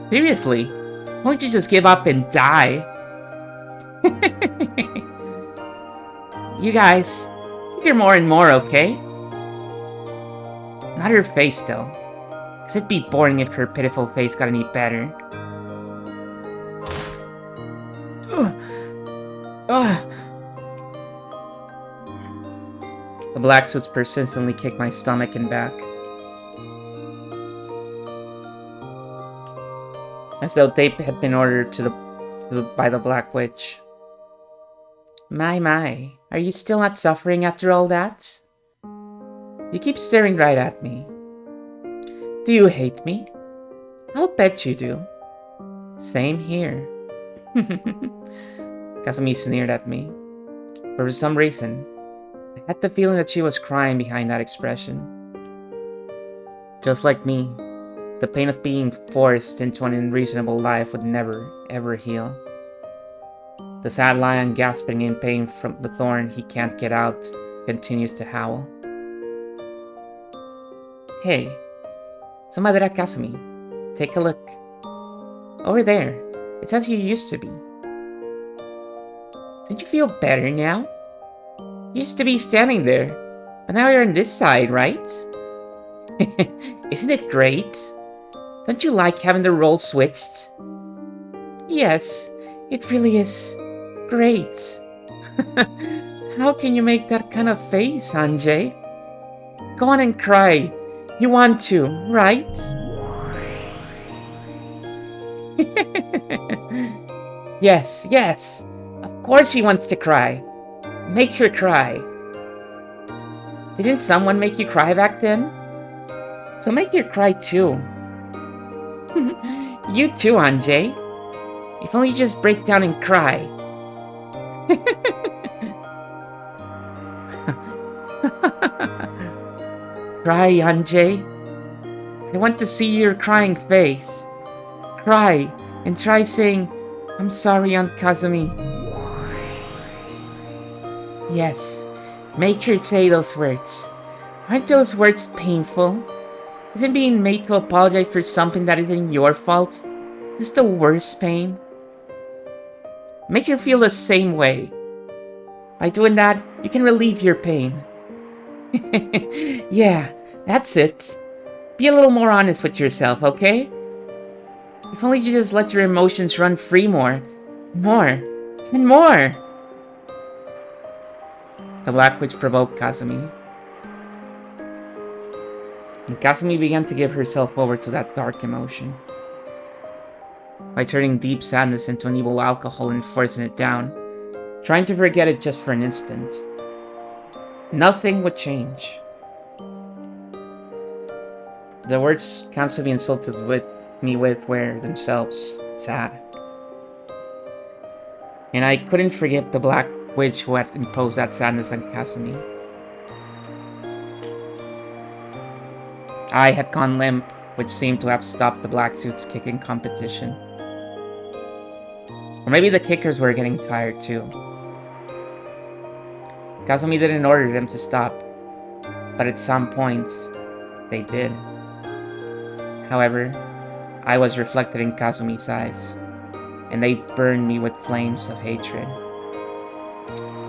Seriously, why don't you just give up and die? You guys, you're more and more, okay? Not her face, though. Cause it'd be boring if her pitiful face got any better. The black suits persistently kick my stomach and back. As though they had been ordered by the Black Witch. My, are you still not suffering after all that? You keep staring right at me. Do you hate me? I'll bet you do. Same here. Kasumi sneered at me. For some reason, I had the feeling that she was crying behind that expression. Just like me, the pain of being forced into an unreasonable life would never, ever heal. The sad lion, gasping in pain from the thorn he can't get out, continues to howl. Hey, Sumadera Kasumi, take a look. Over there, it's as you used to be. Don't you feel better now? You used to be standing there, but now you're on this side, right? Isn't it great? Don't you like having the role switched? Yes, it really is great. How can you make that kind of face, Sanjay? Go on and cry. You want to, right? Yes, yes. Of course she wants to cry. Make her cry. Didn't someone make you cry back then? So make her cry too. You too, Anjay. If only you just break down and cry. Cry, Anjay. I want to see your crying face. Cry and try saying, I'm sorry, Aunt Kazumi. Yes, make her say those words. Aren't those words painful? Isn't being made to apologize for something that isn't your fault just the worst pain? Make her feel the same way. By doing that, you can relieve your pain. Yeah, that's it. Be a little more honest with yourself, okay? If only you just let your emotions run free more. More. And more. The Black Witch provoked Kazumi. And Kazumi began to give herself over to that dark emotion. By turning deep sadness into an evil alcohol and forcing it down, trying to forget it just for an instant. Nothing would change. The words Kazumi insulted me with were themselves sad. And I couldn't forget the Black Witch who had imposed that sadness on Kazumi. I had gone limp, which seemed to have stopped the Black Suit's kicking competition. Or maybe the kickers were getting tired too. Kazumi didn't order them to stop, but at some point, they did. However, I was reflected in Kazumi's eyes, and they burned me with flames of hatred.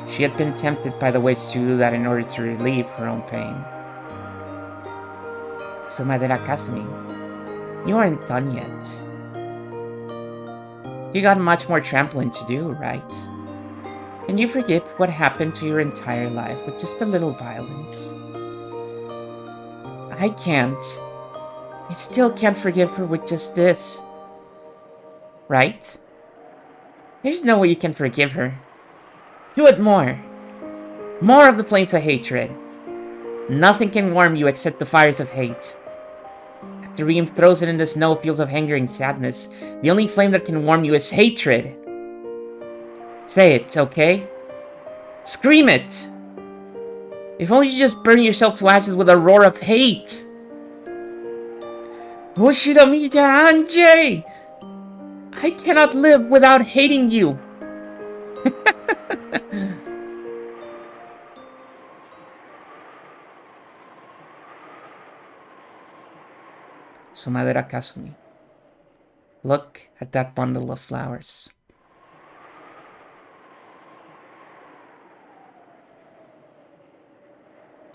She had been tempted by the witch to do that in order to relieve her own pain. So, Madara Kazumi, you aren't done yet. You got much more trampling to do, right? Can you forget what happened to your entire life with just a little violence? I can't. I still can't forgive her with just this. Right? There's no way you can forgive her. Do it more. More of the flames of hatred. Nothing can warm you except the fires of hate. After Reem throws it in the snowfields of anger and sadness, the only flame that can warm you is hatred. Say it, okay? Scream it! If only you just burn yourself to ashes with a roar of hate! Oshiramiya Anjay! I cannot live without hating you! So, Madara Kazumi, look at that bundle of flowers.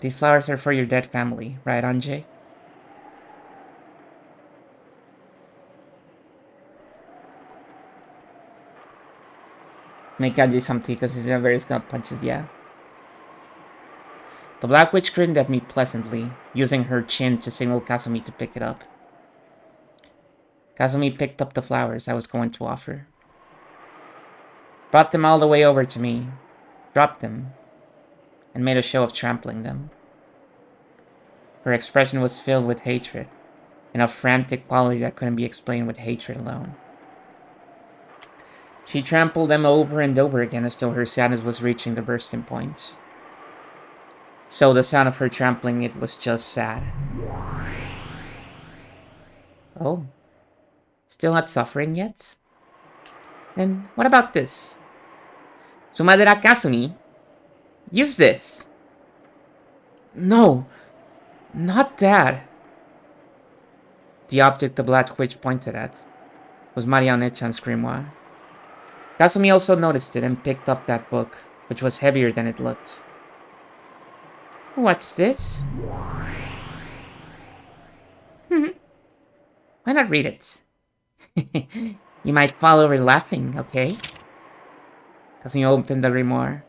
These flowers are for your dead family, right, Anjay? Make Anjay some tea because he's never got punches, yeah. The Black Witch grinned at me pleasantly, using her chin to signal Kazumi to pick it up. Kazumi picked up the flowers I was going to offer. Brought them all the way over to me, dropped them, and made a show of trampling them. Her expression was filled with hatred, and a frantic quality that couldn't be explained with hatred alone. She trampled them over and over again as though her sadness was reaching the bursting point. So the sound of her trampling it was just sad. Oh, still not suffering yet? Then what about this? Sumadera Kazumi, use this. No, not that. The object the Black Witch pointed at was Marianne-chan's grimoire. Kazumi also noticed it and picked up that book, which was heavier than it looked. What's this? Why not read it? You might fall over laughing, okay? Kazumi opened the grimoire,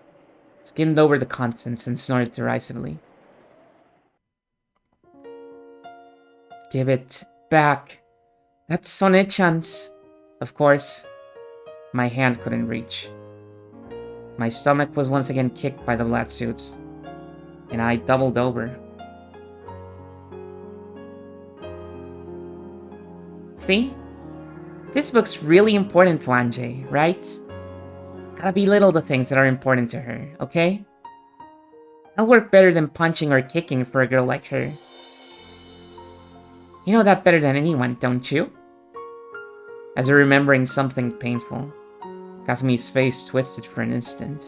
skimmed over the contents, and snorted derisively. Give it back. That's Sone-chan's. Of course, my hand couldn't reach. My stomach was once again kicked by the black suits, and I doubled over. See? This book's really important to Anjay, right? Gotta belittle the things that are important to her, okay? I'll work better than punching or kicking for a girl like her. You know that better than anyone, don't you? As if remembering something painful, Kasumi's face twisted for an instant.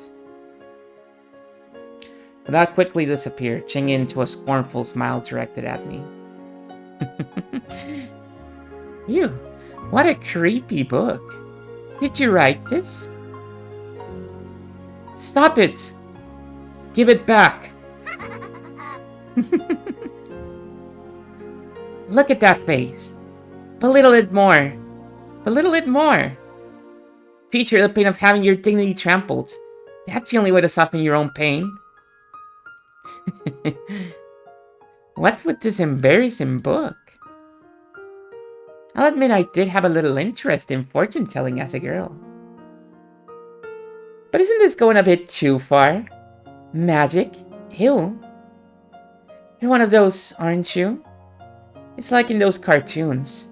But that quickly disappeared, changing into a scornful smile directed at me. Ew, what a creepy book. Did you write this? Stop it! Give it back! Look at that face. Belittle it more. Belittle it more. Teach her the pain of having your dignity trampled. That's the only way to soften your own pain. What's with this embarrassing book? I'll admit I did have a little interest in fortune-telling as a girl. But isn't this going a bit too far? Magic? Ew. You're one of those, aren't you? It's like in those cartoons,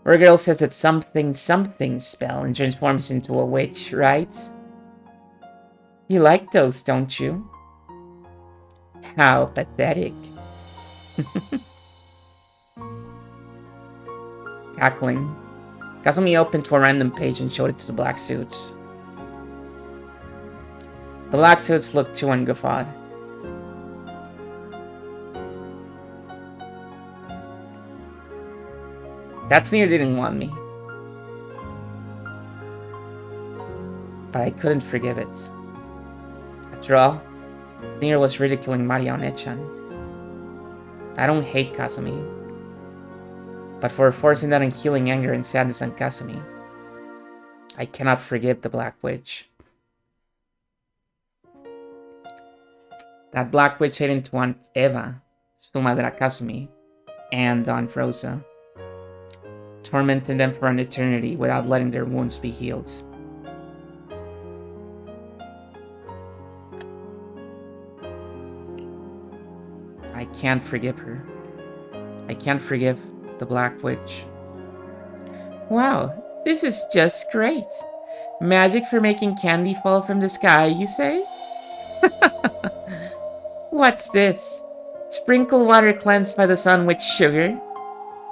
where a girl says that something spell and transforms into a witch, right? You like those, don't you? How pathetic. Cackling, Kazumi opened to a random page and showed it to the black suits. The black suits looked too and guffawed. That sneer didn't want me. But I couldn't forgive it. After all, Sneer was ridiculing Maria One-chan. I don't hate Kasumi, but for forcing that unhealing anger and sadness on Kasumi, I cannot forgive the Black Witch. That Black Witch hated to Aunt Eva, su madre Kasumi, and Aunt Rosa, tormenting them for an eternity without letting their wounds be healed. I can't forgive her. I can't forgive the Black Witch. Wow, this is just great. Magic for making candy fall from the sky, you say? What's this? Sprinkle water cleansed by the sun with sugar?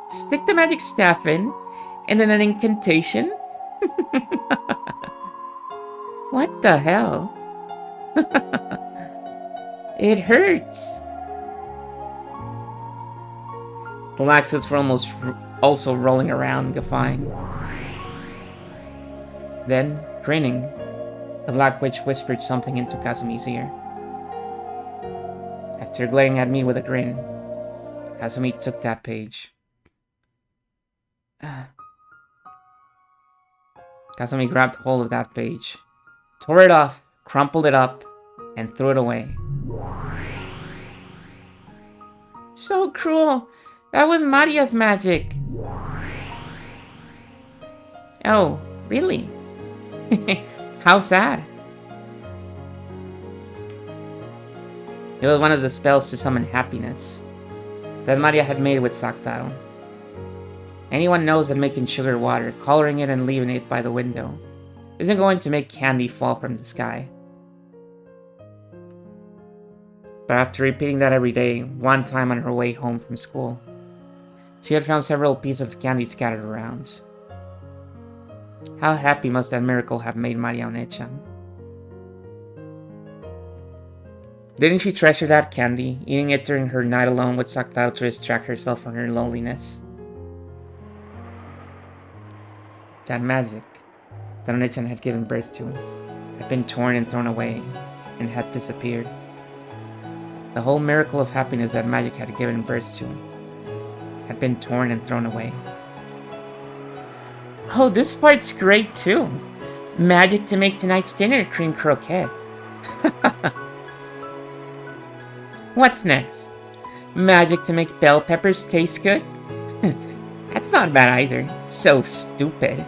Stick the magic staff in, and then an incantation? What the hell? It hurts. The black suits were also rolling around, guffawing. Then, grinning, the Black Witch whispered something into Kasumi's ear. After glaring at me with a grin, Kasumi took that page. Kasumi grabbed hold of that page, tore it off, crumpled it up, and threw it away. So cruel! That was Maria's magic! Oh, really? How sad. It was one of the spells to summon happiness that Maria had made with Saktaro. Anyone knows that making sugar water, coloring it and leaving it by the window, isn't going to make candy fall from the sky. But after repeating that every day, one time on her way home from school, she had found several pieces of candy scattered around. How happy must that miracle have made Maria One-chan? Didn't she treasure that candy, eating it during her night alone with Saktaro to distract herself from her loneliness? That magic that One-chan had given birth to had been torn and thrown away, and had disappeared. The whole miracle of happiness that magic had given birth to had been torn and thrown away. Oh, this part's great too. Magic to make tonight's dinner cream croquette. What's next? Magic to make bell peppers taste good? That's not bad either. So stupid.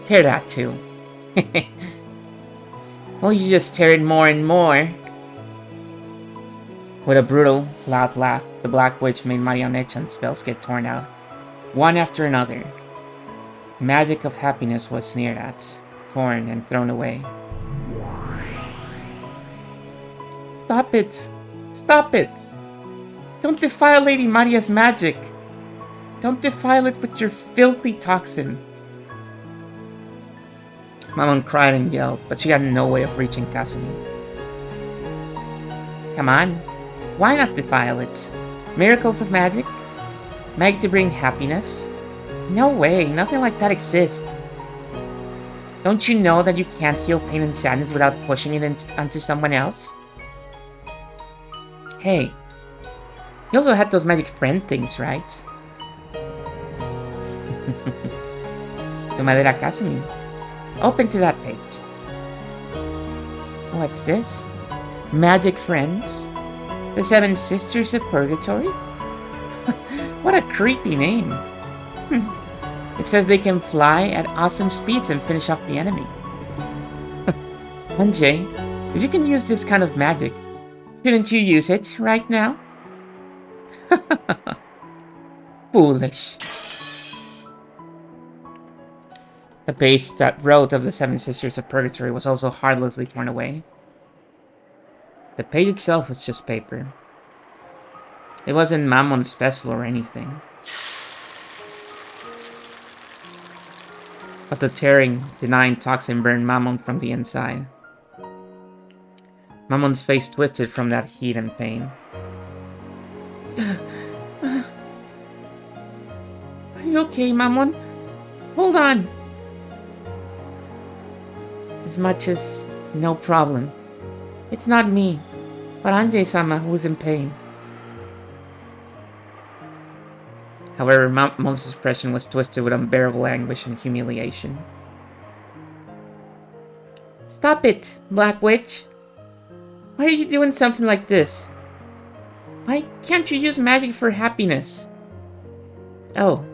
Tear that too. Well, you just tear it more and more. With a brutal, loud laugh, the Black Witch made Marianechan's spells get torn out, one after another. Magic of happiness was sneered at, torn, and thrown away. Stop it! Stop it! Don't defile Lady Maria's magic! Don't defile it with your filthy toxin! Mammon cried and yelled, but she had no way of reaching Casimir. Come on, why not defile it? Miracles of magic? Magic to bring happiness? No way, nothing like that exists. Don't you know that you can't heal pain and sadness without pushing it onto someone else? Hey, you also had those magic friend things, right? Tu madera Casimir. Open to that page. What's this? Magic Friends? The Seven Sisters of Purgatory? What a creepy name. It says they can fly at awesome speeds and finish off the enemy. Anjay, if you can use this kind of magic, shouldn't you use it right now? Foolish. The page that wrote of the Seven Sisters of Purgatory was also heartlessly torn away. The page itself was just paper. It wasn't Mammon's special or anything. But the tearing, denying toxin burned Mammon from the inside. Mammon's face twisted from that heat and pain. Are you okay, Mammon? Hold on! As much as no problem. It's not me, but Anjay-sama who's in pain. However, Mammon's expression was twisted with unbearable anguish and humiliation. Stop it, Black Witch! Why are you doing something like this? Why can't you use magic for happiness? Oh,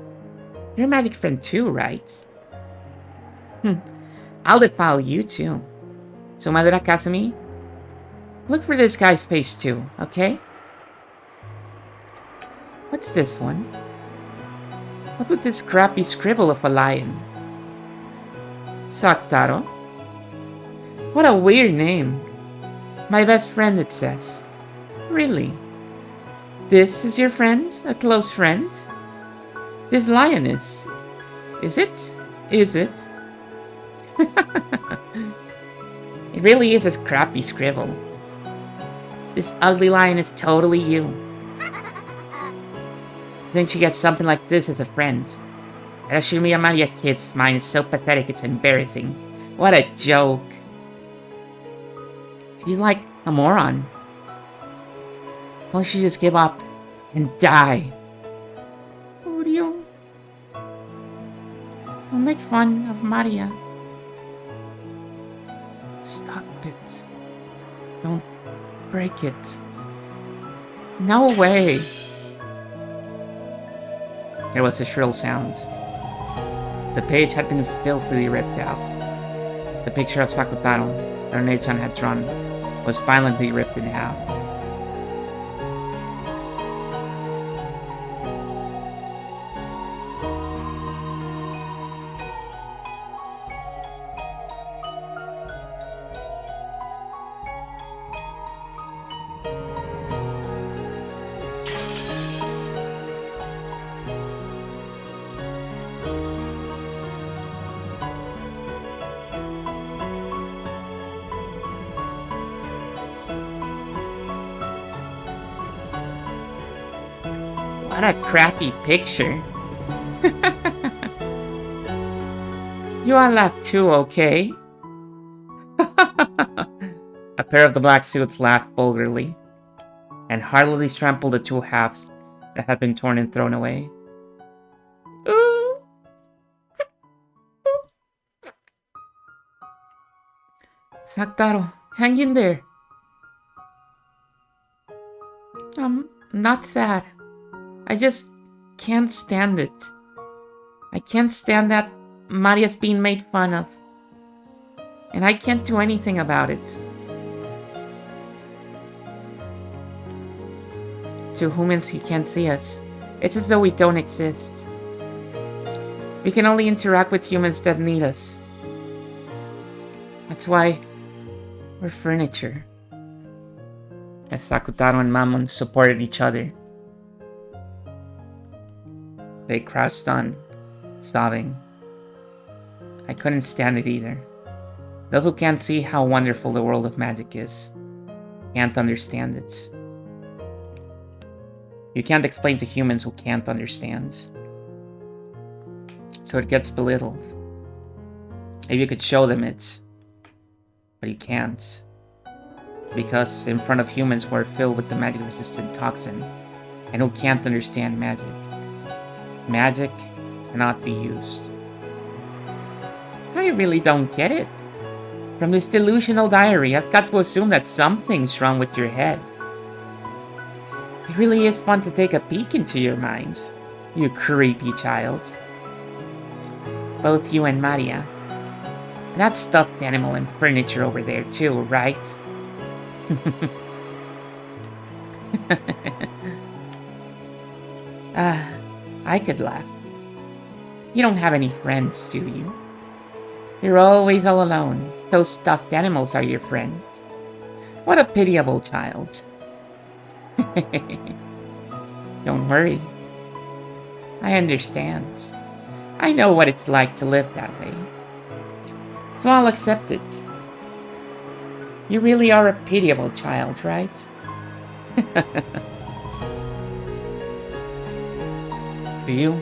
you're a magic friend too, right? I'll defile you too. So, Madara Kasumi, look for this guy's face too, okay? What's this one? What with this crappy scribble of a lion? Saktaro? What a weird name. My best friend, it says. Really? This is your friend? A close friend? This lioness? Is it? Is it? It really is a crappy scribble. This ugly lion is totally you. Then she gets something like this as a friend. That Ashimiya Maria kid's mind is so pathetic it's embarrassing. What a joke. She's like a moron. Why she just give up and die? Oreo. Don't make fun of Maria. Stop it. Don't break it. No way. There was a shrill sound. The page had been filthily ripped out. The picture of Sakutaro that One-chan had drawn was violently ripped in half. What a crappy picture. You all laugh too, okay? A pair of the black suits laughed vulgarly, and heartily trampled the two halves that had been torn and thrown away. Ooh. Saktaro, hang in there. I'm not sad. I just can't stand it. I can't stand that Maria's being made fun of. And I can't do anything about it. To humans who can't see us, it's as though we don't exist. We can only interact with humans that need us. That's why we're furniture. As Sakutaro and Mamon supported each other. They crouched on, sobbing. I couldn't stand it either. Those who can't see how wonderful the world of magic is can't understand it. You can't explain to humans who can't understand. So it gets belittled. Maybe you could show them it, but you can't. Because in front of humans who are filled with the magic-resistant toxin, and who can't understand magic, magic cannot be used. I really don't get it. From this delusional diary, I've got to assume that something's wrong with your head. It really is fun to take a peek into your minds, you creepy child. Both you and Maria. That stuffed animal and furniture over there too, right? I could laugh. You don't have any friends, do you? You're always all alone. Those stuffed animals are your friends. What a pitiable child. Don't worry. I understand. I know what it's like to live that way. So I'll accept it. You really are a pitiable child, right? To you,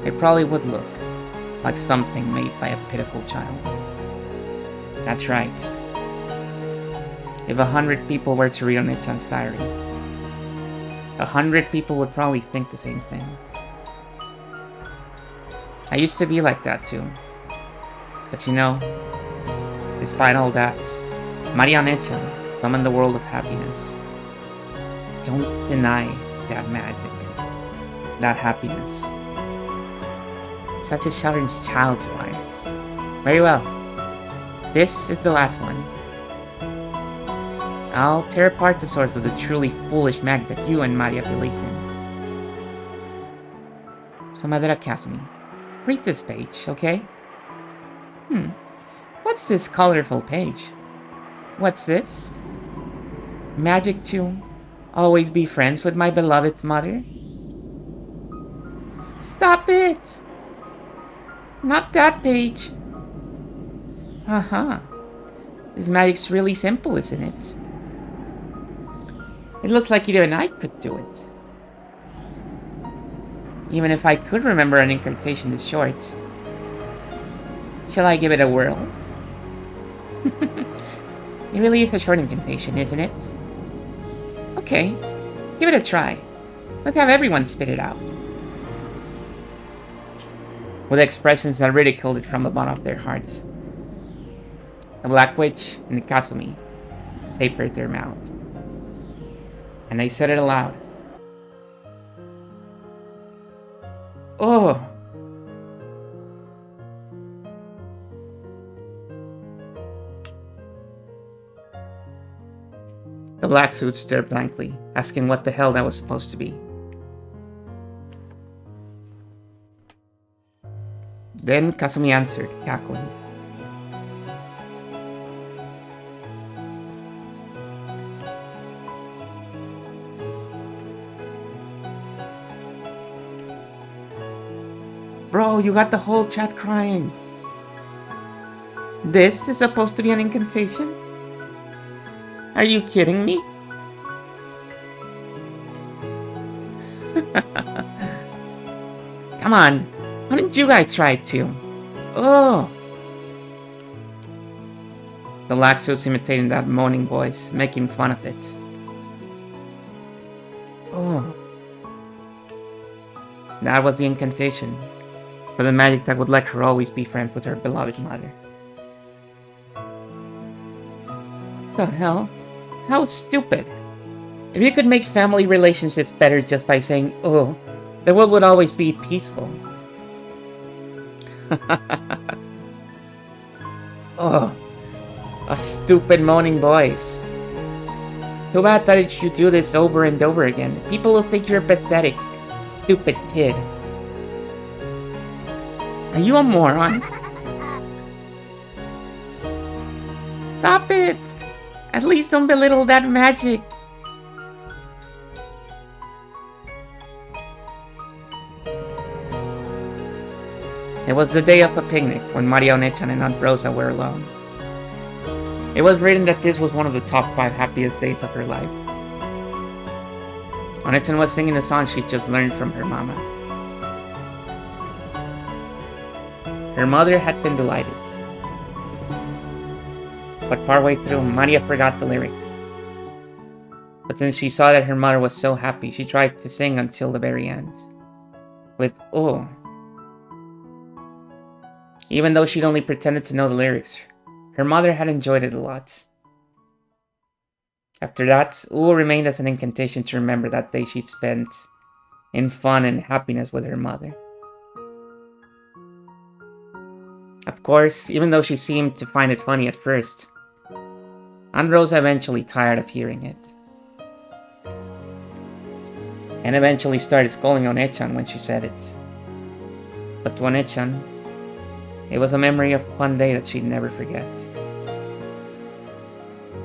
it probably would look like something made by a pitiful child. That's right. If 100 people were to read Onichan's diary, 100 people would probably think the same thing. I used to be like that too. But you know, despite all that, Maria Onechan summoned the world of happiness. Don't deny that magic, that happiness. Such a children's child you are. Very well. This is the last one. I'll tear apart the source of the truly foolish magic that you and Maria believed in. So Madara Kasumi, read this page, okay? What's this colorful page? What's this? Magic to always be friends with my beloved mother? Stop it! Not that page. This magic's really simple, isn't it? It looks like even I could do it. Even if I could remember an incantation this short. Shall I give it a whirl? It really is a short incantation, isn't it? Okay, give it a try. Let's have everyone spit it out. With expressions that ridiculed it from the bottom of their hearts. The Black Witch and the Kasumi tapered their mouths. And they said it aloud. Oh! The black suit stared blankly, asking what the hell that was supposed to be. Then Kasumi answered, cackling. Bro, you got the whole chat crying. This is supposed to be an incantation? Are you kidding me? Come on, why don't you guys try it too? Oh! The black suit's imitating that moaning voice, making fun of it. Oh. That was the incantation. For the magic that would let her always be friends with her beloved mother. The hell? How stupid. If you could make family relationships better just by saying, oh, the world would always be peaceful. Oh, a stupid moaning voice. Too bad that you do this over and over again. People will think you're a pathetic, stupid kid. Are you a moron? Stop it! At least don't belittle that magic. It was the day of a picnic when Maria Onechan and Aunt Rosa were alone. It was written that this was one of the top 5 happiest days of her life. Onechan was singing a song she just learned from her mama. Her mother had been delighted. But partway through, Maria forgot the lyrics. But since she saw that her mother was so happy, she tried to sing until the very end. With "oh." Even though she'd only pretended to know the lyrics, her mother had enjoyed it a lot. After that, "ooh" remained as an incantation to remember that day she spent in fun and happiness with her mother. Of course, even though she seemed to find it funny at first, Aunt Rosa eventually tired of hearing it. And eventually started scolding Onechan when she said it. But to Onechan, it was a memory of one day that she'd never forget.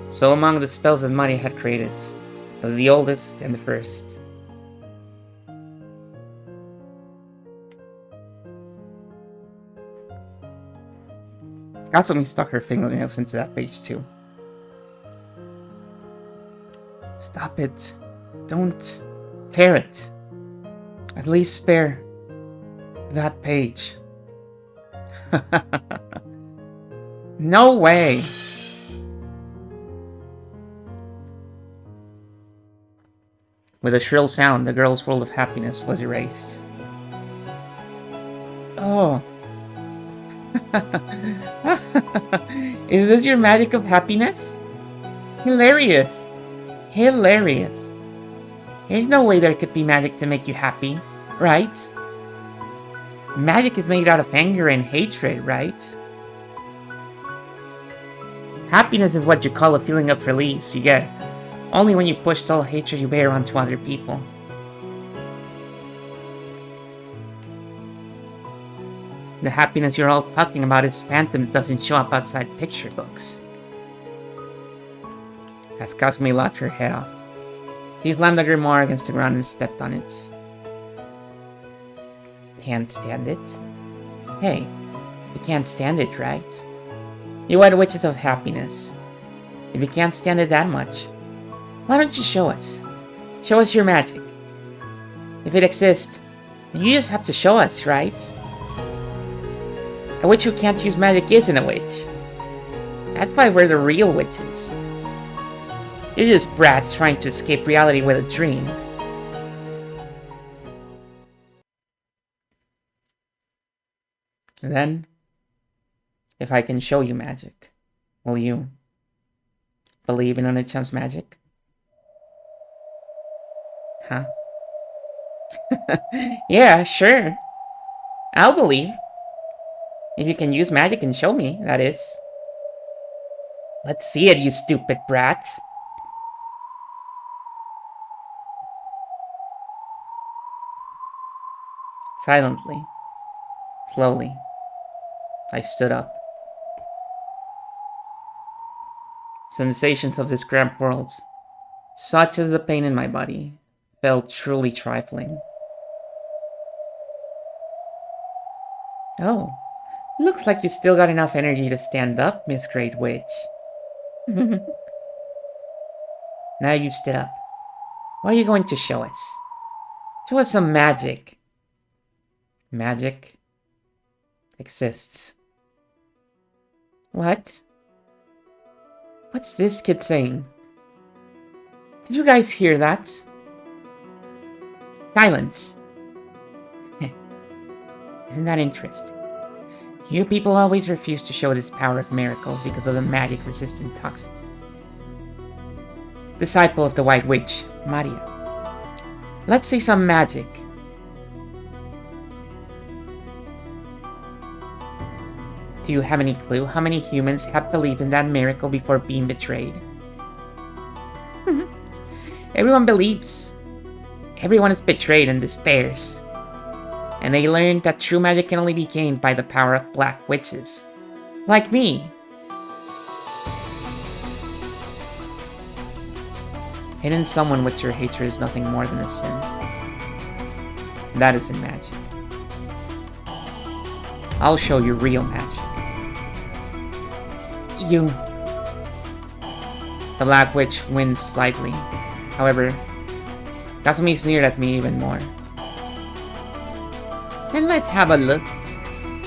So among the spells that Maria had created, it was the oldest and the first. Kasumi stuck her fingernails into that page too. Stop it. Don't tear it. At least spare that page. No way! With a shrill sound, the girl's world of happiness was erased. Oh. Is this your magic of happiness? Hilarious! Hilarious! There's no way there could be magic to make you happy, right? Magic is made out of anger and hatred, right? Happiness is what you call a feeling of release you get only when you push all hatred you bear onto other people. The happiness you're all talking about is phantom that doesn't show up outside picture books. As Kasumi laughed her head off, she slammed the grimoire against the ground and stepped on it. Can't stand it? Hey, you can't stand it, right? You are the witches of happiness. If you can't stand it that much, why don't you show us? Show us your magic. If it exists, then you just have to show us, right? A witch who can't use magic isn't a witch. That's why we're the real witches. You're just brats trying to escape reality with a dream. Then, if I can show you magic, will you believe in Onechan's magic? Huh? Yeah, sure. I'll believe. If you can use magic and show me, that is. Let's see it, you stupid brat. Silently, slowly, I stood up. Sensations of this cramped world, such as the pain in my body, felt truly trifling. Oh, looks like you still got enough energy to stand up, Miss Great Witch. Now you've stood up. What are you going to show us? Show us some magic. Magic exists. What? What's this kid saying? Did you guys hear that? Silence. Isn't that interesting? You people always refuse to show this power of miracles because of the magic-resistant toxin. Disciple of the White Witch, Maria. Let's see some magic. Do you have any clue how many humans have believed in that miracle before being betrayed? Everyone believes. Everyone is betrayed and despairs. And they learn that true magic can only be gained by the power of black witches. Like me. Hating someone with your hatred is nothing more than a sin. That isn't magic. I'll show you real magic. You... The Black Witch wins slightly. However, Kasumi sneered at me even more. Then let's have a look.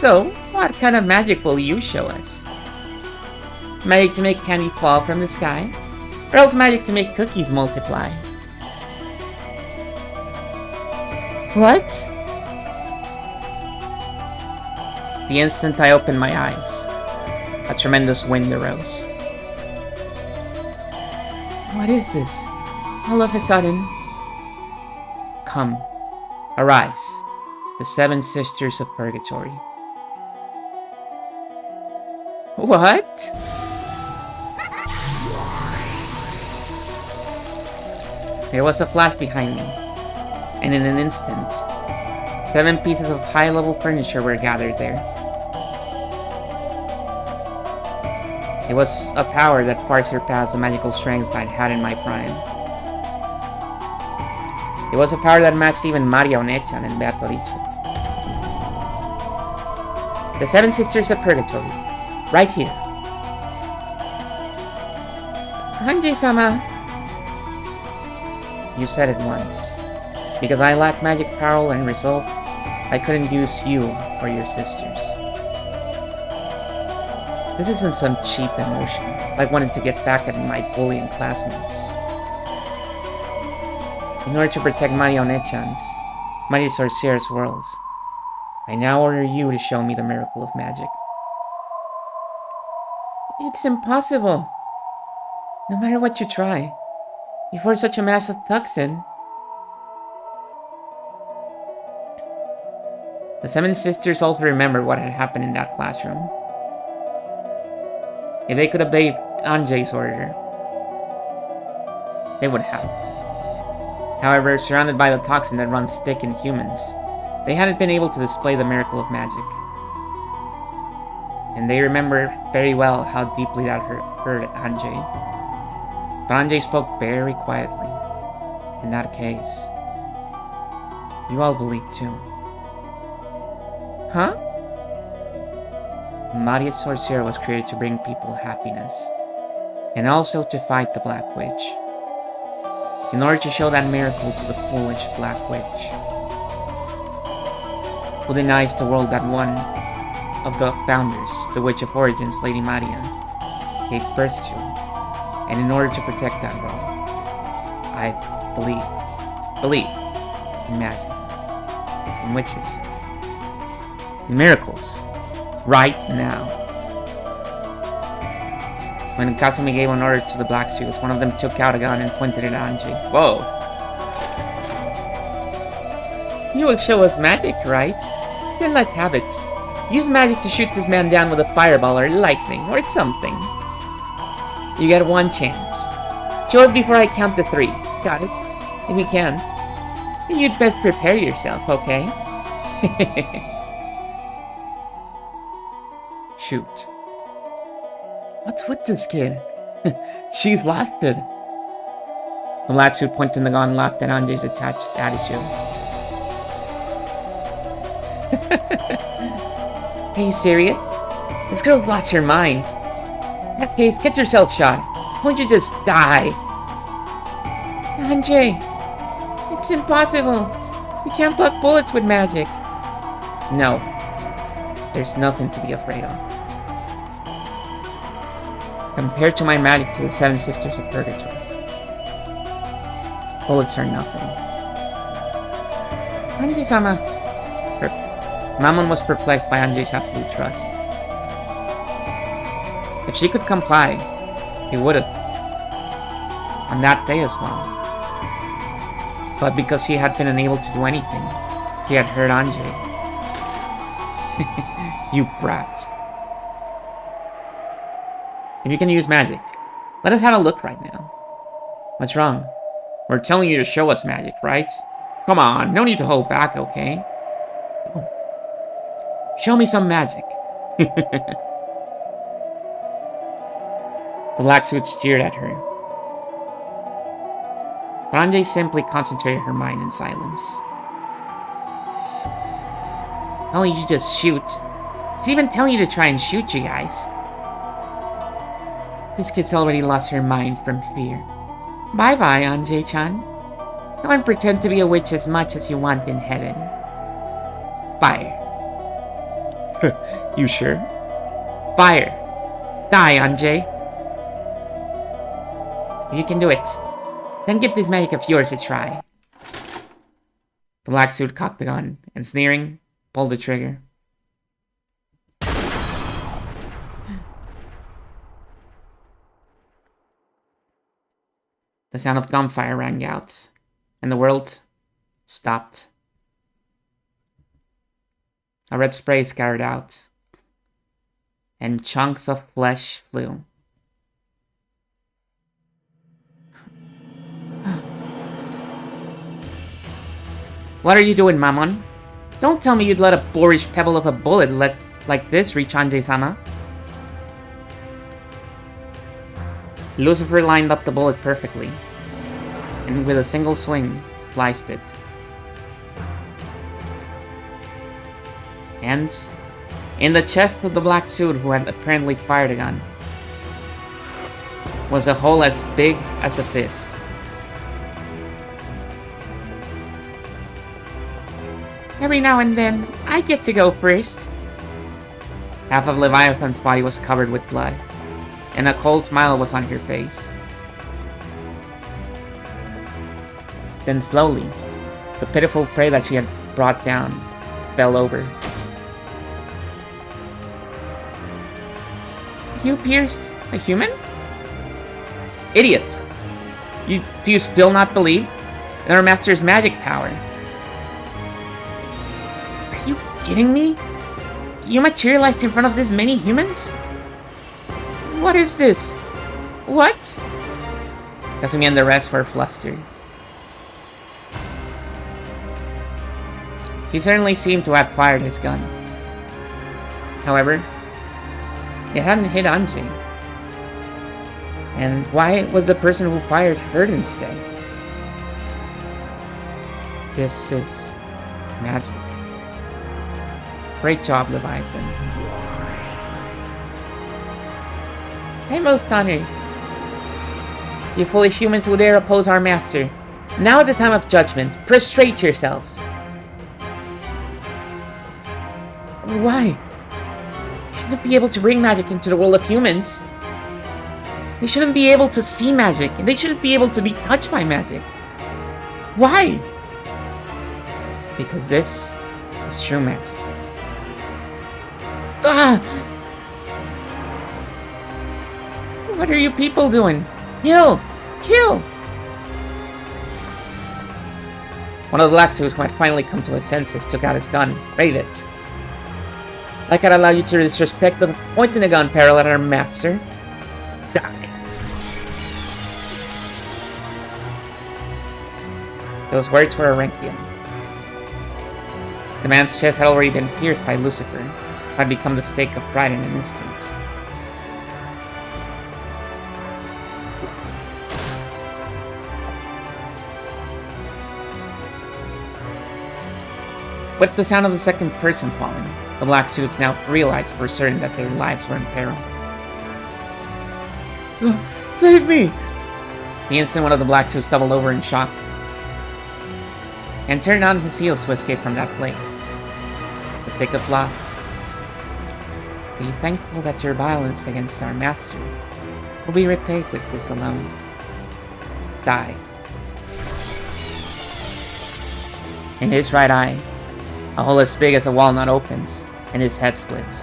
So, what kind of magic will you show us? Magic to make candy fall from the sky? Or else magic to make cookies multiply? What? The instant I opened my eyes, a tremendous wind arose. What is this? All of a sudden... Come, arise, the 7 sisters of purgatory. What? There was a flash behind me, and in an instant, 7 pieces of high-level furniture were gathered there. It was a power that far surpassed the magical strength I'd had in my prime. It was a power that matched even Maria Onechan and Beatorice. The 7 sisters of purgatory, right here. Hanji-sama. You said it once. Because I lack magic power and result, I couldn't use you or your sisters. This isn't some cheap emotion, like wanting to get back at my bullying classmates. In order to protect Maria Onechan's, Maria Sorcier's worlds, I now order you to show me the miracle of magic. It's impossible. No matter what you try, before such a massive toxin. The 7 sisters also remembered what had happened in that classroom. If they could obey Anjay's order, they would have. However, surrounded by the toxin that runs thick in humans, they hadn't been able to display the miracle of magic. And they remember very well how deeply that hurt Anjay. But Anjay spoke very quietly. In that case, you all believe too. Huh? Maria Sorcier was created to bring people happiness, and also to fight the Black Witch. In order to show that miracle to the foolish Black Witch, who denies the world that one of the founders, the Witch of Origins, Lady Maria, gave birth to. And in order to protect that world, I believe in magic, in witches, in miracles, right now. When Kasumi gave an order to the black suits, one of them took out a gun and pointed it at Anji. Whoa! You will show us magic, right? Then let's have it. Use magic to shoot this man down with a fireball or lightning or something. You get 1 chance. Show us before I count to 3. Got it? If you can't, then you'd best prepare yourself, okay? Shoot. What's with this kid? She's lost it. The lad suit pointing the gun laughed at Anjay's attached attitude. Are you serious? This girl's lost her mind. In that case, get yourself shot. Won't you just die? Anjay, it's impossible. We can't block bullets with magic. No, there's nothing to be afraid of. Compared to my magic to the 7 sisters of purgatory, bullets are nothing. Anjay-sama. Mammon was perplexed by Anjay's absolute trust. If she could comply, he would have. On that day as well. But because he had been unable to do anything, he had hurt Anjay. You brat. If you can use magic, let us have a look right now. What's wrong? We're telling you to show us magic, right? Come on, no need to hold back, okay? Show me some magic. The black suit stared at her. But Anjay simply concentrated her mind in silence. Why don't you just shoot? It's even telling you to try and shoot, you guys. This kid's already lost her mind from fear. Bye-bye, Anjay-chan. Go and pretend to be a witch as much as you want in heaven. Fire. You sure? Fire. Die, Anjay. If you can do it, then give this magic of yours a try. The black suit cocked the gun, and sneering, pulled the trigger. The sound of gunfire rang out, and the world stopped. A red spray scattered out, and chunks of flesh flew. What are you doing, Mammon? Don't tell me you'd let a boorish pebble of a bullet like this reach Anjay-sama. Lucifer lined up the bullet perfectly, and with a single swing, sliced it. And in the chest of the black suit who had apparently fired a gun was a hole as big as a fist. Every now and then, I get to go first. Half of Leviathan's body was covered with blood, and a cold smile was on her face. Then slowly, the pitiful prey that she had brought down fell over. You pierced a human? Idiot! Do you still not believe in our master's magic power? Are you kidding me? You materialized in front of this many humans? What is this? What? Kasumi and the rest were flustered. He certainly seemed to have fired his gun. However, it hadn't hit Anjay. And why was the person who fired hurt instead? This is magic. Great job, Leviathan. Hey, most honored. You foolish humans who dare oppose our master. Now at the time of judgment, prostrate yourselves. Why? You shouldn't be able to bring magic into the world of humans. They shouldn't be able to see magic, and they shouldn't be able to be touched by magic. Why? Because this is true magic. Ah! What are you people doing? Kill! Kill! One of the black suits who had finally come to his senses took out his gun, raised it. I can't allow you to disrespect the pointing a gun parallel at our master. Die. Those words were Arankian. The man's chest had already been pierced by Lucifer, who had become the stake of pride in an instant. With the sound of the second person falling, the black suits now realized for certain that their lives were in peril. Save me! The instant one of the black suits stumbled over in shock, and turned on his heels to escape from that plate. The stake of law. Be thankful that your violence against our master will be repaid with this alone. Die. In his right eye, a hole as big as a walnut opens, and his head splits.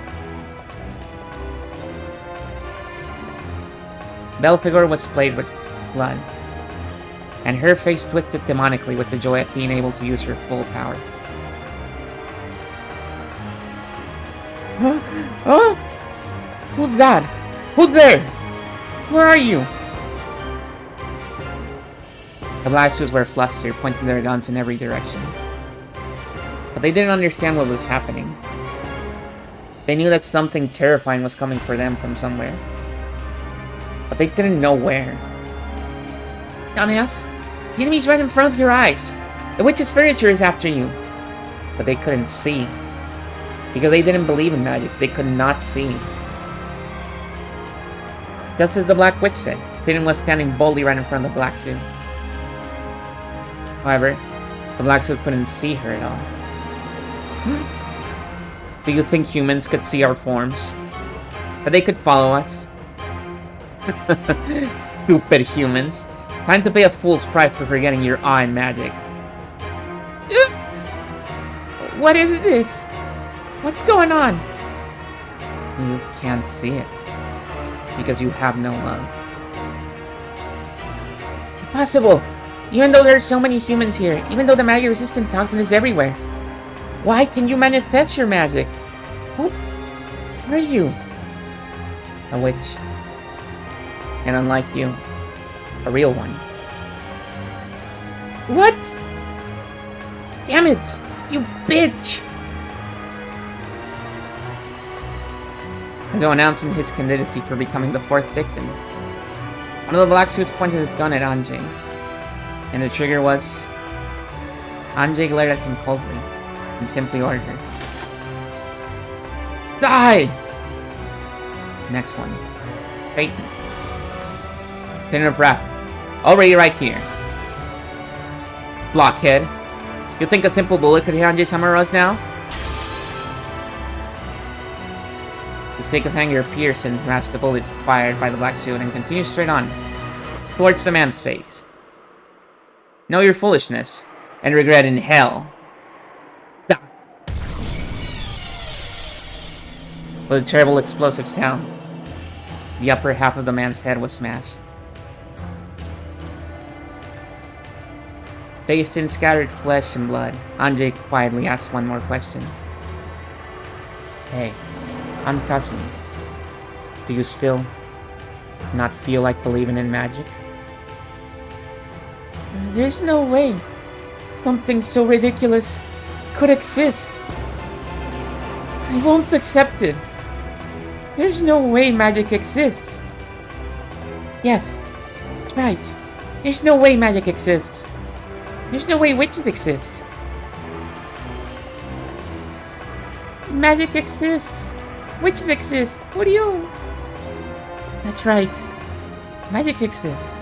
Belphegor was splayed with blood, and her face twisted demonically with the joy at being able to use her full power. Huh? Who's that? Who's there? Where are you? The black suits were flustered, pointing their guns in every direction. But they didn't understand what was happening. They knew that something terrifying was coming for them from somewhere. But they didn't know where. Dumbass, the enemy's right in front of your eyes. The witch's furniture is after you. But they couldn't see. Because they didn't believe in magic, they could not see. Just as the Black Witch said, Pigeon was standing boldly right in front of the black suit. However, the black suit couldn't see her at all. Do you think humans could see our forms? That they could follow us? Stupid humans. Time to pay a fool's price for forgetting your awe in magic. What is this? What's going on? You can't see it. Because you have no love. Impossible! Even though there are so many humans here, even though the magic-resistant toxin is everywhere, why can you manifest your magic? Who are you? A witch. And unlike you, a real one. What? Damn it! You bitch! As though announcing his candidacy for becoming the fourth victim, one of the black suits pointed his gun at Anjay. And the trigger was... Anjay glared at him coldly, and simply ordered, Die! Next one. Phaeton. Pin her breath. Already right here. Blockhead. You think a simple bullet could hit Anjay Samaras now? The stake of anger pierced and matched the bullet fired by the black suit and continued straight on, towards the man's face. Know your foolishness, and regret in hell. With a terrible explosive sound, the upper half of the man's head was smashed. Bathed in scattered flesh and blood, Anjay quietly asked one more question. Hey, I'm Kasumi. Do you still not feel like believing in magic? There's no way something so ridiculous could exist. I won't accept it. There's no way magic exists. Yes, right. There's no way magic exists. There's no way witches exist. Magic exists. Witches exist. What do you... That's right. Magic exists.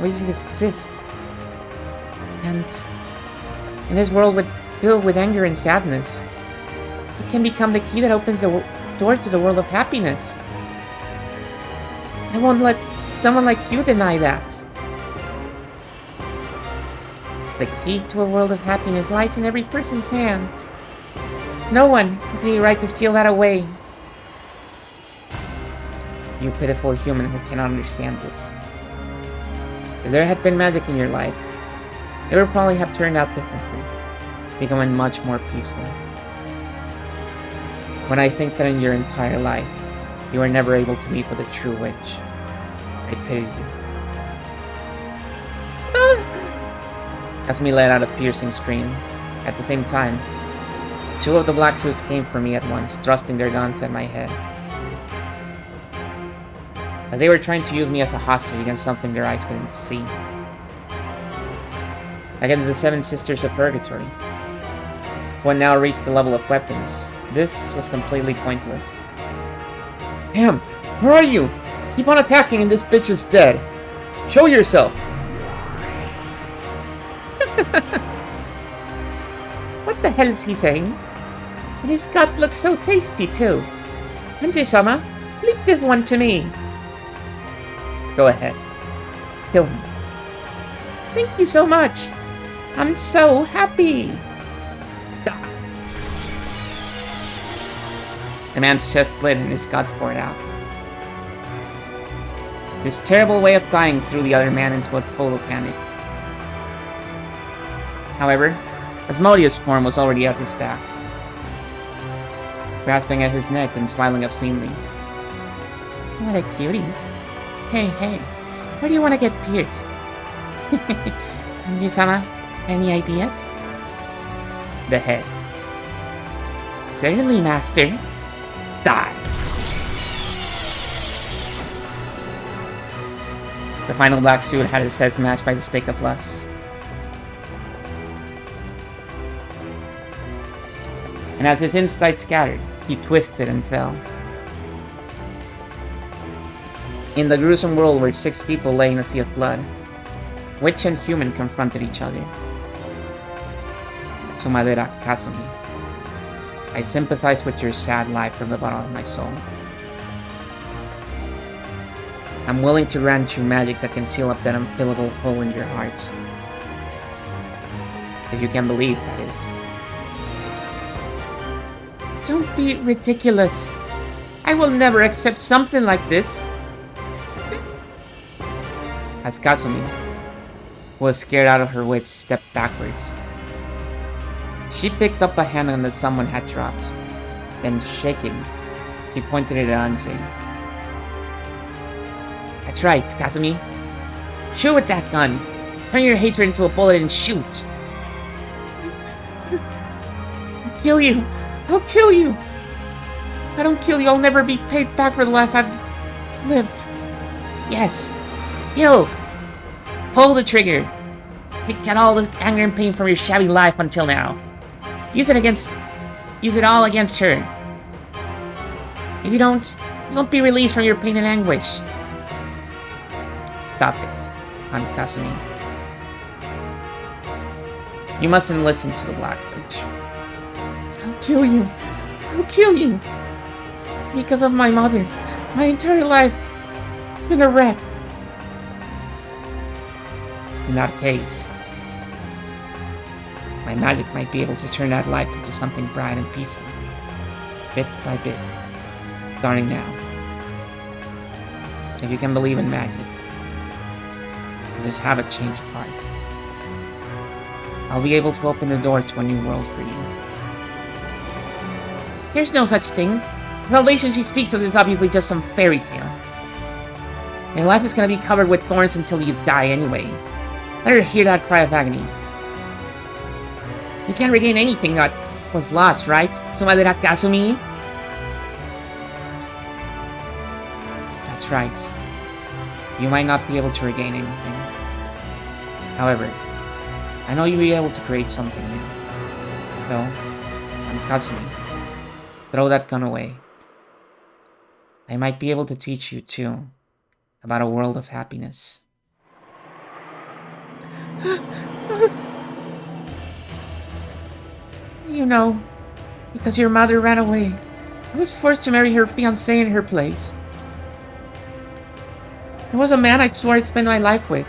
Witches exist. And in this world filled with anger and sadness, it can become the key that opens the door to the world of happiness. I won't let someone like you deny that. The key to a world of happiness lies in every person's hands. No one has any right to steal that away. You pitiful human who cannot understand this. If there had been magic in your life, it would probably have turned out differently, becoming much more peaceful. When I think that in your entire life, you were never able to meet with a true witch, I pity you. Kasumi let out a piercing scream. At the same time, two of the black suits came for me at once, thrusting their guns at my head. As they were trying to use me as a hostage against something their eyes couldn't see. Against the seven sisters of purgatory. When now reached the level of weapons, this was completely pointless. Damn, where are you? Keep on attacking and this bitch is dead. Show yourself! What the hell is he saying? And his guts look so tasty too. Anjay-sama, leave this one to me. Go ahead. Kill him. Thank you so much. I'm so happy. The man's chest split and his guts poured out. This terrible way of dying threw the other man into a total panic. However, Asmodeus' form was already at his back, grasping at his neck and smiling obscenely. What a cutie. Hey, where do you want to get pierced? Anji-sama, any ideas? The head. Certainly, master. Die! The final black suit had his head smashed by the stake of lust. And as his insides scattered, he twisted and fell. In the gruesome world where 6 people lay in a sea of blood, witch and human confronted each other. Sumadera Kasumi, I sympathize with your sad life from the bottom of my soul. I'm willing to grant you magic that can seal up that unfillable hole in your hearts. If you can believe, that is. Don't be ridiculous. I will never accept something like this. As Kasumi, who was scared out of her wits, stepped backwards. She picked up a handgun that someone had dropped. Then, shaking, he pointed it at Anji. That's right, Kasumi. Shoot with that gun. Turn your hatred into a bullet and shoot. I'll kill you. I'll kill you. If I don't kill you, I'll never be paid back for the life I've lived. Yes. Kill. Pull the trigger. Get all the anger and pain from your shabby life until now. Use it all against her. If you don't, you won't be released from your pain and anguish. Stop it, Aunt Kasumi. You mustn't listen to the Black Witch. I'll kill you. I'll kill you. Because of my mother, my entire life been a wreck. In that case, my magic might be able to turn that life into something bright and peaceful, bit by bit, starting now. If you can believe in magic, just have a change of heart. I'll be able to open the door to a new world for you. There's no such thing. The salvation she speaks of is obviously just some fairy tale. Your life is gonna be covered with thorns until you die anyway. Let her hear that cry of agony. You can't regain anything that was lost, right? Sumadera Kasumi? That's right. You might not be able to regain anything. However, I know you'll be able to create something new. So, I'm Kasumi. Throw that gun away. I might be able to teach you, too, about a world of happiness. You know, because your mother ran away, I was forced to marry her fiancé in her place. He was a man I swore I'd spend my life with.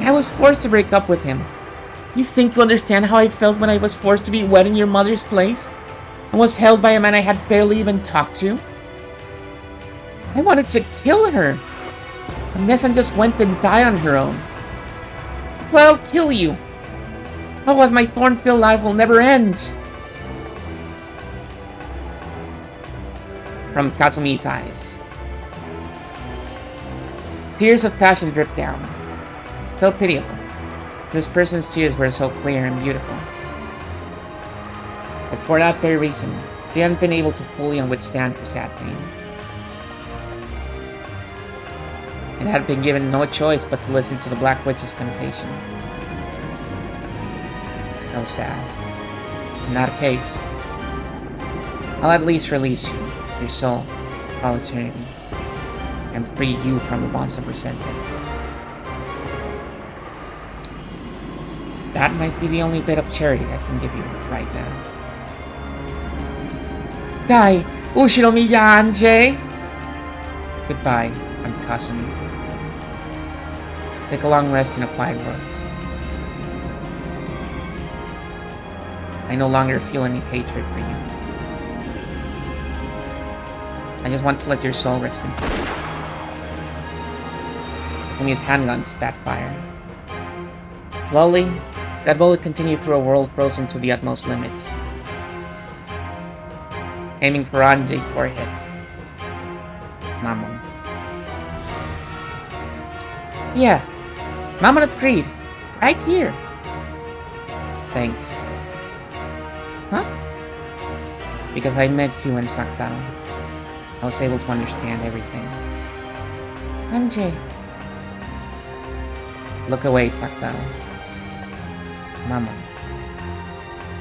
I was forced to break up with him. You think you understand how I felt when I was forced to be wed in your mother's place? And was held by a man I had barely even talked to? I wanted to kill her. And Nessun just went and died on her own. Well, I'll kill you. Otherwise my thorn-filled life will never end. From Kasumi's eyes, tears of passion dripped down. So pitiable. This person's tears were so clear and beautiful. But for that very reason, she hadn't been able to fully withstand her sad pain. And had been given no choice but to listen to the Black Witch's temptation. So sad. In that case, I'll at least release you, your soul, for all eternity, and free you from the bonds of resentment. That might be the only bit of charity I can give you right now. Die, Ushiro Miyanje! Goodbye, I'm Kasumi. Take a long rest in a quiet world. I no longer feel any hatred for you. I just want to let your soul rest in peace. Kumi's handgun spat fire. Slowly, that bullet continued through a world frozen to the utmost limits, aiming for Anjay's forehead. Mamon. Yeah, Mammon agreed. Right here. Thanks. Huh? Because I met you in Sakdaro. I was able to understand everything. Anjay. Look away, Sakdaro. Mammon.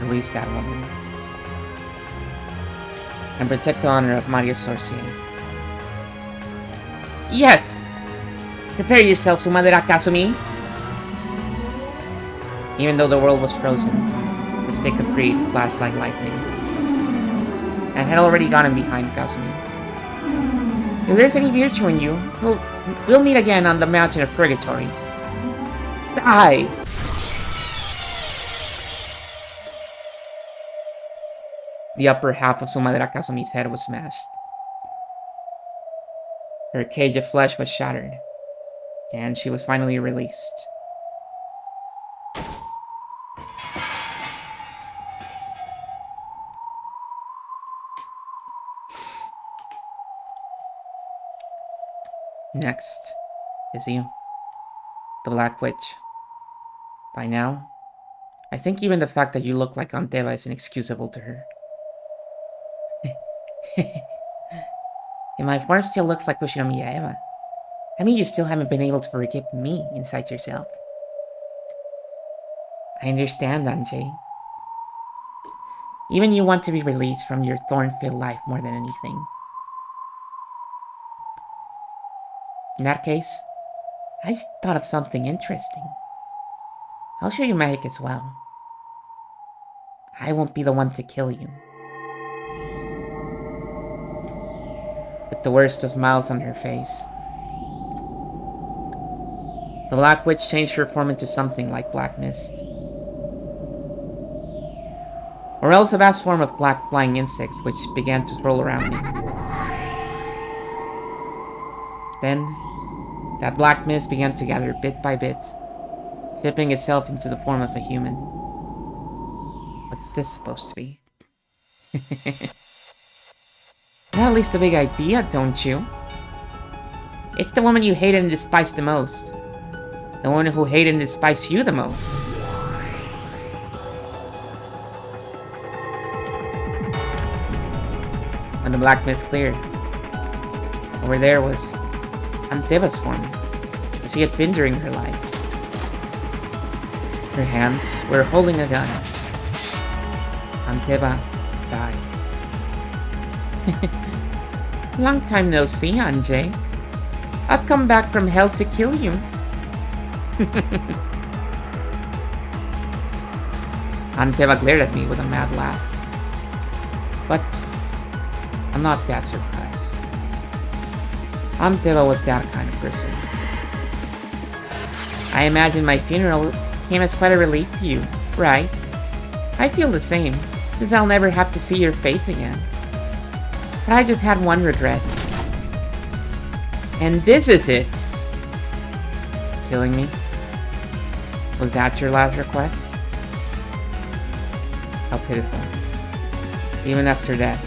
Release that woman. And protect the honor of Mario Sorcier. Yes! Prepare yourself, Sumadera Kasumi! Even though the world was frozen, the stick of greed flashed like lightning, and had already gotten behind Kasumi. If there's any virtue in you, we'll meet again on the mountain of purgatory. Die! The upper half of Sumadera Kasumi's head was smashed. Her cage of flesh was shattered, and she was finally released. Next is you, the Black Witch. By now, I think even the fact that you look like Anteva is inexcusable to her. If my form still looks like Ushinomiya Eva, I mean you still haven't been able to forgive me inside yourself. I understand, Anjay. Even you want to be released from your thorn-filled life more than anything. In that case, I thought of something interesting. I'll show you magic as well. I won't be the one to kill you. With the worst of smiles on her face, the Black Witch changed her form into something like black mist. Or else a vast swarm of black flying insects which began to swirl around me. Then, that black mist began to gather bit by bit, shaping itself into the form of a human. What's this supposed to be? Not at least a big idea, don't you? It's the woman you hated and despised the most. The one who hated and despised you the most. When the black mist cleared, over there was Anteva's form, as she had been during her life. Her hands were holding a gun. Anteva died. Long time no see, Anjay. I've come back from hell to kill you. Anteva glared at me with a mad laugh. But I'm not that surprised. Anteva was that kind of person. I imagine my funeral came as quite a relief to you, right? I feel the same, since I'll never have to see your face again. But I just had one regret. And this is it! Killing me? Was that your last request? How pitiful. Even after that,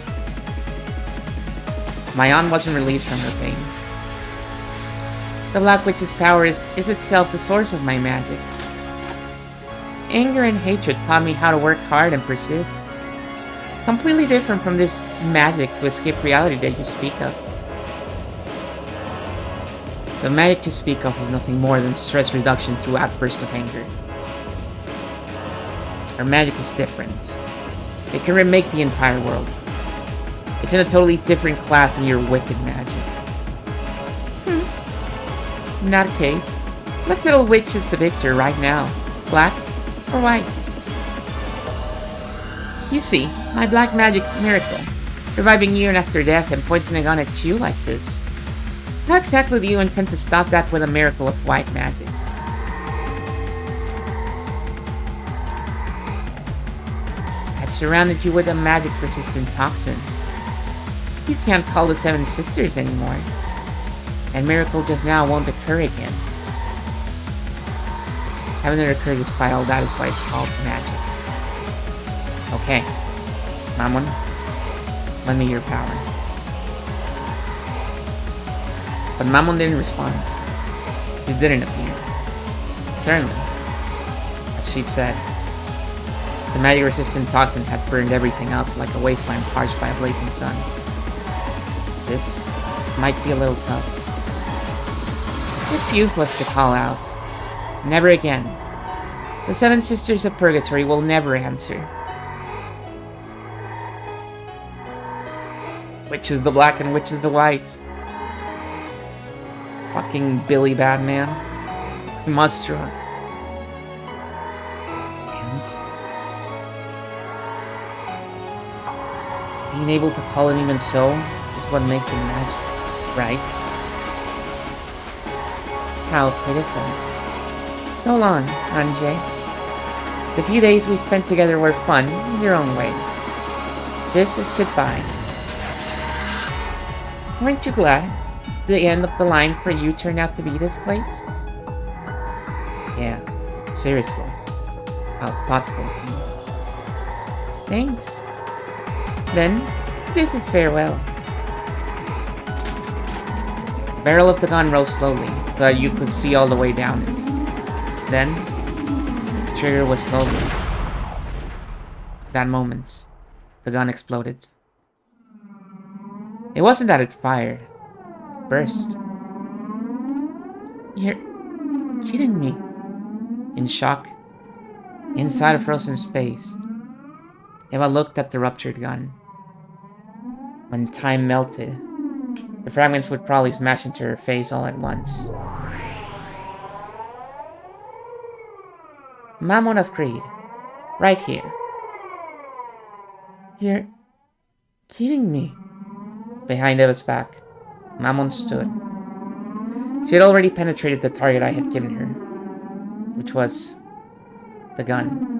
my aunt wasn't released from her pain. The Black Witch's power is itself the source of my magic. Anger and hatred taught me how to work hard and persist. Completely different from this magic to escape reality that you speak of. The magic you speak of is nothing more than stress reduction through outbursts of anger. Our magic is different. It can remake the entire world. It's in a totally different class than your wicked magic. In that case, let's settle which is the victor right now. Black or white? You see, my black magic miracle, reviving you after death and pointing a gun at you like this. How exactly do you intend to stop that with a miracle of white magic? I've surrounded you with a magic-resistant toxin. You can't call the Seven Sisters anymore. And miracle just now won't occur again. Having it occur despite all that is why it's called magic. Okay, Mammon, lend me your power. But Mammon didn't respond. It didn't appear. Certainly, as she'd said, the magic-resistant toxin had burned everything up like a wasteland parched by a blazing sun. This might be a little tough. It's useless to call out. Never again. The Seven Sisters of Purgatory will never answer. Which is the black and which is the white? Fucking Billy Badman. Mustra. And being able to call him even so is what makes him magic, right? How pitiful. So long, Anjay. The few days we spent together were fun in their own way. This is goodbye. Weren't you glad the end of the line for you turned out to be this place? Yeah, seriously. How thoughtful of you. Thanks. Then, this is farewell. The barrel of the gun rose slowly, but you could see all the way down it. Then, the trigger was slowly. That moment, the gun exploded. It wasn't that it fired. It burst. You're kidding me. In shock, inside a frozen space, Eva looked at the ruptured gun. When time melted, the fragments would probably smash into her face all at once. Mammon of Creed. Right here. You're kidding me. Behind Eva's back, Mammon stood. She had already penetrated the target I had given her, which was the gun.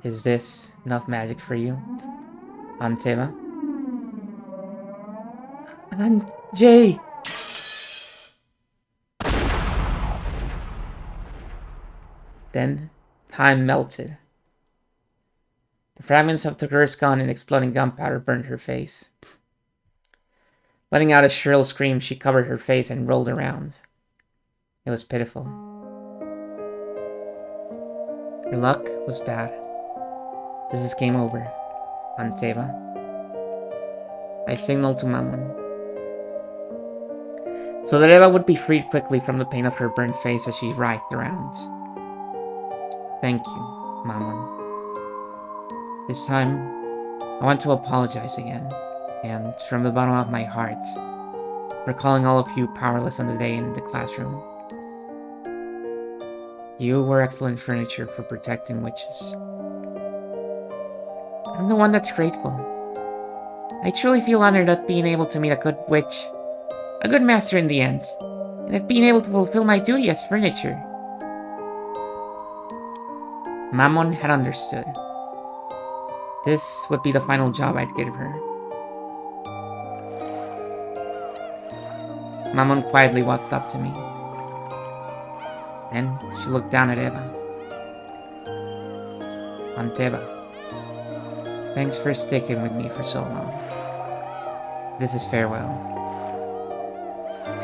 Is this enough magic for you, Anteva? Jay! Then, time melted. The fragments of the cursed gun and exploding gunpowder burned her face. Letting out a shrill scream, she covered her face and rolled around. It was pitiful. Your luck was bad. This is game over, Anteva. I signaled to Mammon, so that Eva would be freed quickly from the pain of her burned face as she writhed around. Thank you, Mammon. This time, I want to apologize again, and from the bottom of my heart, for calling all of you powerless on the day in the classroom. You were excellent furniture for protecting witches. I'm the one that's grateful. I truly feel honored at being able to meet a good witch, a good master in the end, and at being able to fulfill my duty as furniture. Mammon had understood. This would be the final job I'd give her. Mammon quietly walked up to me. Then she looked down at Eva. Anteva, thanks for sticking with me for so long. This is farewell.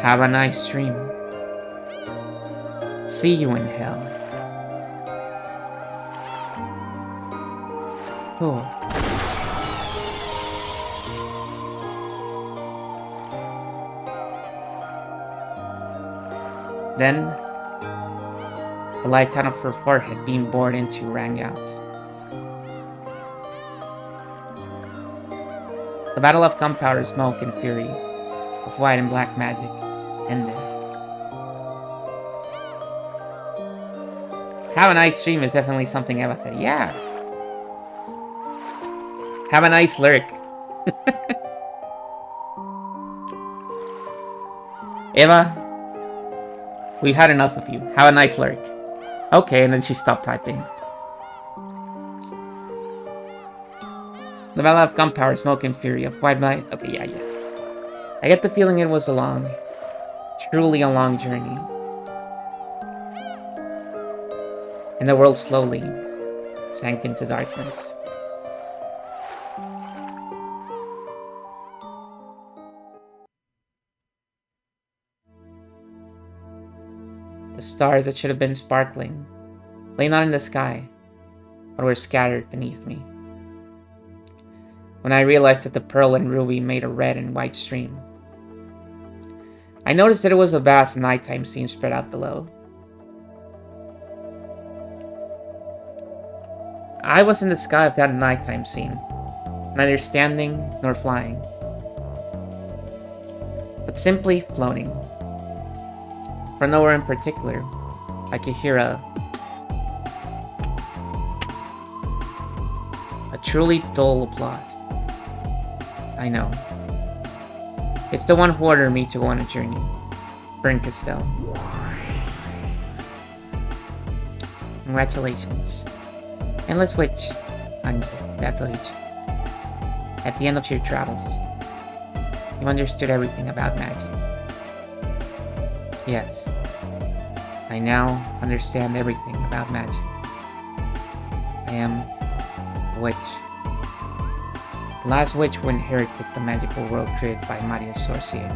Have a nice dream. See you in hell. Oh. Then, the lights out of her forehead being bored into rang out. The battle of gunpowder, smoke, and fury, of white and black magic, ended. Have a nice dream is definitely something Eva said. Yeah. Have a nice lurk. Eva, we've had enough of you. Have a nice lurk. Okay, and then she stopped typing. The battle of gunpowder, smoke, and fury, of white light. Okay, yeah. I get the feeling it was a long, truly a long journey. And the world slowly sank into darkness. The stars that should have been sparkling lay not in the sky, but were scattered beneath me. When I realized that the pearl and ruby made a red and white stream, I noticed that it was a vast nighttime scene spread out below. I was in the sky of that nighttime scene, neither standing nor flying, but simply floating. From nowhere in particular, I could hear a truly dull applause. I know. It's the one who ordered me to go on a journey. Bern Castell. Congratulations. And let's switch on Beatrice. At the end of your travels, you understood everything about magic. Yes, I now understand everything about magic. I am a witch. The last witch who inherited the magical world created by Maria's sorcier.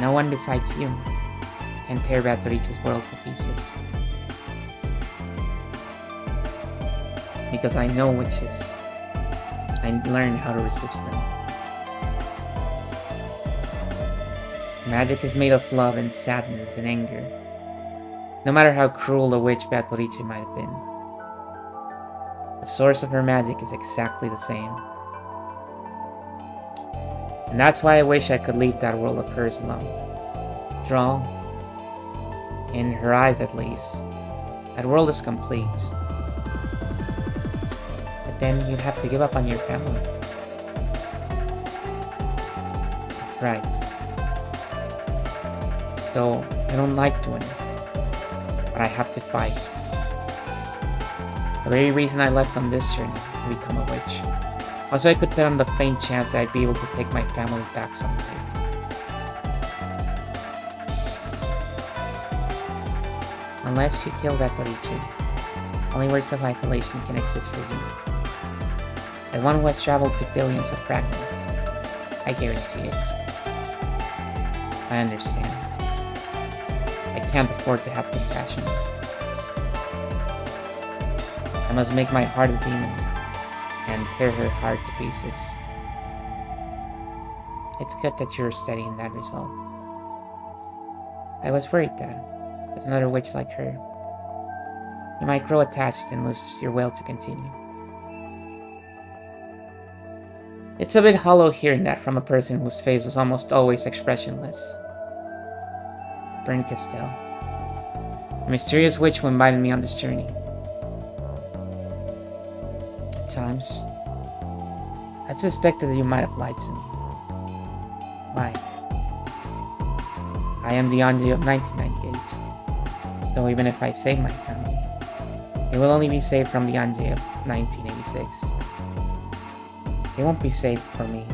No one besides you can tear Beatrice's world to pieces. Because I know witches, I learned how to resist them. Magic is made of love and sadness and anger, no matter how cruel a witch Beatrice might have been. The source of her magic is exactly the same. And that's why I wish I could leave that world of hers alone. Draw, in her eyes at least, that world is complete. But then you'd have to give up on your family. Right. So, I don't like doing it, but I have to fight. The very reason I left on this journey to become a witch. Also, I could bet on the faint chance that I'd be able to take my family back someday. Unless you kill Beatrice, only words of isolation can exist for you. As one who has traveled to billions of fragments, I guarantee it. I understand. I can't afford to have compassion. I must make my heart a demon and tear her heart to pieces. It's good that you're studying that resolve. I was worried that, with another witch like her, you might grow attached and lose your will to continue. It's a bit hollow hearing that from a person whose face was almost always expressionless. Bern Castell, a mysterious witch who invited me on this journey. At times, I've suspected that you might have lied to me. Why? I am the Anji of 1998, so even if I save my family, it will only be saved from the Anji of 1986. It won't be saved for me.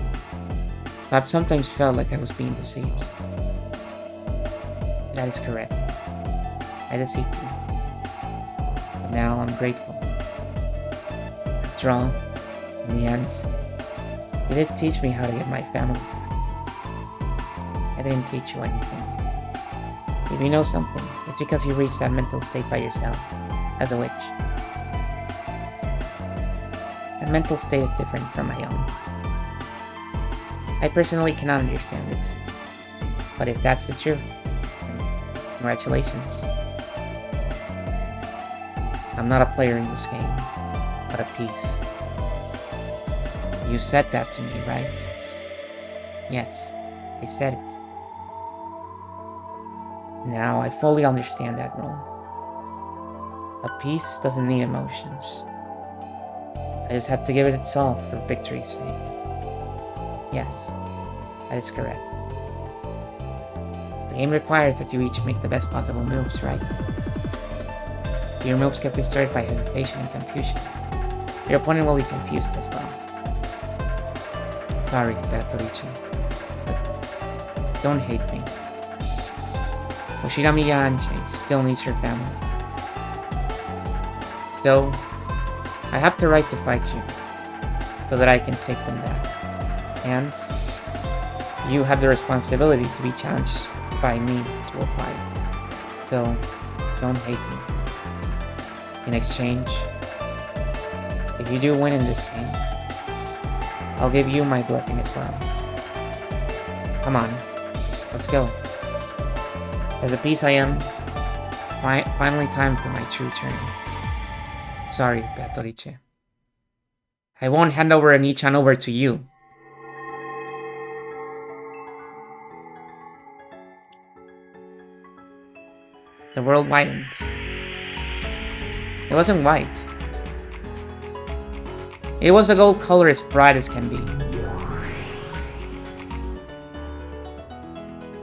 I've sometimes felt like I was being deceived. That is correct. I deceived you. But now I'm grateful. After all, in the end, you did teach me how to get my family back. I didn't teach you anything. If you know something, it's because you reached that mental state by yourself, as a witch. That mental state is different from my own. I personally cannot understand it. But if that's the truth, congratulations. I'm not a player in this game, but a piece. You said that to me, right? Yes, I said it. Now I fully understand that role. A piece doesn't need emotions. I just have to give it its all for victory's sake. Yes, that is correct. The game requires that you each make the best possible moves, right? If your moves get distorted by hesitation and confusion, your opponent will be confused as well. Sorry, Beatrice, but don't hate me. Oshirami Anji still needs her family. So, I have the right to fight you, so that I can take them back. And you have the responsibility to be challenged by me to apply. So, don't hate me. In exchange, if you do win in this game, I'll give you my blessing as well. Come on, let's go. As a piece I am, finally time for my true turn. Sorry, Beatrice. I won't hand over Anichan over to you. The world widens. It wasn't white. It was a gold color as bright as can be.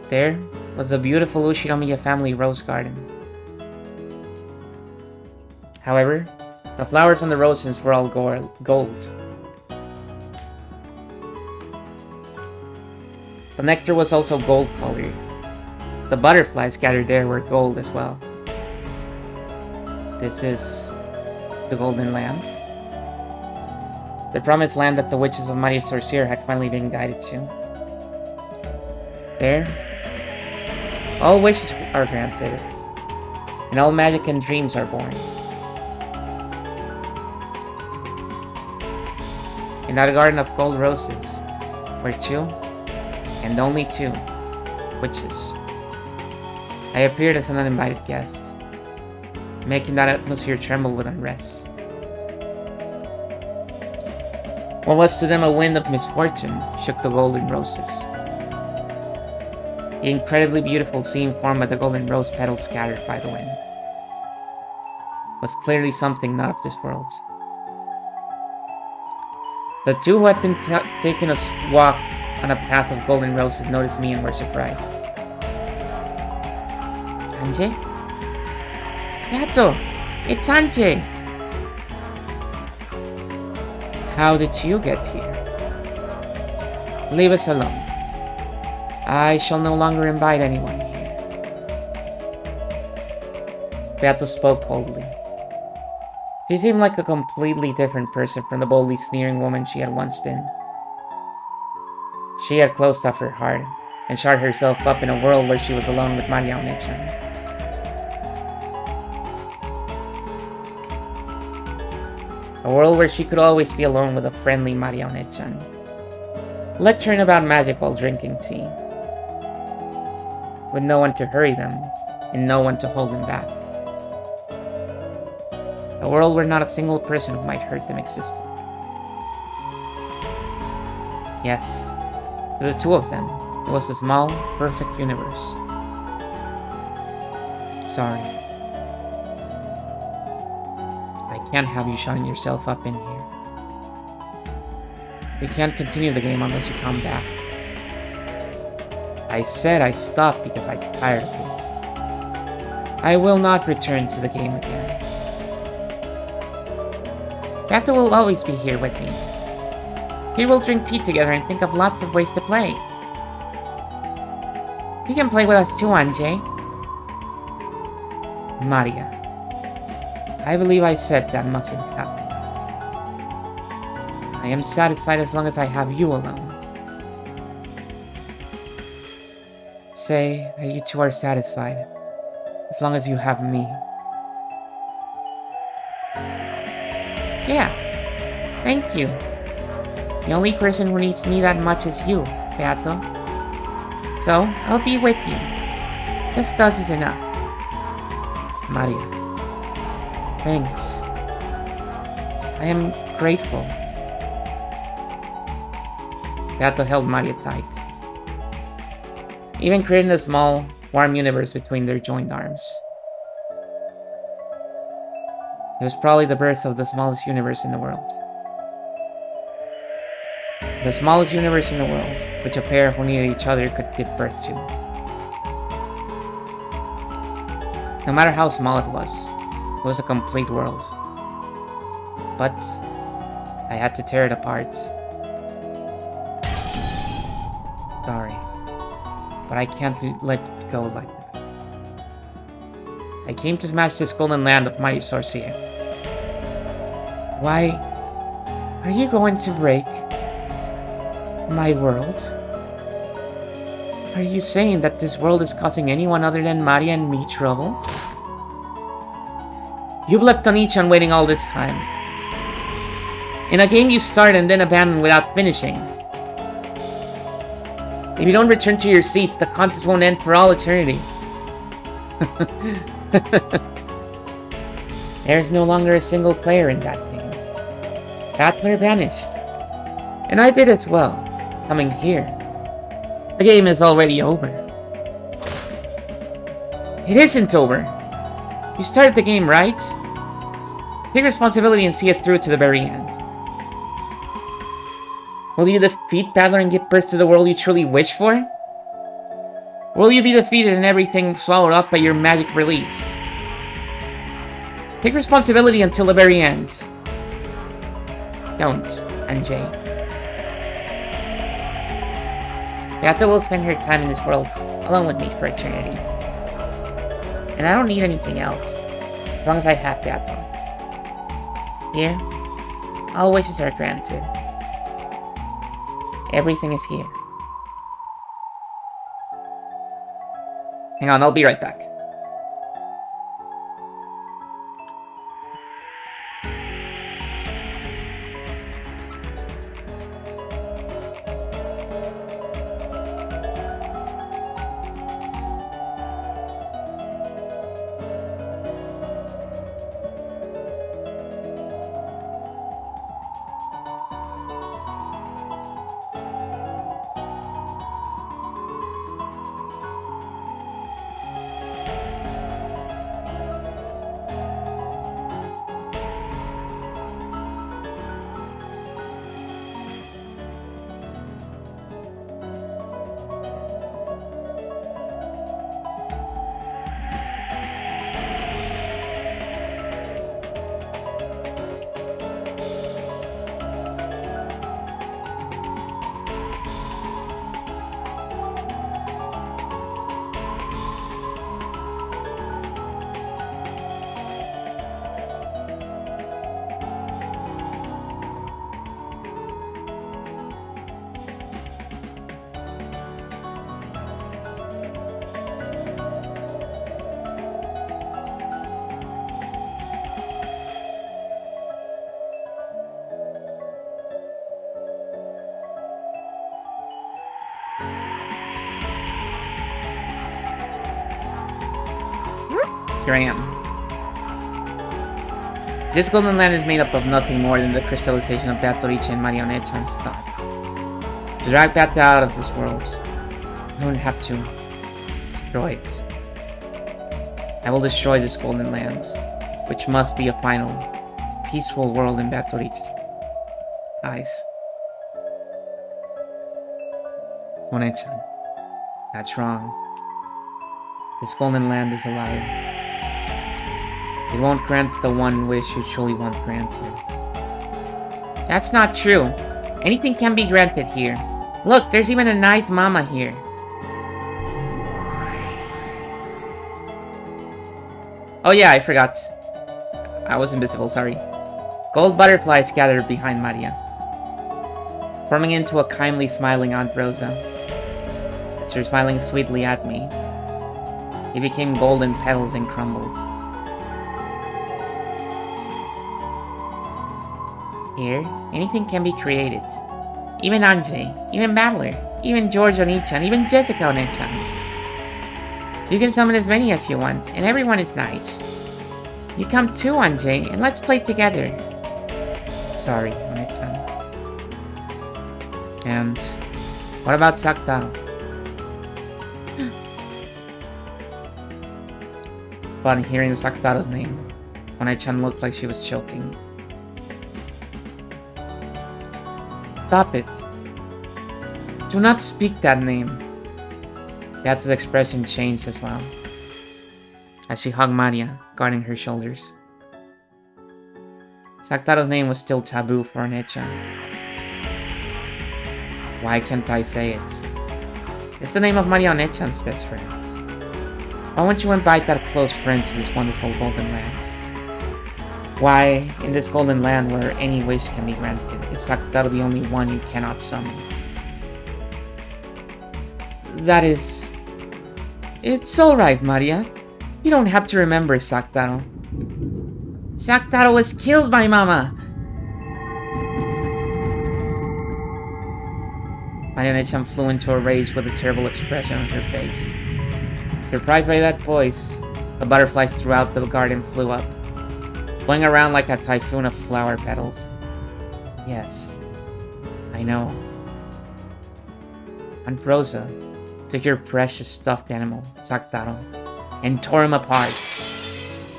There was the beautiful Ushinomiya family rose garden. However, the flowers on the roses were all gold. The nectar was also gold colored. The butterflies gathered there were gold as well. This is the Golden Land. The promised land that the witches of Maria Sorcier had finally been guided to. There, all wishes are granted, and all magic and dreams are born. In that garden of gold roses were two, and only two, witches. I appeared as an uninvited guest, making that atmosphere tremble with unrest. What was to them a wind of misfortune shook the golden roses. The incredibly beautiful scene formed by the golden rose petals scattered by the wind was clearly something not of this world. The two who had been taking a walk on a path of golden roses noticed me and were surprised. Anjay? Yato! It's Anjay! How did you get here? Leave us alone. I shall no longer invite anyone here. Beato spoke coldly. She seemed like a completely different person from the boldly sneering woman she had once been. She had closed off her heart and shut herself up in a world where she was alone with Maria One-chan. A world where she could always be alone with a friendly Maria One-chan, lecturing about magic while drinking tea, with no one to hurry them and no one to hold them back. A world where not a single person who might hurt them existed. Yes, to the two of them, it was a small, perfect universe. Sorry. I can't have you shutting yourself up in here. We can't continue the game unless you come back. I said I stopped because I'm tired of it. I will not return to the game again. Beato will always be here with me. We will drink tea together and think of lots of ways to play. You can play with us too, Anjay. Maria. I believe I said that mustn't happen. I am satisfied as long as I have you alone. Say that you two are satisfied as long as you have me. Yeah, thank you. The only person who needs me that much is you, Beato. So, I'll be with you. Just us is enough. Maria. Thanks. I am grateful. Beato held Maria tight, even creating a small, warm universe between their joined arms. It was probably the birth of the smallest universe in the world. The smallest universe in the world, which a pair who needed each other could give birth to. No matter how small it was a complete world. But I had to tear it apart. Sorry, but I can't let it go like that. I came to smash this golden land of Maria Sorcier. Why are you going to break my world? Are you saying that this world is causing anyone other than Maria and me trouble? You've left Onichan waiting all this time. In a game you start and then abandon without finishing. If you don't return to your seat, the contest won't end for all eternity. There's no longer a single player in that game. That player vanished. And I did as well, coming here. The game is already over. It isn't over. You started the game, right? Take responsibility and see it through to the very end. Will you defeat Battler and give birth to the world you truly wish for? Or will you be defeated and everything swallowed up by your magic release? Take responsibility until the very end. Don't, Anjay. Beata will spend her time in this world alone with me for eternity. And I don't need anything else, as long as I have Beata. Here, all wishes are granted. Everything is here. Hang on, I'll be right back. Here I am. This golden land is made up of nothing more than the crystallization of Batoricha and Marionette-chan's thought. To drag Bata out of this world, I don't have to destroy it. I will destroy this golden land, which must be a final, peaceful world in Batoricha's eyes. One-chan, that's wrong. This golden land is a liar. It won't grant the one wish you truly want granted. That's not true. Anything can be granted here. Look, there's even a nice mama here. Oh yeah, I forgot. I was invisible, sorry. Gold butterflies gathered behind Maria, forming into a kindly smiling Aunt Rosa. After smiling sweetly at me, he became golden petals and crumbled. Here, anything can be created. Even Anjay, even Battler, even George Onichan, even Jessica Onichan. You can summon as many as you want, and everyone is nice. You come too, Anjay, and let's play together. Sorry, Onichan. And what about Saktaro? Upon hearing Saktaro's name, Onichan looked like she was choking. Stop it. Do not speak that name. Yatsu's expression changed as well, as she hugged Maria, guarding her shoulders. Saktaro's name was still taboo for Onichan. Why can't I say it? It's the name of Maria Onichan's best friend. Why won't you invite that close friend to this wonderful golden land? Why, in this golden land where any wish can be granted, is Sakutaro the only one you cannot summon? That is... It's alright, Maria. You don't have to remember Saktaro. Saktaro was killed by Mama! Maria-chan flew into a rage with a terrible expression on her face. Surprised by that voice, the butterflies throughout the garden flew up, blowing around like a typhoon of flower petals. Yes, I know. Aunt Rosa took your precious stuffed animal, Saktaro, and tore him apart.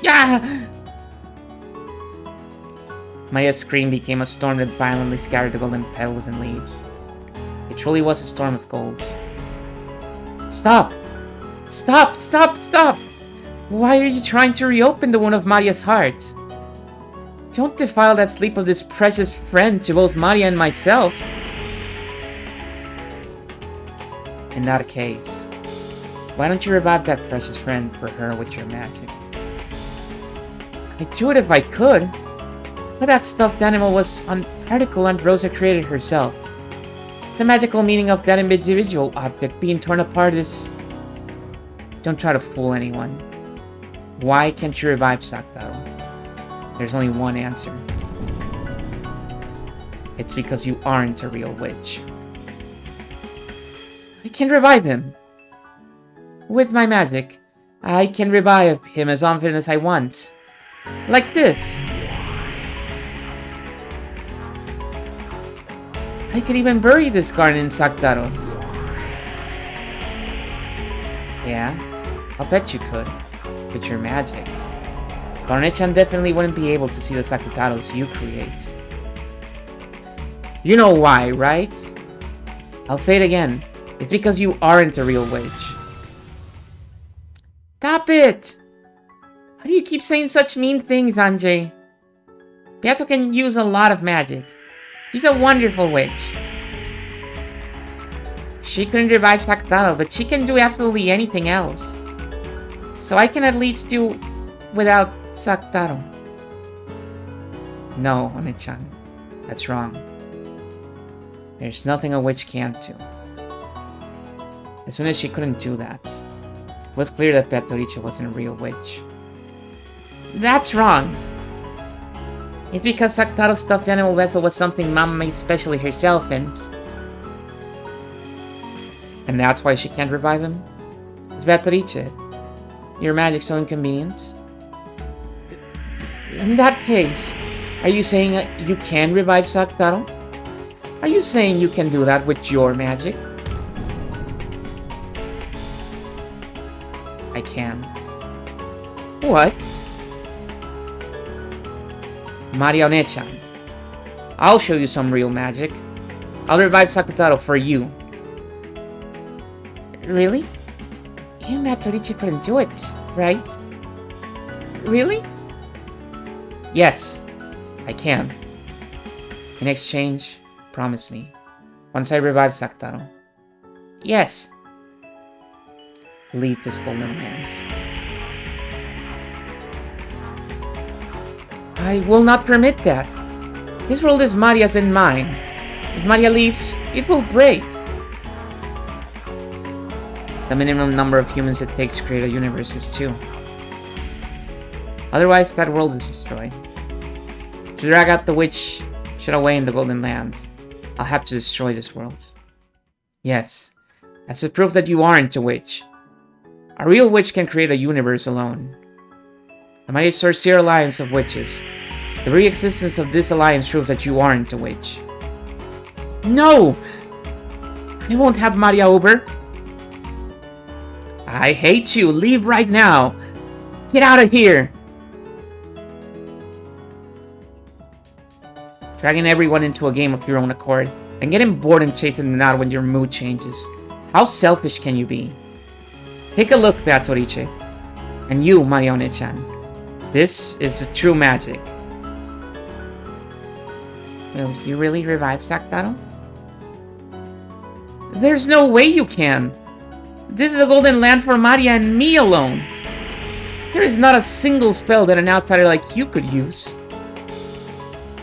Yeah! Maria's scream became a storm that violently scattered the golden petals and leaves. It truly was a storm of golds. Stop! Stop! Stop! Stop! Why are you trying to reopen the wound of Maria's heart? Don't defile that sleep of this precious friend to both Maria and myself. In that case, why don't you revive that precious friend for her with your magic? I'd do it if I could, but that stuffed animal was an article Aunt Rosa created herself. The magical meaning of that individual object being torn apart is... Don't try to fool anyone. Why can't you revive Saktaro? There's only one answer. It's because you aren't a real witch. I can revive him. With my magic, I can revive him as often as I want. Like this. I could even bury this garden in Saktaros. Yeah, I'll bet you could. With your magic. Garnet-chan definitely wouldn't be able to see the Sakutaros you create. You know why, right? I'll say it again. It's because you aren't a real witch. Stop it! Why do you keep saying such mean things, Anjay? Beato can use a lot of magic. She's a wonderful witch. She couldn't revive Saktaro, but she can do absolutely anything else. So I can at least do without Saktaro. No, One-chan. That's wrong. There's nothing a witch can't do. As soon as she couldn't do that, it was clear that Beatrice wasn't a real witch. That's wrong! It's because Saktaro's stuffed animal vessel was something Mama made specially herself, and that's why she can't revive him? It's Beatrice. Your magic's so inconvenient? In that case, are you saying you can revive Saktaro? Are you saying you can do that with your magic? I can. What? Maria-chan, I'll show you some real magic. I'll revive Sakutaro for you. Really? Even Beatrice couldn't do it, right? Really? Yes, I can. In exchange, promise me. Once I revive Sakutaro. Yes. Leave this golden lands. I will not permit that. This world is Maria's and mine. If Maria leaves, it will break. The minimum number of humans it takes to create a universe is 2. Otherwise, that world is destroyed. To drag out the witch shut away in the Golden Lands, I'll have to destroy this world. Yes, that's the proof that you aren't a witch. A real witch can create a universe alone. The mighty Sorcerer Alliance of Witches. The very existence of this alliance proves that you aren't a witch. No! I won't have Maria over. I hate you. Leave right now. Get out of here. Dragging everyone into a game of your own accord, and getting bored and chasing them out when your mood changes. How selfish can you be? Take a look, Beatrice. And you, Marione-chan. This is the true magic. Will you really revive Saktaro? There's no way you can. This is a golden land for Maria and me alone. There is not a single spell that an outsider like you could use.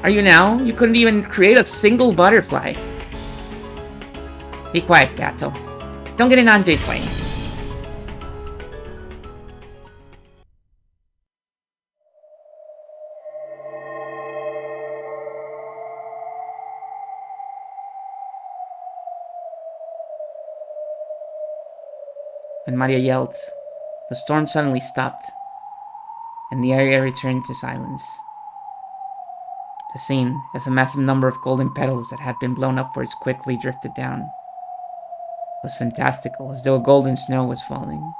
Are you now? You couldn't even create a single butterfly. Be quiet, Gato. Don't get in Anjay's way. When Maria yelled, the storm suddenly stopped, and the area returned to silence. The scene, as a massive number of golden petals that had been blown upwards quickly drifted down, was fantastical, as though a golden snow was falling.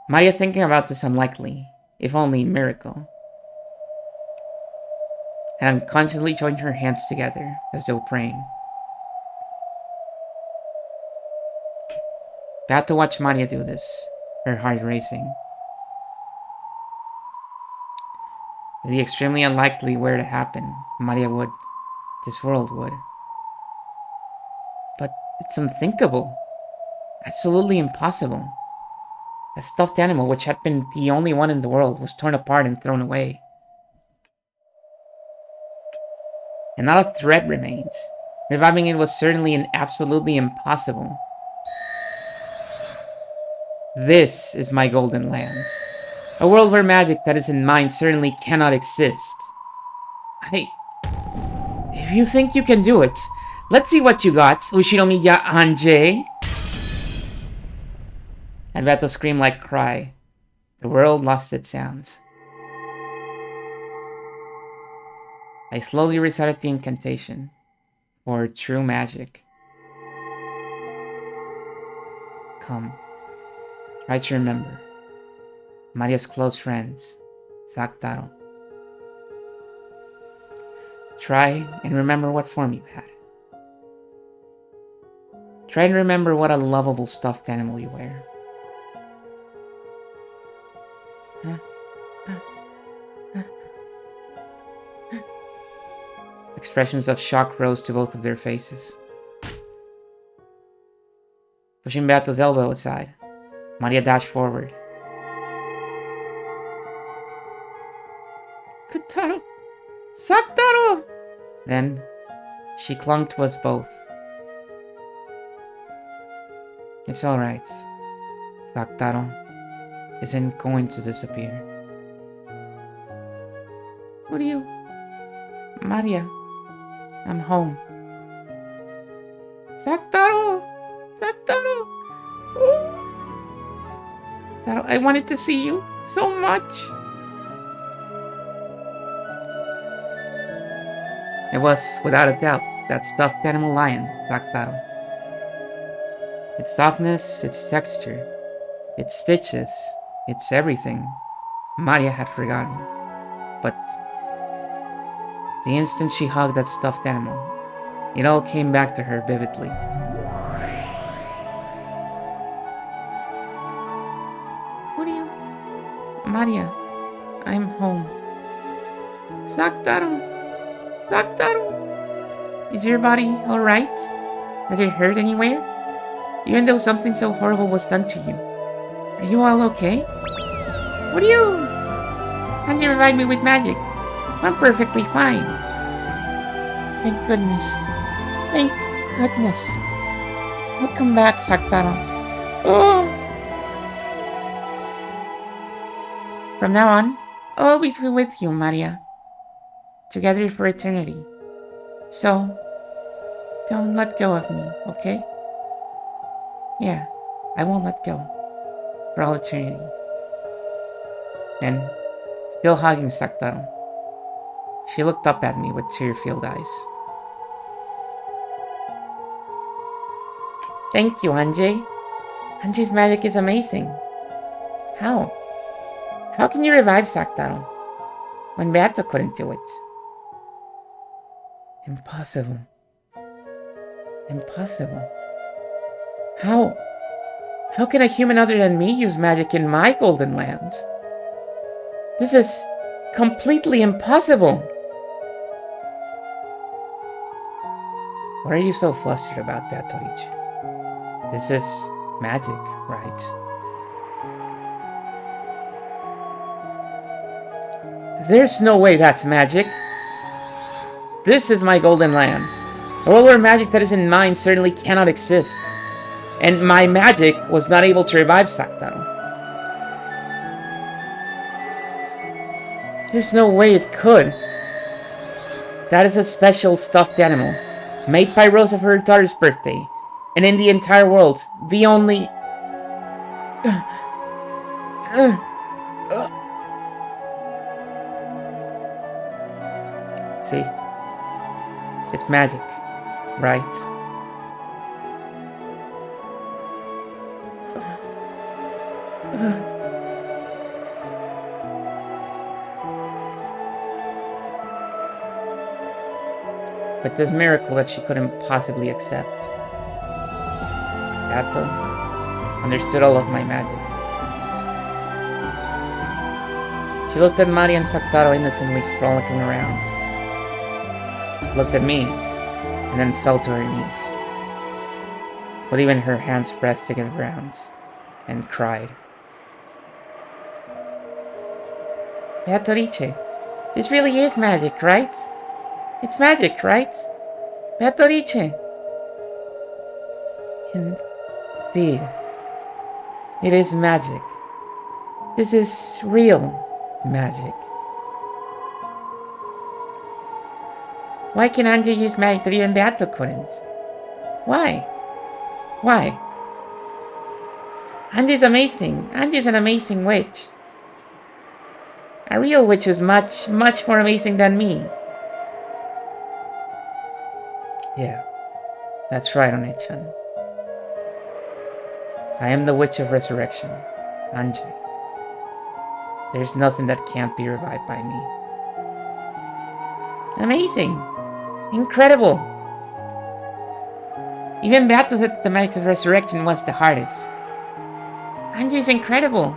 Maria, thinking about this unlikely, if only miracle, had unconsciously joined her hands together as though praying. About to watch Maria do this, her heart racing. If the extremely unlikely were to happen, Maria would, this world would. But it's unthinkable, absolutely impossible. A stuffed animal, which had been the only one in the world, was torn apart and thrown away. And not a thread remains. Reviving it was certainly and absolutely impossible. This is my golden lands. A world where magic that is in mine certainly cannot exist. If you think you can do it, let's see what you got, Ushinomiya Anjay. Alberto screamed like cry. The world lost its sounds. I slowly recited the incantation for true magic. Come, try to remember. Maria's close friends, Saktaro. Try and remember what form you had. Try and remember what a lovable stuffed animal you were. Expressions of shock rose to both of their faces. Pushing Beato's elbow aside, Maria dashed forward. Kotaro! Saktaro! Then, she clung to us both. It's alright. Saktaro isn't going to disappear. What are you? Maria, I'm home. Saktaro! Saktaro! Oh. I wanted to see you so much. It was, without a doubt, that stuffed animal lion, Saktaro. Its softness, its texture, its stitches, its everything, Maria had forgotten. But the instant she hugged that stuffed animal, it all came back to her vividly. What are you? Maria, I'm home. Saktaro! Saktaro! Is your body alright? Does it hurt anywhere? Even though something so horrible was done to you. Are you all okay? What are you? Can you revive me with magic? I'm perfectly fine. Thank goodness. Thank goodness. Welcome back, Saktaro. Oh! From now on, I'll always be with you, Maria. Together for eternity. So, don't let go of me, okay? Yeah, I won't let go. For all eternity. Then, still hugging Saktaro, she looked up at me with tear-filled eyes. Thank you, Anjay. Anjay's magic is amazing. How? How can you revive Saktaro when Beato couldn't do it? Impossible. Impossible. How? How can a human other than me use magic in my golden lands? This is completely impossible. What are you so flustered about, Beatrice? This is magic, right? There's no way that's magic. This is my golden lands. A world where magic that isn't mine certainly cannot exist. And my magic was not able to revive Saktaro. There's no way it could. That is a special stuffed animal, made by Rose of her daughter's birthday, and in the entire world, the only... See? It's magic, right? But this miracle that she couldn't possibly accept. Gato understood all of my magic. She looked at Mari and Saktaro innocently frolicking around. Looked at me, and then fell to her knees, with even her hands pressed against the ground, and cried. Beatrice, this really is magic, right? It's magic, right? Beatrice! Indeed. It is magic. This is real magic. Why can Angie use magic that even Beato couldn't? Why? Why? Angie's amazing. Angie's an amazing witch. A real witch who's much, much more amazing than me. Yeah, that's right, One-chan. I am the Witch of Resurrection, Angie. There's nothing that can't be revived by me. Amazing! Incredible! Even Beato said that the magic of resurrection was the hardest. Angie is incredible!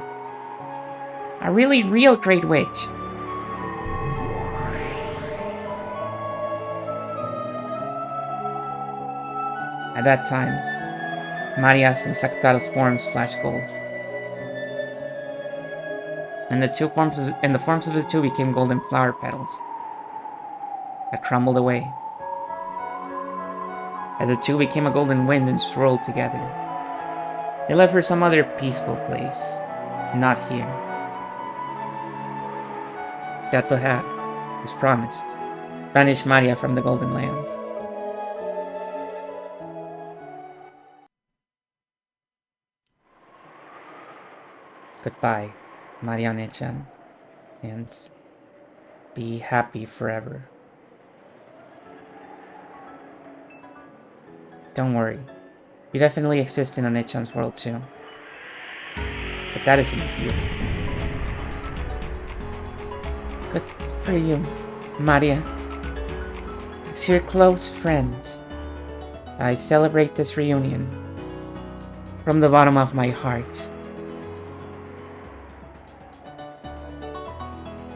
A really real great witch. At that time, Maria's and Saktaro's forms flashed gold. And the forms of the two became golden flower petals that crumbled away. As the two became a golden wind and swirled together. They left for some other peaceful place, not here. Gato had, as promised, banished Maria from the Golden Lands. Goodbye, Marianne-chan, and be happy forever. Don't worry, you definitely exist in One-chan's world too. But that isn't you. Good for you, Maria. As your close friends, I celebrate this reunion from the bottom of my heart.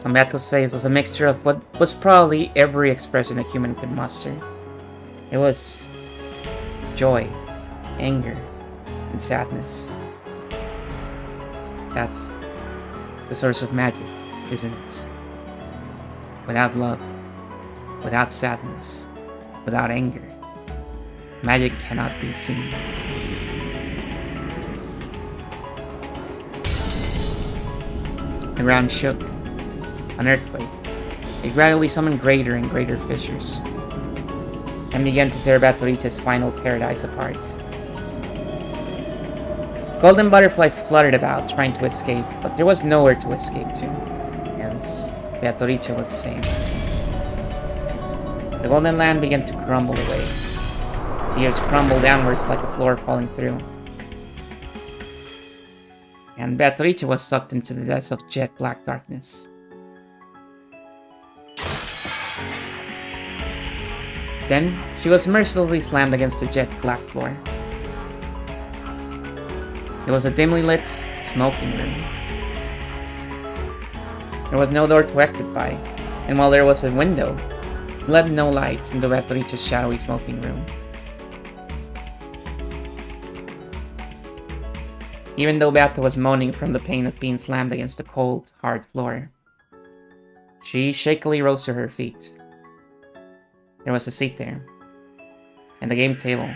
Ambato's face was a mixture of what was probably every expression a human could muster. It was joy, anger, and sadness. That's the source of magic, isn't it? Without love, without sadness, without anger, magic cannot be seen. The ground shook. An earthquake. It gradually summoned greater and greater fissures, and began to tear Beatrice's final paradise apart. Golden butterflies fluttered about, trying to escape, but there was nowhere to escape to, and Beatrice was the same. The golden land began to crumble away. The earth crumbled downwards like a floor falling through, and Beatrice was sucked into the depths of jet black darkness. Then, she was mercilessly slammed against the jet black floor. It was a dimly lit, smoking room. There was no door to exit by, and while there was a window, it let no light into Beatrice's shadowy smoking room. Even though Beato was moaning from the pain of being slammed against the cold, hard floor, she shakily rose to her feet. There was a seat there, and the game table,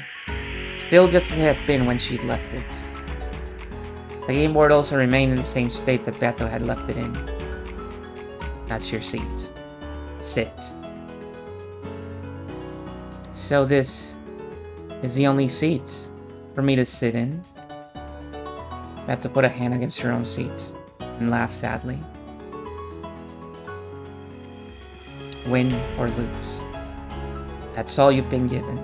still just as it had been when she'd left it. The game board also remained in the same state that Beto had left it in. That's your seat. Sit. So this is the only seat for me to sit in? Beto put a hand against her own seat and laughed sadly. Win or lose. That's all you've been given.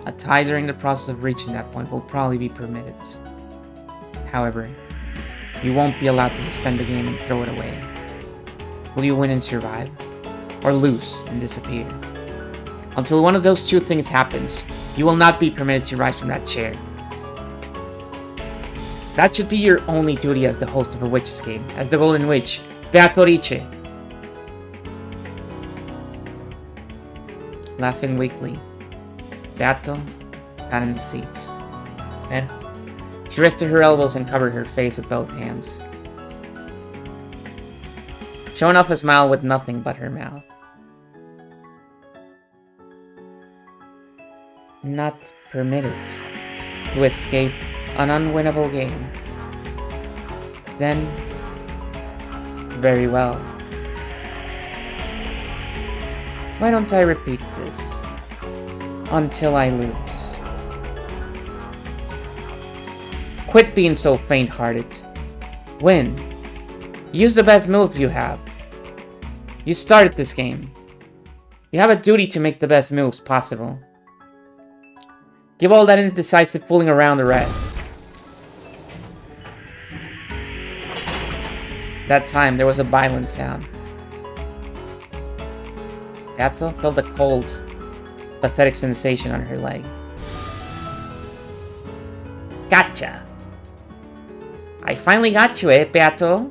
A tie during the process of reaching that point will probably be permitted. However, you won't be allowed to suspend the game and throw it away. Will you win and survive? Or lose and disappear? Until one of those two things happens, you will not be permitted to rise from that chair. That should be your only duty as the host of a witch's game, as the Golden Witch, Beatrice. Laughing weakly, Beato sat in the seat. Then, she rested her elbows and covered her face with both hands, showing off a smile with nothing but her mouth. Not permitted to escape an unwinnable game. Then, very well. Why don't I repeat this until I lose? Quit being so faint-hearted. Win. Use the best moves you have. You started this game. You have a duty to make the best moves possible. Give all that indecisive fooling around a rest. That time, there was a violent sound. Beato felt a cold, pathetic sensation on her leg. Gotcha! I finally got you, Beato?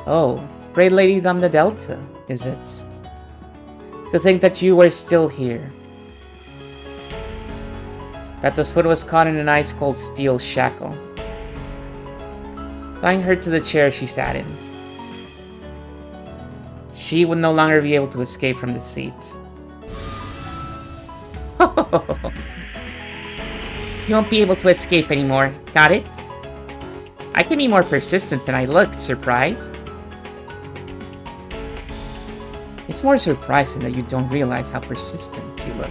Oh, Great Lady Dame de Delta, is it? To think that you were still here. Beto's foot was caught in an ice-cold steel shackle, tying her to the chair she sat in. She would no longer be able to escape from the seat. You won't be able to escape anymore, got it? I can be more persistent than I look, surprised. It's more surprising that you don't realize how persistent you look.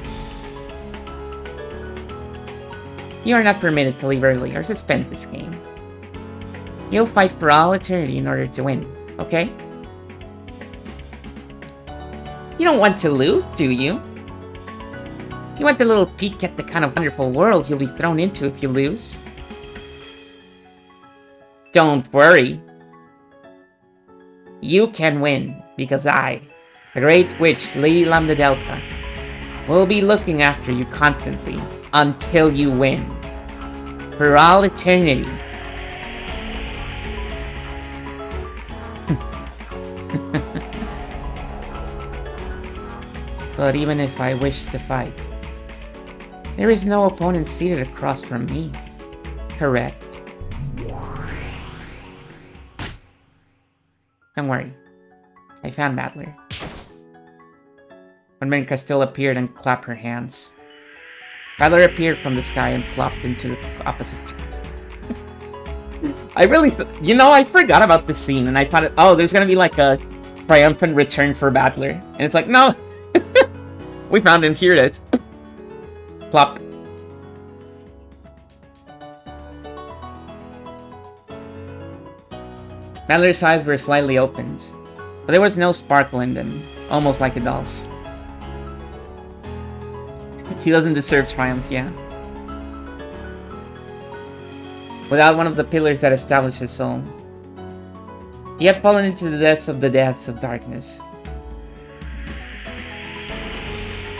You are not permitted to leave early or suspend this game. You'll fight for all eternity in order to win, okay? You don't want to lose, do you? You want a little peek at the kind of wonderful world you'll be thrown into if you lose? Don't worry. You can win, because I, the Great Witch, Lady Dame de Delta, will be looking after you constantly until you win. For all eternity. But even if I wish to fight, there is no opponent seated across from me. Correct? Don't worry. I found Battler. When Minka still appeared and clapped her hands, Battler appeared from the sky and plopped into the opposite. I really, I forgot about this scene, and I thought, oh, there's gonna be like a triumphant return for Battler, and it's like, no, we found him. Here it is. Plop. Battler's eyes were slightly opened, but there was no sparkle in them, almost like a doll's. He doesn't deserve triumph, yeah. Without one of the pillars that established his soul, he had fallen into the depths of darkness,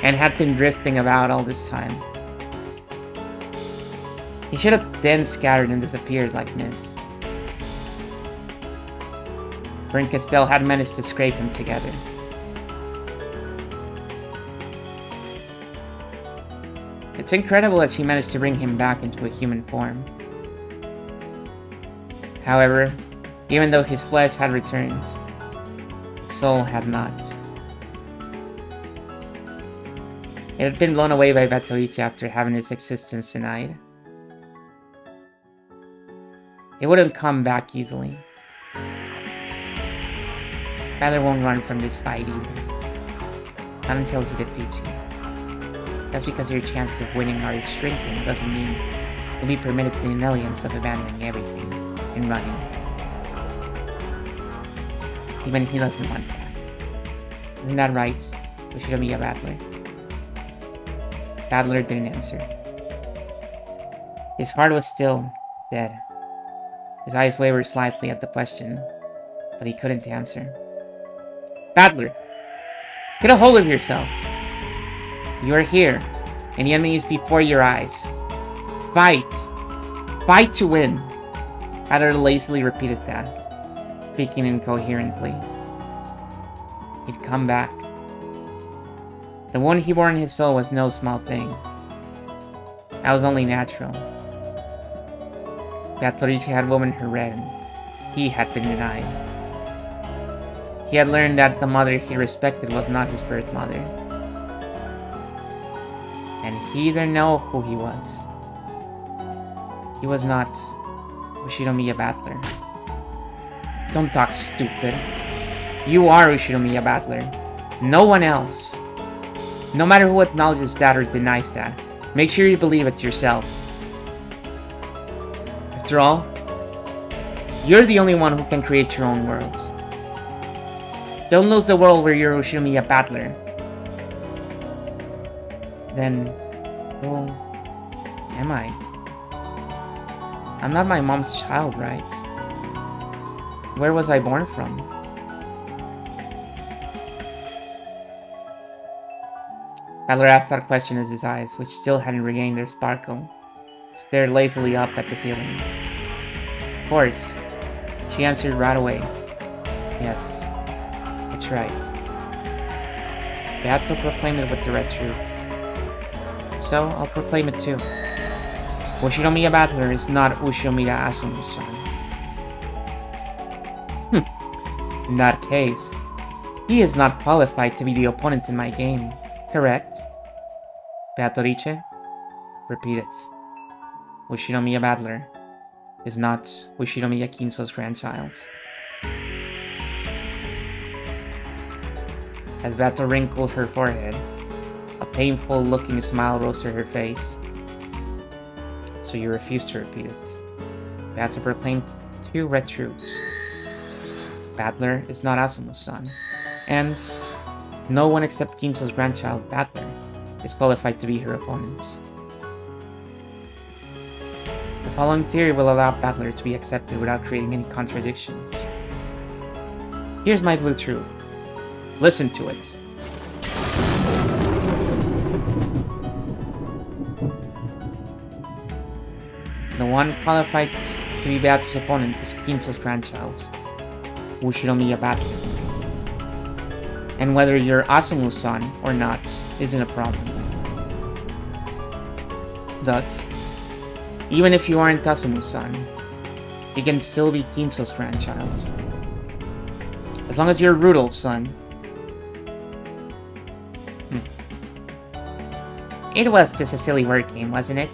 and had been drifting about all this time. He should have then scattered and disappeared like mist. Bryn Castell had managed to scrape him together. It's incredible that she managed to bring him back into a human form. However, Even though his flesh had returned, his soul had not. It had been blown away by Batoichi after having its existence denied. It wouldn't come back easily. Badler won't run from this fight either. Not until he defeats you. Just because your chances of winning are shrinking doesn't mean you'll be permitted the annoyance of abandoning everything and running. Even he doesn't want that. Isn't that right, Ushinomiya Badler? Badler didn't answer. His heart was still dead. His eyes wavered slightly at the question, but he couldn't answer. Badler, get a hold of yourself. You are here, and the enemy is before your eyes. Fight! Fight to win! Badler lazily repeated that, speaking incoherently. He'd come back. The wound he bore in his soul was no small thing. That was only natural. Batoichi had woven her red, and he had been denied. He had learned that the mother he respected was not his birth mother. And he didn't know who he was. He was not Ushinomiya Badler. Don't talk stupid. You are Ushinomiya Badler. No one else. No matter who acknowledges that or denies that, make sure you believe it yourself. After all, you're the only one who can create your own worlds. Don't lose the world where you're Ushinomiya Badler. Then, who am I? I'm not my mom's child, right? Where was I born from? Badler asked that question as his eyes, which still hadn't regained their sparkle, stared lazily up at the ceiling. Of course, she answered right away. Yes, that's right. Beato proclaimed it with the red truth. So, I'll proclaim it too. Ushinomiya Badler is not Ushinomiya Asumu's son. In that case, he is not qualified to be the opponent in my game, correct? Beatrice, repeat it. Ushinomiya Badler is not Ushinomiya Kinso's grandchild. As Beato wrinkled her forehead, a painful-looking smile rose to her face. So you refuse to repeat it. Beato proclaimed two red truths. Badler is not Asumu's son, and no one except Kinso's grandchild, Badler, is qualified to be her opponent. The following theory will allow Badler to be accepted without creating any contradictions. Here's my blue truth. Listen to it. The one qualified to be Beato's opponent is Kinso's grandchild, Ushinomiya Badler. And whether you're Asumu's son or not isn't a problem. Thus, even if you aren't Asumu's son, you can still be Kinso's grandchild. As long as you're Rudolph's son. It was just a silly word game, wasn't it?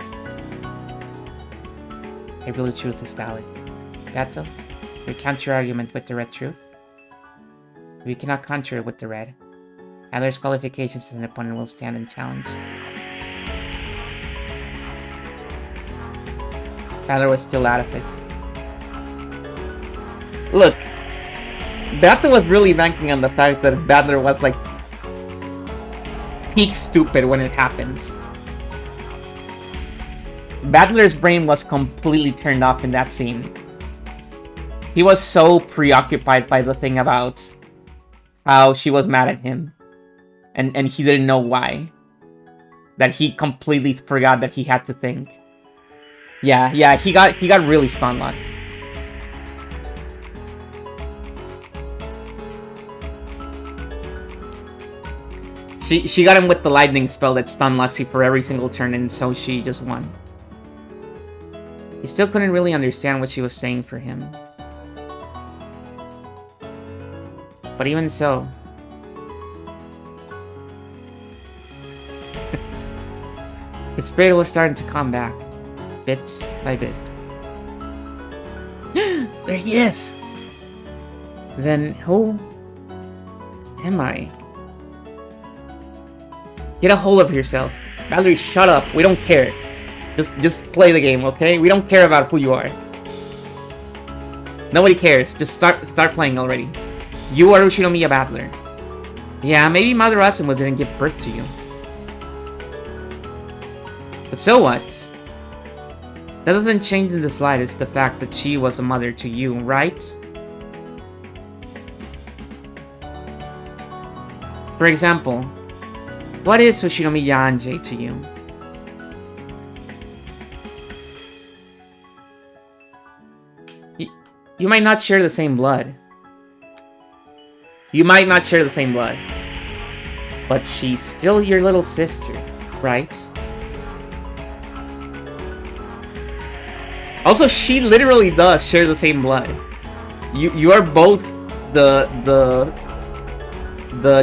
A blue truth is valid. Beato, you counter your argument with the red truth. If you cannot counter it with the red, Adler's qualifications as an opponent will stand unchallenged. Adler was still out of it. Look, Beato was really banking on the fact that Badler was like peak stupid when it happens. Badler's brain was completely turned off in that scene. He was so preoccupied by the thing about how she was mad at him. And he didn't know why. That he completely forgot that he had to think. Yeah, he got really stun-locked. She got him with the lightning spell that stun-locks you for every single turn, and so she just won. He still couldn't really understand what she was saying for him. But even so... his spirit was starting to come back, bit by bit. There he is! Then who am I? Get a hold of yourself. Valerie, shut up. We don't care. Just play the game, okay? We don't care about who you are. Nobody cares. Just start playing already. You are Ushinomiya Battler. Yeah, maybe Mother Asuma didn't give birth to you. But so what? That doesn't change in the slightest the fact that she was a mother to you, right? For example, what is Ushinomiya Anjay to you? You might not share the same blood. You might not share the same blood. But she's still your little sister, right? Also, she literally does share the same blood. You are both the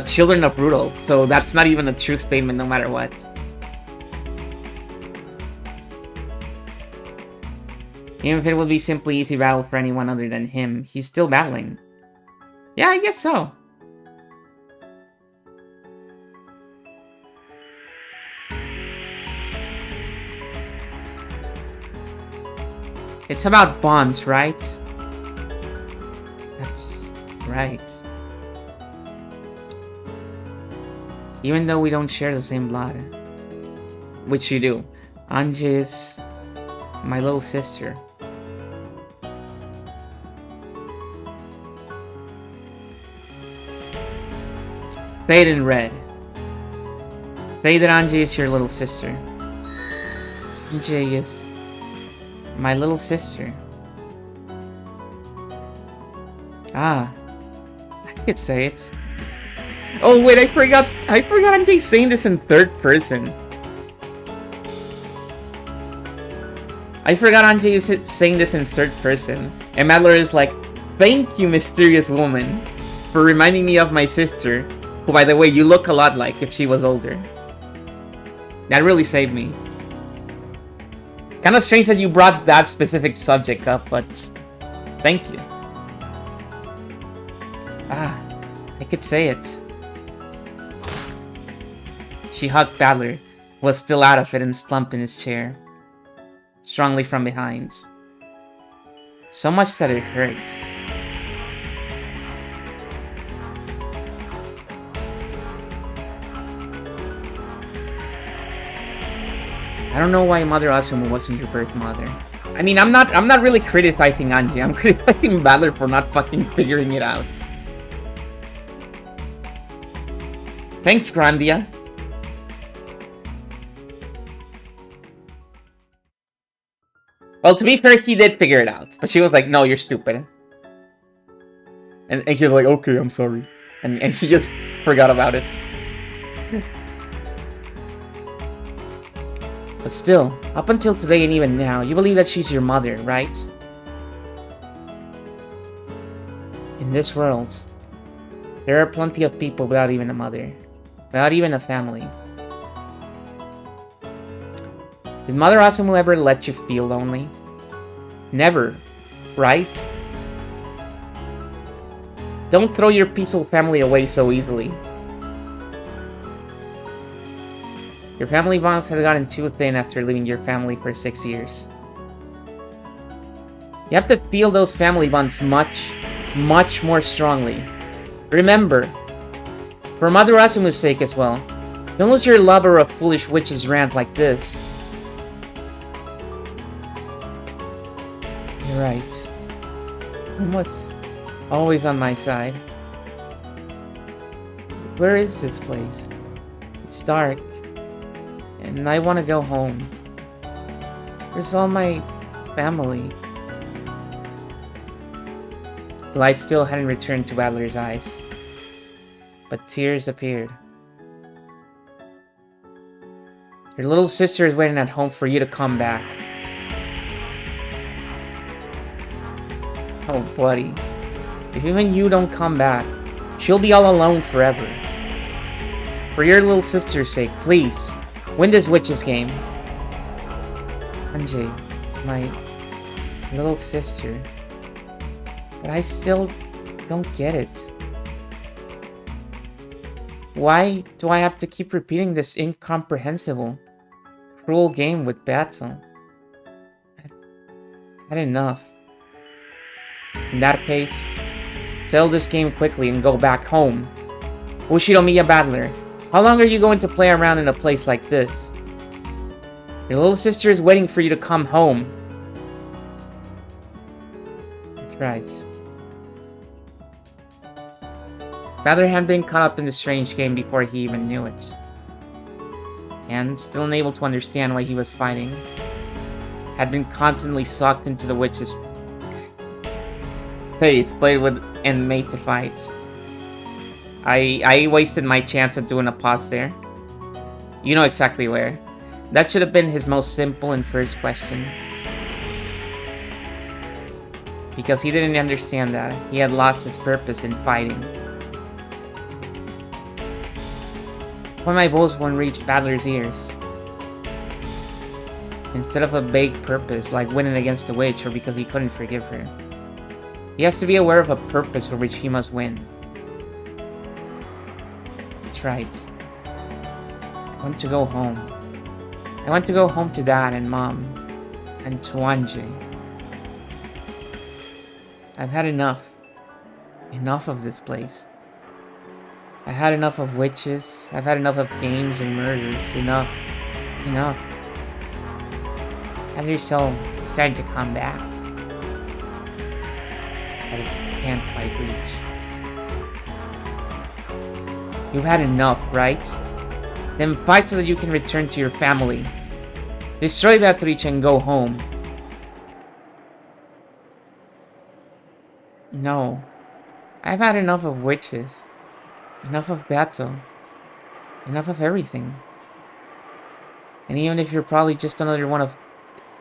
children of Rudolph, so that's not even a true statement no matter what. Even if it would be simply easy battle for anyone other than him, he's still battling. Yeah, I guess so. It's about bonds, right? That's right. Even though we don't share the same blood. Which you do. Anjay is my little sister. Say it in red. Say that Anjay is your little sister. Anjay is my little sister. Ah, I could say it. Oh wait, I forgot Anjay saying this in third person. I forgot Anjay is saying this in third person. And Madler is like, thank you, mysterious woman, for reminding me of my sister, who, by the way, you look a lot like if she was older. That really saved me. Kind of strange that you brought that specific subject up, but thank you. Ah, I could say it. She hugged Badler, who was still out of it and slumped in his chair, strongly from behind. So much that it hurts. I don't know why Mother Asuma wasn't your birth mother. I mean, I'm not really criticizing Anjay. I'm criticizing Badler for not fucking figuring it out. Thanks, Grandia. Well, to be fair, he did figure it out. But she was like, no, you're stupid. And he was like, okay, I'm sorry. And he just forgot about it. But still, up until today and even now, you believe that she's your mother, right? In this world, there are plenty of people without even a mother. Without even a family. Did Mother Asuma ever let you feel lonely? Never, right? Don't throw your peaceful family away so easily. Your family bonds have gotten too thin after leaving your family for 6 years. You have to feel those family bonds much, much more strongly. Remember, for Mother Asuma's sake as well, don't lose your love or a foolish witch's rant like this. You're right. Mom was always on my side. Where is this place? It's dark. And I want to go home. Where's all my family? The light still hadn't returned to Adler's eyes. But tears appeared. Your little sister is waiting at home for you to come back. Oh, buddy. If even you don't come back, She'll be all alone forever. For your little sister's sake, please, win this witch's game. Anjay, my little sister. But I still don't get it. Why do I have to keep repeating this incomprehensible, cruel game with Battle? I've had enough. In that case, settle this game quickly and go back home. Ushiromiya Battler, how long are you going to play around in a place like this? Your little sister is waiting for you to come home. That's right. Battler had been caught up in the strange game before he even knew it. And, still unable to understand why he was fighting, had been constantly sucked into the witch's face, played with and made to fight. I wasted my chance at doing a pause there. You know exactly where. That should have been his most simple and first question. Because he didn't understand that. He had lost his purpose in fighting. When my bullsborn reached Battler's ears. Instead of a vague purpose like winning against the witch or because he couldn't forgive her. He has to be aware of a purpose for which he must win. That's right. I want to go home. I want to go home to Dad and Mom. And to Anjay. I've had enough. Enough of this place. I've had enough of witches. I've had enough of games and murders. Enough. Enough. As your soul started to come back. But it can't quite reach. You've had enough, right? Then fight so that you can return to your family. Destroy Beatrice and go home. No. I've had enough of witches. Enough of battle. Enough of everything. And even if you're probably just another one of...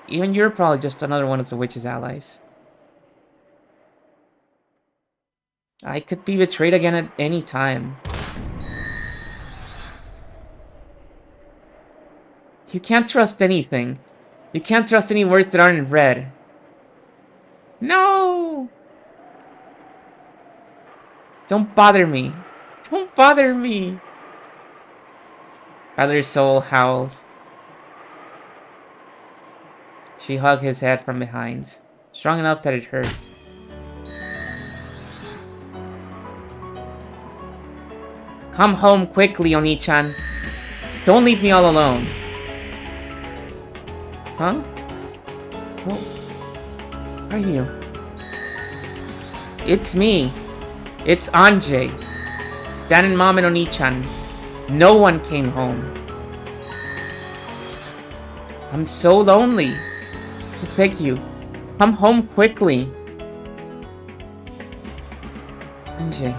Even you're probably just another one of the witch's allies. I could be betrayed again at any time. You can't trust anything. You can't trust any words that aren't read. No! Don't bother me. Don't bother me. Battler's soul howls. She hugged his head from behind, strong enough that it hurt. Come home quickly, Oni-chan. Don't leave me all alone. Huh? Who are you? It's me. It's Anjay. Dad and Mom and Oni-chan. No one came home. I'm so lonely. I beg you. Come home quickly. Anjay.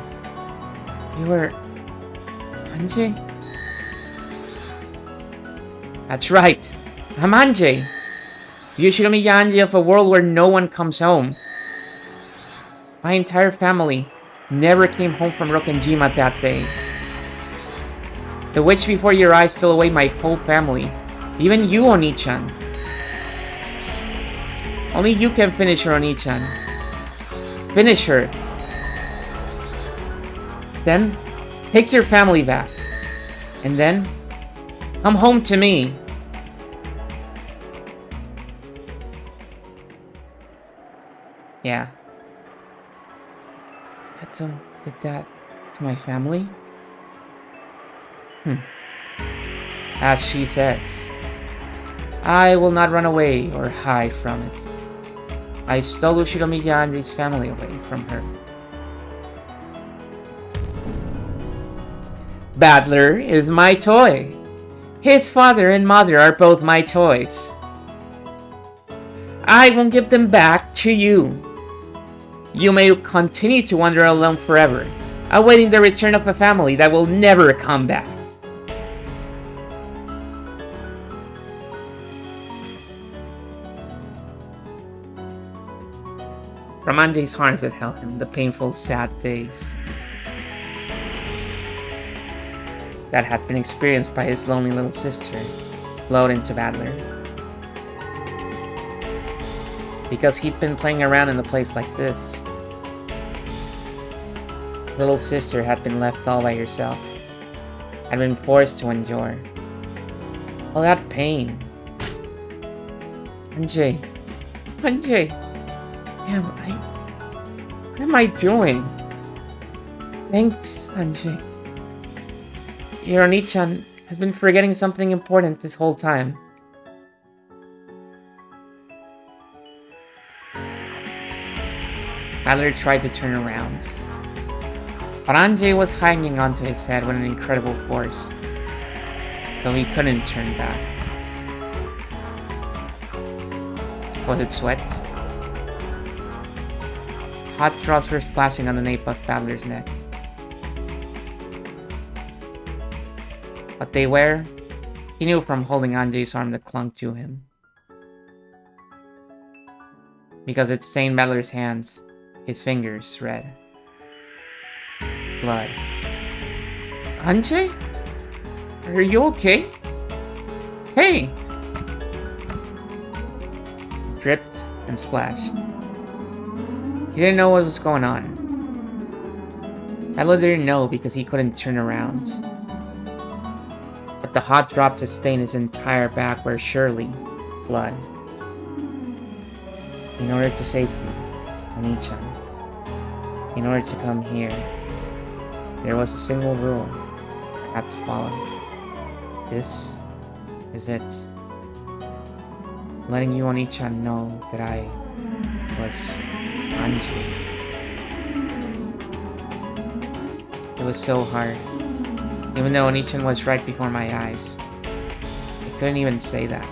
You were... Anjay? That's right. I'm Anjay. Yoshinomiya Anjay of a world where no one comes home. My entire family never came home from Rokkenjima that day. The witch before your eyes stole away my whole family. Even you, Oni-chan. Only you can finish her, Oni-chan. Finish her. Then, take your family back. And then, come home to me. Yeah. Beto did that to my family? As she says, I will not run away or hide from it. I stole Ushiromiya and his family away from her. Battler is my toy. His father and mother are both my toys. I won't give them back to you. You may continue to wander alone forever, awaiting the return of a family that will never come back. From Anjay's harness that held him, the painful, sad days. that had been experienced by his lonely little sister flowed into Badler. Because he'd been playing around in a place like this. Little sister had been left all by herself, had been forced to endure all that pain. Anjay, what am I doing? Thanks, Anjay. Your Oni-chan has been forgetting something important this whole time. Adler tried to turn around, but Anjay was hanging onto his head with an incredible force, though he couldn't turn back. Was it sweat? Hot drops were splashing on the nape of Badler's neck. What they were, he knew from holding Anjay's arm that clung to him. Because it stained Badler's hands, his fingers red. Blood. Anjay? Are you okay? Hey! It dripped and splashed. He didn't know what was going on. Badler didn't know because he couldn't turn around. But the hot drops had stained his entire back were surely blood. In order to save you, Oni-chan, in order to come here, there was a single rule I had to follow. This is it. Letting you, Oni-chan, know that I was Anjay. It was so hard. Even though Oni-chan was right before my eyes, I couldn't even say that.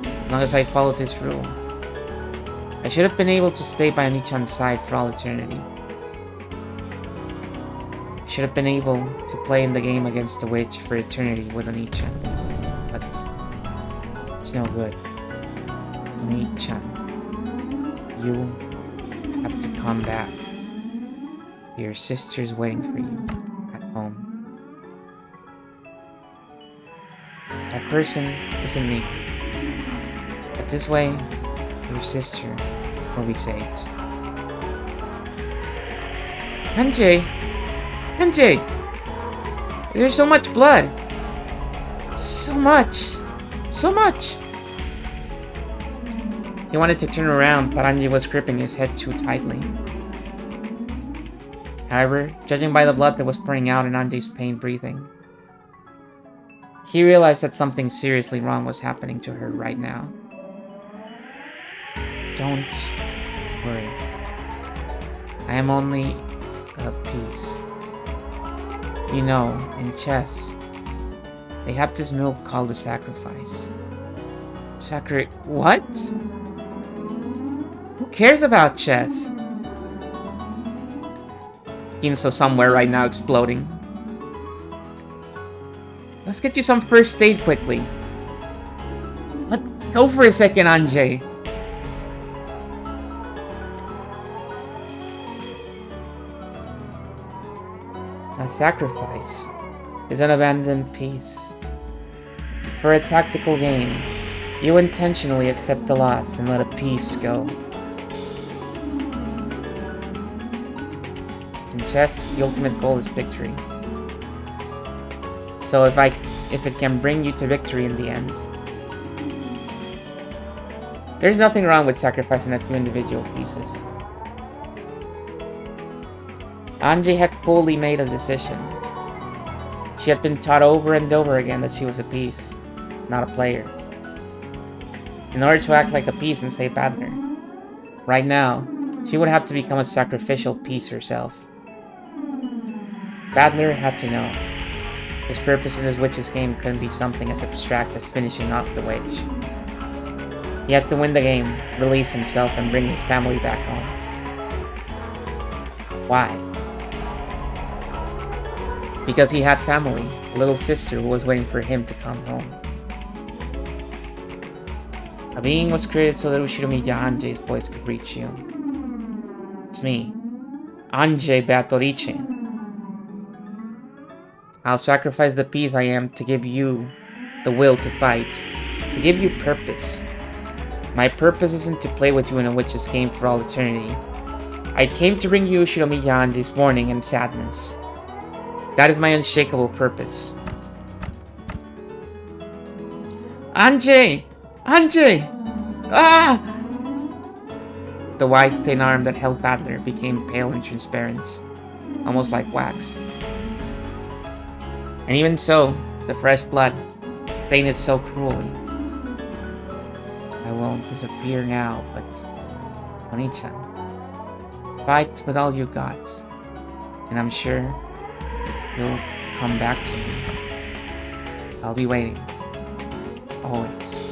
As long as I followed this rule, I should have been able to stay by Oni-chan's side for all eternity. I should have been able to play in the game against the witch for eternity with Oni-chan. But it's no good. Oni-chan, you have to come back. Your sister's waiting for you at home. That person isn't me. But this way, your sister will be saved. Anjay! Anjay! There's so much blood! So much! So much! He wanted to turn around, but Anjay was gripping his head too tightly. However, judging by the blood that was pouring out and Anjay's pain breathing, he realized that something seriously wrong was happening to her right now. Don't worry. I am only a piece. You know, in chess, they have this move called a sacrifice. What? Who cares about chess? Ginso somewhere right now exploding. Let's get you some first aid quickly. Go for a second, Anjay. A sacrifice is an abandoned piece. For a tactical game, you intentionally accept the loss and let a piece go. In chess, the ultimate goal is victory. So if it can bring you to victory in the end, there's nothing wrong with sacrificing a few individual pieces. Anjay had fully made a decision. She had been taught over and over again that she was a piece, not a player. In order to act like a piece and save Badler, right now, she would have to become a sacrificial piece herself. Badler had to know. His purpose in this witch's game couldn't be something as abstract as finishing off the witch. He had to win the game, release himself, and bring his family back home. Why? Because he had family, a little sister who was waiting for him to come home. A being was created so that Ushiromiya Anjay's voice could reach you. It's me, Anjay Beatorice. I'll sacrifice the peace I am to give you the will to fight, to give you purpose. My purpose isn't to play with you in a witch's game for all eternity. I came to bring you Shiromi Anjay's mourning and sadness. That is my unshakable purpose. Anjay! Anjay! Ah! The white, thin arm that held Battler became pale and transparent, almost like wax. And even so, the fresh blood tainted so cruelly. I will disappear now, but Oni-chan, fight with all you got, and I'm sure you'll come back to me. I'll be waiting. Always.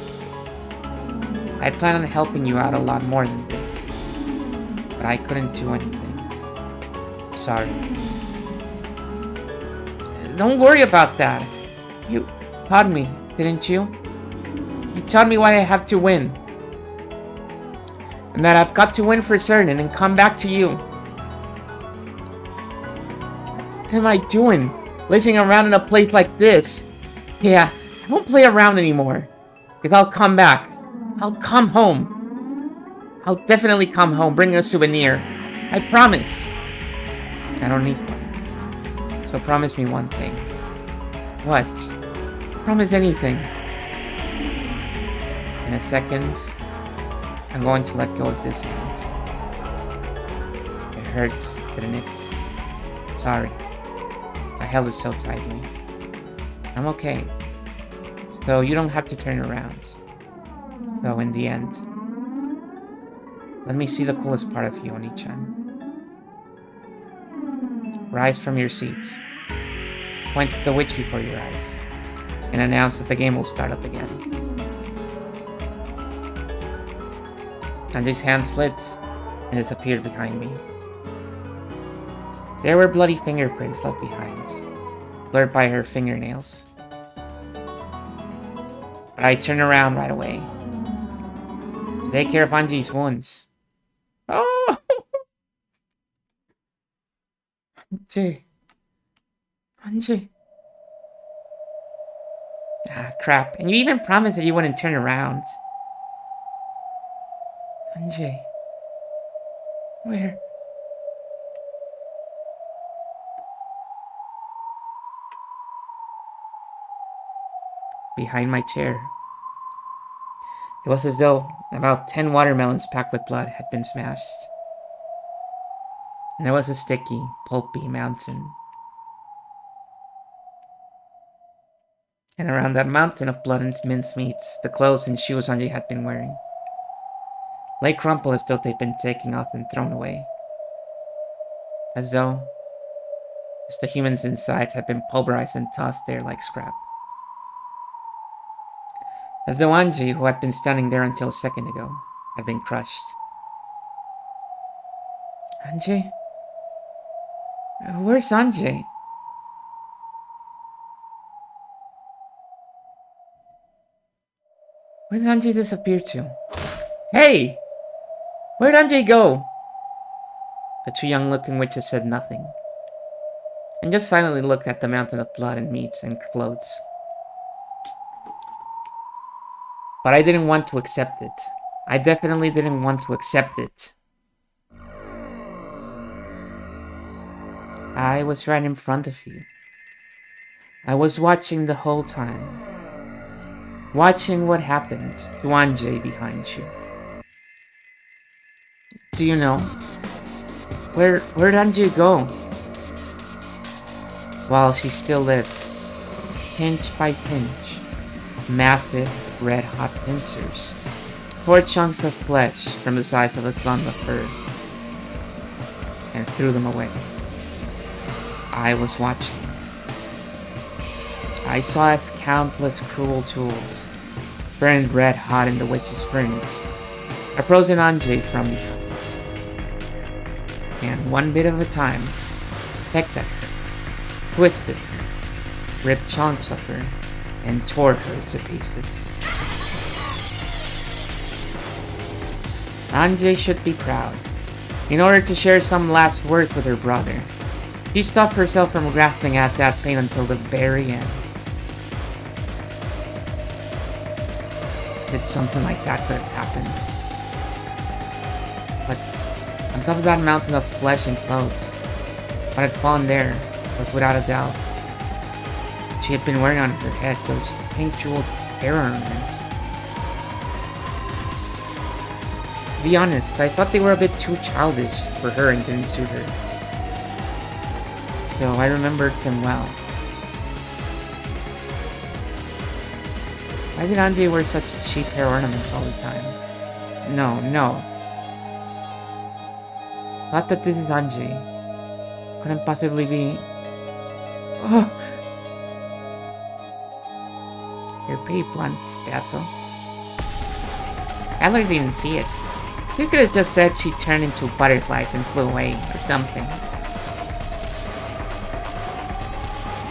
I plan on helping you out a lot more than this, but I couldn't do anything. Sorry. Don't worry about that. You taught me, didn't you? You taught me why I have to win. And that I've got to win for certain and come back to you. What am I doing? Lazing around in a place like this? Yeah, I won't play around anymore. Because I'll come back. I'll come home. I'll definitely come home, bring a souvenir. I promise. I don't need one. So promise me one thing. What? Promise anything. In a second, I'm going to let go of this hand. It hurts, didn't it? Sorry. I held it so tightly. I'm okay. So you don't have to turn around. So in the end, let me see the coolest part of you, Oni-chan. Rise from your seats. Point to the witch before your eyes. And announce that the game will start up again. Anjay's hand slid and disappeared behind me. There were bloody fingerprints left behind, blurred by her fingernails. But I turned around right away to take care of Anjay's wounds. Oh! Anjay. Anjay. Ah, crap. And you even promised that you wouldn't turn around. Anjay. Where? Behind my chair. It was as though about 10 watermelons packed with blood had been smashed. And there was a sticky, pulpy mountain. And around that mountain of blood and mincemeats, the clothes and shoes Anjay had been wearing lay crumpled as though they'd been taken off and thrown away. As though the humans inside had been pulverized and tossed there like scrap. As though Anjay, who had been standing there until a second ago, had been crushed. Anjay? Where's Anjay? Where did Anjay disappear to? Hey! Where did Anjay go? The two young-looking witches said nothing, and just silently looked at the mountain of blood and meats and clothes. But I didn't want to accept it. I definitely didn't want to accept it. I was right in front of you. I was watching the whole time. Watching what happened to Anjay behind you. Do you know? Where did Anjay go? While she still lived, pinch by pinch, massive red-hot pincers tore chunks of flesh from the size of a clump of fur and threw them away. I was watching. I saw as countless cruel tools burned red-hot in the witch's furnace, approaching Anjay from behind, and one bit of a time, pecked at her, twisted her, ripped chunks of her, and tore her to pieces. Anjay should be proud. In order to share some last words with her brother, She stopped herself from grasping at that pain until the very end. That something like that could have happened. But on top of that mountain of flesh and clothes, what had fallen there was without a doubt. She had been wearing on her head those pink jeweled hair ornaments. To be honest, I thought they were a bit too childish for her and didn't suit her. So I remembered them well. Why did Anjay wear such cheap hair ornaments all the time? No. Not that this is Anjay. Couldn't possibly be... Oh! You're pretty blunt, Beato. I didn't even see it. You could have just said she turned into butterflies and flew away, or something.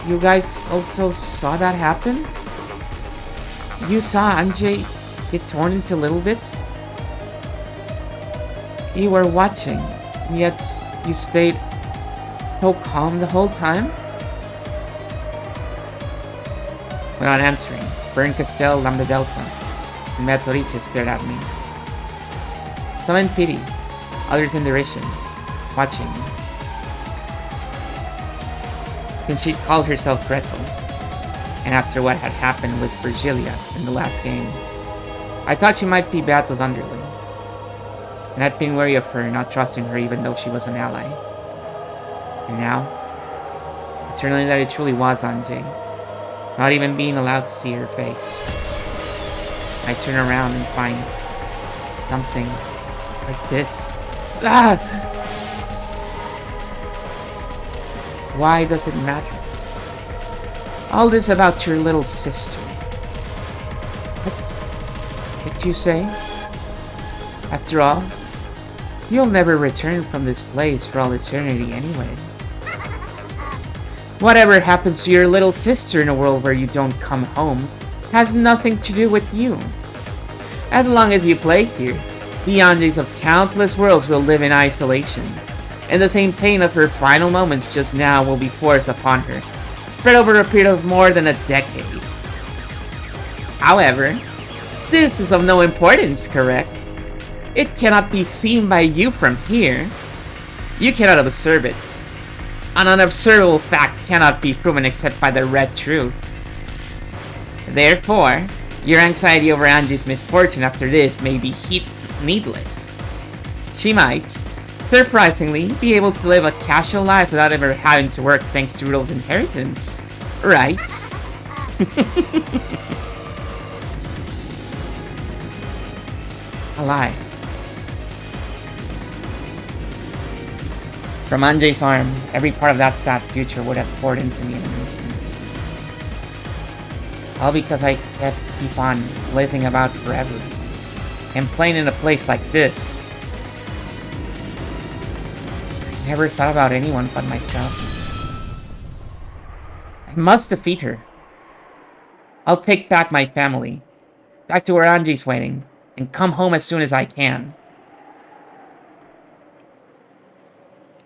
You guys also saw that happen? You saw Anjay get torn into little bits? You were watching, and yet you stayed so calm the whole time? Without answering, Bern Castel Lambedelta and Metorice stared at me. Some in pity, others in derision, watching me. Since she called herself Gretel, and after what had happened with Virgilia in the last game, I thought she might be Beato's underling, and I'd been wary of her, not trusting her even though she was an ally. And now, it's learning that it truly was Anjay, not even being allowed to see her face. I turn around and find something like this. Ah! Why does it matter? All this about your little sister. What did you say? After all, you'll never return from this place for all eternity anyway. Whatever happens to your little sister in a world where you don't come home has nothing to do with you. As long as you play here, the Anjays of countless worlds will live in isolation, and the same pain of her final moments just now will be forced upon her, spread over a period of more than a decade. However, this is of no importance, correct? It cannot be seen by you from here. You cannot observe it. An unobservable fact cannot be proven except by the red truth. Therefore, your anxiety over Angie's misfortune after this may be needless. She might, surprisingly, be able to live a casual life without ever having to work thanks to Rudolph's inheritance, right? A lie. From Anjay's arm, every part of that sad future would have poured into me in an instant. All because I keep on lazing about forever, and playing in a place like this. I never thought about anyone but myself. I must defeat her. I'll take back my family, back to where Anjay's waiting, and come home as soon as I can.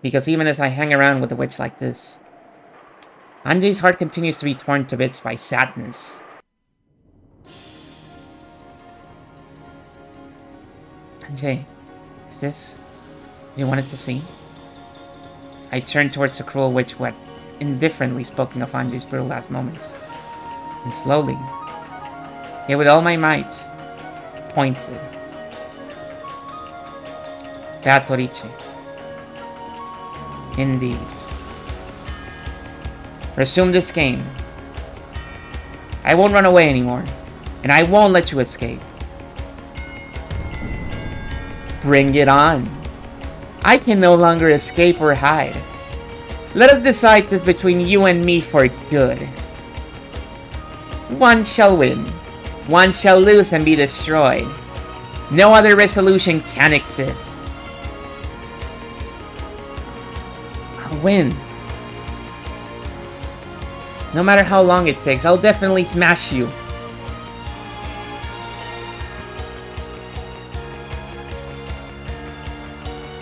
Because even as I hang around with a witch like this, Anjay's heart continues to be torn to bits by sadness. Anjay, is this what you wanted to see? I turned towards the cruel witch who had indifferently spoken of Anjay's brutal last moments, and slowly, yet with all my might, pointed. Beatrice. Indeed. Resume this game. I won't run away anymore, and I won't let you escape. Bring it on. I can no longer escape or hide. Let us decide this between you and me for good. One shall win, one shall lose and be destroyed. No other resolution can exist. I'll win. No matter how long it takes, I'll definitely smash you.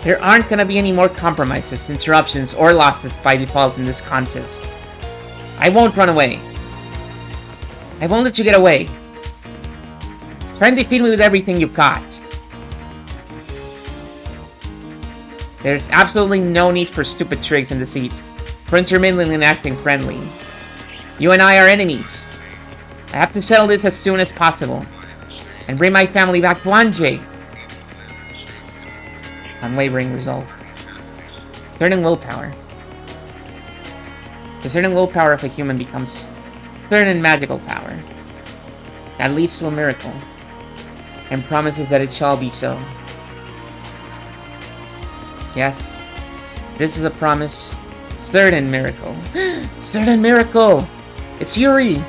There aren't gonna be any more compromises, interruptions, or losses by default in this contest. I won't run away. I won't let you get away. Try and defeat me with everything you've got. There's absolutely no need for stupid tricks and deceit, for intermittently and acting friendly. You and I are enemies. I have to settle this as soon as possible, and bring my family back to Anjay. Unwavering resolve. Certain willpower. The certain willpower of a human becomes certain magical power that leads to a miracle and promises that it shall be so. Yes, this is a promise. Certain miracle. Certain miracle! It's Yuri!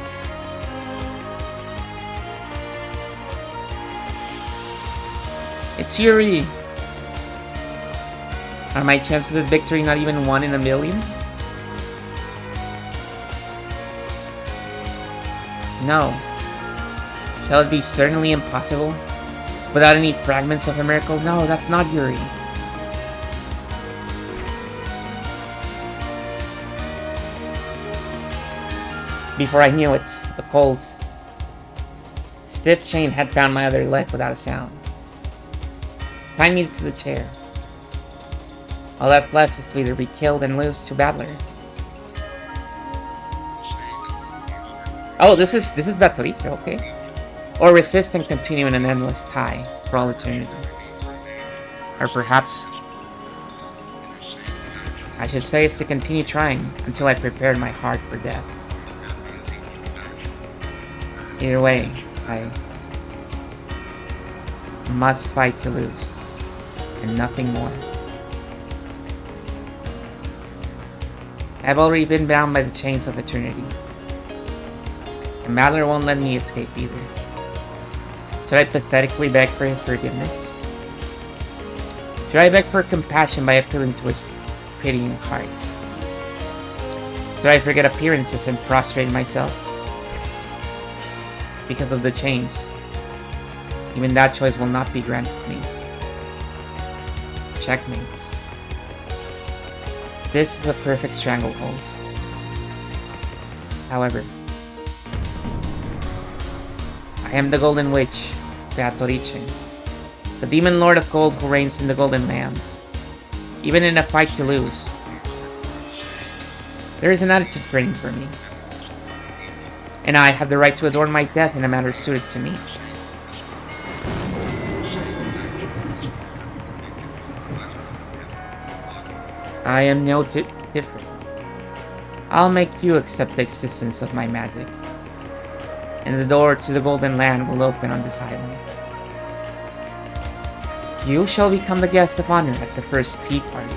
It's Yuri! Are my chances of victory not even 1 in a million? No. Shall it be certainly impossible? Without any fragments of a miracle? No, that's not Yuri. Before I knew it, a cold, stiff chain had bound my other leg without a sound. Tied me to the chair. All that's left is to either be killed and lose to Battler. Oh, this is Battlerito, okay. Or resist and continue in an endless tie for all eternity. Or perhaps I should say is to continue trying until I prepared my heart for death. Either way, I must fight to lose, and nothing more. I've already been bound by the chains of eternity, and Madler won't let me escape either. Should I pathetically beg for his forgiveness? Should I beg for compassion by appealing to his pitying heart? Should I forget appearances and prostrate myself? Because of the chains, even that choice will not be granted me. Checkmate. This is a perfect stranglehold. However, I am the Golden Witch, Beatrice, the Demon Lord of Gold who reigns in the Golden Lands. Even in a fight to lose, there is an attitude waiting for me, and I have the right to adorn my death in a manner suited to me. I am no different. I'll make you accept the existence of my magic, and the door to the Golden Land will open on this island. You shall become the guest of honor at the first tea party.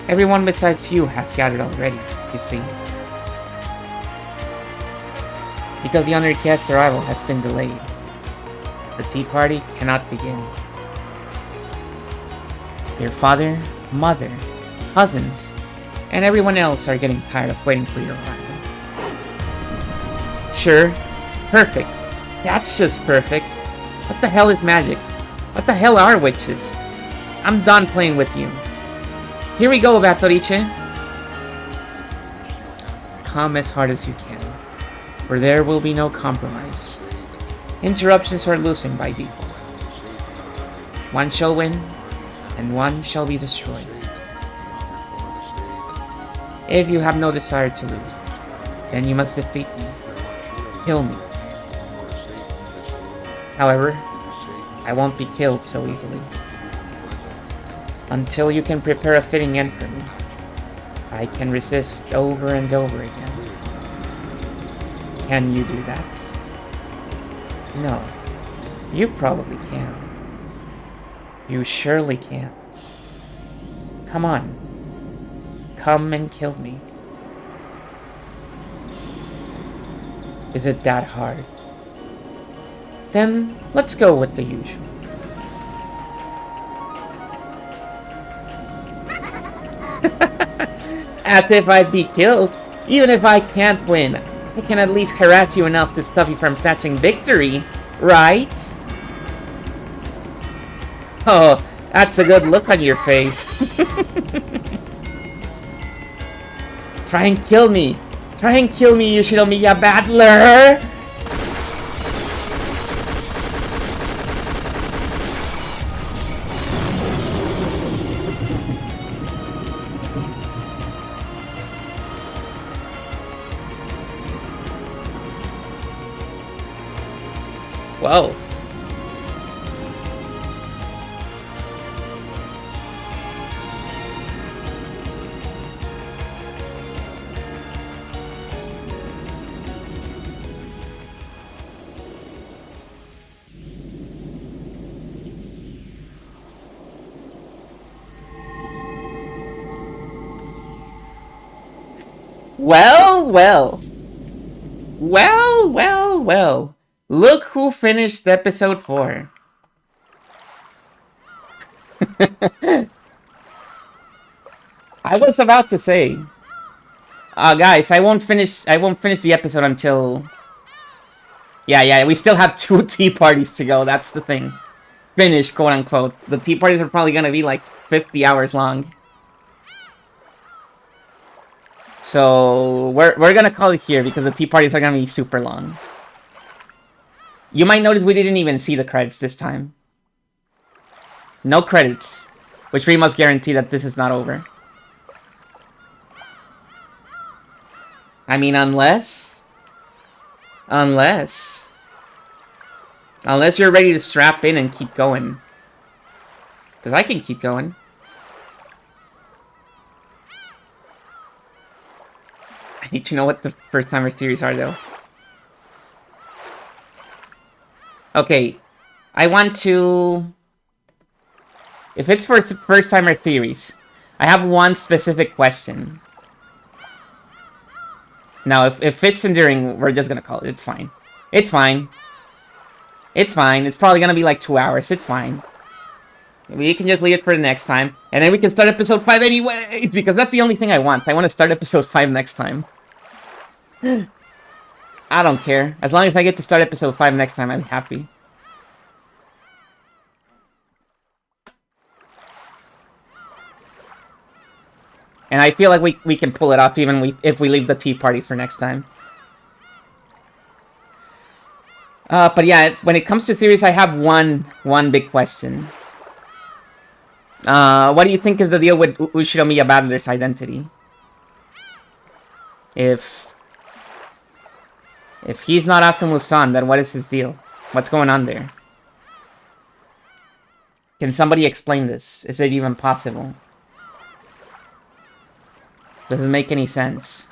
Everyone besides you has gathered already, you see. Because the honored guest's arrival has been delayed, the tea party cannot begin. Your father, mother, cousins, and everyone else are getting tired of waiting for your arrival. Sure, perfect. That's just perfect. What the hell is magic? What the hell are witches? I'm done playing with you. Here we go, Beatrice. Come as hard as you can, for there will be no compromise. Interruptions are losing by default. One shall win, and one shall be destroyed. If you have no desire to lose, then you must defeat me. Kill me. However, I won't be killed so easily. Until you can prepare a fitting end for me, I can resist over and over again. Can you do that? No. You probably can. You surely can. Come on. Come and kill me. Is it that hard? Then let's go with the usual. As if I'd be killed. Even if I can't win, I can at least harass you enough to stop you from snatching victory, right? Oh, That's a good look on your face. Try and kill me. Try and kill me, Yoshinomiya Battler! Whoa. Well, well. Well, well, well. Look who finished episode 4. I was about to say, guys, I won't finish the episode until... Yeah, we still have 2 tea parties to go, that's the thing. Finish, quote unquote. The tea parties are probably gonna be like 50 hours long. So, we're gonna call it here because the tea parties are gonna be super long. You might notice we didn't even see the credits this time. No credits, which we must guarantee that this is not over. I mean, unless you're ready to strap in and keep going. Because I can keep going. I need to know what the first-timer theories are, though. Okay, I want to... If it's for first-timer theories, I have one specific question. Now, if it's enduring, we're just gonna call it. It's fine. It's fine. It's fine. It's probably gonna be like 2 hours. It's fine. We can just leave it for the next time. And then we can start episode 5 anyways, because that's the only thing I want. I want to start episode 5 next time. I don't care. As long as I get to start episode 5 next time, I'm happy. And I feel like we can pull it off even if we leave the tea parties for next time. But yeah, when it comes to theories, I have one big question. What do you think is the deal with Ushinomiya Battler's identity? If he's not Asumu's son, then what is his deal? What's going on there? Can somebody explain this? Is it even possible? Does it make any sense?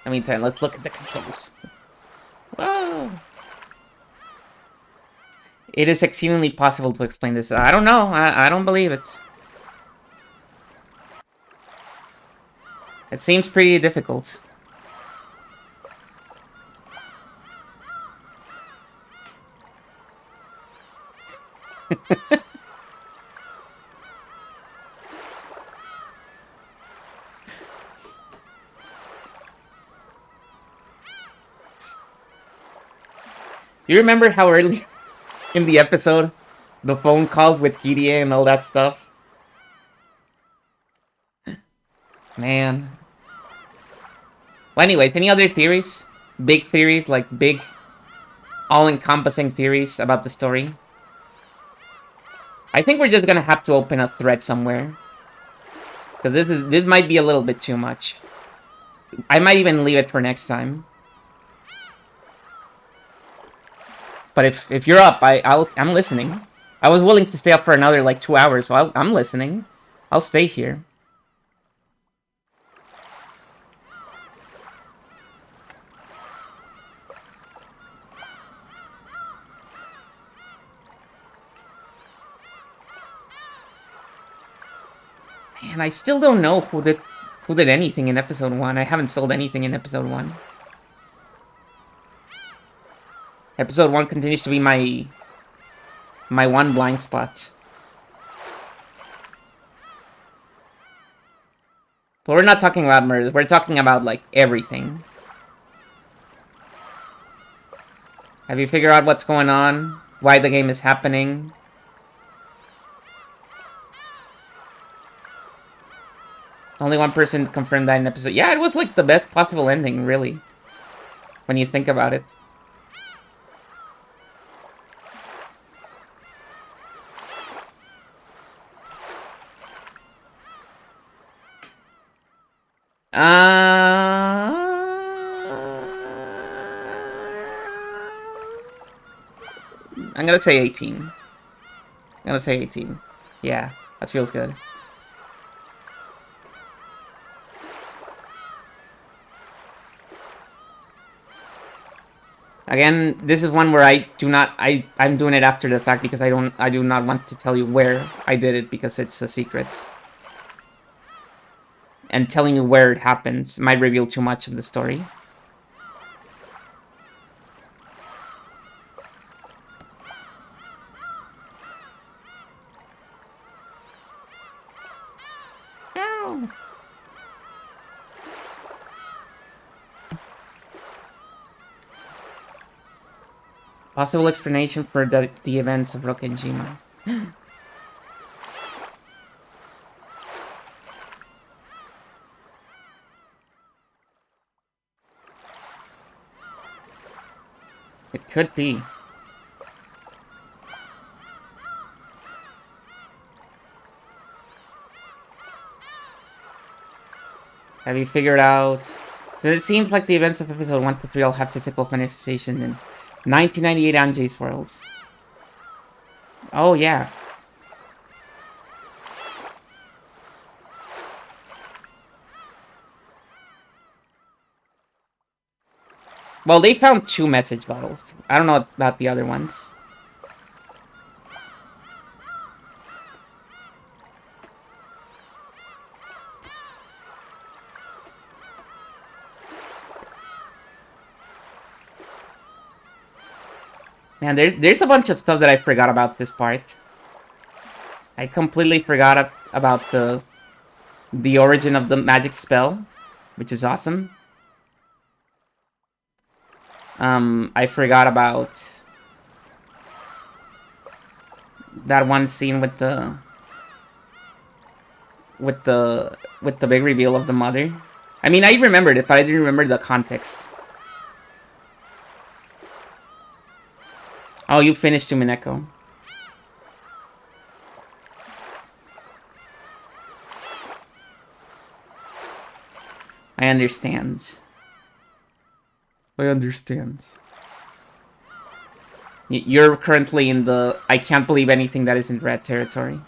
I mean, let's look at the controls. Whoa! It is exceedingly possible to explain this. I don't know. I don't believe it. It seems pretty difficult. You remember how early in the episode, the phone calls with Kirie and all that stuff? Man. Well, anyways, any other theories? Big theories, like big, all-encompassing theories about the story? I think we're just gonna have to open a thread somewhere. Because this might be a little bit too much. I might even leave it for next time. But if you're up, I'm listening. I was willing to stay up for another like 2 hours, so I'm listening. I'll stay here. And I still don't know who did anything in episode 1. I haven't sold anything in episode 1. Episode 1 continues to be my my one blind spot. But we're not talking about murders. We're talking about, like, everything. Have you figured out what's going on? Why the game is happening? Only one person confirmed that in episode. Yeah, it was like the best possible ending, really. When you think about it. I'm gonna say 18. I'm gonna say 18. Yeah, that feels good. Again, this is one where I'm doing it after the fact because I do not want to tell you where I did it because it's a secret. And telling you where it happens might reveal too much of the story. Ow. Possible explanation for the events of Rokkenjima. It could be. Have you figured out? So it seems like the events of episode 1 to 3 all have physical manifestation in 1998 Anjay's worlds. Oh, yeah. Well, they found 2 message bottles. I don't know about the other ones. Man, there's a bunch of stuff that I forgot about this part. I completely forgot about the origin of the magic spell, which is awesome. I forgot about that one scene with the big reveal of the mother. I mean, I remembered it, but I didn't remember the context. Oh, you finished Tumineko. I understand. I understand. You're currently in the I can't believe anything that isn't red territory.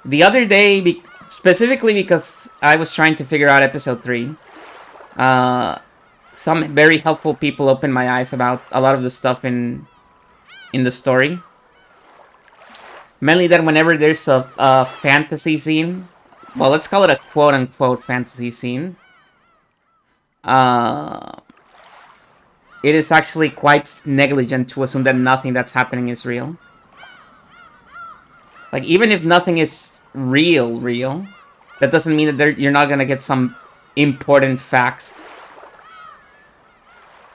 The other day, specifically because I was trying to figure out episode 3, some very helpful people opened my eyes about a lot of the stuff in the story. Mainly that whenever there's a fantasy scene, well, let's call it a quote-unquote fantasy scene, it is actually quite negligent to assume that nothing that's happening is real. Like, even if nothing is real, that doesn't mean that you're not gonna get some important facts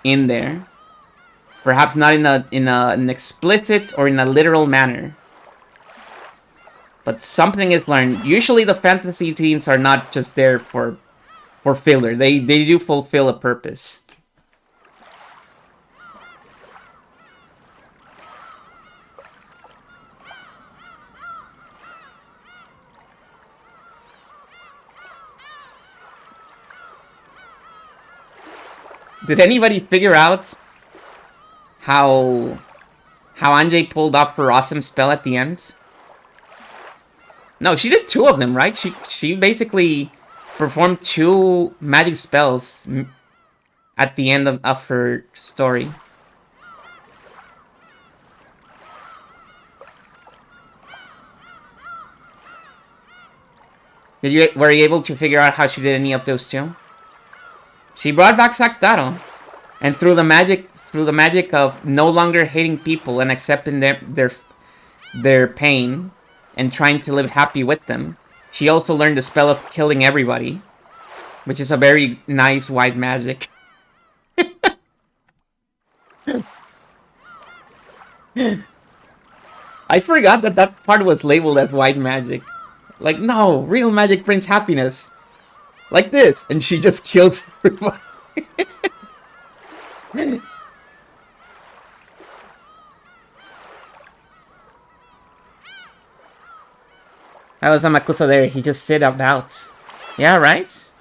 in there. Perhaps not in an explicit or in a literal manner. But something is learned. Usually the fantasy scenes are not just there for filler. They do fulfill a purpose. Did anybody figure out how Anjay pulled off her awesome spell at the end? No, she did 2 of them, right? She basically performed 2 magic spells at the end of her story. Were you able to figure out how she did any of those 2? She brought back Saktaro, and through the magic through the magic of no longer hating people and accepting their pain and trying to live happy with them, she also learned the spell of killing everybody, which is a very nice white magic. I forgot that that part was labeled as white magic. Like, no, real magic brings happiness. Like this. And she just kills everybody. How was Amakusa there? He just sit about. Yeah, right?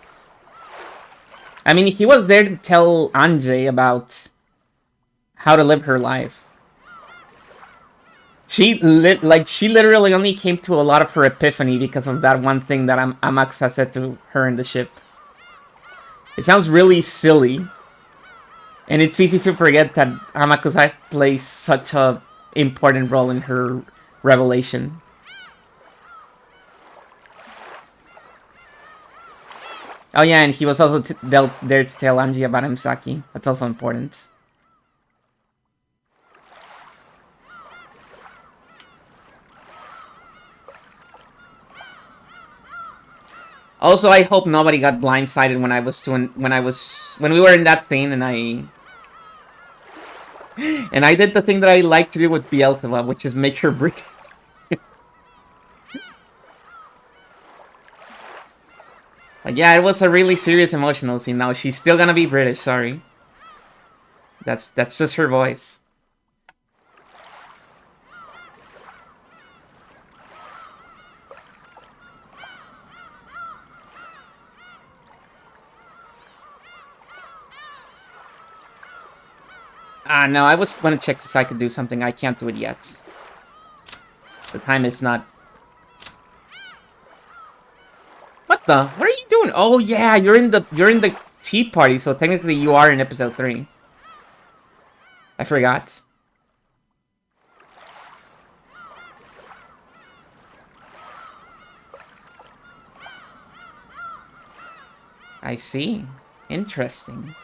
I mean, he was there to tell Anjay about how to live her life. She literally only came to a lot of her epiphany because of that one thing that Amakusa said to her in the ship. It sounds really silly. And it's easy to forget that Amakusa plays such a important role in her revelation. Oh yeah, and he was also there to tell Anji about Misaki. That's also important. Also, I hope nobody got blindsided when we were in that scene and I did the thing that I like to do with Beelzebub, which is make her breathe. Like, yeah, it was a really serious emotional scene. Now she's still gonna be British. Sorry, that's just her voice. No, I was gonna check if I could do something. I can't do it yet. The time is not. What the? What are you doing? Oh yeah, you're in the tea party, so technically you are in episode 3. I forgot. I see. Interesting.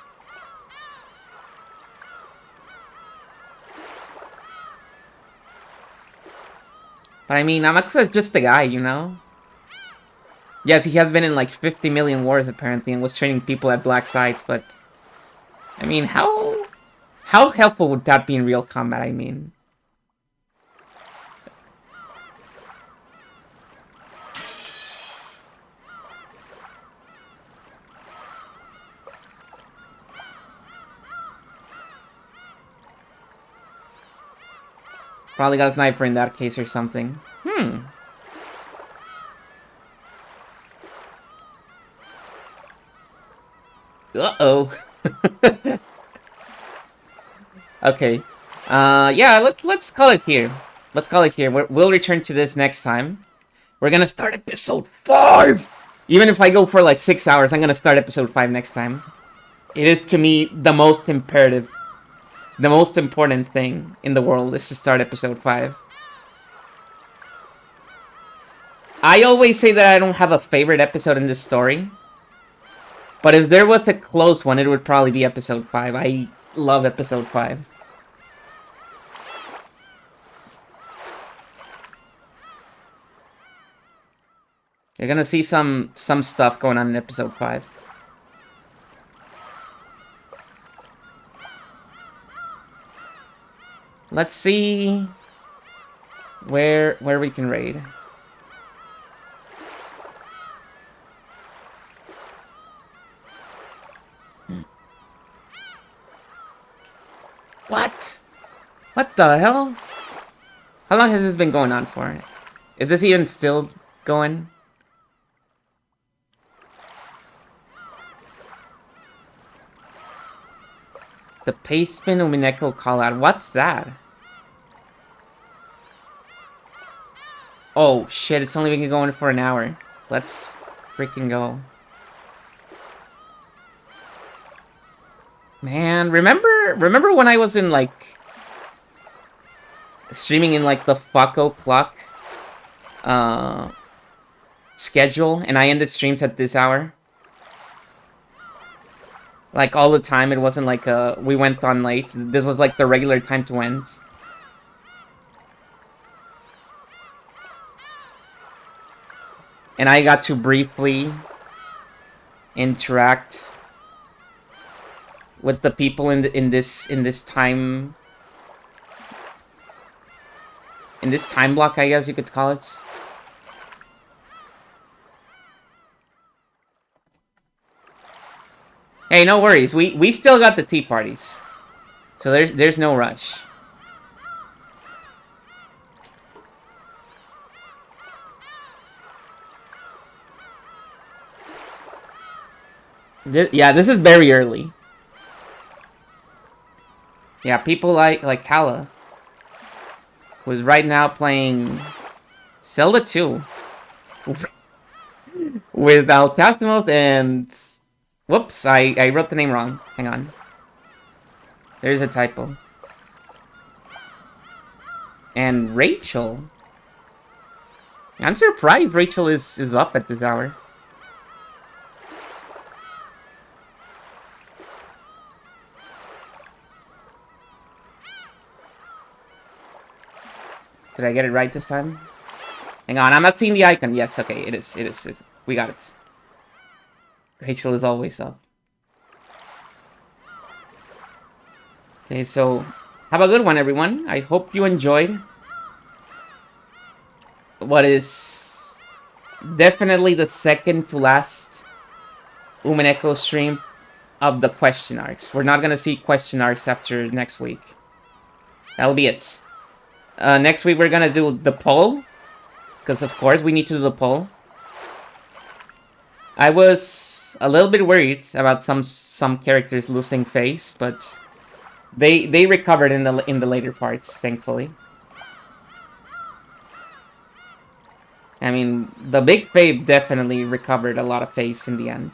But I mean, Amakusa is just a guy, you know? Yes, he has been in like 50 million wars apparently and was training people at black sites, but... I mean, how helpful would that be in real combat, I mean? Probably got a sniper in that case or something. Uh-oh. Okay. Yeah, let's call it here. Let's call it here. We'll return to this next time. We're gonna start episode 5! Even if I go for like 6 hours, I'm gonna start episode 5 next time. It is, to me, the most imperative. The most important thing in the world is to start episode 5. I always say that I don't have a favorite episode in this story. But if there was a close one, it would probably be episode 5. I love episode 5. You're gonna see some stuff going on in episode 5. Let's see where we can raid. What? What the hell? How long has this been going on for? Is this even still going? The Pastepin Umineko callout. What's that? Oh shit, it's only been going for an hour. Let's freaking go. Man, remember when I was in like streaming in like the fuck o'clock schedule and I ended streams at this hour? Like, all the time. It wasn't like we went on late. This was like the regular time to end. And I got to briefly interact with the people in this time block, I guess you could call it. Hey, no worries. We still got the tea parties, so there's no rush. Yeah, this is very early. Yeah, people like Kala, who's right now playing Zelda 2 with Altasimoth and... Whoops, I wrote the name wrong. Hang on. There's a typo. And Rachel. I'm surprised Rachel is up at this hour. Did I get it right this time? Hang on, I'm not seeing the icon. Yes, okay, it is. It is. We got it. Rachel is always up. Okay, so have a good one, everyone. I hope you enjoyed what is definitely the second to last Umineko stream of the question arcs. We're not gonna see question arcs after next week. That'll be it. Next week we're gonna do the poll, because of course we need to do the poll. I was a little bit worried about some characters losing face, but they recovered in the later parts, thankfully. I mean, the big Fabe definitely recovered a lot of face in the end.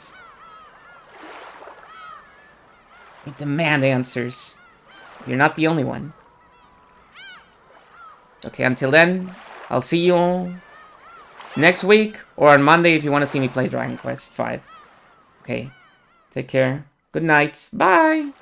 I demand answers. You're not the only one. Okay, until then, I'll see you next week or on Monday if you want to see me play Dragon Quest V. Okay, take care. Good night. Bye!